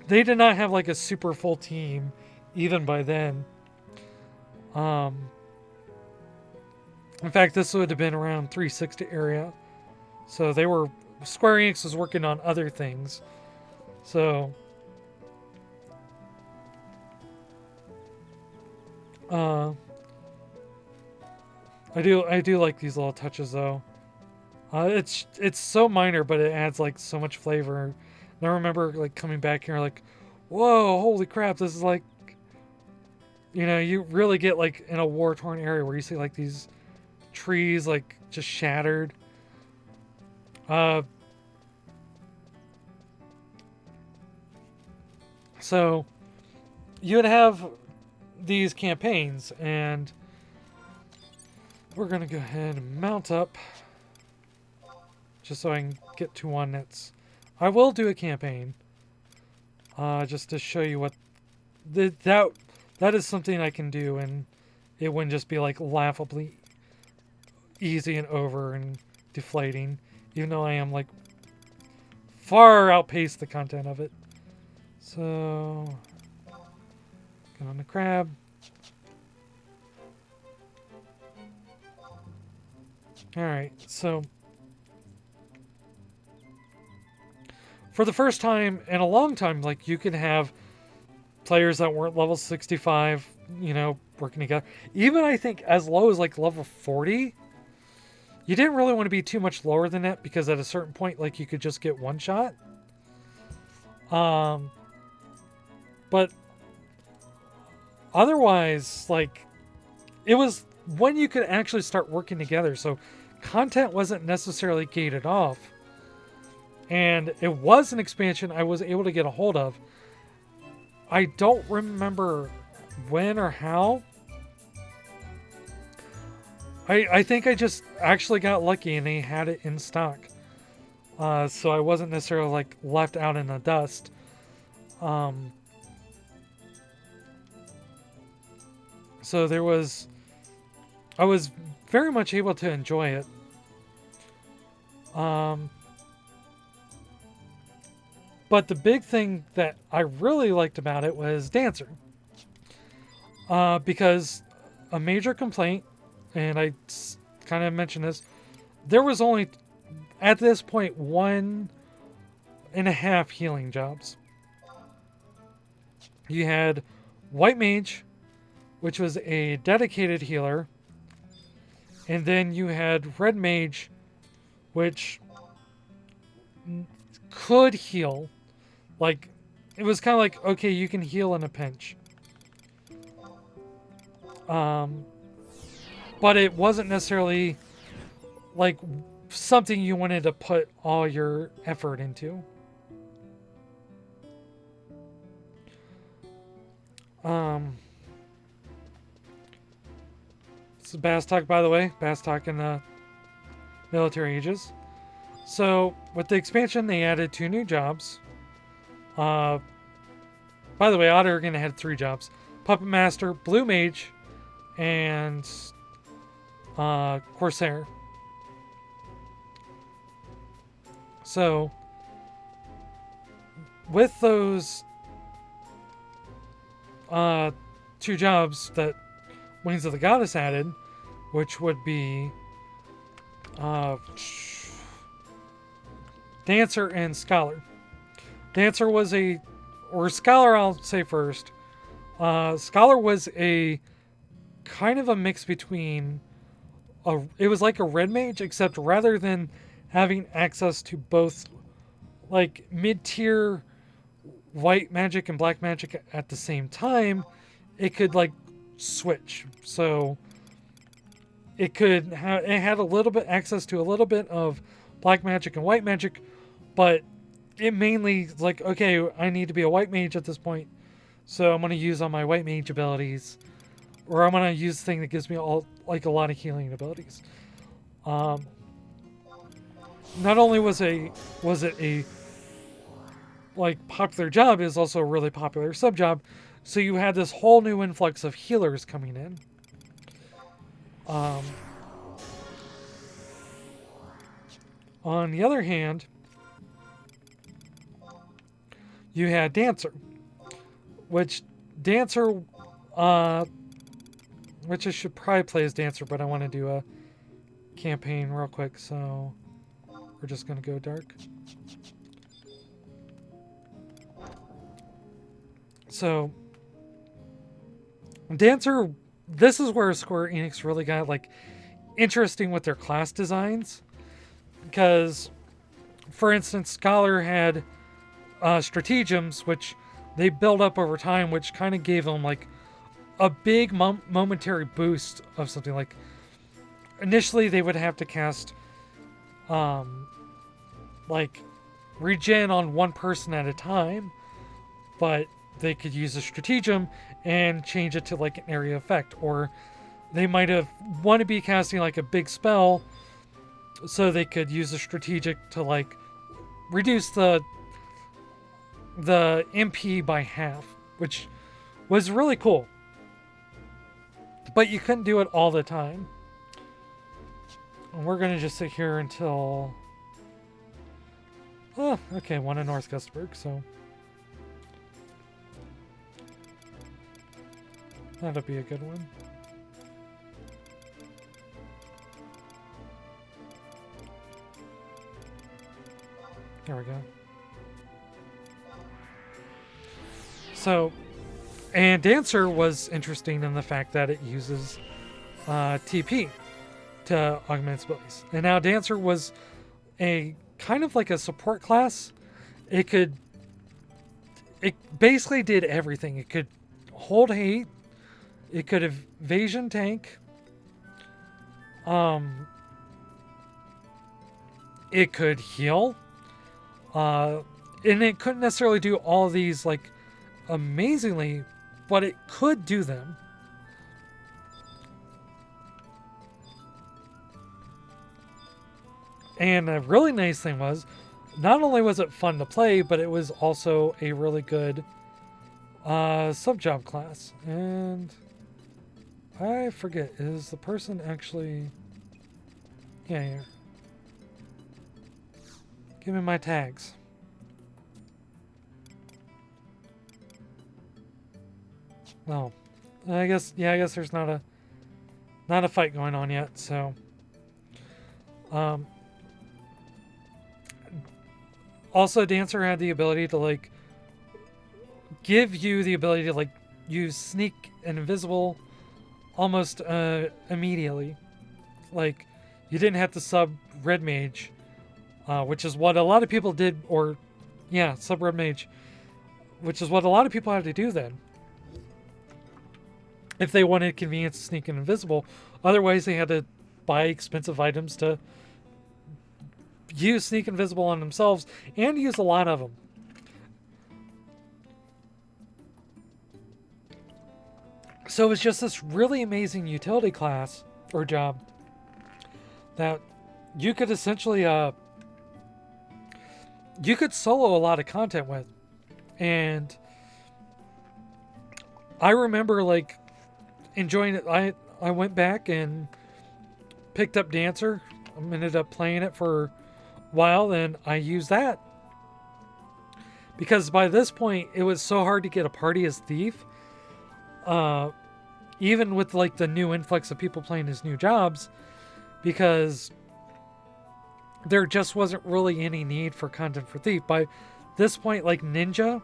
They did not have like a super full team even by then. In fact, this would have been around 360 area. So Square Enix was working on other things. So I do like these little touches though. It's so minor, but it adds like so much flavor. And I remember like coming back here like, whoa, holy crap, this is like, you really get like in a war torn area where you see like these trees like just shattered. So you would have these campaigns, and we're going to go ahead and mount up just so I can get to one that's... I will do a campaign just to show you what... That is something I can do, and it wouldn't just be like laughably easy and over and deflating, even though I am like far outpace the content of it. So, get on the crab. Alright, so for the first time in a long time, like, you could have players that weren't level 65, you know, working together. Even I think as low as like level 40, you didn't really want to be too much lower than that, because at a certain point, like, you could just get one shot. But otherwise, like, it was when you could actually start working together. So content wasn't necessarily gated off. And it was an expansion I was able to get a hold of. I don't remember when or how. I think I just actually got lucky and they had it in stock. So I wasn't necessarily like left out in the dust. So there was... I was very much able to enjoy it. But the big thing that I really liked about it was Dancer. Because a major complaint, and I kind of mentioned this, there was only, at this point, 1.5 healing jobs. You had White Mage, which was a dedicated healer, and then you had Red Mage, which could heal. Like, it was kind of like, okay, you can heal in a pinch. But it wasn't necessarily like something you wanted to put all your effort into. This is Bastock, by the way. Bastock in the military ages. So, with the expansion, they added 2 new jobs. By the way, Ottergan had 3 jobs. Puppet Master, Blue Mage, and Corsair. So, with those 2 jobs that Wings of the Goddess added, which would be Dancer and Scholar. Dancer was or Scholar I'll say first. Scholar was a kind of a mix between it was like a Red Mage, except rather than having access to both like mid-tier white magic and black magic at the same time, it could like switch. So it had a little bit access to a little bit of black magic and white magic, but it mainly like, okay, I need to be a white mage at this point, so I'm going to use all my white mage abilities, or I'm going to use the thing that gives me all like a lot of healing abilities. Not only was it a like popular job, it is also a really popular sub job. So you had this whole new influx of healers coming in. On the other hand, you had Dancer, which I should probably play as Dancer, but I want to do a campaign real quick, so we're just going to go dark. So, Dancer, this is where Square Enix really got like interesting with their class designs, because, for instance, Scholar had stratagems, which they built up over time, which kind of gave them like a big momentary boost of something. Like, initially they would have to cast like regen on one person at a time, but they could use a stratagem and change it to like an area effect, or they might have want to be casting like a big spell, so they could use a strategic to like reduce the MP by half, which was really cool. But you couldn't do it all the time. And we're gonna just sit here until okay, one in North Gustburg, so that'll be a good one. There we go. So, and Dancer was interesting in the fact that it uses TP to augment its abilities. And now Dancer was a kind of like a support class. It basically did everything. It could hold hate. It could evasion tank. It could heal. And it couldn't necessarily do all of these like amazingly, but it could do them. And a really nice thing was, not only was it fun to play, but it was also a really good sub-job class. And I forget, is the person actually... Yeah, here. Give me my tags. Oh, I guess there's not a fight going on yet, so also Dancer had the ability to like give you the ability to like use sneak and invisible almost immediately. Like you didn't have to sub red mage, which is what a lot of people did, or yeah, sub red mage, which is what a lot of people had to do then. If they wanted convenience to sneak and invisible. Otherwise, they had to buy expensive items to use sneak and invisible on themselves, and use a lot of them. So it was just this really amazing utility class, or job, that you could essentially, you could solo a lot of content with. And I remember, like, enjoying it. I went back and picked up Dancer. I ended up playing it for a while, and I used that because by this point it was so hard to get a party as Thief, even with like the new influx of people playing his new jobs, because there just wasn't really any need for content for Thief. By this point, like, Ninja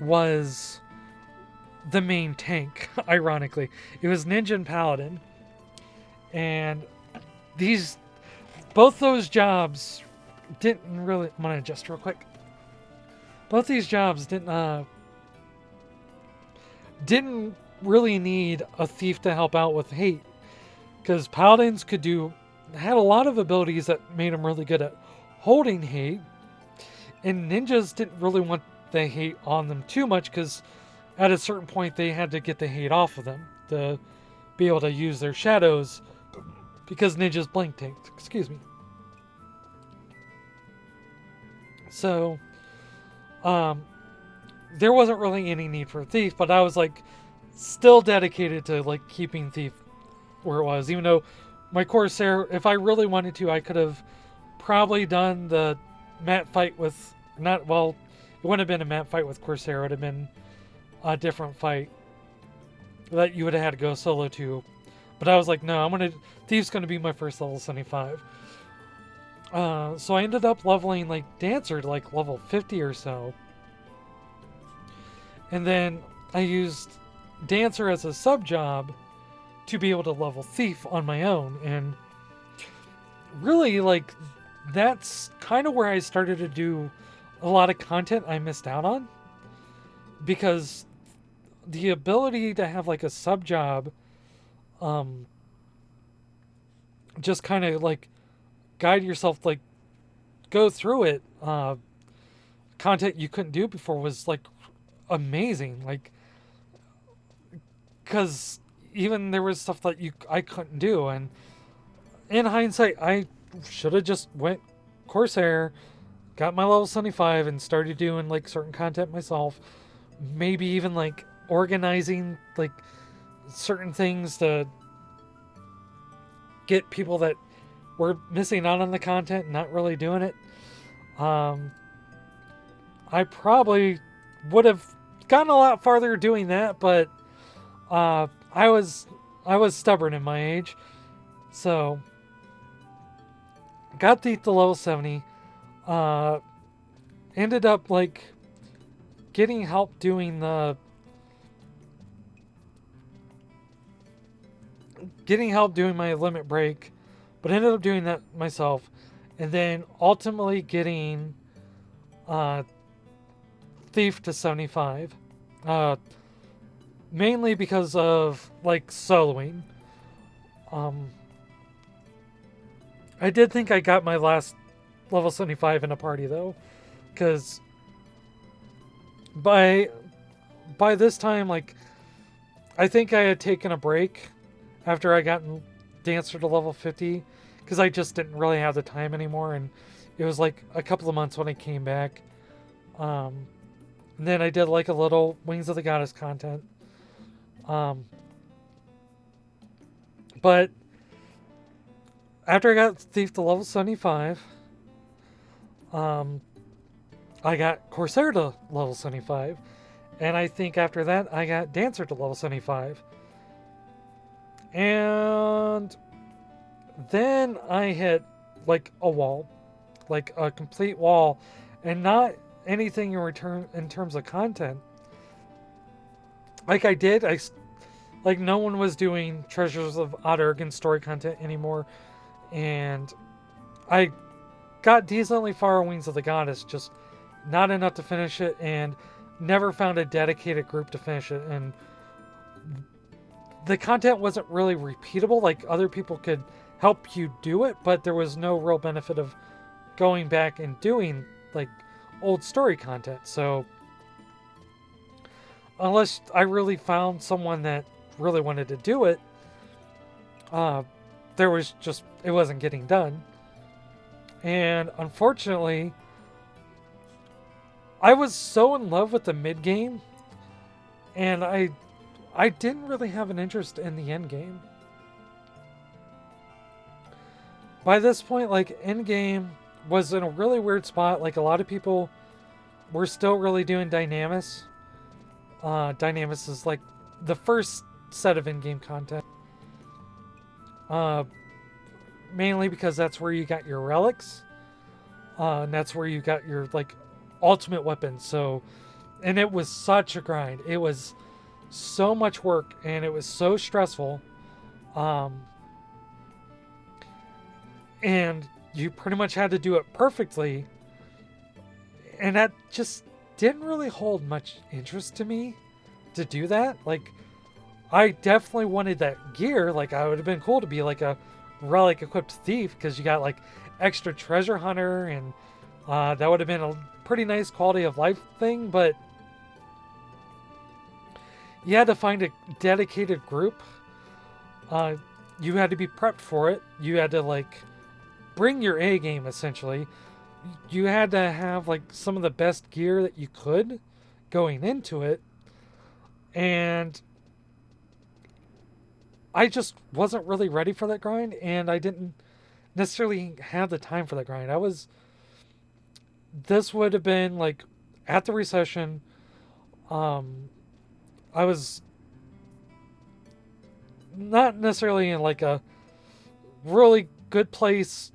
was the main tank. Ironically, it was Ninja and Paladin, and both those jobs didn't really... I'm gonna adjust real quick. Both these jobs didn't really need a Thief to help out with hate, because Paladins had a lot of abilities that made them really good at holding hate, and Ninjas didn't really want the hate on them too much, because at a certain point, they had to get the hate off of them to be able to use their shadows, because Ninjas blank tanked. Excuse me. So, there wasn't really any need for a Thief, but I was like still dedicated to like keeping Thief where it was, even though my Corsair, if I really wanted to, I could have probably done the mat fight with it wouldn't have been a mat fight with Corsair. It would have been a different fight that you would have had to go solo to. But I was like, no, Thief's gonna be my first level 75. So I ended up leveling like Dancer to like level 50 or so. And then I used Dancer as a sub job to be able to level Thief on my own. And really, like, that's kind of where I started to do a lot of content I missed out on, because the ability to have like a sub job just kind of like guide yourself, like go through it, content you couldn't do before was like amazing. Like, because even there was stuff that I couldn't do, and in hindsight, I should have just went Corsair, got my level 75, and started doing like certain content myself. Maybe even like organizing like certain things to get people that were missing out on the content and not really doing it. I probably would have gotten a lot farther doing that, but I was stubborn in my age, so got Thief to level 70. Ended up like getting help doing my limit break, but ended up doing that myself, and then ultimately getting Thief to 75. Mainly because of like soloing. I did think I got my last level 75 in a party though, because by this time, like, I think I had taken a break after I got Dancer to level 50, because I just didn't really have the time anymore, and it was like a couple of months when I came back. And then I did like a little Wings of the Goddess content. But after I got Thief to level 75, I got Corsair to level 75, and I think after that I got Dancer to level 75. And then I hit like a wall, like a complete wall, and not anything in return in terms of content. Like like no one was doing Treasures of Odd Urgan story content anymore, and I got decently far in Wings of the Goddess, just not enough to finish it, and never found a dedicated group to finish it. And the content wasn't really repeatable. Like, other people could help you do it, but there was no real benefit of going back and doing like old story content. So unless I really found someone that really wanted to do it, it wasn't getting done. And unfortunately, I was so in love with the mid game, and I didn't really have an interest in the end game. By this point, like, end game was in a really weird spot. Like, a lot of people were still really doing Dynamis. Dynamis is like the first set of in-game content. Mainly because that's where you got your relics. And that's where you got your like ultimate weapons. So, and it was such a grind. It was so much work, and it was so stressful. And you pretty much had to do it perfectly. And that just didn't really hold much interest to me to do that. Like, I definitely wanted that gear. Like, I would have been cool to be like a relic equipped thief, because you got like extra treasure hunter, and that would have been a pretty nice quality of life thing. But you had to find a dedicated group. You had to be prepped for it. You had to like bring your A game, essentially. You had to have like some of the best gear that you could going into it. And I just wasn't really ready for that grind, and I didn't necessarily have the time for that grind. This would have been like at the recession. I was not necessarily in like a really good place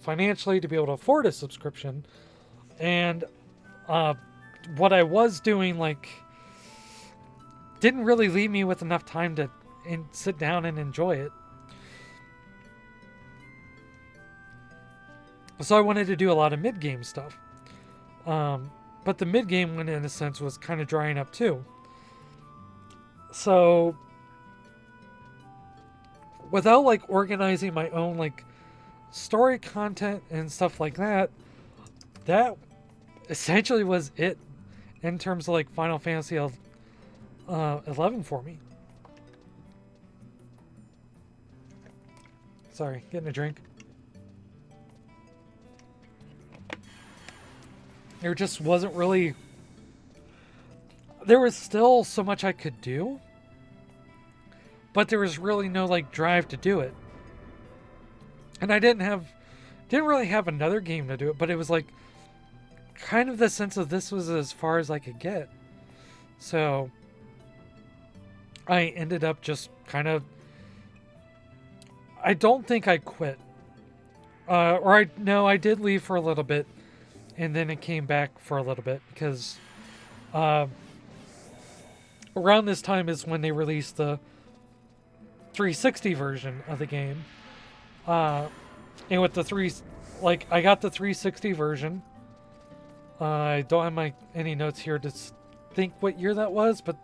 financially to be able to afford a subscription, and what I was doing like didn't really leave me with enough time to sit down and enjoy it. So I wanted to do a lot of mid-game stuff, but the mid-game one, in a sense, was kind of drying up too. So without like organizing my own like story content and stuff like that, essentially was it in terms of like Final Fantasy 11 for me. Sorry, getting a drink. There just wasn't really... There was still so much I could do, but there was really no like drive to do it. And I didn't really have another game to do it, but it was like kind of the sense of this was as far as I could get. So I ended up just kind of... I don't think I quit. I did leave for a little bit, and then it came back for a little bit because around this time is when they released the 360 version of the game. And with the I got the 360 version. I don't have any notes here to think what year that was, but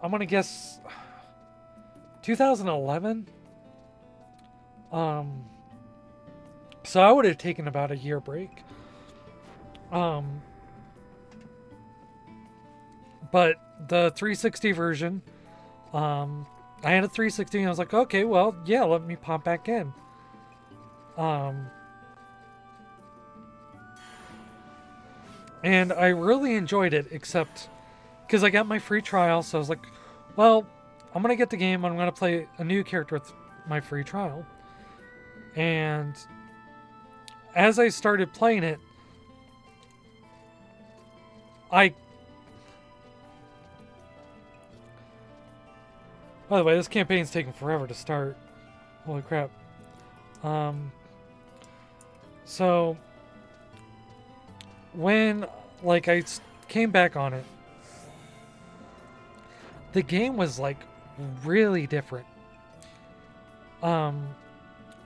I'm gonna guess 2011. So I would have taken about a year break. But the 360 version, I had a 360 and I was like, okay, well, yeah, let me pop back in. And I really enjoyed it, except because I got my free trial, so I was like, well, I'm going to get the game, I'm going to play a new character with my free trial. And as I started playing it, by the way, this campaign's taking forever to start. Holy crap. So when I came back on it, the game was like really different.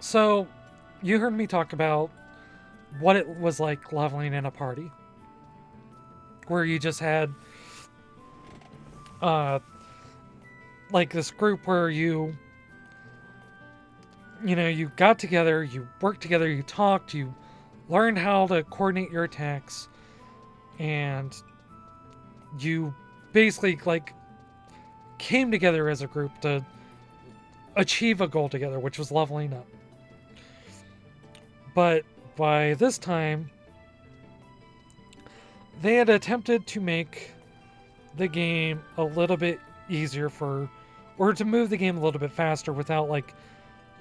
So you heard me talk about what it was like leveling in a party, where you just had this group where you got together, you worked together, you talked, you learned how to coordinate your attacks, and you basically came together as a group to achieve a goal together, which was leveling up. But by this time, they had attempted to make the game a little bit easier or to move the game a little bit faster without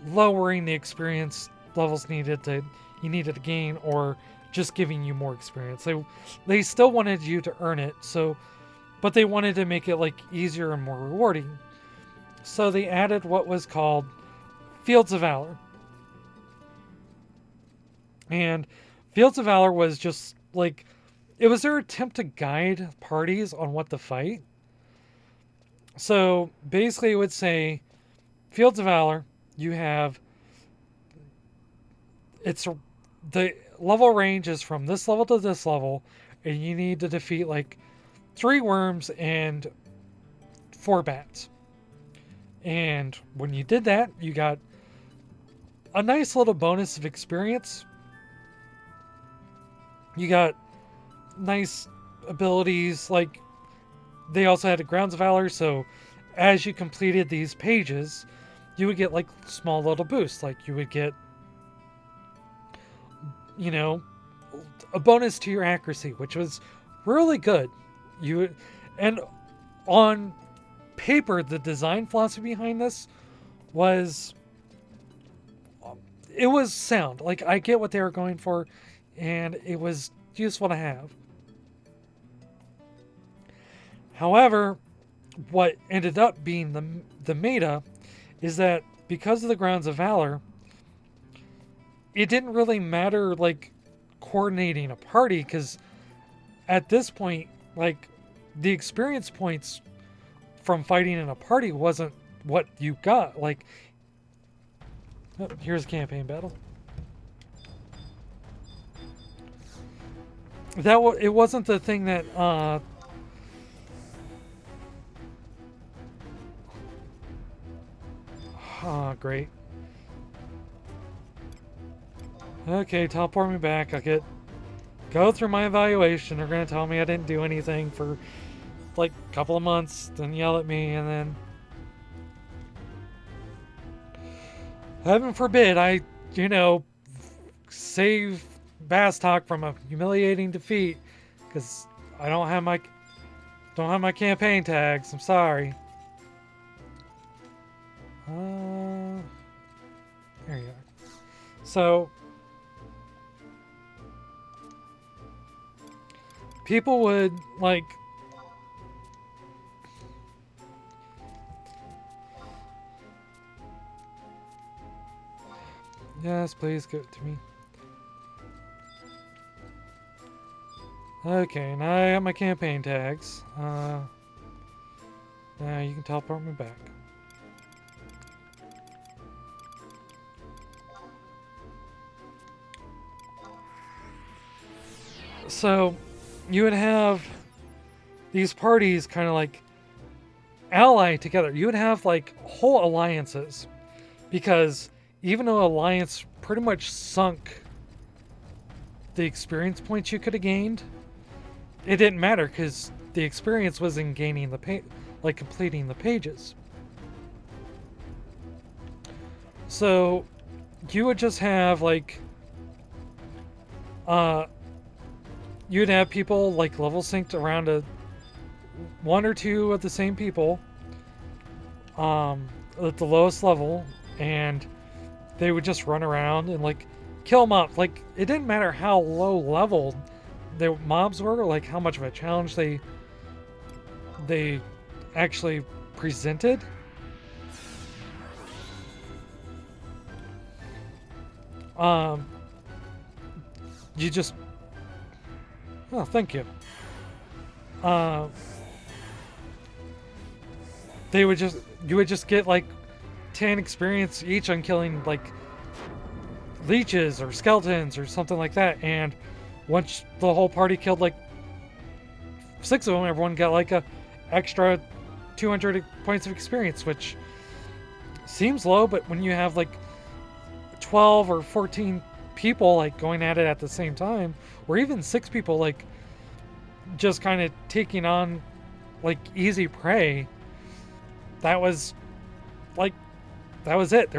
lowering the experience levels you needed to gain, or just giving you more experience. They still wanted you to earn it, but they wanted to make it easier and more rewarding. So they added what was called Fields of Valor. And Fields of Valor was just it was their attempt to guide parties on what to fight. So basically it would say, Fields of Valor, you have, the level range is from this level to this level, and you need to defeat 3 worms and 4 bats. And when you did that, you got a nice little bonus of experience. You got nice abilities, they also had a Grounds of Valor, so as you completed these pages, you would get small little boosts. You would get, a bonus to your accuracy, which was really good. And on paper, the design philosophy behind this was sound. I get what they were going for, and it was useful to have. However, what ended up being the meta is that because of the Grounds of Valor, it didn't really matter coordinating a party, because at this point, the experience points from fighting in a party wasn't what you got. Here's a campaign battle. It wasn't the thing that great. Okay, teleport me back. I'll get go through my evaluation. They're going to tell me I didn't do anything for like a couple of months, then yell at me, and then heaven forbid I, save Bastock from a humiliating defeat because I don't have my campaign tags. I'm sorry. There you go. So people would like yes, please give it to me. Okay, now I have my campaign tags. Now you can teleport me back. So you would have these parties kind of like ally together. You would have like whole alliances because even though Alliance pretty much sunk the experience points you could have gained, it didn't matter because the experience was in gaining the completing the pages. So you would just have like you'd have people like level synced around one or two of the same people at the lowest level, and they would just run around and like kill mobs. Like it didn't matter how low level the mobs were, like how much of a challenge they actually presented. You just thank you. You would just get like 10 experience each on killing like leeches or skeletons or something like that, and once the whole party killed like 6 of them, everyone got like a extra 200 points of experience, which seems low, but when you have like 12 or 14 people like going at it at the same time, or even 6 people like just kind of taking on like easy prey, that was it.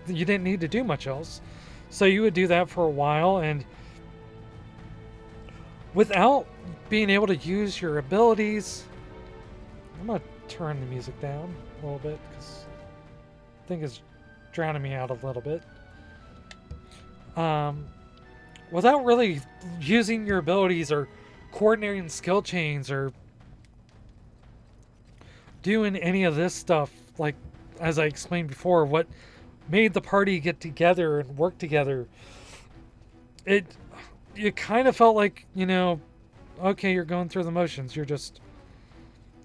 You didn't need to do much else. So you would do that for a while, and without being able to use your abilities, I'm gonna turn the music down a little bit because I think it's drowning me out a little bit. Without really using your abilities or coordinating skill chains or doing any of this stuff, like as I explained before, what made the party get together and work together, it kind of felt like, okay, you're going through the motions. You're just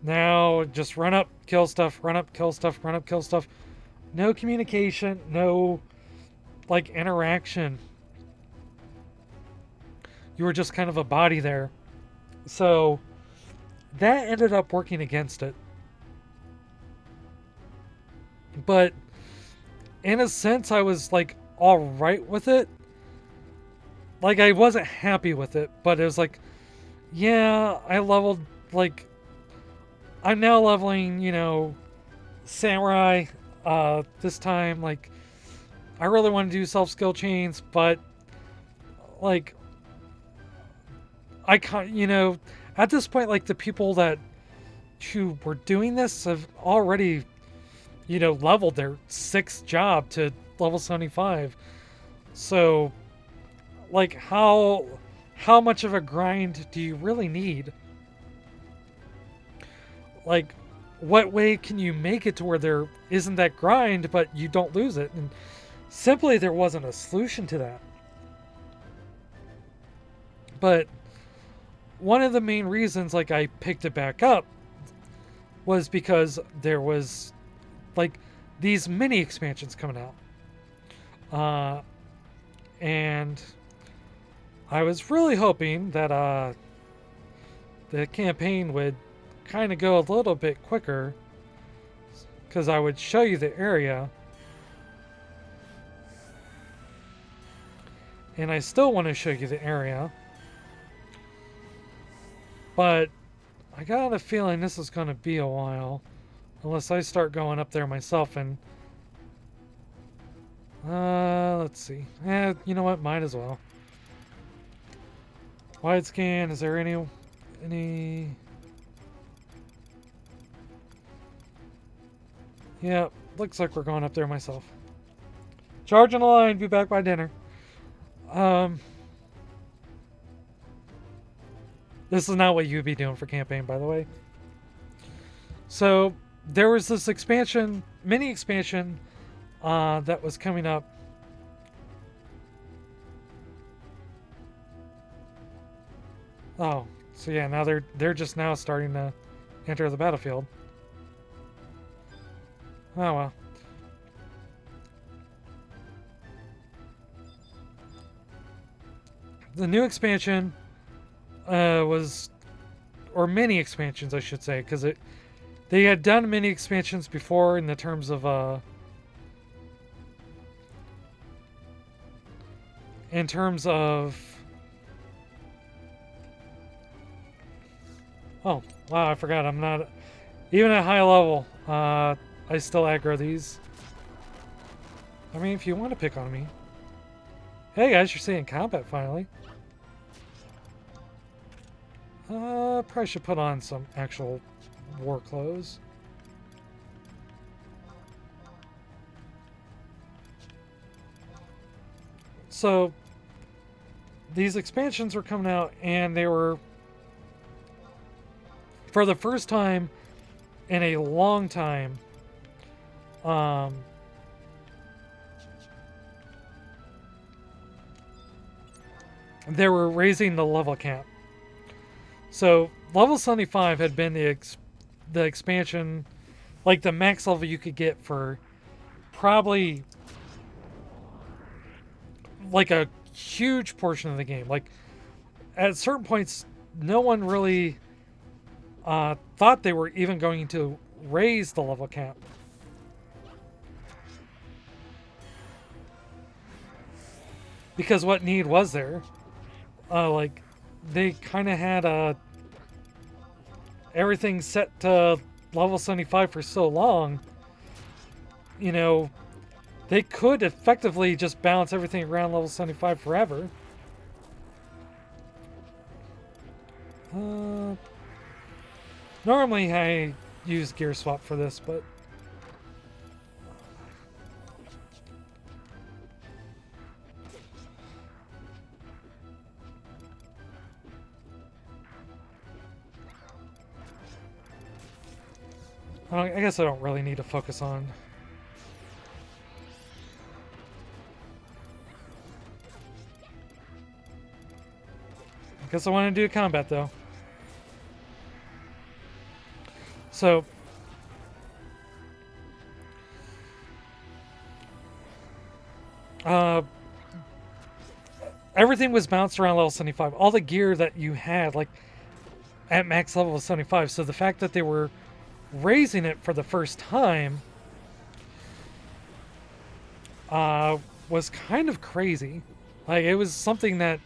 run up, kill stuff, run up, kill stuff, run up, kill stuff. No communication, no like interaction. You were just kind of a body there. So that ended up working against it. But in a sense, I was like all right with it. Like I wasn't happy with it, but it was like, yeah, I leveled like I'm now leveling, samurai this time. Like I really want to do self skill chains, but like I can't, at this point, like the people who were doing this have already leveled their 6th job to level 75. So like how much of a grind do you really need? Like what way can you make it to where there isn't that grind but you don't lose it? And simply there wasn't a solution to that. But one of the main reasons like I picked it back up was because there was like these mini expansions coming out. And I was really hoping that the campaign would kind of go a little bit quicker, because I would show you the area. And I still want to show you the area. But I got a feeling this is going to be a while. Unless I start going up there myself and... let's see. You know what? Might as well. Wide scan, is there any... Yeah, looks like we're going up there myself. Charging the line, be back by dinner. This is not what you'd be doing for campaign, by the way. So, there was this expansion, mini expansion, that was coming up. Oh, so yeah, now they're just now starting to enter the battlefield. Oh well. The new expansion was, or mini expansions, I should say, because they had done mini expansions before in the terms of oh wow, I forgot, I'm not even at high level. I still aggro these. I mean, if you want to pick on me. Hey guys, you're seeing combat finally. Probably should put on some actual war clothes. So, these expansions were coming out, and they were, for the first time in a long time, they were raising the level cap. So level 75 had been the expansion, like the max level you could get for probably like a huge portion of the game. Like at certain points, no one really thought they were even going to raise the level cap. Because what need was there? Like, they kind of had everything set to level 75 for so long. You know, they could effectively just balance everything around level 75 forever. Normally I use gear swap for this, but I guess I don't really need to focus on. I guess I want to do combat though. So everything was bounced around level 75. All the gear that you had, like at max level was 75. So the fact that they were raising it for the first time was kind of crazy. Like, it was something that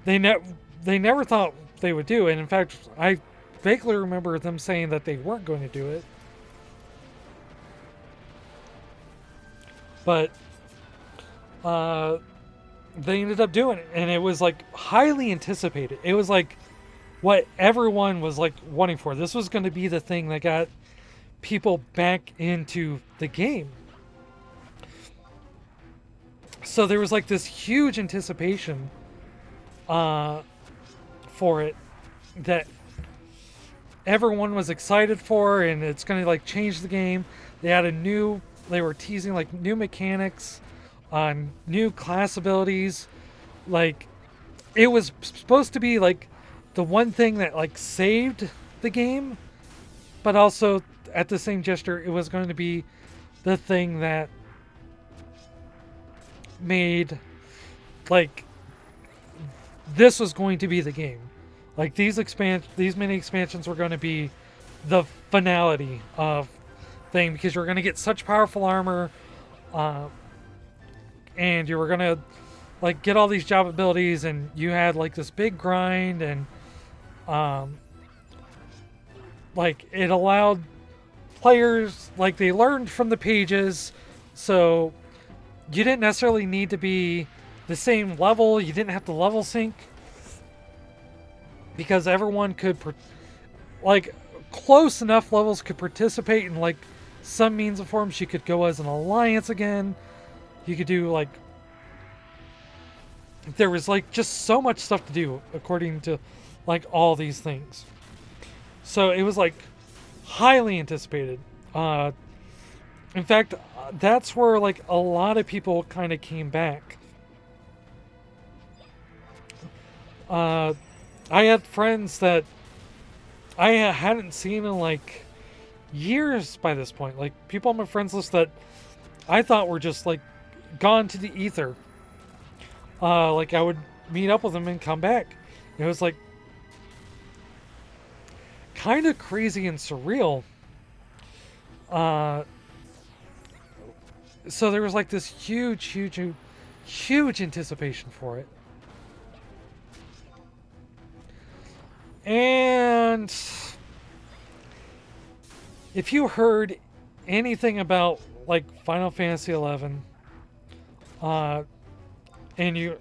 they never thought they would do, and in fact, I vaguely remember them saying that they weren't going to do it. But they ended up doing it, and it was like highly anticipated. It was like what everyone was like wanting for. This was going to be the thing that got people back into the game. So there was like this huge anticipation for it that everyone was excited for, and it's going to like change the game. They were teasing like new mechanics on new class abilities. Like, it was supposed to be like the one thing that like saved the game, but also at the same gesture, it was going to be the thing that made, like, this was going to be the game. Like, these mini expansions were going to be the finality of thing, because you were going to get such powerful armor, and you were going to like get all these job abilities, and you had like this big grind, and Um, like, it allowed players, like, they learned from the pages, so you didn't necessarily need to be the same level. You didn't have to level sync because everyone could, like, close enough levels could participate in, like, some means of forms. You could go as an alliance again. You could do, like, there was, like, just so much stuff to do according to, like, all these things. So it was, like, highly anticipated. In fact, that's where, like, a lot of people kind of came back. I had friends that I hadn't seen in, like, years by this point. Like, people on my friends list that I thought were just, like, gone to the ether. Like, I would meet up with them and come back. It was, like, kind of crazy and surreal. So there was, like, this huge anticipation for it. And if you heard anything about, like, Final Fantasy XI, and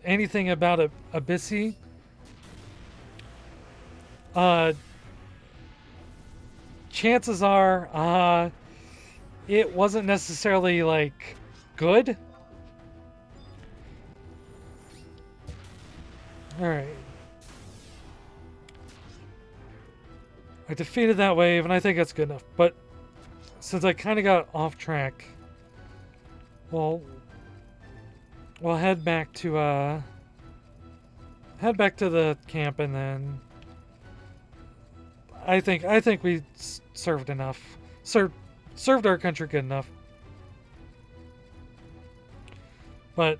anything about Abyssea, chances are, it wasn't necessarily, like, good. Alright. I defeated that wave, and I think that's good enough. But since I kind of got off track, we'll head back to the camp, and then I think we served enough. Served our country good enough. But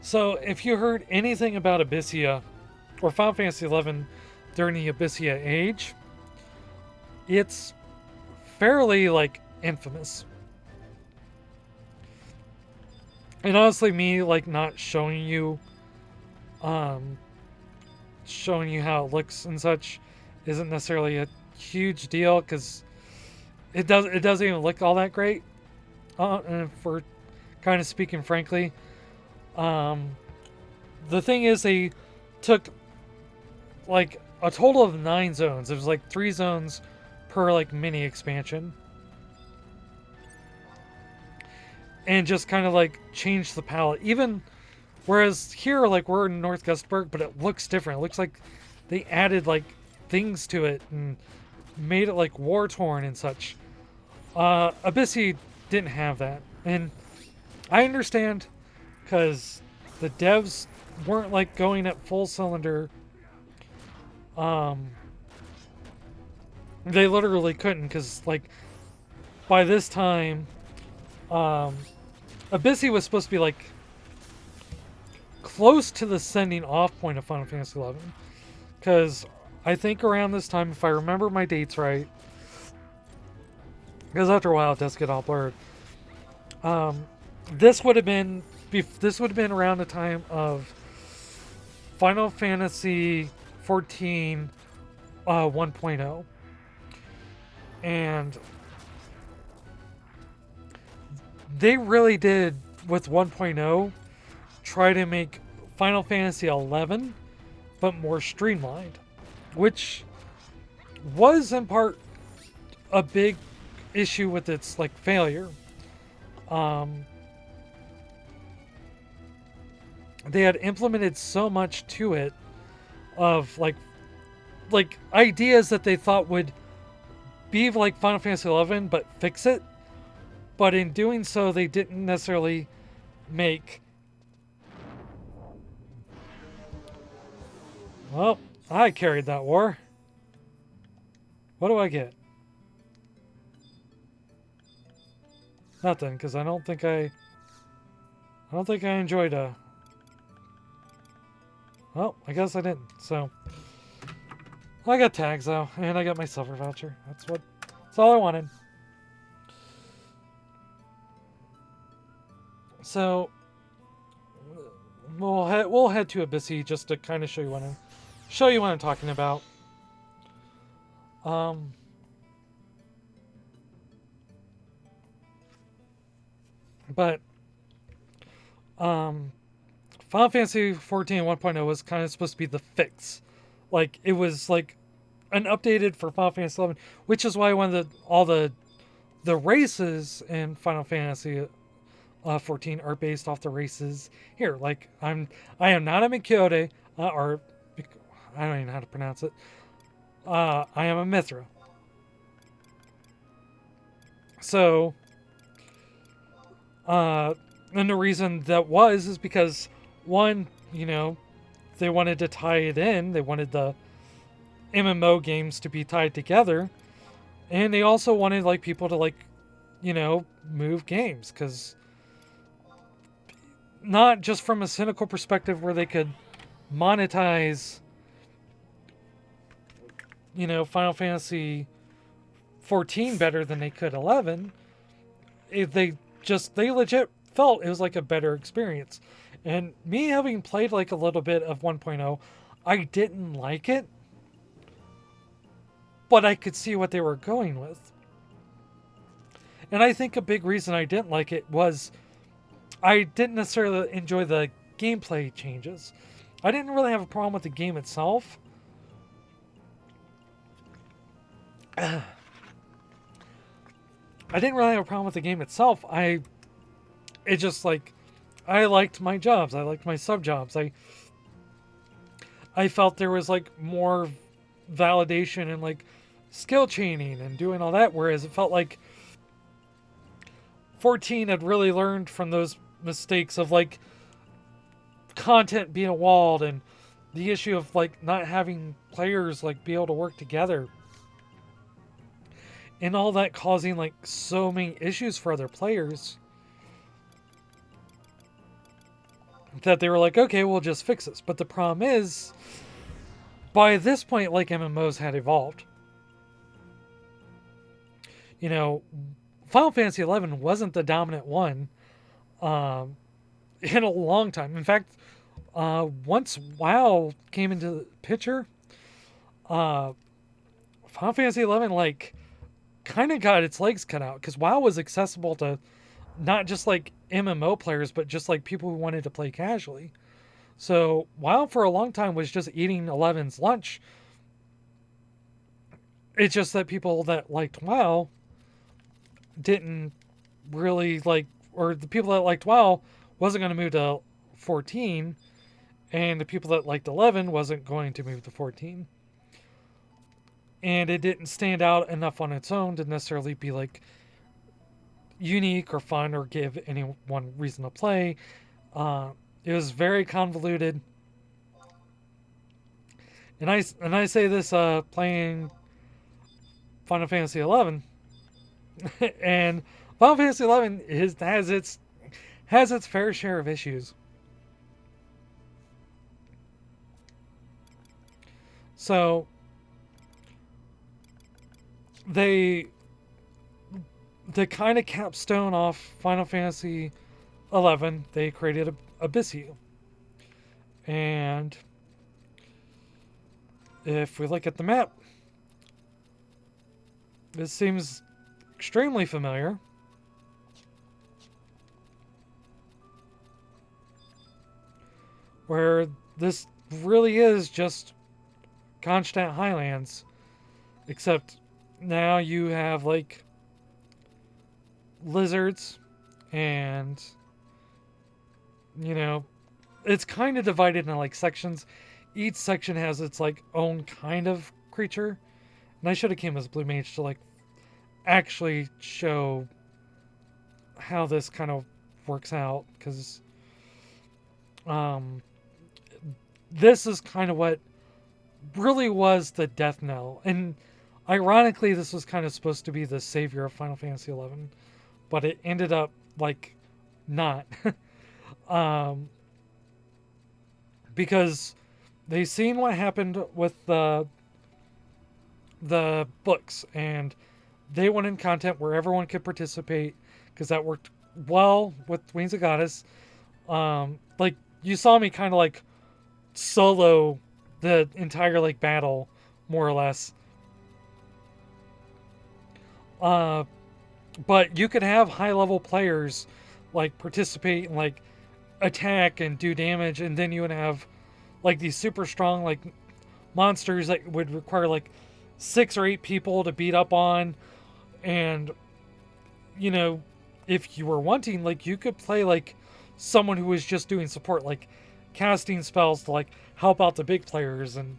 so if you heard anything about Abyssea or Final Fantasy XI during the Abyssea age, it's fairly, like, infamous. And honestly, me, like, not showing you how it looks and such isn't necessarily a huge deal, because it doesn't even look all that great. And for kind of speaking frankly, the thing is, they took, like, a total of 9 zones. It was like 3 zones per, like, mini expansion, and just kind of, like, changed the palette. Even whereas here, like, we're in North Gustburg, but it looks different. It looks like they added, like, things to it and made it, like, war-torn and such. Abyssea didn't have that, and I understand, because the devs weren't, like, going at full cylinder. They literally couldn't, because, like, by this time, Abyssea was supposed to be, like, close to the sending off point of Final Fantasy XI, because I think around this time, if I remember my dates right, because after a while it does get all blurred, this would have been around the time of Final Fantasy 14 1.0, and they really did, with 1.0, try to make Final Fantasy 11 but more streamlined, which was in part a big issue with its, like, failure. They had implemented so much to it of, like ideas that they thought would be like Final Fantasy 11 but fix it, but in doing so they didn't necessarily make... Well, I carried that war. What do I get? Nothing, because I don't think I enjoyed a... Well, I guess I didn't, so... I got tags, though, and I got my silver voucher. That's all I wanted. So, we'll head to Abyssy just to kind of show you what I'm talking about. But Final Fantasy 14 1.0 was kind of supposed to be the fix. Like, it was like an updated for Final Fantasy 11, which is why all the races in Final Fantasy 14 are based off the races here. Like, I am not a Mikyote, or I don't even know how to pronounce it. I am a Mithra. So, and the reason that is because, one, they wanted to tie it in. They wanted the MMO games to be tied together. And they also wanted, like, people to, like, move games. Because not just from a cynical perspective where they could monetize, Final Fantasy 14 better than they could 11. They legit felt it was like a better experience. And me having played like a little bit of 1.0, I didn't like it, but I could see what they were going with. And I think a big reason I didn't like it was I didn't necessarily enjoy the gameplay changes. I didn't really have a problem with the game itself. I didn't really have a problem with the game itself. I liked my jobs. I liked my sub jobs. I felt there was like more validation and like skill chaining and doing all that, whereas it felt like 14 had really learned from those mistakes of like content being walled and the issue of like not having players like be able to work together. And all that causing like so many issues for other players that they were like, okay, we'll just fix this. But the problem is, by this point, like, MMOs had evolved. Final Fantasy 11 wasn't the dominant one in a long time. In fact, once WoW came into the picture, Final Fantasy 11 like kind of got its legs cut out because WoW was accessible to not just like MMO players, but just like people who wanted to play casually. So WoW for a long time was just eating 11's lunch. It's just that people that liked WoW didn't really like, or the people that liked WoW wasn't going to move to 14, and the people that liked 11 wasn't going to move to 14. And it didn't stand out enough on its own to necessarily be like unique or fun or give anyone reason to play. It was very convoluted. And I say this playing Final Fantasy 11, and Final Fantasy 11 has its fair share of issues. So the kind of capstone off Final Fantasy 11, they created Abyssy. And if we look at the map, this seems extremely familiar. Where this really is just Constant Highlands, except now you have like lizards and it's kind of divided into like sections. Each section has its like own kind of creature, and I should have came as Blue Mage to like actually show how this kind of works out, because this is kind of what really was the death knell. And ironically, this was kind of supposed to be the savior of Final Fantasy 11, but it ended up like not. Because they seen what happened with the books, and they wanted content where everyone could participate, because that worked well with Wings of Goddess. Like you saw me kind of like solo the entire like battle, more or less. Uh, but you could have high level players like participate and like attack and do damage, and then you would have like these super strong like monsters that would require like 6 or 8 people to beat up on. And you know, if you were wanting, like you could play like someone who was just doing support, like casting spells to like help out the big players and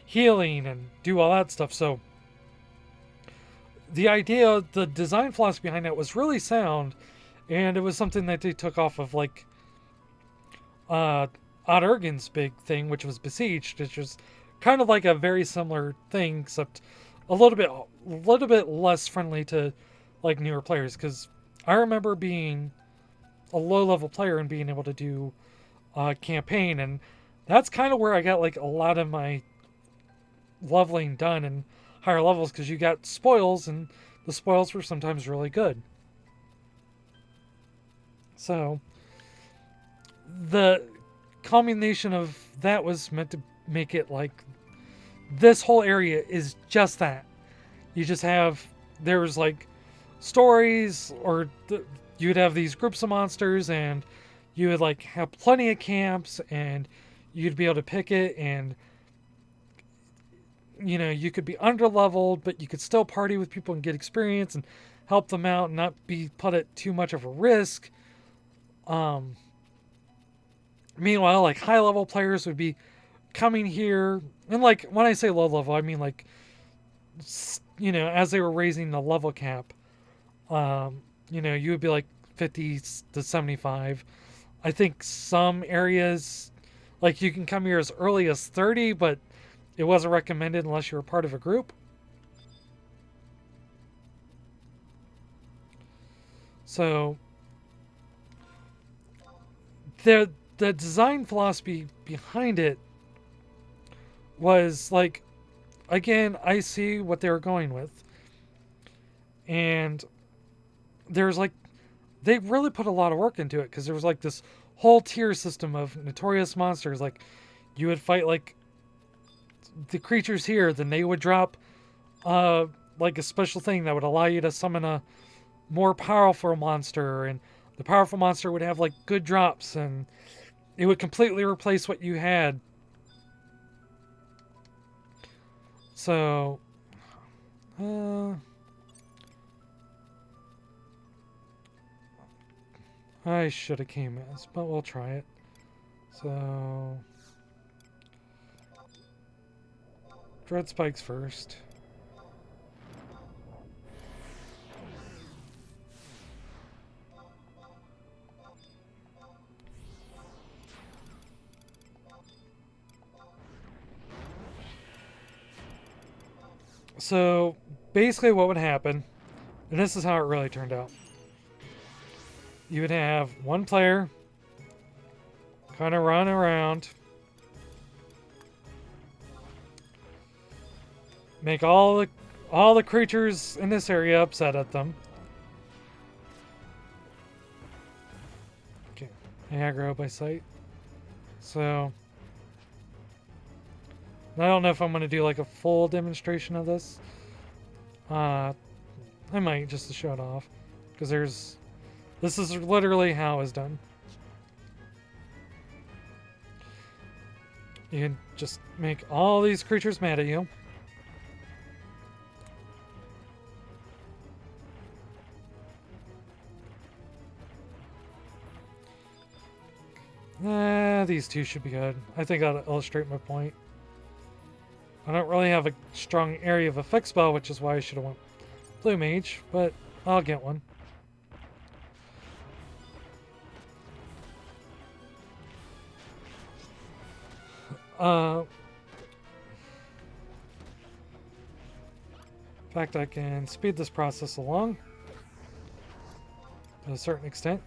healing and do all that stuff. So the idea, the design philosophy behind it was really sound, and it was something that they took off of like Odd Ergen's big thing, which was Besieged, which was kind of like a very similar thing, except a little bit less friendly to like newer players. Because I remember being a low level player and being able to do campaign, and that's kind of where I got like a lot of my leveling done in higher levels, because you got spoils, and the spoils were sometimes really good. So the combination of that was meant to make it like this whole area is just that. You just have, there's like stories, or you'd have these groups of monsters, and you would like have plenty of camps, and you'd be able to pick it, and you know, you could be under leveled, but you could still party with people and get experience and help them out and not be put at too much of a risk. Um, Meanwhile, like high level players would be coming here, and like when I say low level, I mean like, you know, as they were raising the level cap, you know, you would be like 50 to 75. I think some areas, like you can come here as early as 30, but it wasn't recommended unless you were part of a group. So the design philosophy behind it was like, again, I see what they were going with, and there's like, they really put a lot of work into it, because there was like this whole tier system of notorious monsters. Like you would fight like the creatures here, then they would drop like a special thing that would allow you to summon a more powerful monster, and the powerful monster would have like good drops, and it would completely replace what you had. So I should have came as, but we'll try it. So Dread Spikes first. So basically what would happen, and this is how it really turned out. You would have one player kind of run around, make all the creatures in this area upset at them. Okay, aggro by sight. So I don't know if I'm going to do like a full demonstration of this. I might, just to show it off, because this is literally how it's done. You can just make all these creatures mad at you. These two should be good. I think that'll illustrate my point. I don't really have a strong area of effect spell, which is why I should have went Blue Mage, but I'll get one. In fact, I can speed this process along to a certain extent.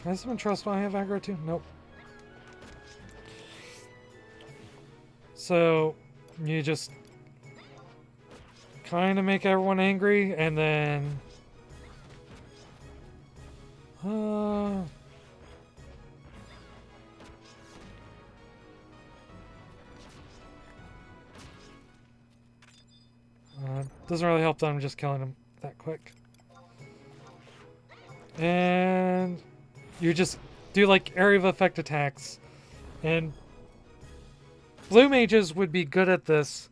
Can I summon Trust when I have aggro too? Nope. So you just kind of make everyone angry, and then Uh, doesn't really help that I'm just killing him that quick. And you just do like area of effect attacks. And blue mages would be good at this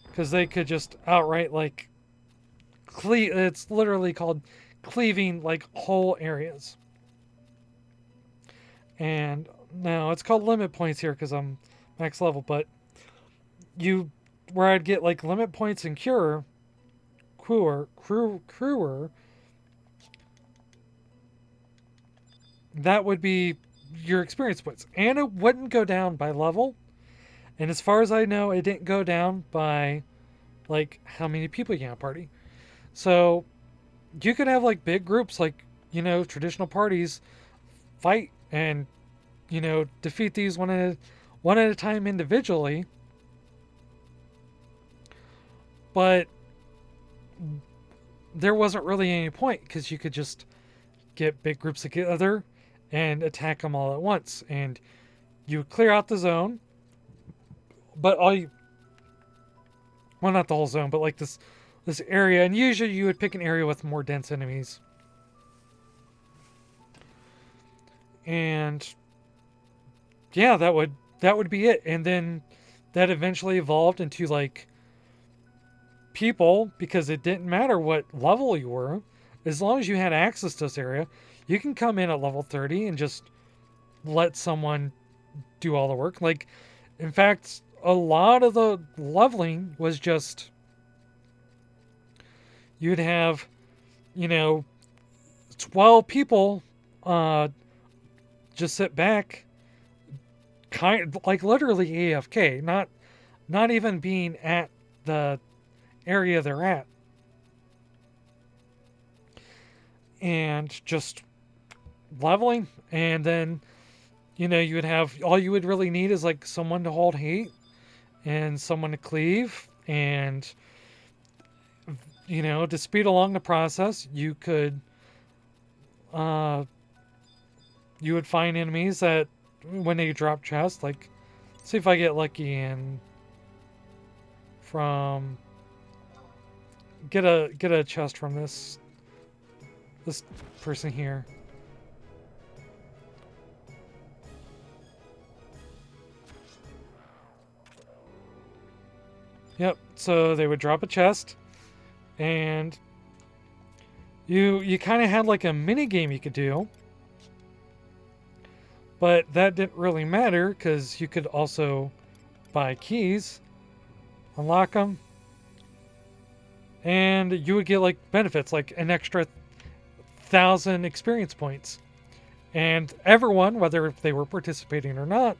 because they could just outright like it's literally called cleaving like whole areas. And now it's called limit points here because I'm max level, but where I'd get like limit points and crewer, that would be your experience points. And it wouldn't go down by level. And as far as I know, it didn't go down by like how many people you have in a party. So you could have like big groups, like, traditional parties fight and, defeat these one at a time individually. But there wasn't really any point because you could just get big groups together and attack them all at once. And you would clear out the zone. But well, not the whole zone, but like this area. And usually you would pick an area with more dense enemies. And yeah, that would be it. And then that eventually evolved into like people, because it didn't matter what level you were, as long as you had access to this area, you can come in at level 30 and just let someone do all the work. Like, in fact, a lot of the leveling was just you'd have 12 people just sit back, like literally AFK, not even being at the area they're at, and just leveling. And then you would have, all you would really need is like someone to hold hate and someone to cleave, and to speed along the process, you could you would find enemies that when they drop chests, like, see if I get lucky and get a chest from this person here. Yep, so they would drop a chest, and you kind of had like a mini game you could do, but that didn't really matter because you could also buy keys, unlock them, and you would get like benefits, like an extra 1,000 experience points, and everyone, whether they were participating or not,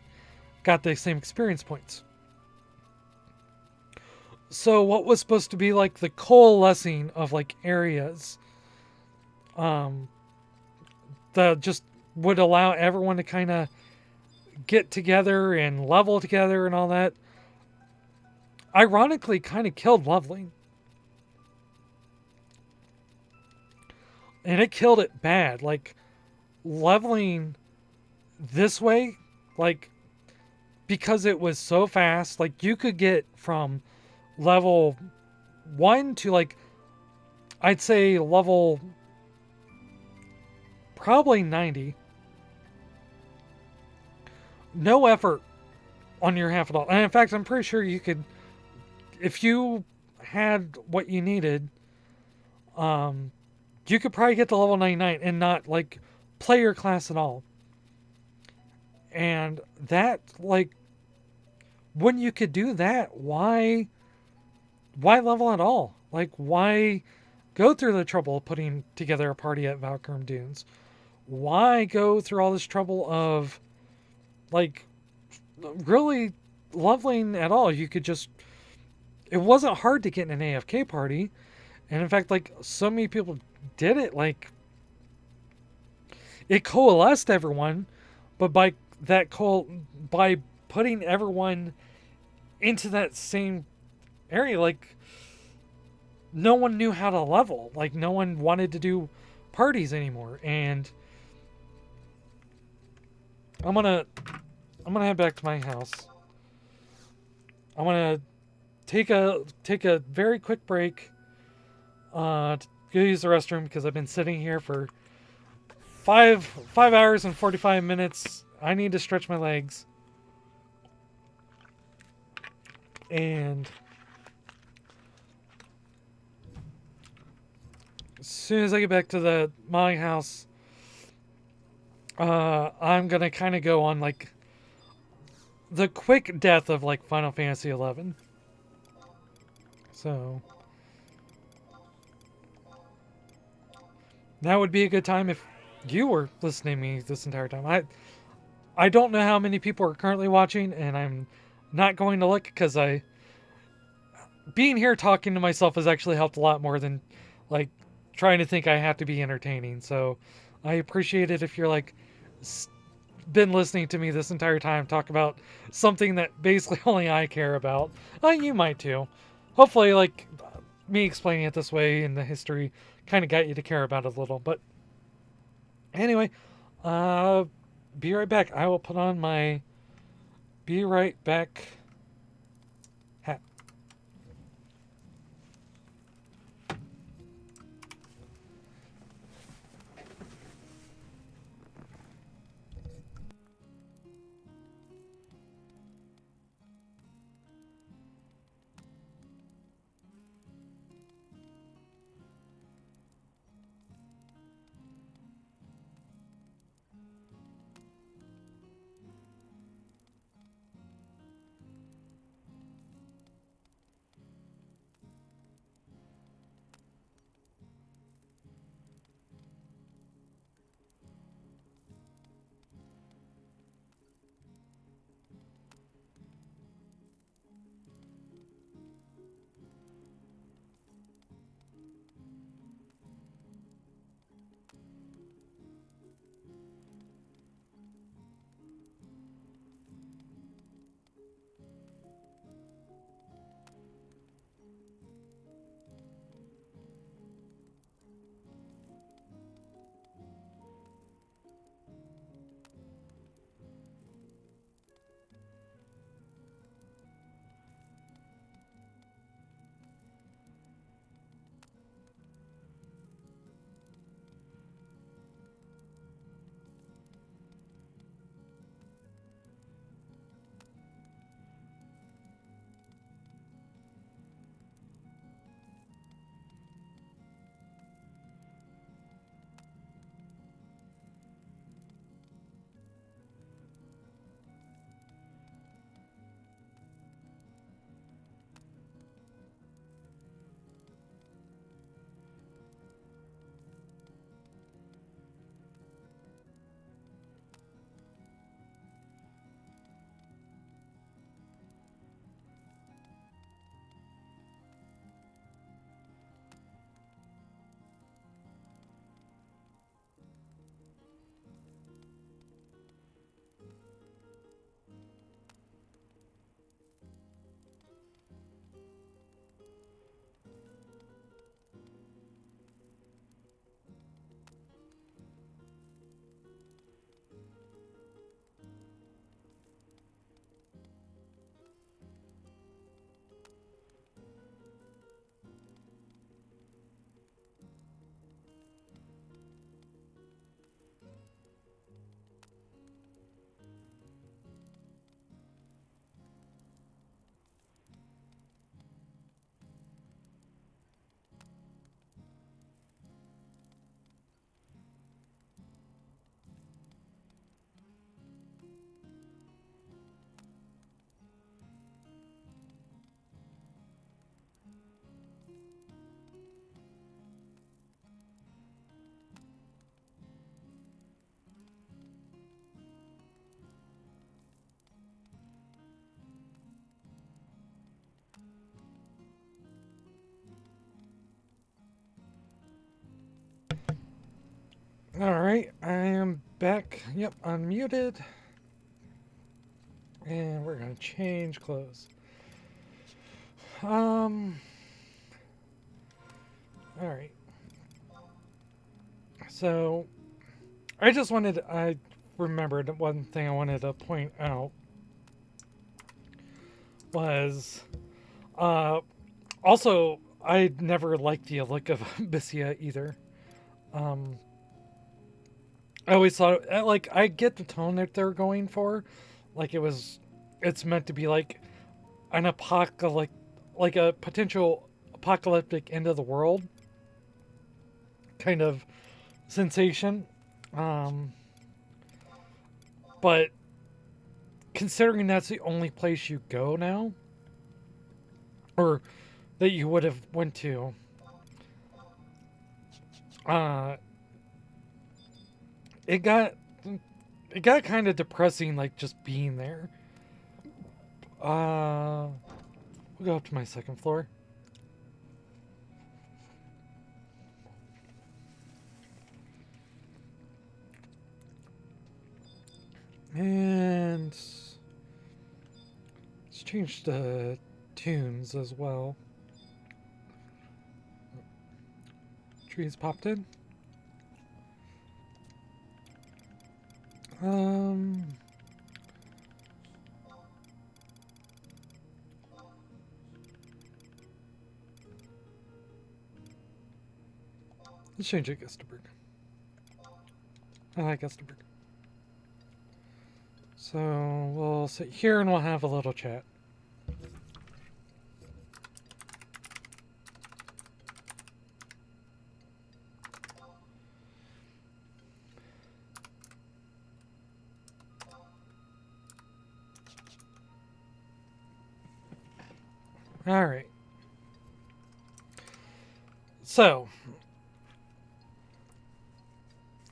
got the same experience points. So what was supposed to be like the coalescing of like areas, that just would allow everyone to kind of get together and level together and all that, ironically kind of killed leveling. And it killed it bad. Like, leveling this way, like, because it was so fast, like, you could get from level 1 to, like, I'd say level probably 90. No effort on your half at all. And in fact, I'm pretty sure you could, if you had what you needed, you could probably get to level 99 and not, like, play your class at all. And that, like, when you could do that, why level at all? Like, why go through the trouble of putting together a party at Valkyrie Dunes? Why go through all this trouble of, like, really leveling at all? You could just, it wasn't hard to get in an AFK party. And in fact, like, so many people did it, like, it coalesced everyone, but by putting everyone into that same area, like, no one knew how to level. Like, no one wanted to do parties anymore. And I'm gonna head back to my house. I want to take a very quick break. To go use the restroom because I've been sitting here for 5 hours and 45 minutes. I need to stretch my legs. And as soon as I get back to my house, I'm gonna kind of go on like the quick death of like Final Fantasy 11. So that would be a good time if you were listening to me this entire time. I don't know how many people are currently watching, and I'm not going to look because being here talking to myself has actually helped a lot more than like trying to think I have to be entertaining. So I appreciate it if you're like been listening to me this entire time talk about something that basically only I care about. You might too. Hopefully, like me explaining it this way in the history kind of got you to care about it a little. But anyway, be right back. I will put on my be right back hat. All right, I am back. Yep, unmuted. And we're going to change clothes. All right. So, I remembered one thing I wanted to point out was also I never liked the look of Abyssia either. Um, I always thought like I get the tone that they're going for, like it's meant to be like an apocalyptic, like a potential apocalyptic end of the world kind of sensation. Um, but considering that's the only place you go now, or that you would have went to, uh, it got it got kind of depressing, like just being there. We'll go up to my second floor. And let's change the tunes as well. Trees popped in. Let's change it to Gesterberg. I like Gesterberg. So we'll sit here and we'll have a little chat. All right. So,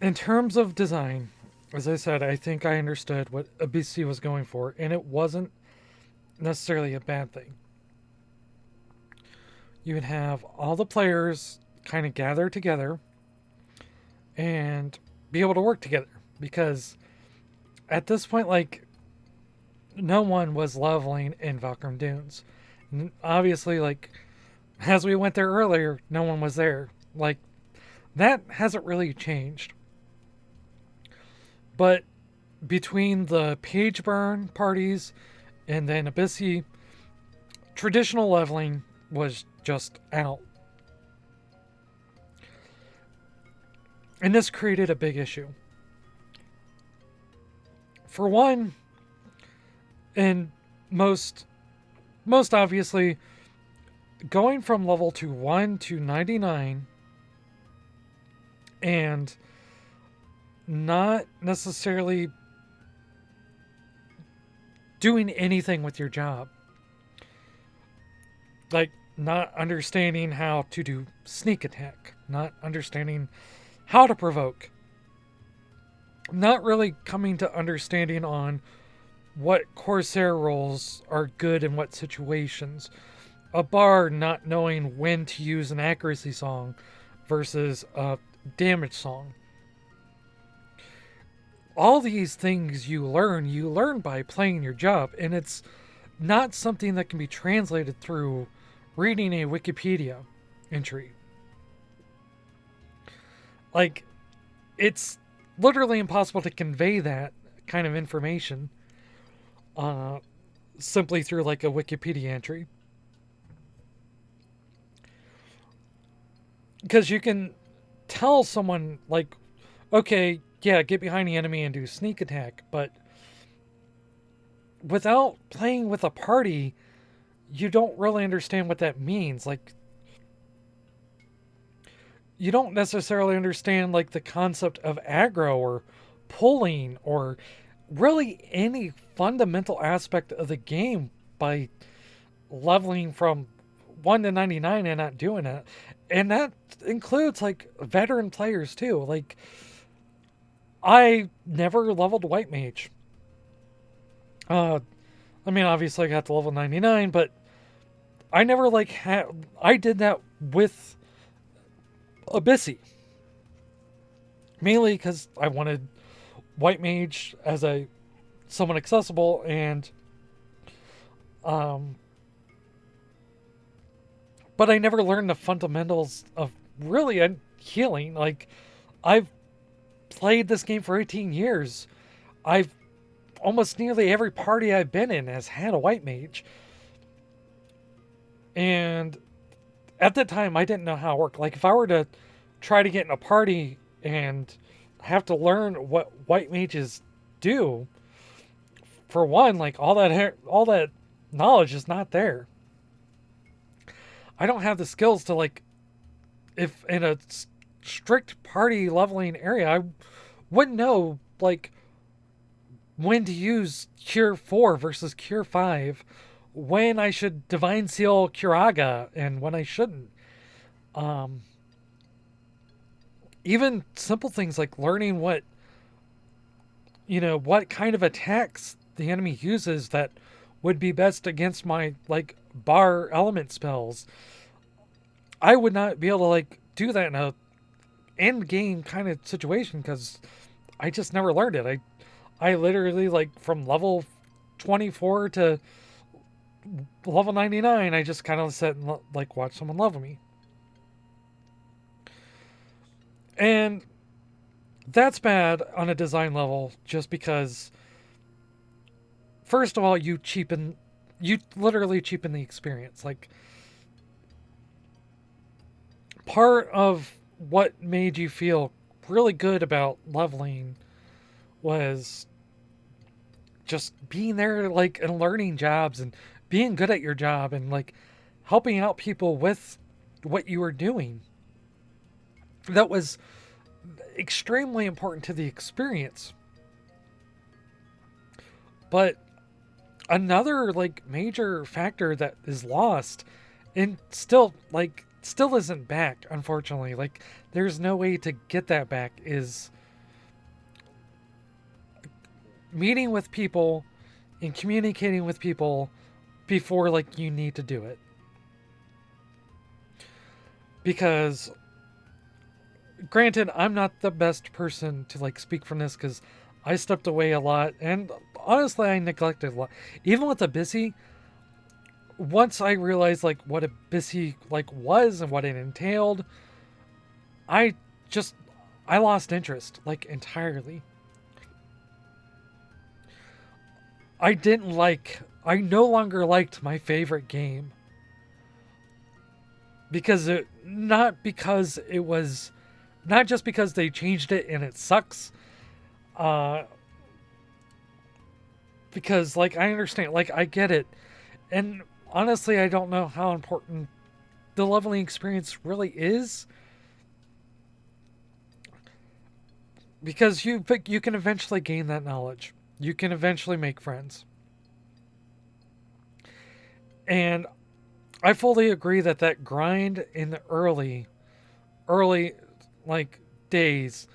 in terms of design, as I said, I think I understood what Abyssia was going for, and it wasn't necessarily a bad thing. You would have all the players kind of gather together and be able to work together, because at this point, like, no one was leveling in Valkyrie Dunes. And obviously, like, as we went there earlier, no one was there. Like, that hasn't really changed. But between the page burn parties and then Abyssia, traditional leveling was just out. And this created a big issue. For one, and most obviously, going from level 1 to 99 and not necessarily doing anything with your job. Like, not understanding how to do sneak attack, not understanding how to provoke, not really coming to understanding on what Corsair roles are good in what situations. A bard not knowing when to use an accuracy song versus a damage song. All these things you learn by playing your job, and it's not something that can be translated through reading a Wikipedia entry. Like, it's literally impossible to convey that kind of information simply through like a Wikipedia entry. Because you can tell someone, like, okay, yeah, get behind the enemy and do sneak attack, but without playing with a party, you don't really understand what that means. Like, you don't necessarily understand, like, the concept of aggro or pulling or really any fundamental aspect of the game by leveling from 1 to 99 and not doing it. And that includes, like, veteran players too. Like, I never leveled White Mage. I mean, obviously I got to level 99, but I never, like, I did that with Abyssia. Mainly because I wanted White Mage as someone accessible, and but I never learned the fundamentals of really healing. Like, I've played this game for 18 years, I've almost nearly every party I've been in has had a white mage. And at the time, I didn't know how it worked. Like, if I were to try to get in a party and have to learn what white mages do, for one, like all that knowledge is not there. I don't have the skills to like if in a strict party leveling area, I wouldn't know like when to use Cure 4 versus Cure 5, when I should Divine Seal Curaga and when I shouldn't. Um, Even simple things like learning what kind of attacks the enemy uses that would be best against my like bar element spells. I would not be able to like do that in a end game kind of situation because I just never learned it. I literally like from level 24 to level 99, I just kind of sat and like watch someone level me. And that's bad on a design level just because first of all you literally cheapen the experience. Like part of what made you feel really good about leveling was just being there like and learning jobs and being good at your job and like helping out people with what you were doing. That was extremely important to the experience. But another like major factor that is lost and still isn't back, unfortunately. Like there's no way to get that back is meeting with people and communicating with people before like you need to do it. Because granted, I'm not the best person to like speak from this because I stepped away a lot and honestly I neglected a lot. Even with Abyssy, once I realized like what Abyssy like was and what it entailed, I just I lost interest like entirely. I no longer liked my favorite game because it not just because they changed it and it sucks. Uh, because like I understand, like I get it, and honestly, I don't know how important the leveling experience really is because you can eventually gain that knowledge. You can eventually make friends, and I fully agree that that grind in the early like days,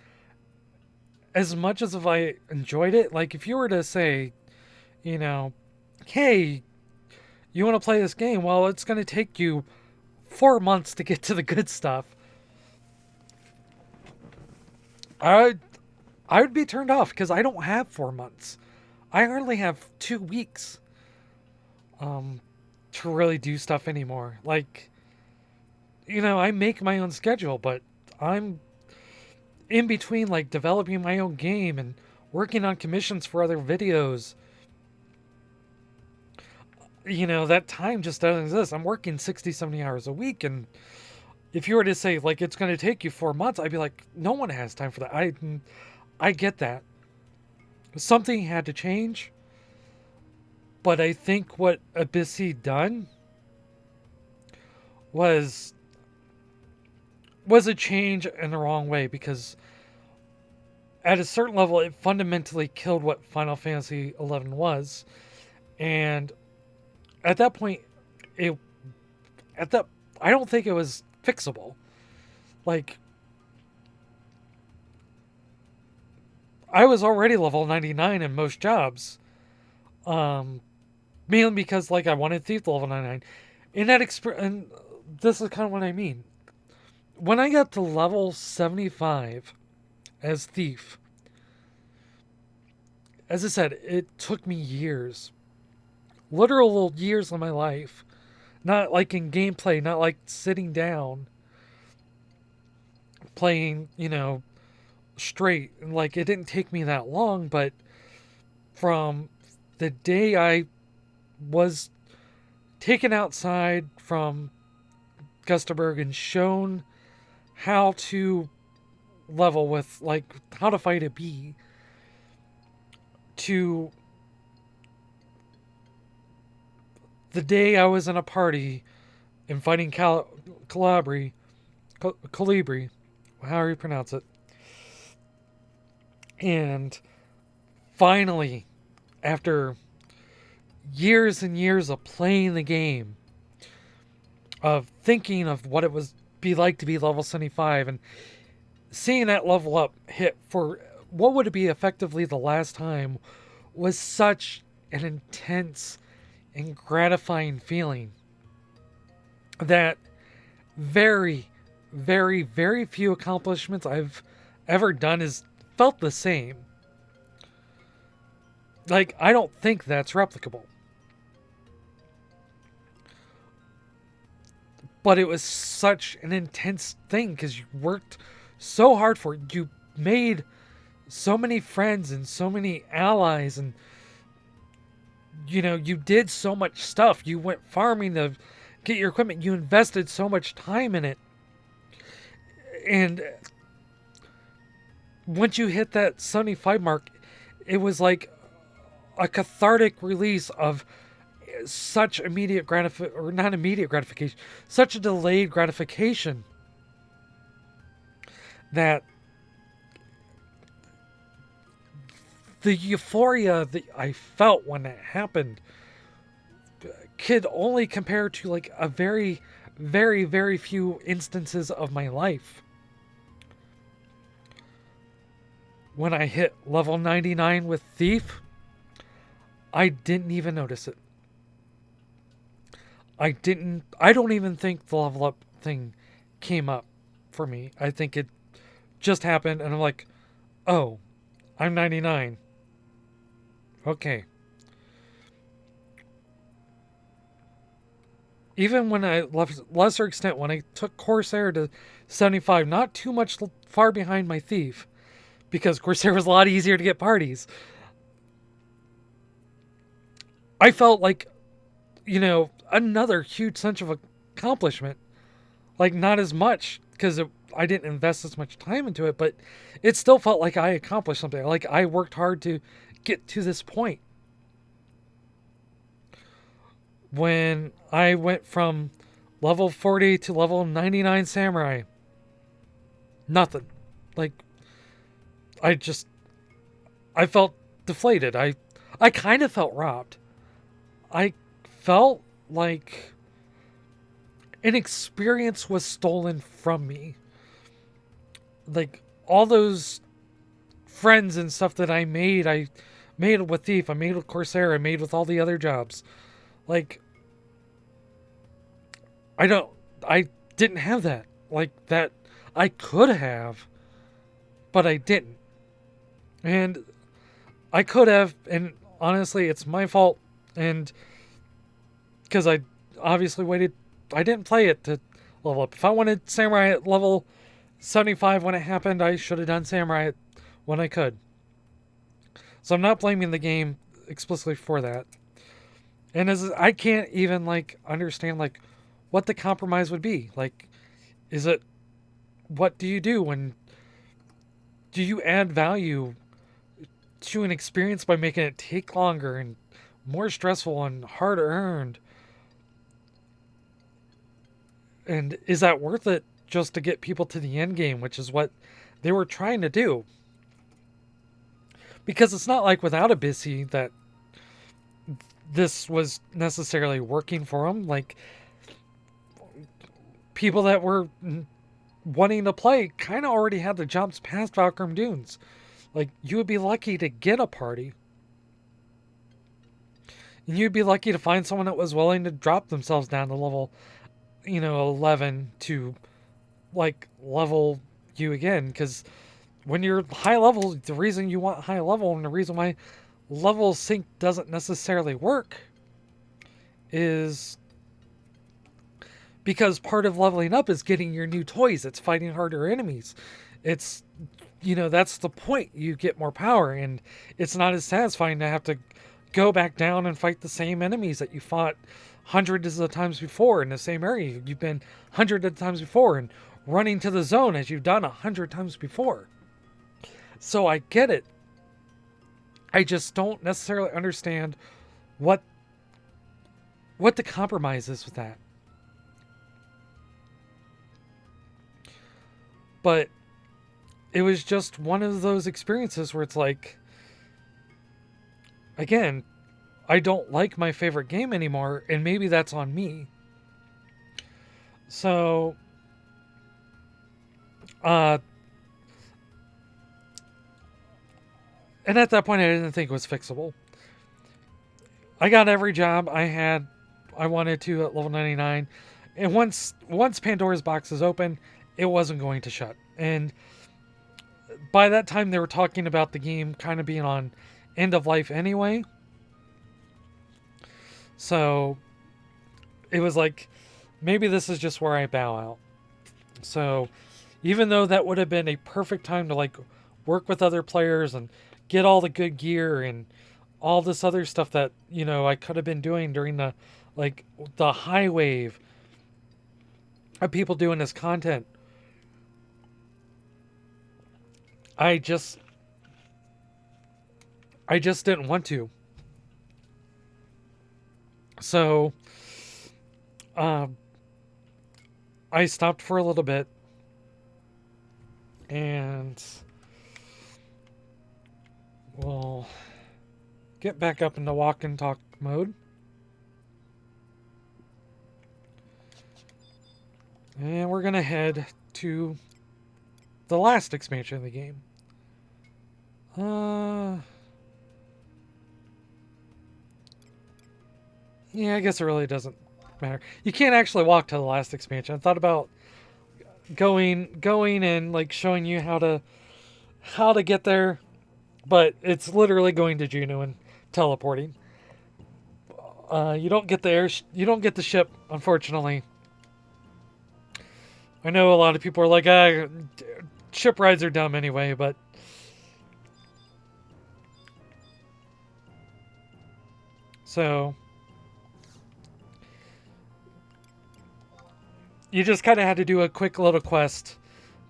as much as if I enjoyed it, like if you were to say, you know, hey, you want to play this game? Well, it's going to take you 4 months to get to the good stuff. I I would be turned off because I don't have 4 months. I hardly have 2 weeks um, to really do stuff anymore. Like, I make my own schedule, but I'm in between like developing my own game and working on commissions for other videos. That time just doesn't exist. I'm working 60, 70 hours a week. And if you were to say, like, it's going to take you 4 months, I'd be like, no one has time for that. I get that. Something had to change. But I think what Abyssy done was a change in the wrong way because at a certain level it fundamentally killed what Final Fantasy 11 was. And at that point it at that I don't think it was fixable. Like I was already level 99 in most jobs. Mainly because like I wanted Thief level 99. And this is kind of what I mean. When I got to level 75 as Thief, as I said, it took me years. Literal years of my life. Not like in gameplay, not like sitting down playing, straight. And like it didn't take me that long, but from the day I was taken outside from Gustaberg and shown how to level with, like, how to fight a bee, to the day I was in a party and fighting Calibri, however you pronounce it. And finally, after years and years of playing the game, of thinking of what it was be like to be level 75, and seeing that level up hit for what would be effectively the last time, was such an intense and gratifying feeling that very, very, very few accomplishments I've ever done is felt the same. Like, I don't think that's replicable. But it was such an intense thing because you worked so hard for it. You made so many friends and so many allies, and you did so much stuff. You went farming to get your equipment. You invested so much time in it. And once you hit that 75 mark, it was like a cathartic release of such immediate such a delayed gratification, that the euphoria that I felt when it happened could only compare to like a very, very, very few instances of my life. When I hit level 99 with Thief, I didn't even notice it. I don't even think the level up thing came up for me. I think it just happened and I'm like, oh, I'm 99. Okay. Even when I lesser extent, when I took Corsair to 75, not too much far behind my Thief, because Corsair was a lot easier to get parties. I felt like, another huge sense of accomplishment. Like, not as much, because I didn't invest as much time into it, but it still felt like I accomplished something. Like, I worked hard to get to this point. When I went from level 40 to level 99 Samurai, nothing. Like, I felt deflated. I kind of felt robbed. I felt like an experience was stolen from me. Like, all those friends and stuff that I made with Thief, I made with Corsair, I made with all the other jobs. Like, I didn't have that. Like, that I could have, but I didn't. And I could have, and honestly, it's my fault. And because I obviously waited, I didn't play it to level up. If I wanted Samurai at level 75 when it happened, I should have done Samurai when I could. So I'm not blaming the game explicitly for that. And I can't even understand what the compromise would be. Like, is it, what do you do when, do you add value to an experience by making it take longer and more stressful and harder earned? And is that worth it just to get people to the end game, which is what they were trying to do? Because it's not like without Abyssy that this was necessarily working for them. Like, people that were wanting to play kind of already had the jumps past Valkyrie Dunes. Like, you would be lucky to get a party. And you'd be lucky to find someone that was willing to drop themselves down to level, 11 to, level you again. Because when you're high level, the reason you want high level and the reason why level sync doesn't necessarily work is because part of leveling up is getting your new toys. It's fighting harder enemies. It's that's the point. You get more power, and it's not as satisfying to have to go back down and fight the same enemies that you fought hundreds of times before in the same area you've been hundreds of times before, and running to the zone as you've done 100 times before. So I get it. I just don't necessarily understand what the compromise is with that. But it was just one of those experiences where it's like, again, I don't like my favorite game anymore, and maybe that's on me. So, and at that point, I didn't think it was fixable. I got every job I wanted to at level 99, and once Pandora's box is open, it wasn't going to shut. And by that time, they were talking about the game kind of being on end of life anyway. So it was like, maybe this is just where I bow out. So even though that would have been a perfect time to like work with other players and get all the good gear and all this other stuff that, I could have been doing during the high wave of people doing this content, I just didn't want to. So, I stopped for a little bit, and we'll get back up into walk and talk mode. And we're going to head to the last expansion of the game. Yeah, I guess it really doesn't matter. You can't actually walk to the last expansion. I thought about going and like showing you how to get there, but it's literally going to Juno and teleporting. You don't get the ship, unfortunately. I know a lot of people are like, ship rides are dumb anyway, but so you just kind of had to do a quick little quest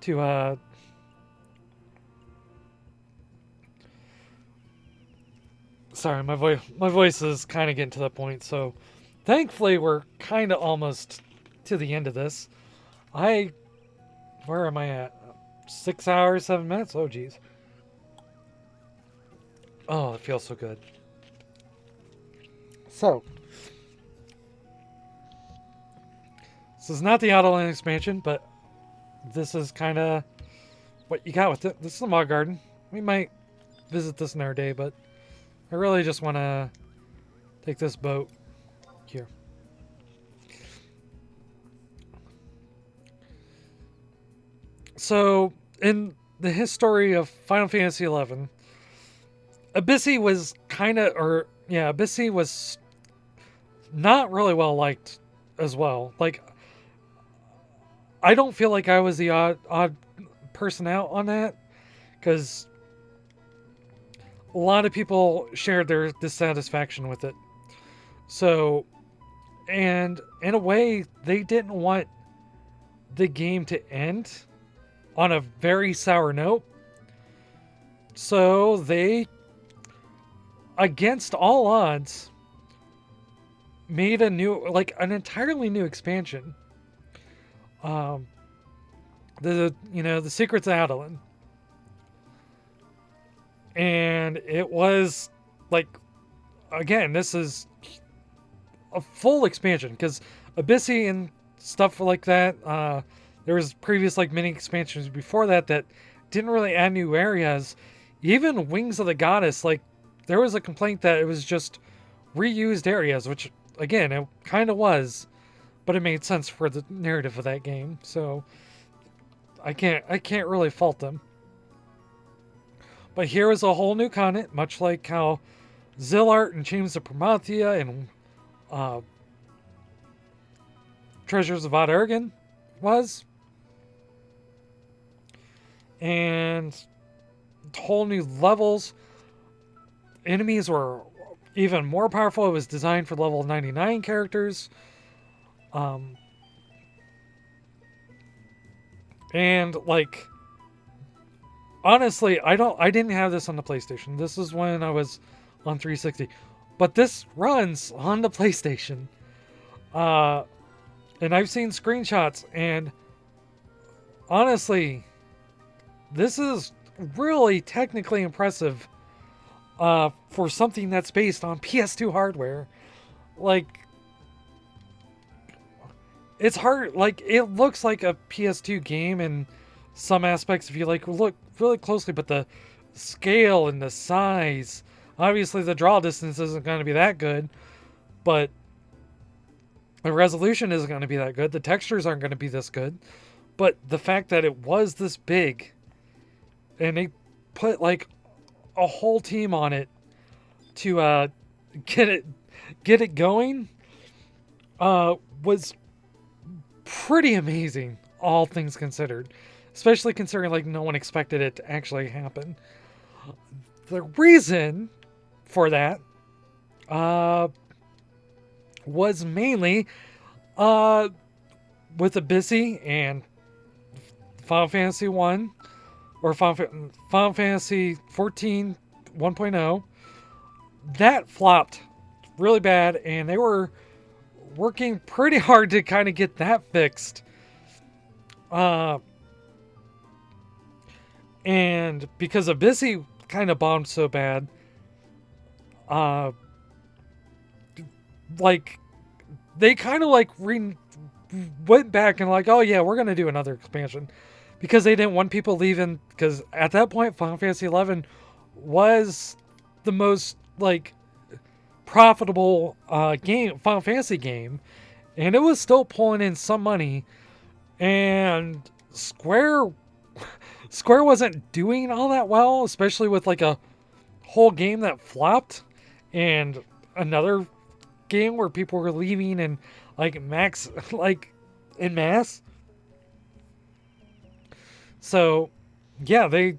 to sorry, my voice is kind of getting to that point. So thankfully we're kind of almost to the end of this. Where am I at? 6 hours, 7 minutes? Oh, geez. Oh, it feels so good. So, this is not the Autoland expansion, but this is kind of what you got with it. This is the Mod Garden. We might visit this another day, but I really just want to take this boat here. So, in the history of Final Fantasy XI, Abyssi was Abyssi was not really well liked as well. Like, I don't feel like I was the odd person out on that, because a lot of people shared their dissatisfaction with it. So, and in a way, they didn't want the game to end on a very sour note. So they, against all odds, made an entirely new expansion. The Secrets of Adeline. And it was like, again, this is a full expansion, because Abyssi and stuff like that, there was previous mini expansions before that didn't really add new areas. Even Wings of the Goddess, there was a complaint that it was just reused areas, which again, it kind of was, but it made sense for the narrative of that game. So I can't really fault them. But here is a whole new continent, much like how Zillart and Chains of Promathia and Treasures of Vana'diel was. And whole new levels. Enemies were even more powerful. It was designed for level 99 characters. And like, honestly, I didn't have this on the PlayStation. This is when I was on 360. But this runs on the PlayStation. And I've seen screenshots, and honestly, this is really technically impressive for something that's based on PS2 hardware. Like, it's hard. Like, it looks like a PS2 game in some aspects if you like look really closely, but the scale and the size, obviously the draw distance isn't going to be that good, but the resolution isn't going to be that good. The textures aren't going to be this good. But the fact that it was this big, and they put like a whole team on it to get it going, was pretty amazing, all things considered. Especially considering like no one expected it to actually happen. The reason for that was mainly with Abyssy and Final Fantasy 1 or Final Fantasy 14 1.0. That flopped really bad, and they were working pretty hard to kind of get that fixed. And because Abyssy kind of bombed so bad, like they kind of like went back and like, oh yeah, we're gonna do another expansion, because they didn't want people leaving. Because at that point, Final Fantasy 11 was the most like profitable Final Fantasy game, and it was still pulling in some money. And Square wasn't doing all that well, especially with like a whole game that flopped and another game where people were leaving and like in mass. So yeah, they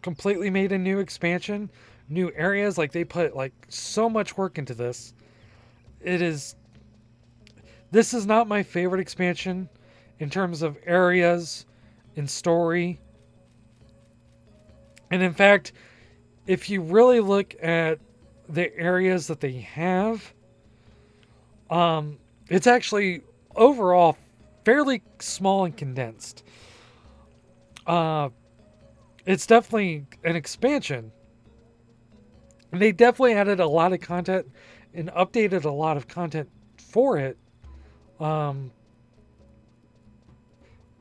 completely made a new expansion, new areas. Like they put like so much work into this. This is not my favorite expansion in terms of areas and story. And in fact, if you really look at the areas that they have, it's actually overall fairly small and condensed. It's definitely an expansion. And they definitely added a lot of content and updated a lot of content for it. But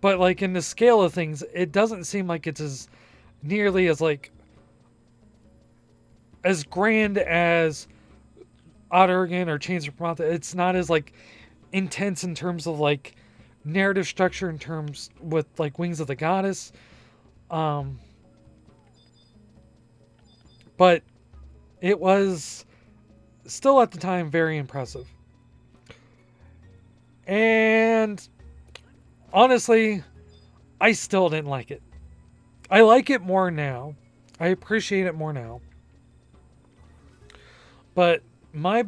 like in the scale of things, it doesn't seem like it's as nearly as like as grand as Oturgan or Chains of Prometheus. It's not as like intense in terms of like narrative structure in terms with like Wings of the Goddess. But it was still at the time very impressive. And honestly, I still didn't like it. I like it more now. I appreciate it more now. But I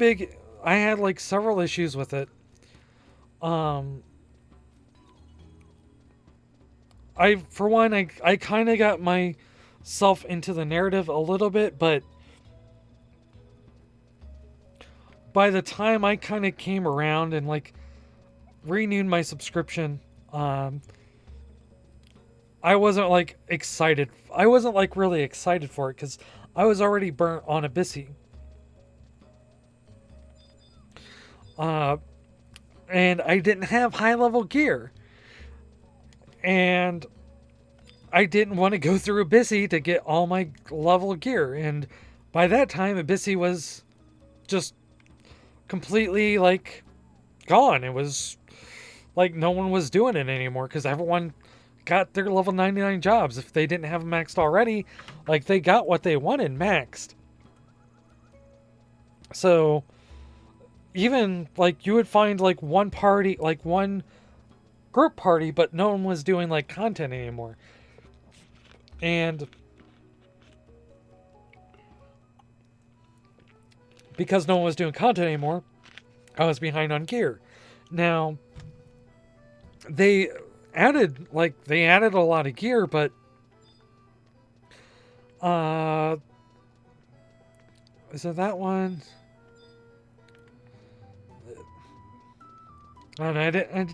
had like several issues with it. For one, I kind of got myself into the narrative a little bit, but by the time I kind of came around and like renewed my subscription, I wasn't like excited. I wasn't like really excited for it because I was already burnt on Abyssy. And I didn't have high level gear. And I didn't want to go through Abyssy to get all my level gear. And by that time, Abyssy was just completely like gone. It was like no one was doing it anymore because everyone got their level 99 jobs. If they didn't have them maxed already, like they got what they wanted maxed. So even like you would find like one party, like one group party, but no one was doing like content anymore. And because no one was doing content anymore, I was behind on gear. Now, they added a lot of gear, but is it that one? I don't know,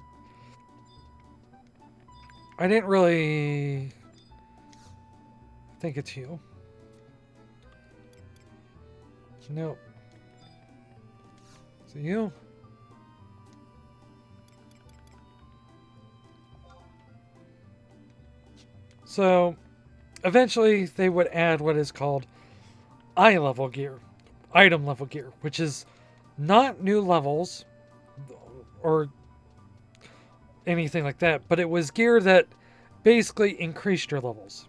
I didn't really think it's you. Nope. Is it you? So, eventually they would add what is called eye level gear, item level gear, which is not new levels or anything like that, but it was gear that basically increased your levels.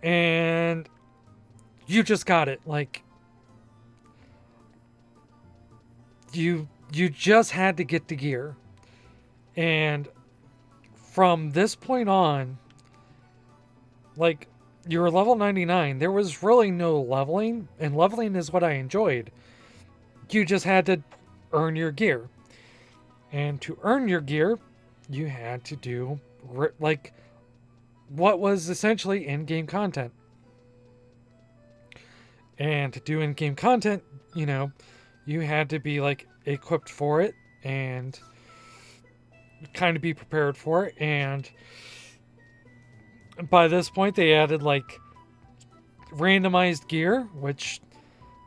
And you just got it. Like, you just had to get the gear. And from this point on, like, you were level 99. There was really no leveling, and leveling is what I enjoyed. You just had to earn your gear. And to earn your gear, you had to do, like, what was essentially in-game content. And to do in-game content, you know, you had to be, like, equipped for it and kind of be prepared for it. And by this point, they added, like, randomized gear, which,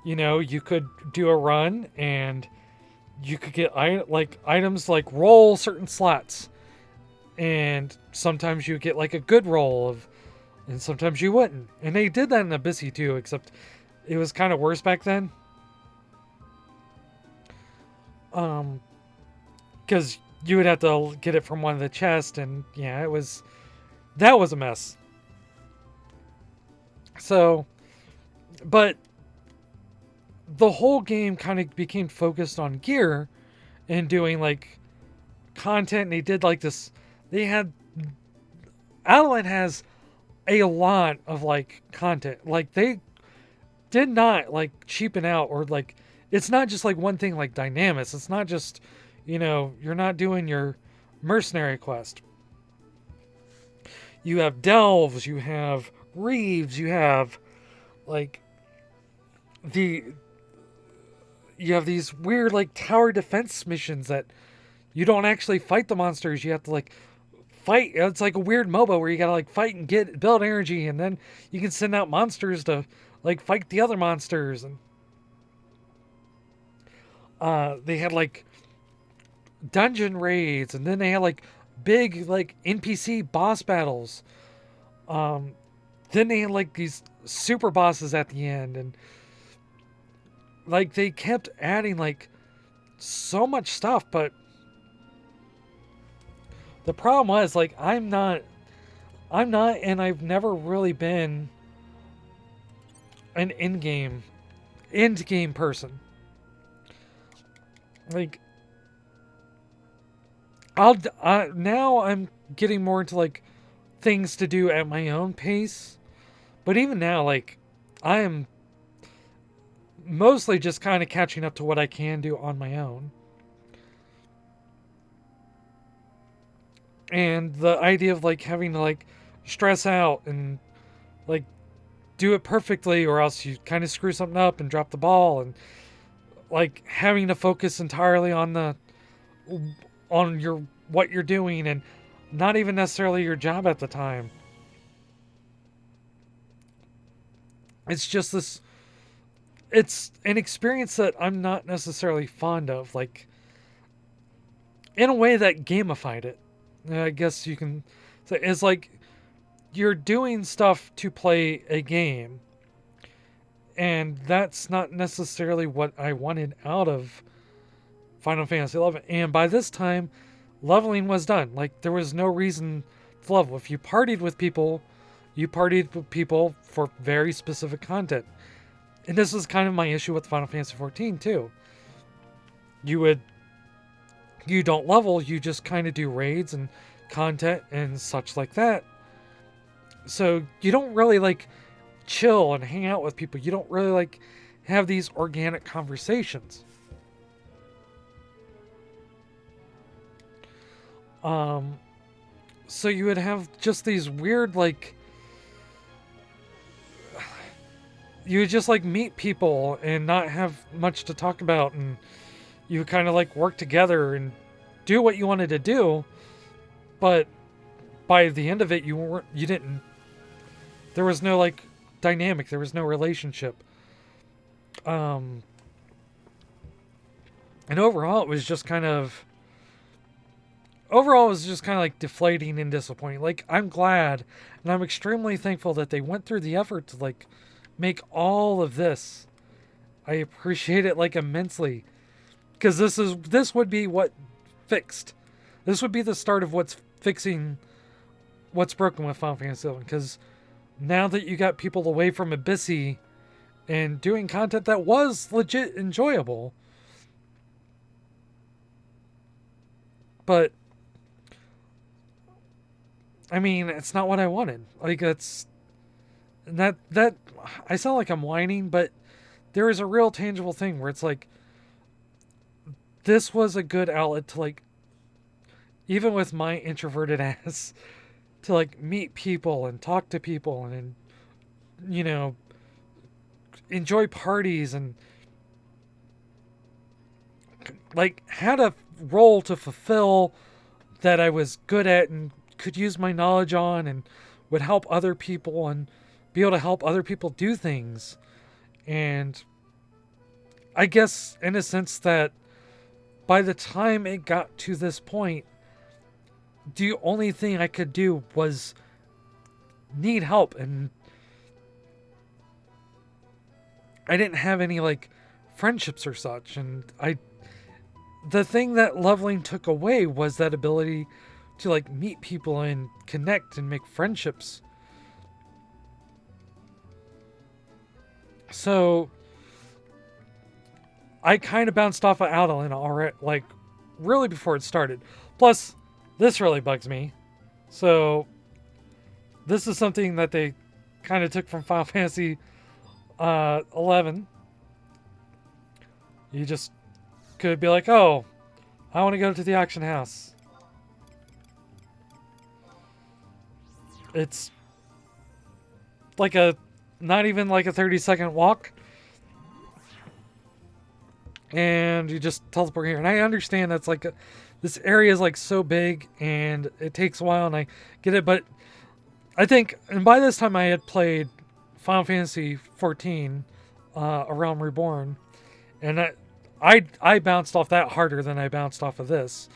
you know, you could do a run and you could get, like, items like roll certain slots. And sometimes you get, like, a good roll and sometimes you wouldn't. And they did that in Abyssy too, except it was kind of worse back then. Because you would have to get it from one of the chests, and yeah, that was a mess. So, but the whole game kind of became focused on gear and doing, like, content. And they did, like, this, Outland has a lot of, like, content. Like, they did not, like, cheapen out, or, like, it's not just, like, one thing like Dynamis. It's not just, you know, you're not doing your mercenary quest. You have delves, you have reeves, you have, like, you have these weird, like, tower defense missions that you don't actually fight the monsters. You have to, like, fight. It's like a weird MOBA where you gotta, like, fight and build energy, and then you can send out monsters to, like, fight the other monsters. And they had, like, dungeon raids, and then they had, like, big, like, NPC boss battles. Then they had, like, these super bosses at the end, and, like, they kept adding, like, so much stuff. But the problem was, like, I'm not, and I've never really been an end game person. Like, now I'm getting more into, like, things to do at my own pace. But even now, like, I am mostly just kind of catching up to what I can do on my own. And the idea of, like, having to, like, stress out and, like, do it perfectly, or else you kind of screw something up and drop the ball, and, like, having to focus entirely on what you're doing, and not even necessarily your job at the time. It's just this, it's an experience that I'm not necessarily fond of, like, in a way that gamified it, I guess you can say. It's like you're doing stuff to play a game, and that's not necessarily what I wanted out of Final Fantasy XI. And by this time, leveling was done. Like, there was no reason to level. If you partied with people, for very specific content. And this is kind of my issue with Final Fantasy XIV too. You don't level, you just kind of do raids and content and such like that. So you don't really, like, chill and hang out with people. You don't really like have these organic conversations. So you would have just these weird, like, you would just like meet people and not have much to talk about, and you would kind of like work together and do what you wanted to do, but by the end of it, you didn't, there was no like dynamic, there was no relationship. And overall, it was just kind of like deflating and disappointing. Like, I'm glad and I'm extremely thankful that they went through the effort to like make all of this. I appreciate it like immensely, because this would be what fixed. This would be the start of what's fixing what's broken with Final Fantasy VII. Because now that you got people away from Abyssy and doing content that was legit enjoyable, but I mean, it's not what I wanted. Like, that's that I sound like I'm whining, but there is a real tangible thing where it's like, this was a good outlet to like, even with my introverted ass, to like meet people and talk to people and you know, enjoy parties, and like had a role to fulfill that I was good at and could use my knowledge on, and would help other people and be able to help other people do things. And I guess in a sense that by the time it got to this point, the only thing I could do was need help, and I didn't have any like friendships or such. And the thing that leveling took away was that ability to like meet people and connect and make friendships. So I kind of bounced off of Adolin already, like really before it started. Plus, this really bugs me. So this is something that they kind of took from Final Fantasy 11. You just could be like, oh, I want to go to the auction house. It's like not even like a 30-second walk. And you just teleport here. And I understand that's like, this area is like so big and it takes a while, and I get it. But I think, and by this time I had played Final Fantasy 14, A Realm Reborn. And I bounced off that harder than I bounced off of this.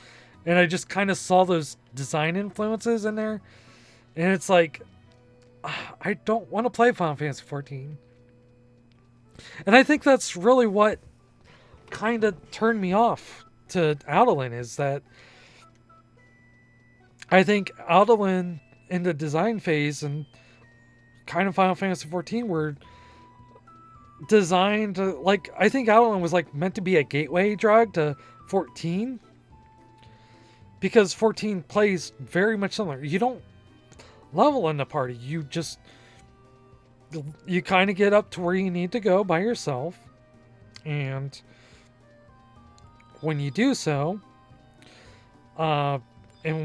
And I just kind of saw those design influences in there. And it's like, I don't want to play Final Fantasy 14. And I think that's really what kind of turned me off to Adolin, is that I think Adolin in the design phase and kind of Final Fantasy 14 were designed to, like, I think Adolin was like meant to be a gateway drug to 14, because 14 plays very much similar. You don't level in the party, you kind of get up to where you need to go by yourself, and when you do so, and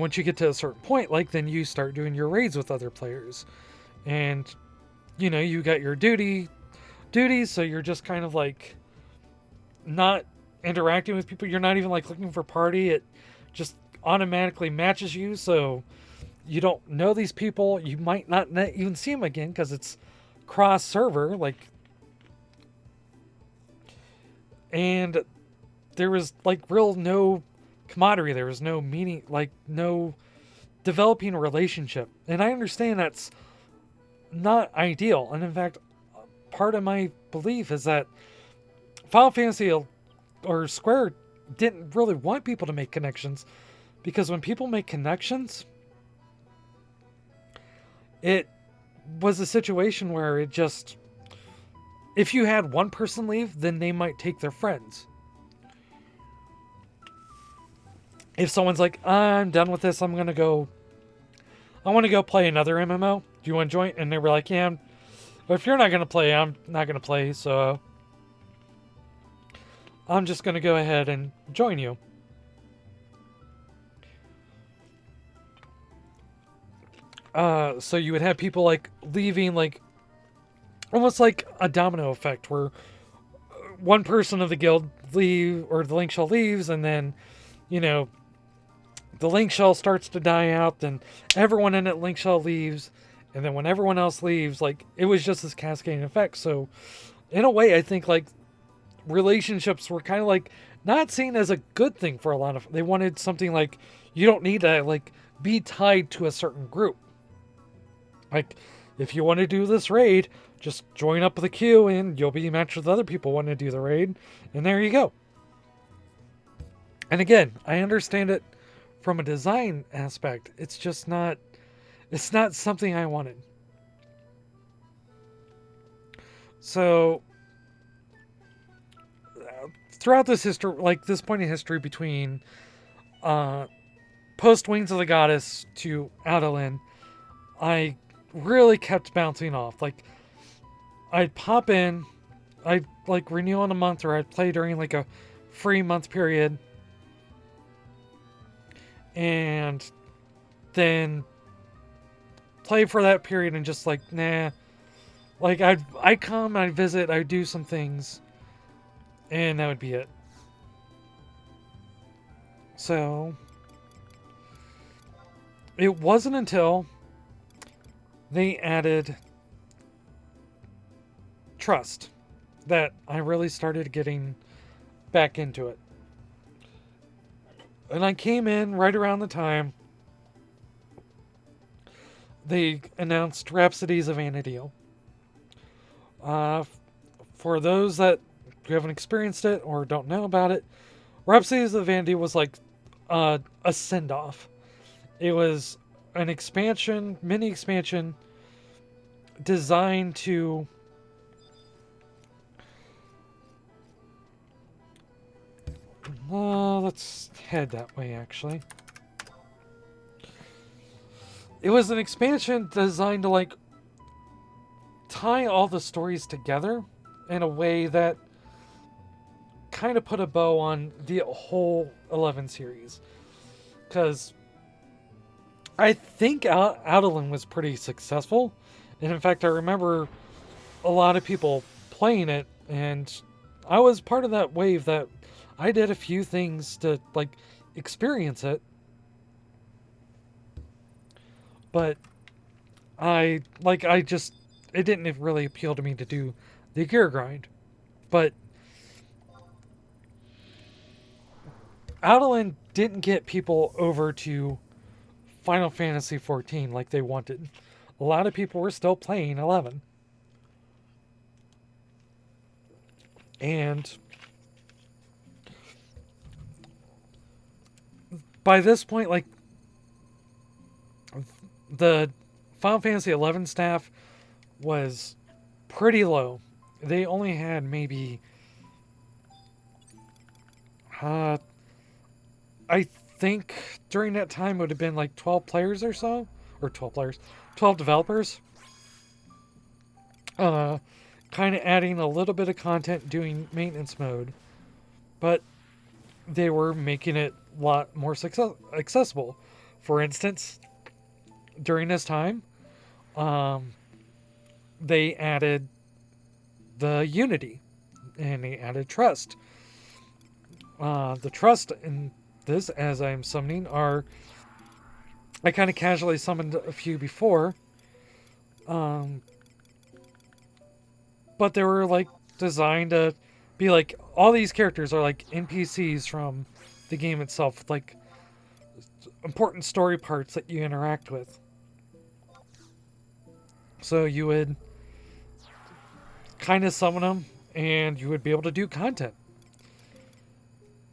once you get to a certain point, like, then you start doing your raids with other players, and you know, you got your duties, so you're just kind of like not interacting with people. You're not even like looking for party. It just automatically matches you, so you don't know these people. You might not even see them again because it's cross server, like, and there was like no camaraderie. There was no meaning, like no developing a relationship. And I understand that's not ideal. And in fact, part of my belief is that Final Fantasy or Square didn't really want people to make connections, because when people make connections, it was a situation where it just, if you had one person leave, then they might take their friends. If someone's like, I'm done with this, I want to go play another MMO. Do you want to join? And they were like, yeah, But if you're not going to play, I'm not going to play, so I'm just going to go ahead and join you. So you would have people like leaving, like almost like a domino effect, where one person of the guild leave, or the link shell leaves, and then, you know, the link shell starts to die out, then everyone in that link shell leaves, and then when everyone else leaves, like, it was just this cascading effect. So in a way, I think like relationships were kind of like not seen as a good thing for a lot of, they wanted something like, you don't need to like be tied to a certain group. Like, if you want to do this raid, just join up with the queue and you'll be matched with other people wanting to do the raid, and there you go. And again, I understand it from a design aspect. It's just not, it's not something I wanted. So throughout this history, like this point in history between post Wings of the Goddess to Adolin, I really kept bouncing off. Like, I'd pop in, I'd like renew in a month, or I'd play during like a free month period, and then play for that period and just like, nah. Like, I'd come, I'd visit, I'd do some things, and that would be it. So it wasn't until they added Trust that I really started getting back into it. And I came in right around the time they announced Rhapsodies of Vana'diel. For those that haven't experienced it or don't know about it, Rhapsodies of Vana'diel was like a send-off. It was an expansion, mini expansion, designed to let's head that way, actually. It was an expansion designed to like tie all the stories together in a way that kind of put a bow on the whole 11 series. Because I think Adolin was pretty successful. And in fact, I remember a lot of people playing it, and I was part of that wave that I did a few things to like experience it. But it didn't really appeal to me to do the gear grind. But Adolin didn't get people over to Final Fantasy XIV like they wanted. A lot of people were still playing 11. And by this point, like, the Final Fantasy XI staff was pretty low. They only had maybe I think during that time it would have been like 12 players or so, or 12 players, 12 developers. Kind of adding a little bit of content, doing maintenance mode, but they were making it a lot more accessible. For instance, during this time, they added the Unity, and they added Trust. The Trust in this, as I'm summoning, are, I kind of casually summoned a few before, but they were like designed to be like, all these characters are like NPCs from the game itself, with like important story parts that you interact with. So you would kind of summon them, and you would be able to do content.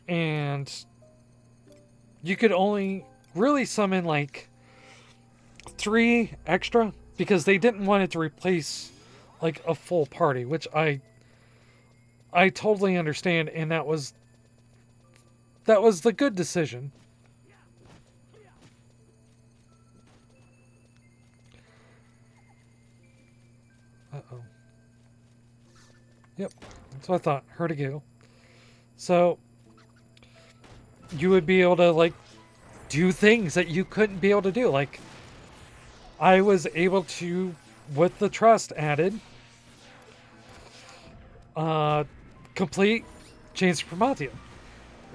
And you could only really summon like 3 extra, because they didn't want it to replace like a full party, which I totally understand, and that was the good decision. Uh-oh. Yep, that's what I thought. Hertigu. So you would be able to like do things that you couldn't be able to do. Like I was able to, with the trust added, complete Chains of Promathia.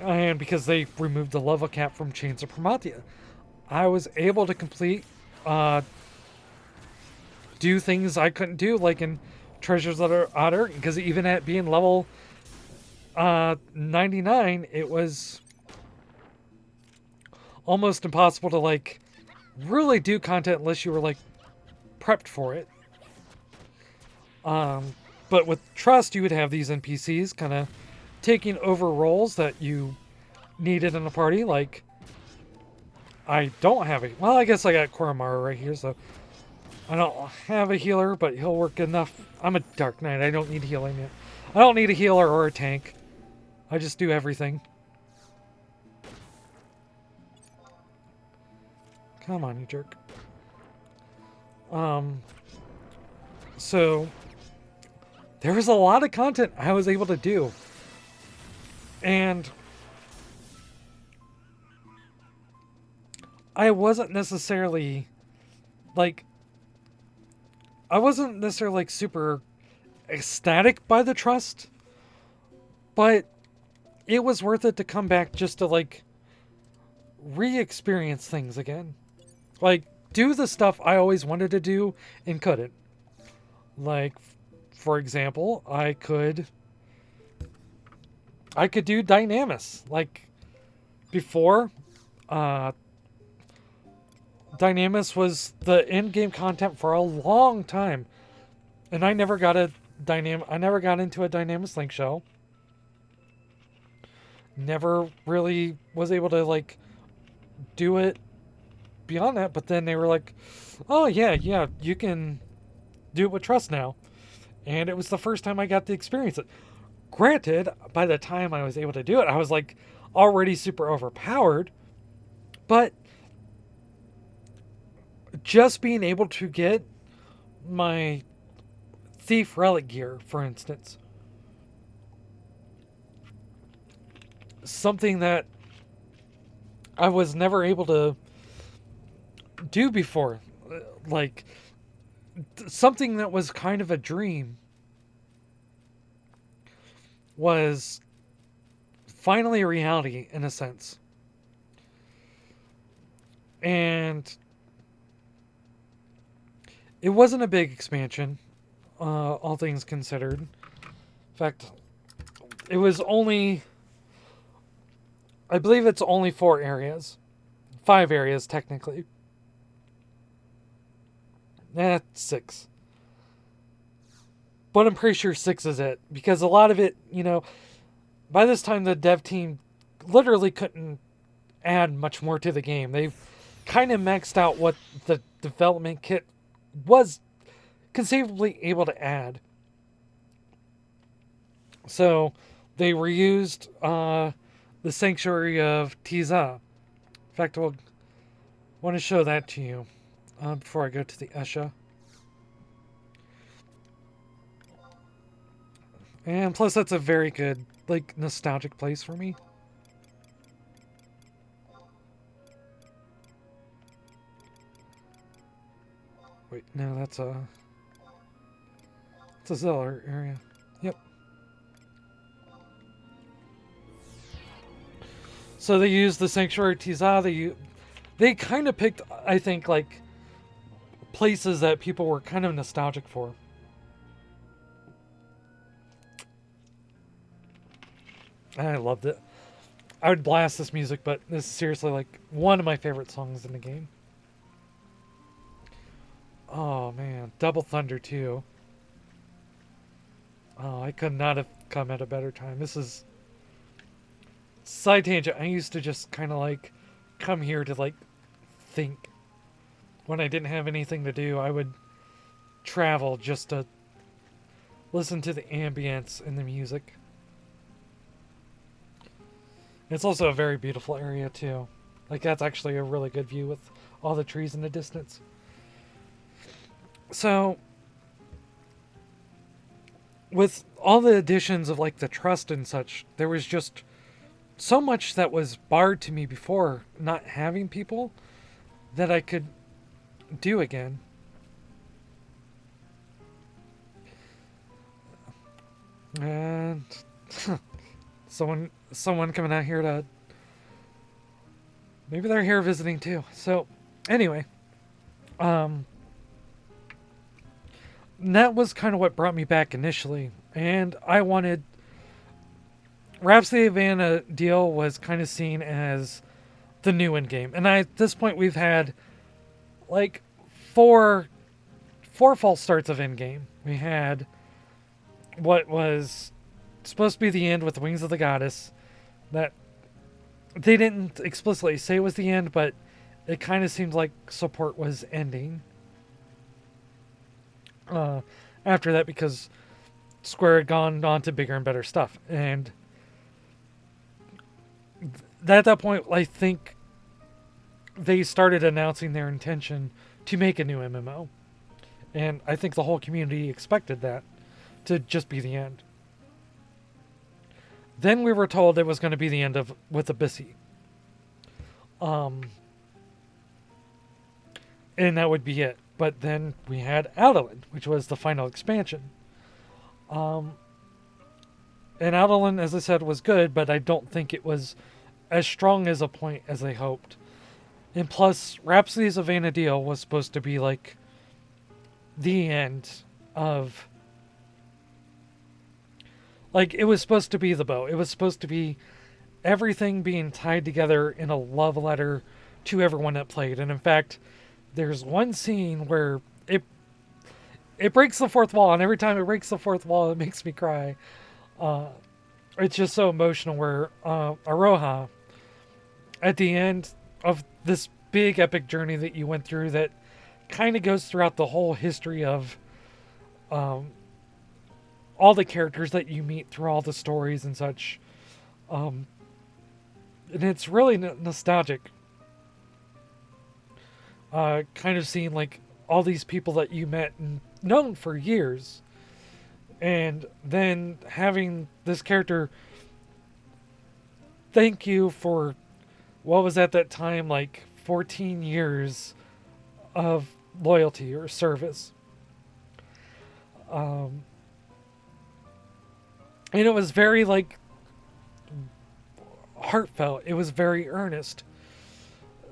And because they removed the level cap from Chains of Promathia, I was able to complete, do things I couldn't do, like in Treasures that are Otter, because even at being level 99, it was almost impossible to like really do content unless you were like prepped for it. But with Trust, you would have these NPCs kind of taking over roles that you needed in a party. Like, I don't have a... Well, I guess I got Koromaru right here, so... I don't have a healer, but he'll work enough. I'm a Dark Knight. I don't need healing yet. I don't need a healer or a tank. I just do everything. Come on, you jerk. So... There was a lot of content I was able to do. And... I wasn't necessarily... Like... I wasn't necessarily like super ecstatic by the trust, but it was worth it to come back just to like re-experience things again. Like do the stuff I always wanted to do and couldn't. Like for example, I could do Dynamis. Like before, Dynamis was the in-game content for a long time, and I never got into a Dynamis Link show. Never really was able to like do it beyond that. But then they were like, "Oh yeah, you can do it with Trust now," and it was the first time I got to experience it. Granted, by the time I was able to do it, I was like already super overpowered, but just being able to get my Thief Relic gear, for instance, something that I was never able to do before, like something that was kind of a dream, was finally a reality in a sense. And it wasn't a big expansion, all things considered. In fact, it was only... I believe it's only 4 areas. 5 areas, technically. That's 6. But I'm pretty sure 6 is it. Because a lot of it, by this time the dev team literally couldn't add much more to the game. They've kind of maxed out what the development kit was conceivably able to add. So they reused the Sanctuary of Tiza. In fact, I want to show that to you before I go to the Esha. And plus that's a very good, like, nostalgic place for me. Wait, no, that's a Zeller area. Yep. So they used the Sanctuary Tiza. They kind of picked, I think, like, places that people were kind of nostalgic for. I loved it. I would blast this music, but this is seriously, like, one of my favorite songs in the game. Oh, man. Double Thunder, too. Oh, I could not have come at a better time. This is... Side tangent. I used to just kind of, like, come here to, like, think. When I didn't have anything to do, I would travel just to listen to the ambience and the music. It's also a very beautiful area, too. Like, that's actually a really good view with all the trees in the distance. So, with all the additions of like the trust and such, there was just so much that was barred to me before not having people that I could do again. And someone coming out here to, maybe they're here visiting too. So anyway, um that was kind of what brought me back initially, and I wanted Rhapsody of Vana'diel was kind of seen as the new end game. And at this point we've had like four false starts of end game. We had what was supposed to be the end with the Wings of the Goddess, that they didn't explicitly say was the end, but it kind of seemed like support was ending after that, because Square had gone on to bigger and better stuff. And at that point, I think they started announcing their intention to make a new MMO. And I think the whole community expected that to just be the end. Then we were told it was going to be the end of with Abyssi. And that would be it. But then we had Aldalan, which was the final expansion. And Aldalan, as I said, was good, but I don't think it was as strong as a point as they hoped. And plus, Rhapsodies of Vana'diel was supposed to be like the end of, like, it was supposed to be the bow. It was supposed to be everything being tied together in a love letter to everyone that played. And in fact, there's one scene where it breaks the fourth wall, and every time it breaks the fourth wall, it makes me cry. It's just so emotional, where Aroha, at the end of this big epic journey that you went through, that kind of goes throughout the whole history of all the characters that you meet through all the stories and such. And it's really nostalgic. Kind of seeing like all these people that you met and known for years, and then having this character thank you for what was at that time like 14 years of loyalty or service. And it was very like heartfelt. It was very earnest.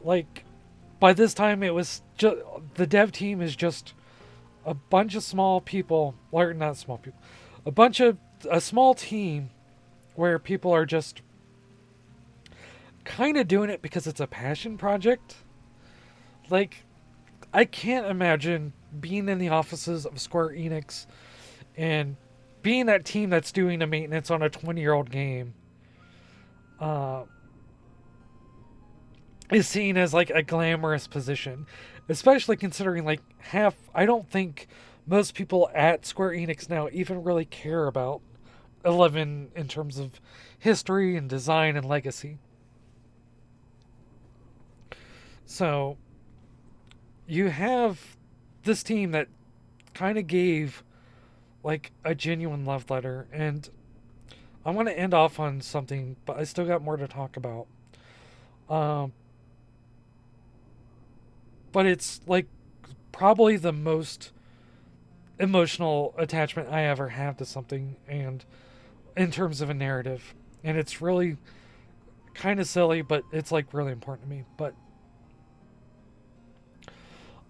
Like, by this time it was just, the dev team is just a bunch of small people, or not small people, a small team where people are just kind of doing it because it's a passion project. Like, I can't imagine being in the offices of Square Enix and being that team that's doing the maintenance on a 20-year-old game is seen as like a glamorous position, especially considering like I don't think most people at Square Enix now even really care about 11 in terms of history and design and legacy. So you have this team that kind of gave like a genuine love letter, and I'm going to end off on something, but I still got more to talk about. But it's like probably the most emotional attachment I ever have to something, and in terms of a narrative. And it's really kind of silly, but it's like really important to me. But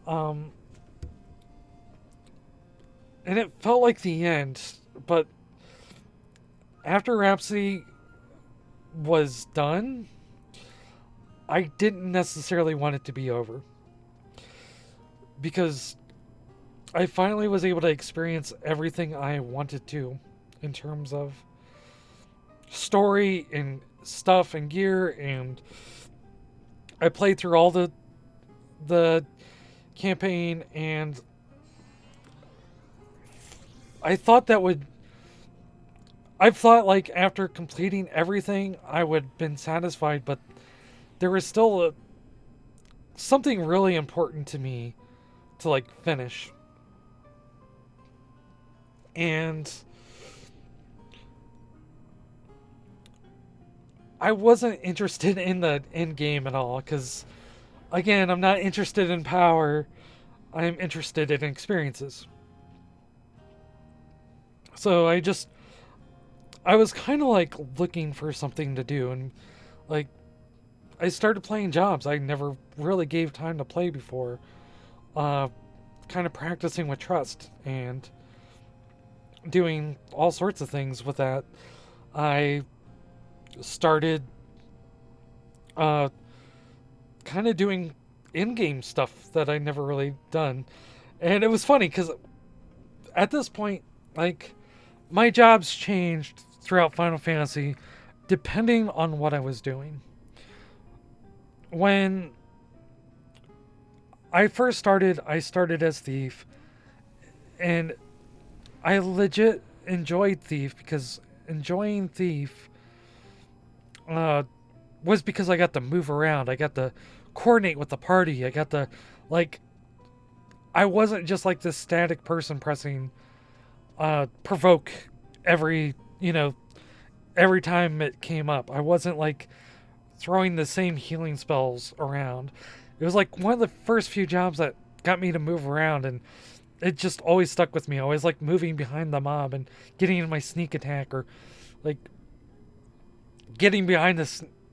and it felt like the end, but after Rhapsody was done, I didn't necessarily want it to be over, because I finally was able to experience everything I wanted to in terms of story and stuff and gear, and I played through all the campaign, and I thought like after completing everything I would have been satisfied, but there was still something really important to me to like finish. And I wasn't interested in the end game at all because, again, I'm not interested in power. I'm interested in experiences. So I was kind of like looking for something to do, and like I started playing jobs I never really gave time to play before. Uh, Kind of practicing with trust and doing all sorts of things with that. I started uh, kind of doing in-game stuff that I never really done, and it was funny because at this point, like my jobs changed throughout Final Fantasy depending on what I was doing. When I started as Thief, and I legit enjoyed Thief because enjoying Thief uh, was because I got to move around. I got to coordinate with the party. I got to, like, I wasn't just like this static person pressing provoke every, every time it came up. I wasn't like throwing the same healing spells around. It was like one of the first few jobs that got me to move around, and it just always stuck with me. I always like moving behind the mob and getting in my sneak attack, or like getting behind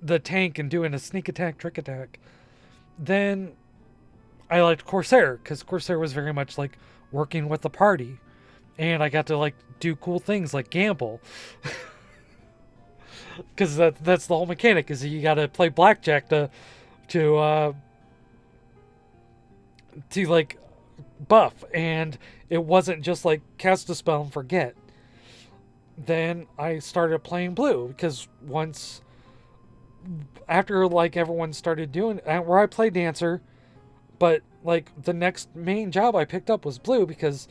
the tank and doing a sneak attack, trick attack. Then I liked Corsair because Corsair was very much like working with the party, and I got to like do cool things like gamble because that's the whole mechanic is you got to play blackjack to to like buff, and it wasn't just like cast a spell and forget. Then I started playing blue because once after like everyone started doing where I played dancer, but like the next main job I picked up was blue because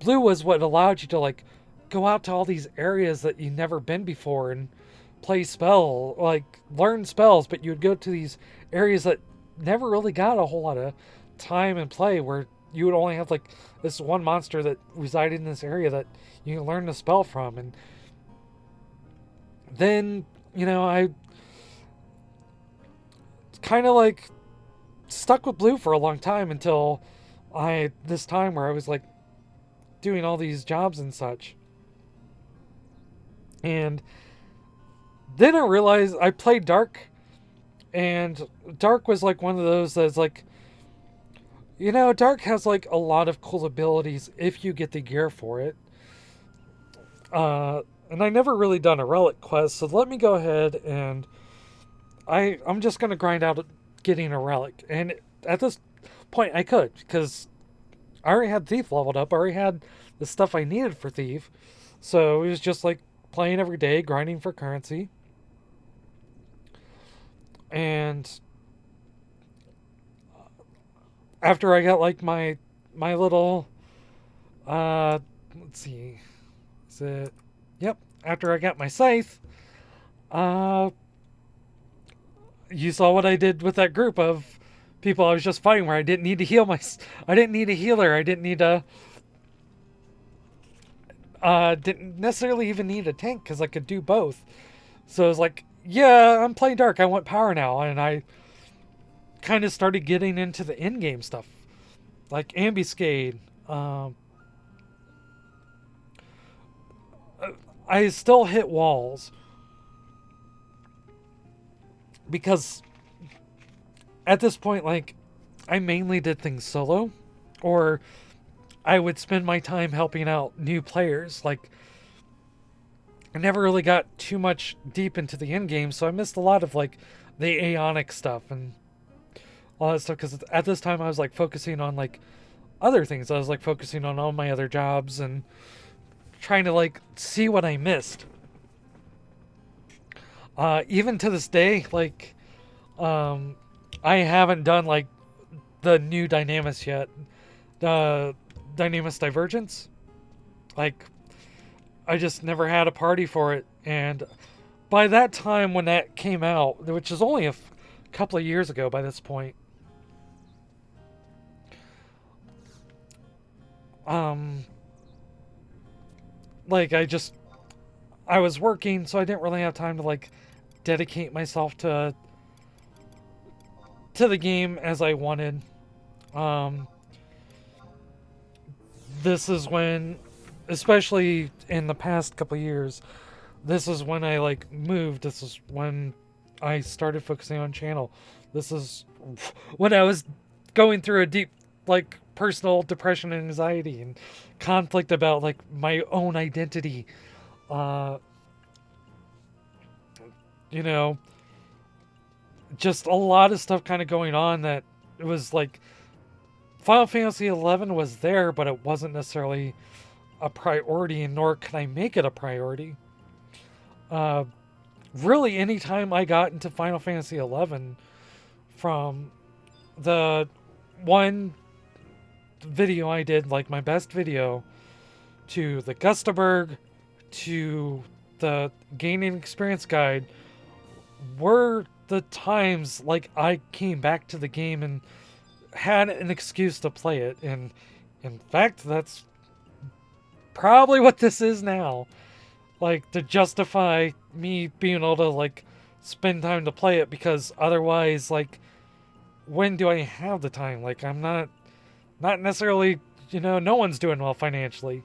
blue was what allowed you to like go out to all these areas that you never been before and play like learn spells, but you would go to these areas that never really got a whole lot of time and play, where you would only have like this one monster that resided in this area that you can learn the spell from. And then I kind of like stuck with blue for a long time until this time where I was like doing all these jobs and such. And then I realized I played dark, and dark was like one of those that's like, dark has like a lot of cool abilities if you get the gear for it. And I never really done a relic quest, so let me go ahead and I'm just gonna grind out getting a relic. And at this point, I could because I already had Thief leveled up. I already had the stuff I needed for Thief, so it was just like playing every day, grinding for currency. And after I got like my little let's see, is it? Yep. After I got my scythe, uh, you saw what I did with that group of people I was just fighting, where I didn't need to heal I didn't need a healer. I didn't need a didn't necessarily even need a tank because I could do both. So I was like, yeah, I'm playing dark. I want power now, and I kind of started getting into the in-game stuff, like ambuscade. I still hit walls because at this point, like, I mainly did things solo, or I would spend my time helping out new players. Like, I never really got too much deep into the end game, so I missed a lot of like the Aeonic stuff and all that stuff. Because at this time, I was like focusing on like other things. I was like focusing on all my other jobs and trying to like see what I missed. Even to this day, like, I haven't done like the new Dynamis yet. The Dynamis Divergence. Like, I just never had a party for it. And by that time when that came out, which is only a couple of years ago by this point, like I was working, so I didn't really have time to like dedicate myself to the game as I wanted. This is when, especially in the past couple years, this is when I like moved. This is when I started focusing on channel. This is when I was going through a deep like personal depression and anxiety and conflict about like my own identity. You know, just a lot of stuff kind of going on that it was like Final Fantasy XI was there, but it wasn't necessarily a priority, and nor could I make it a priority. Really, anytime I got into Final Fantasy XI, from the one video I did, like my best video, to the Gustaberg, to the Gaining Experience Guide, were the times like I came back to the game and had an excuse to play it. And in fact, that's probably what this is now. Like, to justify me being able to like spend time to play it, because otherwise, like, when do I have the time? Like, I'm not necessarily, no one's doing well financially.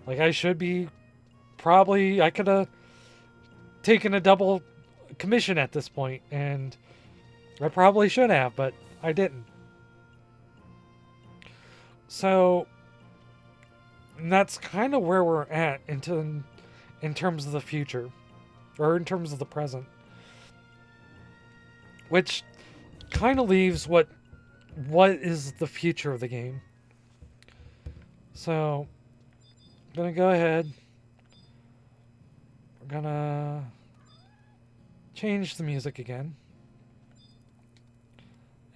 Like, I should be, probably, I could have taken a double commission at this point, and I probably should have, but I didn't. So, and that's kind of where we're at in terms of the future, or in terms of the present, which kind of leaves what is the future of the game. So, I'm gonna go ahead. We're gonna change the music again.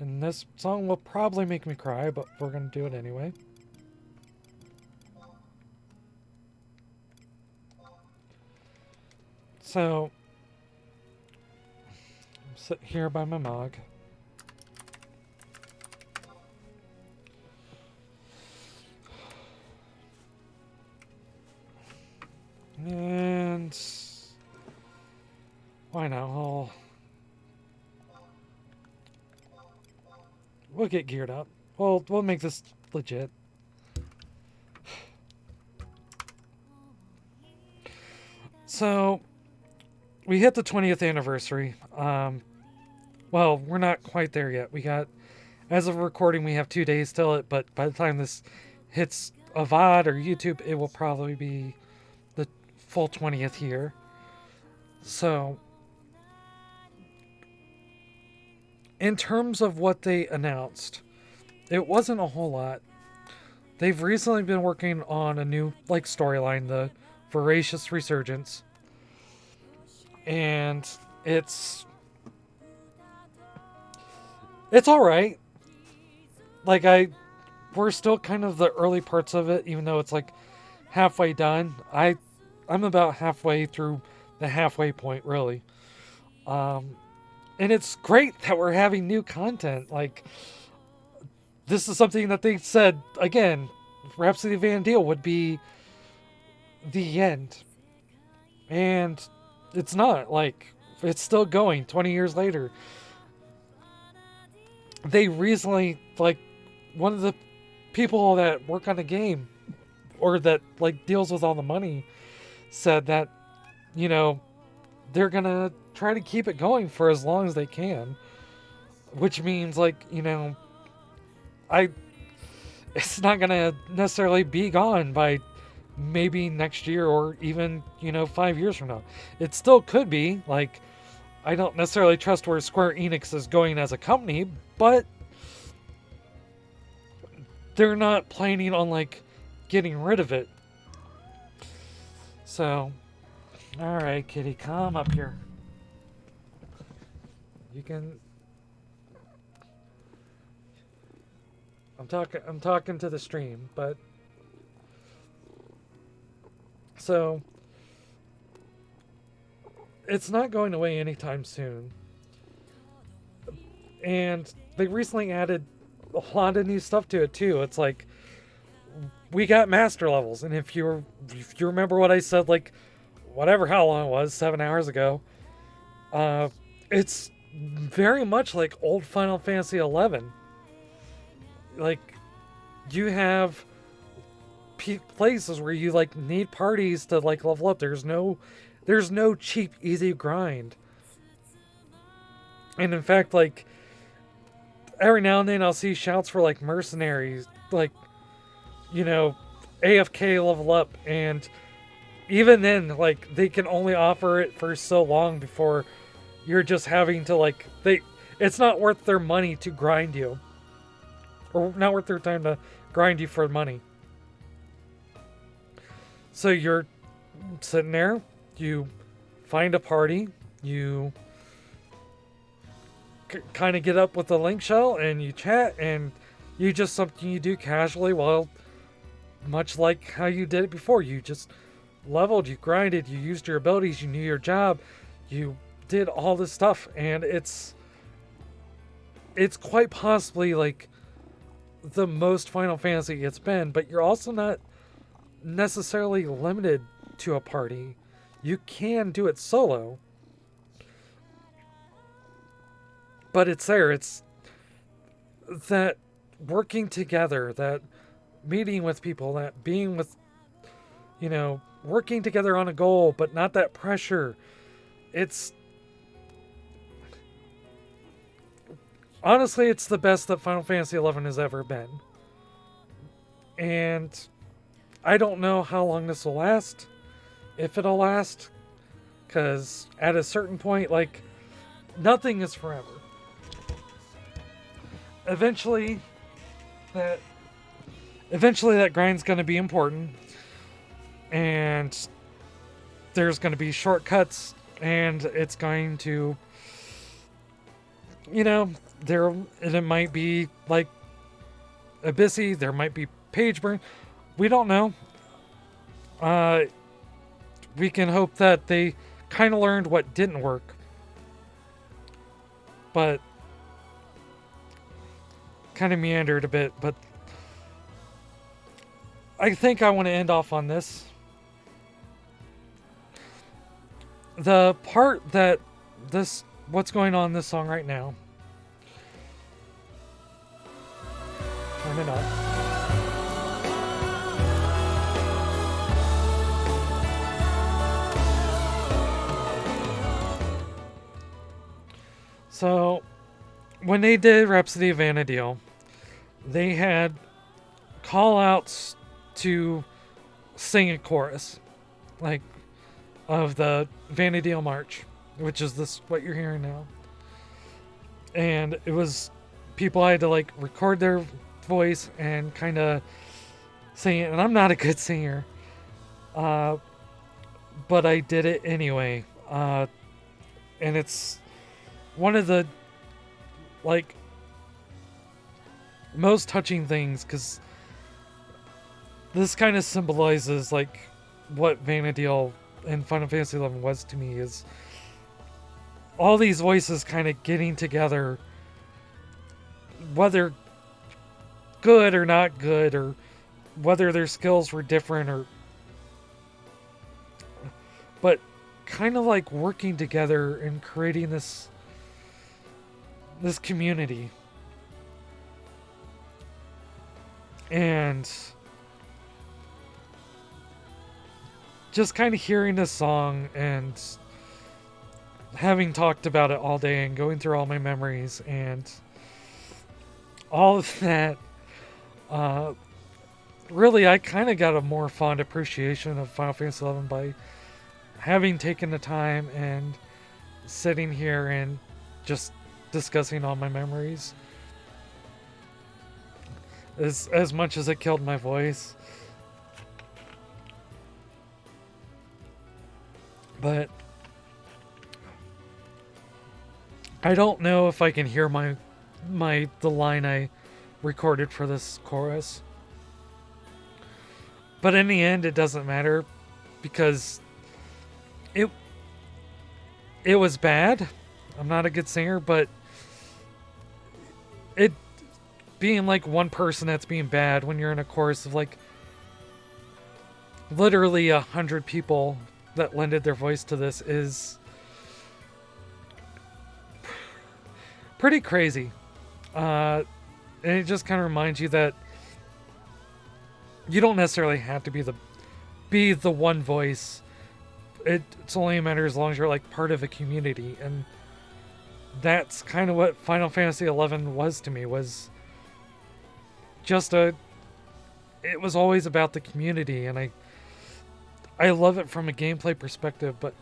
And this song will probably make me cry, but we're gonna do it anyway. So, I'm sitting here by my mug. And why not? We'll get geared up. We'll make this legit. So, we hit the 20th anniversary. Well, we're not quite there yet. We got, as of recording, we have 2 days till it, but by the time this hits a VOD or YouTube, it will probably be the full 20th year. So, in terms of what they announced, it wasn't a whole lot. They've recently been working on a new like storyline, the Voracious Resurgence. And it's alright. Like, we're still kind of the early parts of it, even though it's like halfway done. I'm about halfway through the halfway point, really. And it's great that we're having new content. Like, this is something that they said, again, Rhapsody of Vana'diel would be the end. And it's not. Like, it's still going 20 years later. They recently, like, one of the people that work on the game, or that, like, deals with all the money, said that, they're gonna try to keep it going for as long as they can. Which means, like, it's not gonna necessarily be gone by maybe next year, or even 5 years from now. It still could be. Like, I don't necessarily trust where Square Enix is going as a company, but they're not planning on like getting rid of it. So, all right, kitty, come up here. You can. I'm talking to the stream, but. So, it's not going away anytime soon. And they recently added a lot of new stuff to it too. It's like, we got master levels, and if you remember what I said, like, how long it was, 7 hours ago, Uh, it's very much like old Final Fantasy 11. Like, you have places where you like need parties to like level up. There's no cheap easy grind. And in fact, like every now and then I'll see shouts for like mercenaries, like, you know, AFK level up, and even then, like, they can only offer it for so long before you're just having to like it's not worth their money to grind you, or not worth their time to grind you for money. So you're sitting there, you find a party, you kind of get up with the link shell and you chat, and you just something you do casually, while much like how you did it before. You just leveled, you grinded, you used your abilities, you knew your job, you did all this stuff, and it's quite possibly like the most Final Fantasy it's been. But you're also not necessarily limited to a party. You can do it solo, but it's there. It's that working together, that meeting with people, that being with, you know, working together on a goal, but not that pressure. It's honestly, it's the best that Final Fantasy XI has ever been. And I don't know how long this will last, if it'll last, because at a certain point, like, nothing is forever. Eventually that grind's going to be important, and there's going to be shortcuts, and it's going to, you know, it might be like Abyssy, there might be page burn. We don't know. We can hope that they kind of learned what didn't work, but kind of meandered a bit. But I think I want to end off on this. The part that what's going on in this song right now. Turn it up. So, when they did Rhapsody of Vana'diel, they had call-outs to sing a chorus, like, of the Vana'diel March, which is this what you're hearing now. And it was, people had to like record their voice and kind of sing it. And I'm not a good singer, but I did it anyway. And it's one of the like most touching things, because this kind of symbolizes like what Vana'diel and Final Fantasy XI was to me, is all these voices kind of getting together, whether good or not good, or whether their skills were different, or but kind of like working together and creating this community. And just kind of hearing this song and having talked about it all day and going through all my memories and all of that, really, I kind of got a more fond appreciation of Final Fantasy XI by having taken the time and sitting here and just discussing all my memories. As much as it killed my voice. But I don't know if I can hear the line I recorded for this chorus. But in the end, it doesn't matter, because it was bad. I'm not a good singer, but it being like one person that's being bad when you're in a chorus of like literally 100 people that lended their voice to this is pretty crazy. And it just kind of reminds you that you don't necessarily have to be the one voice. It's only a matter as long as you're like part of a community, and that's kind of what Final Fantasy XI was to me. Was just it was always about the community, and I love it from a gameplay perspective, but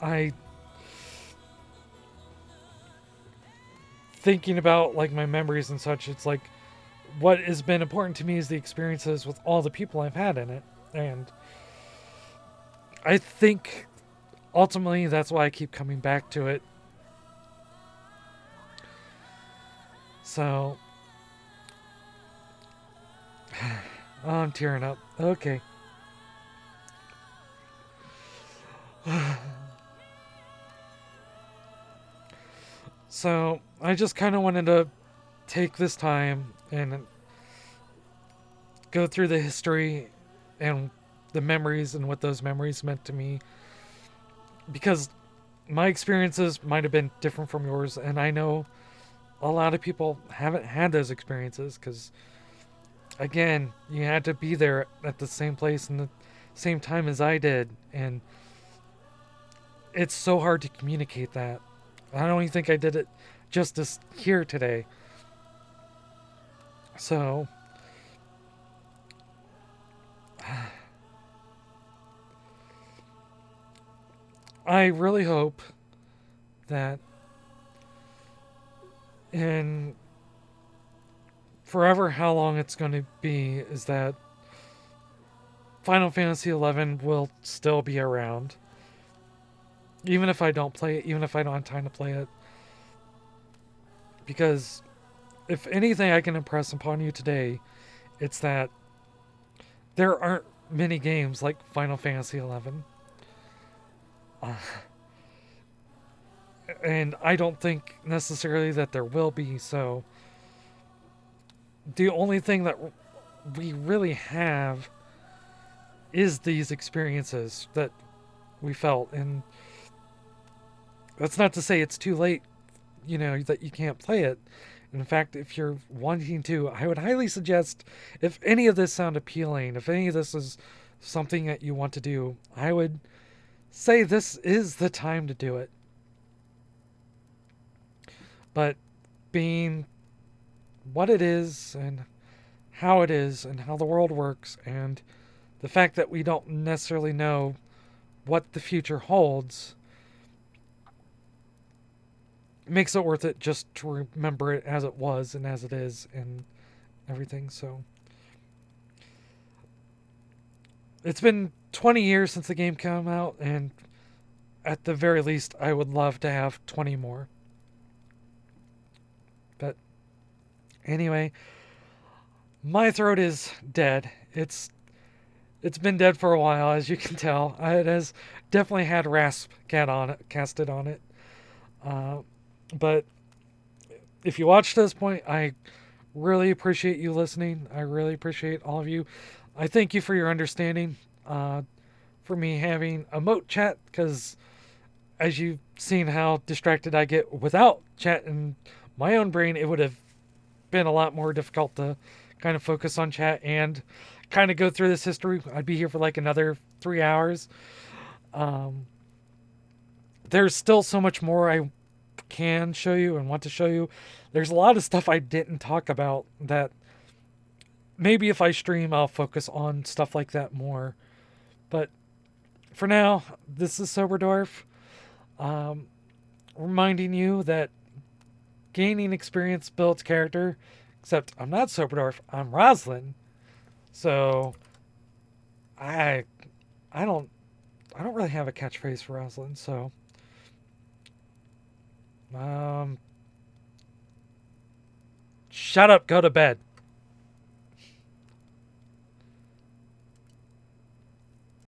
I thinking about like my memories and such, it's like what has been important to me is the experiences with all the people I've had in it, and I think ultimately that's why I keep coming back to it. So oh, I'm tearing up. Okay. So I just kind of wanted to take this time and go through the history and the memories and what those memories meant to me, because my experiences might have been different from yours, and I know a lot of people haven't had those experiences because, again, you had to be there at the same place and the same time as I did, and it's so hard to communicate that. I don't even think I did it justice here today. So I really hope that in forever how long it's going to be is that Final Fantasy XI will still be around. Even if I don't play it, even if I don't have time to play it. Because if anything I can impress upon you today, it's that there aren't many games like Final Fantasy XI. And I don't think necessarily that there will be, so the only thing that we really have is these experiences that we felt, and that's not to say it's too late, that you can't play it. In fact, if you're wanting to, I would highly suggest, if any of this sound appealing, if any of this is something that you want to do, I would say this is the time to do it. But being what it is and how it is and how the world works and the fact that we don't necessarily know what the future holds makes it worth it just to remember it as it was and as it is and everything. So it's been 20 years since the game came out, and at the very least I would love to have 20 more. But anyway, my throat is dead. It's been dead for a while, as you can tell. It has definitely had rasp casted on it. But if you watched to this point, I really appreciate you listening. I really appreciate all of you. I thank you for your understanding for me having a moat chat, because as you've seen how distracted I get without chat in my own brain, it would have been a lot more difficult to kind of focus on chat and kind of go through this history. I'd be here for like another 3 hours. There's still so much more I can show you and want to show you. There's a lot of stuff I didn't talk about that maybe if I stream, I'll focus on stuff like that more. But for now, this is SoberDwarf. Reminding you that gaining experience builds character, except I'm not SoberDwarf, I'm Roslyn. So I don't really have a catchphrase for Roslyn, so shut up, go to bed.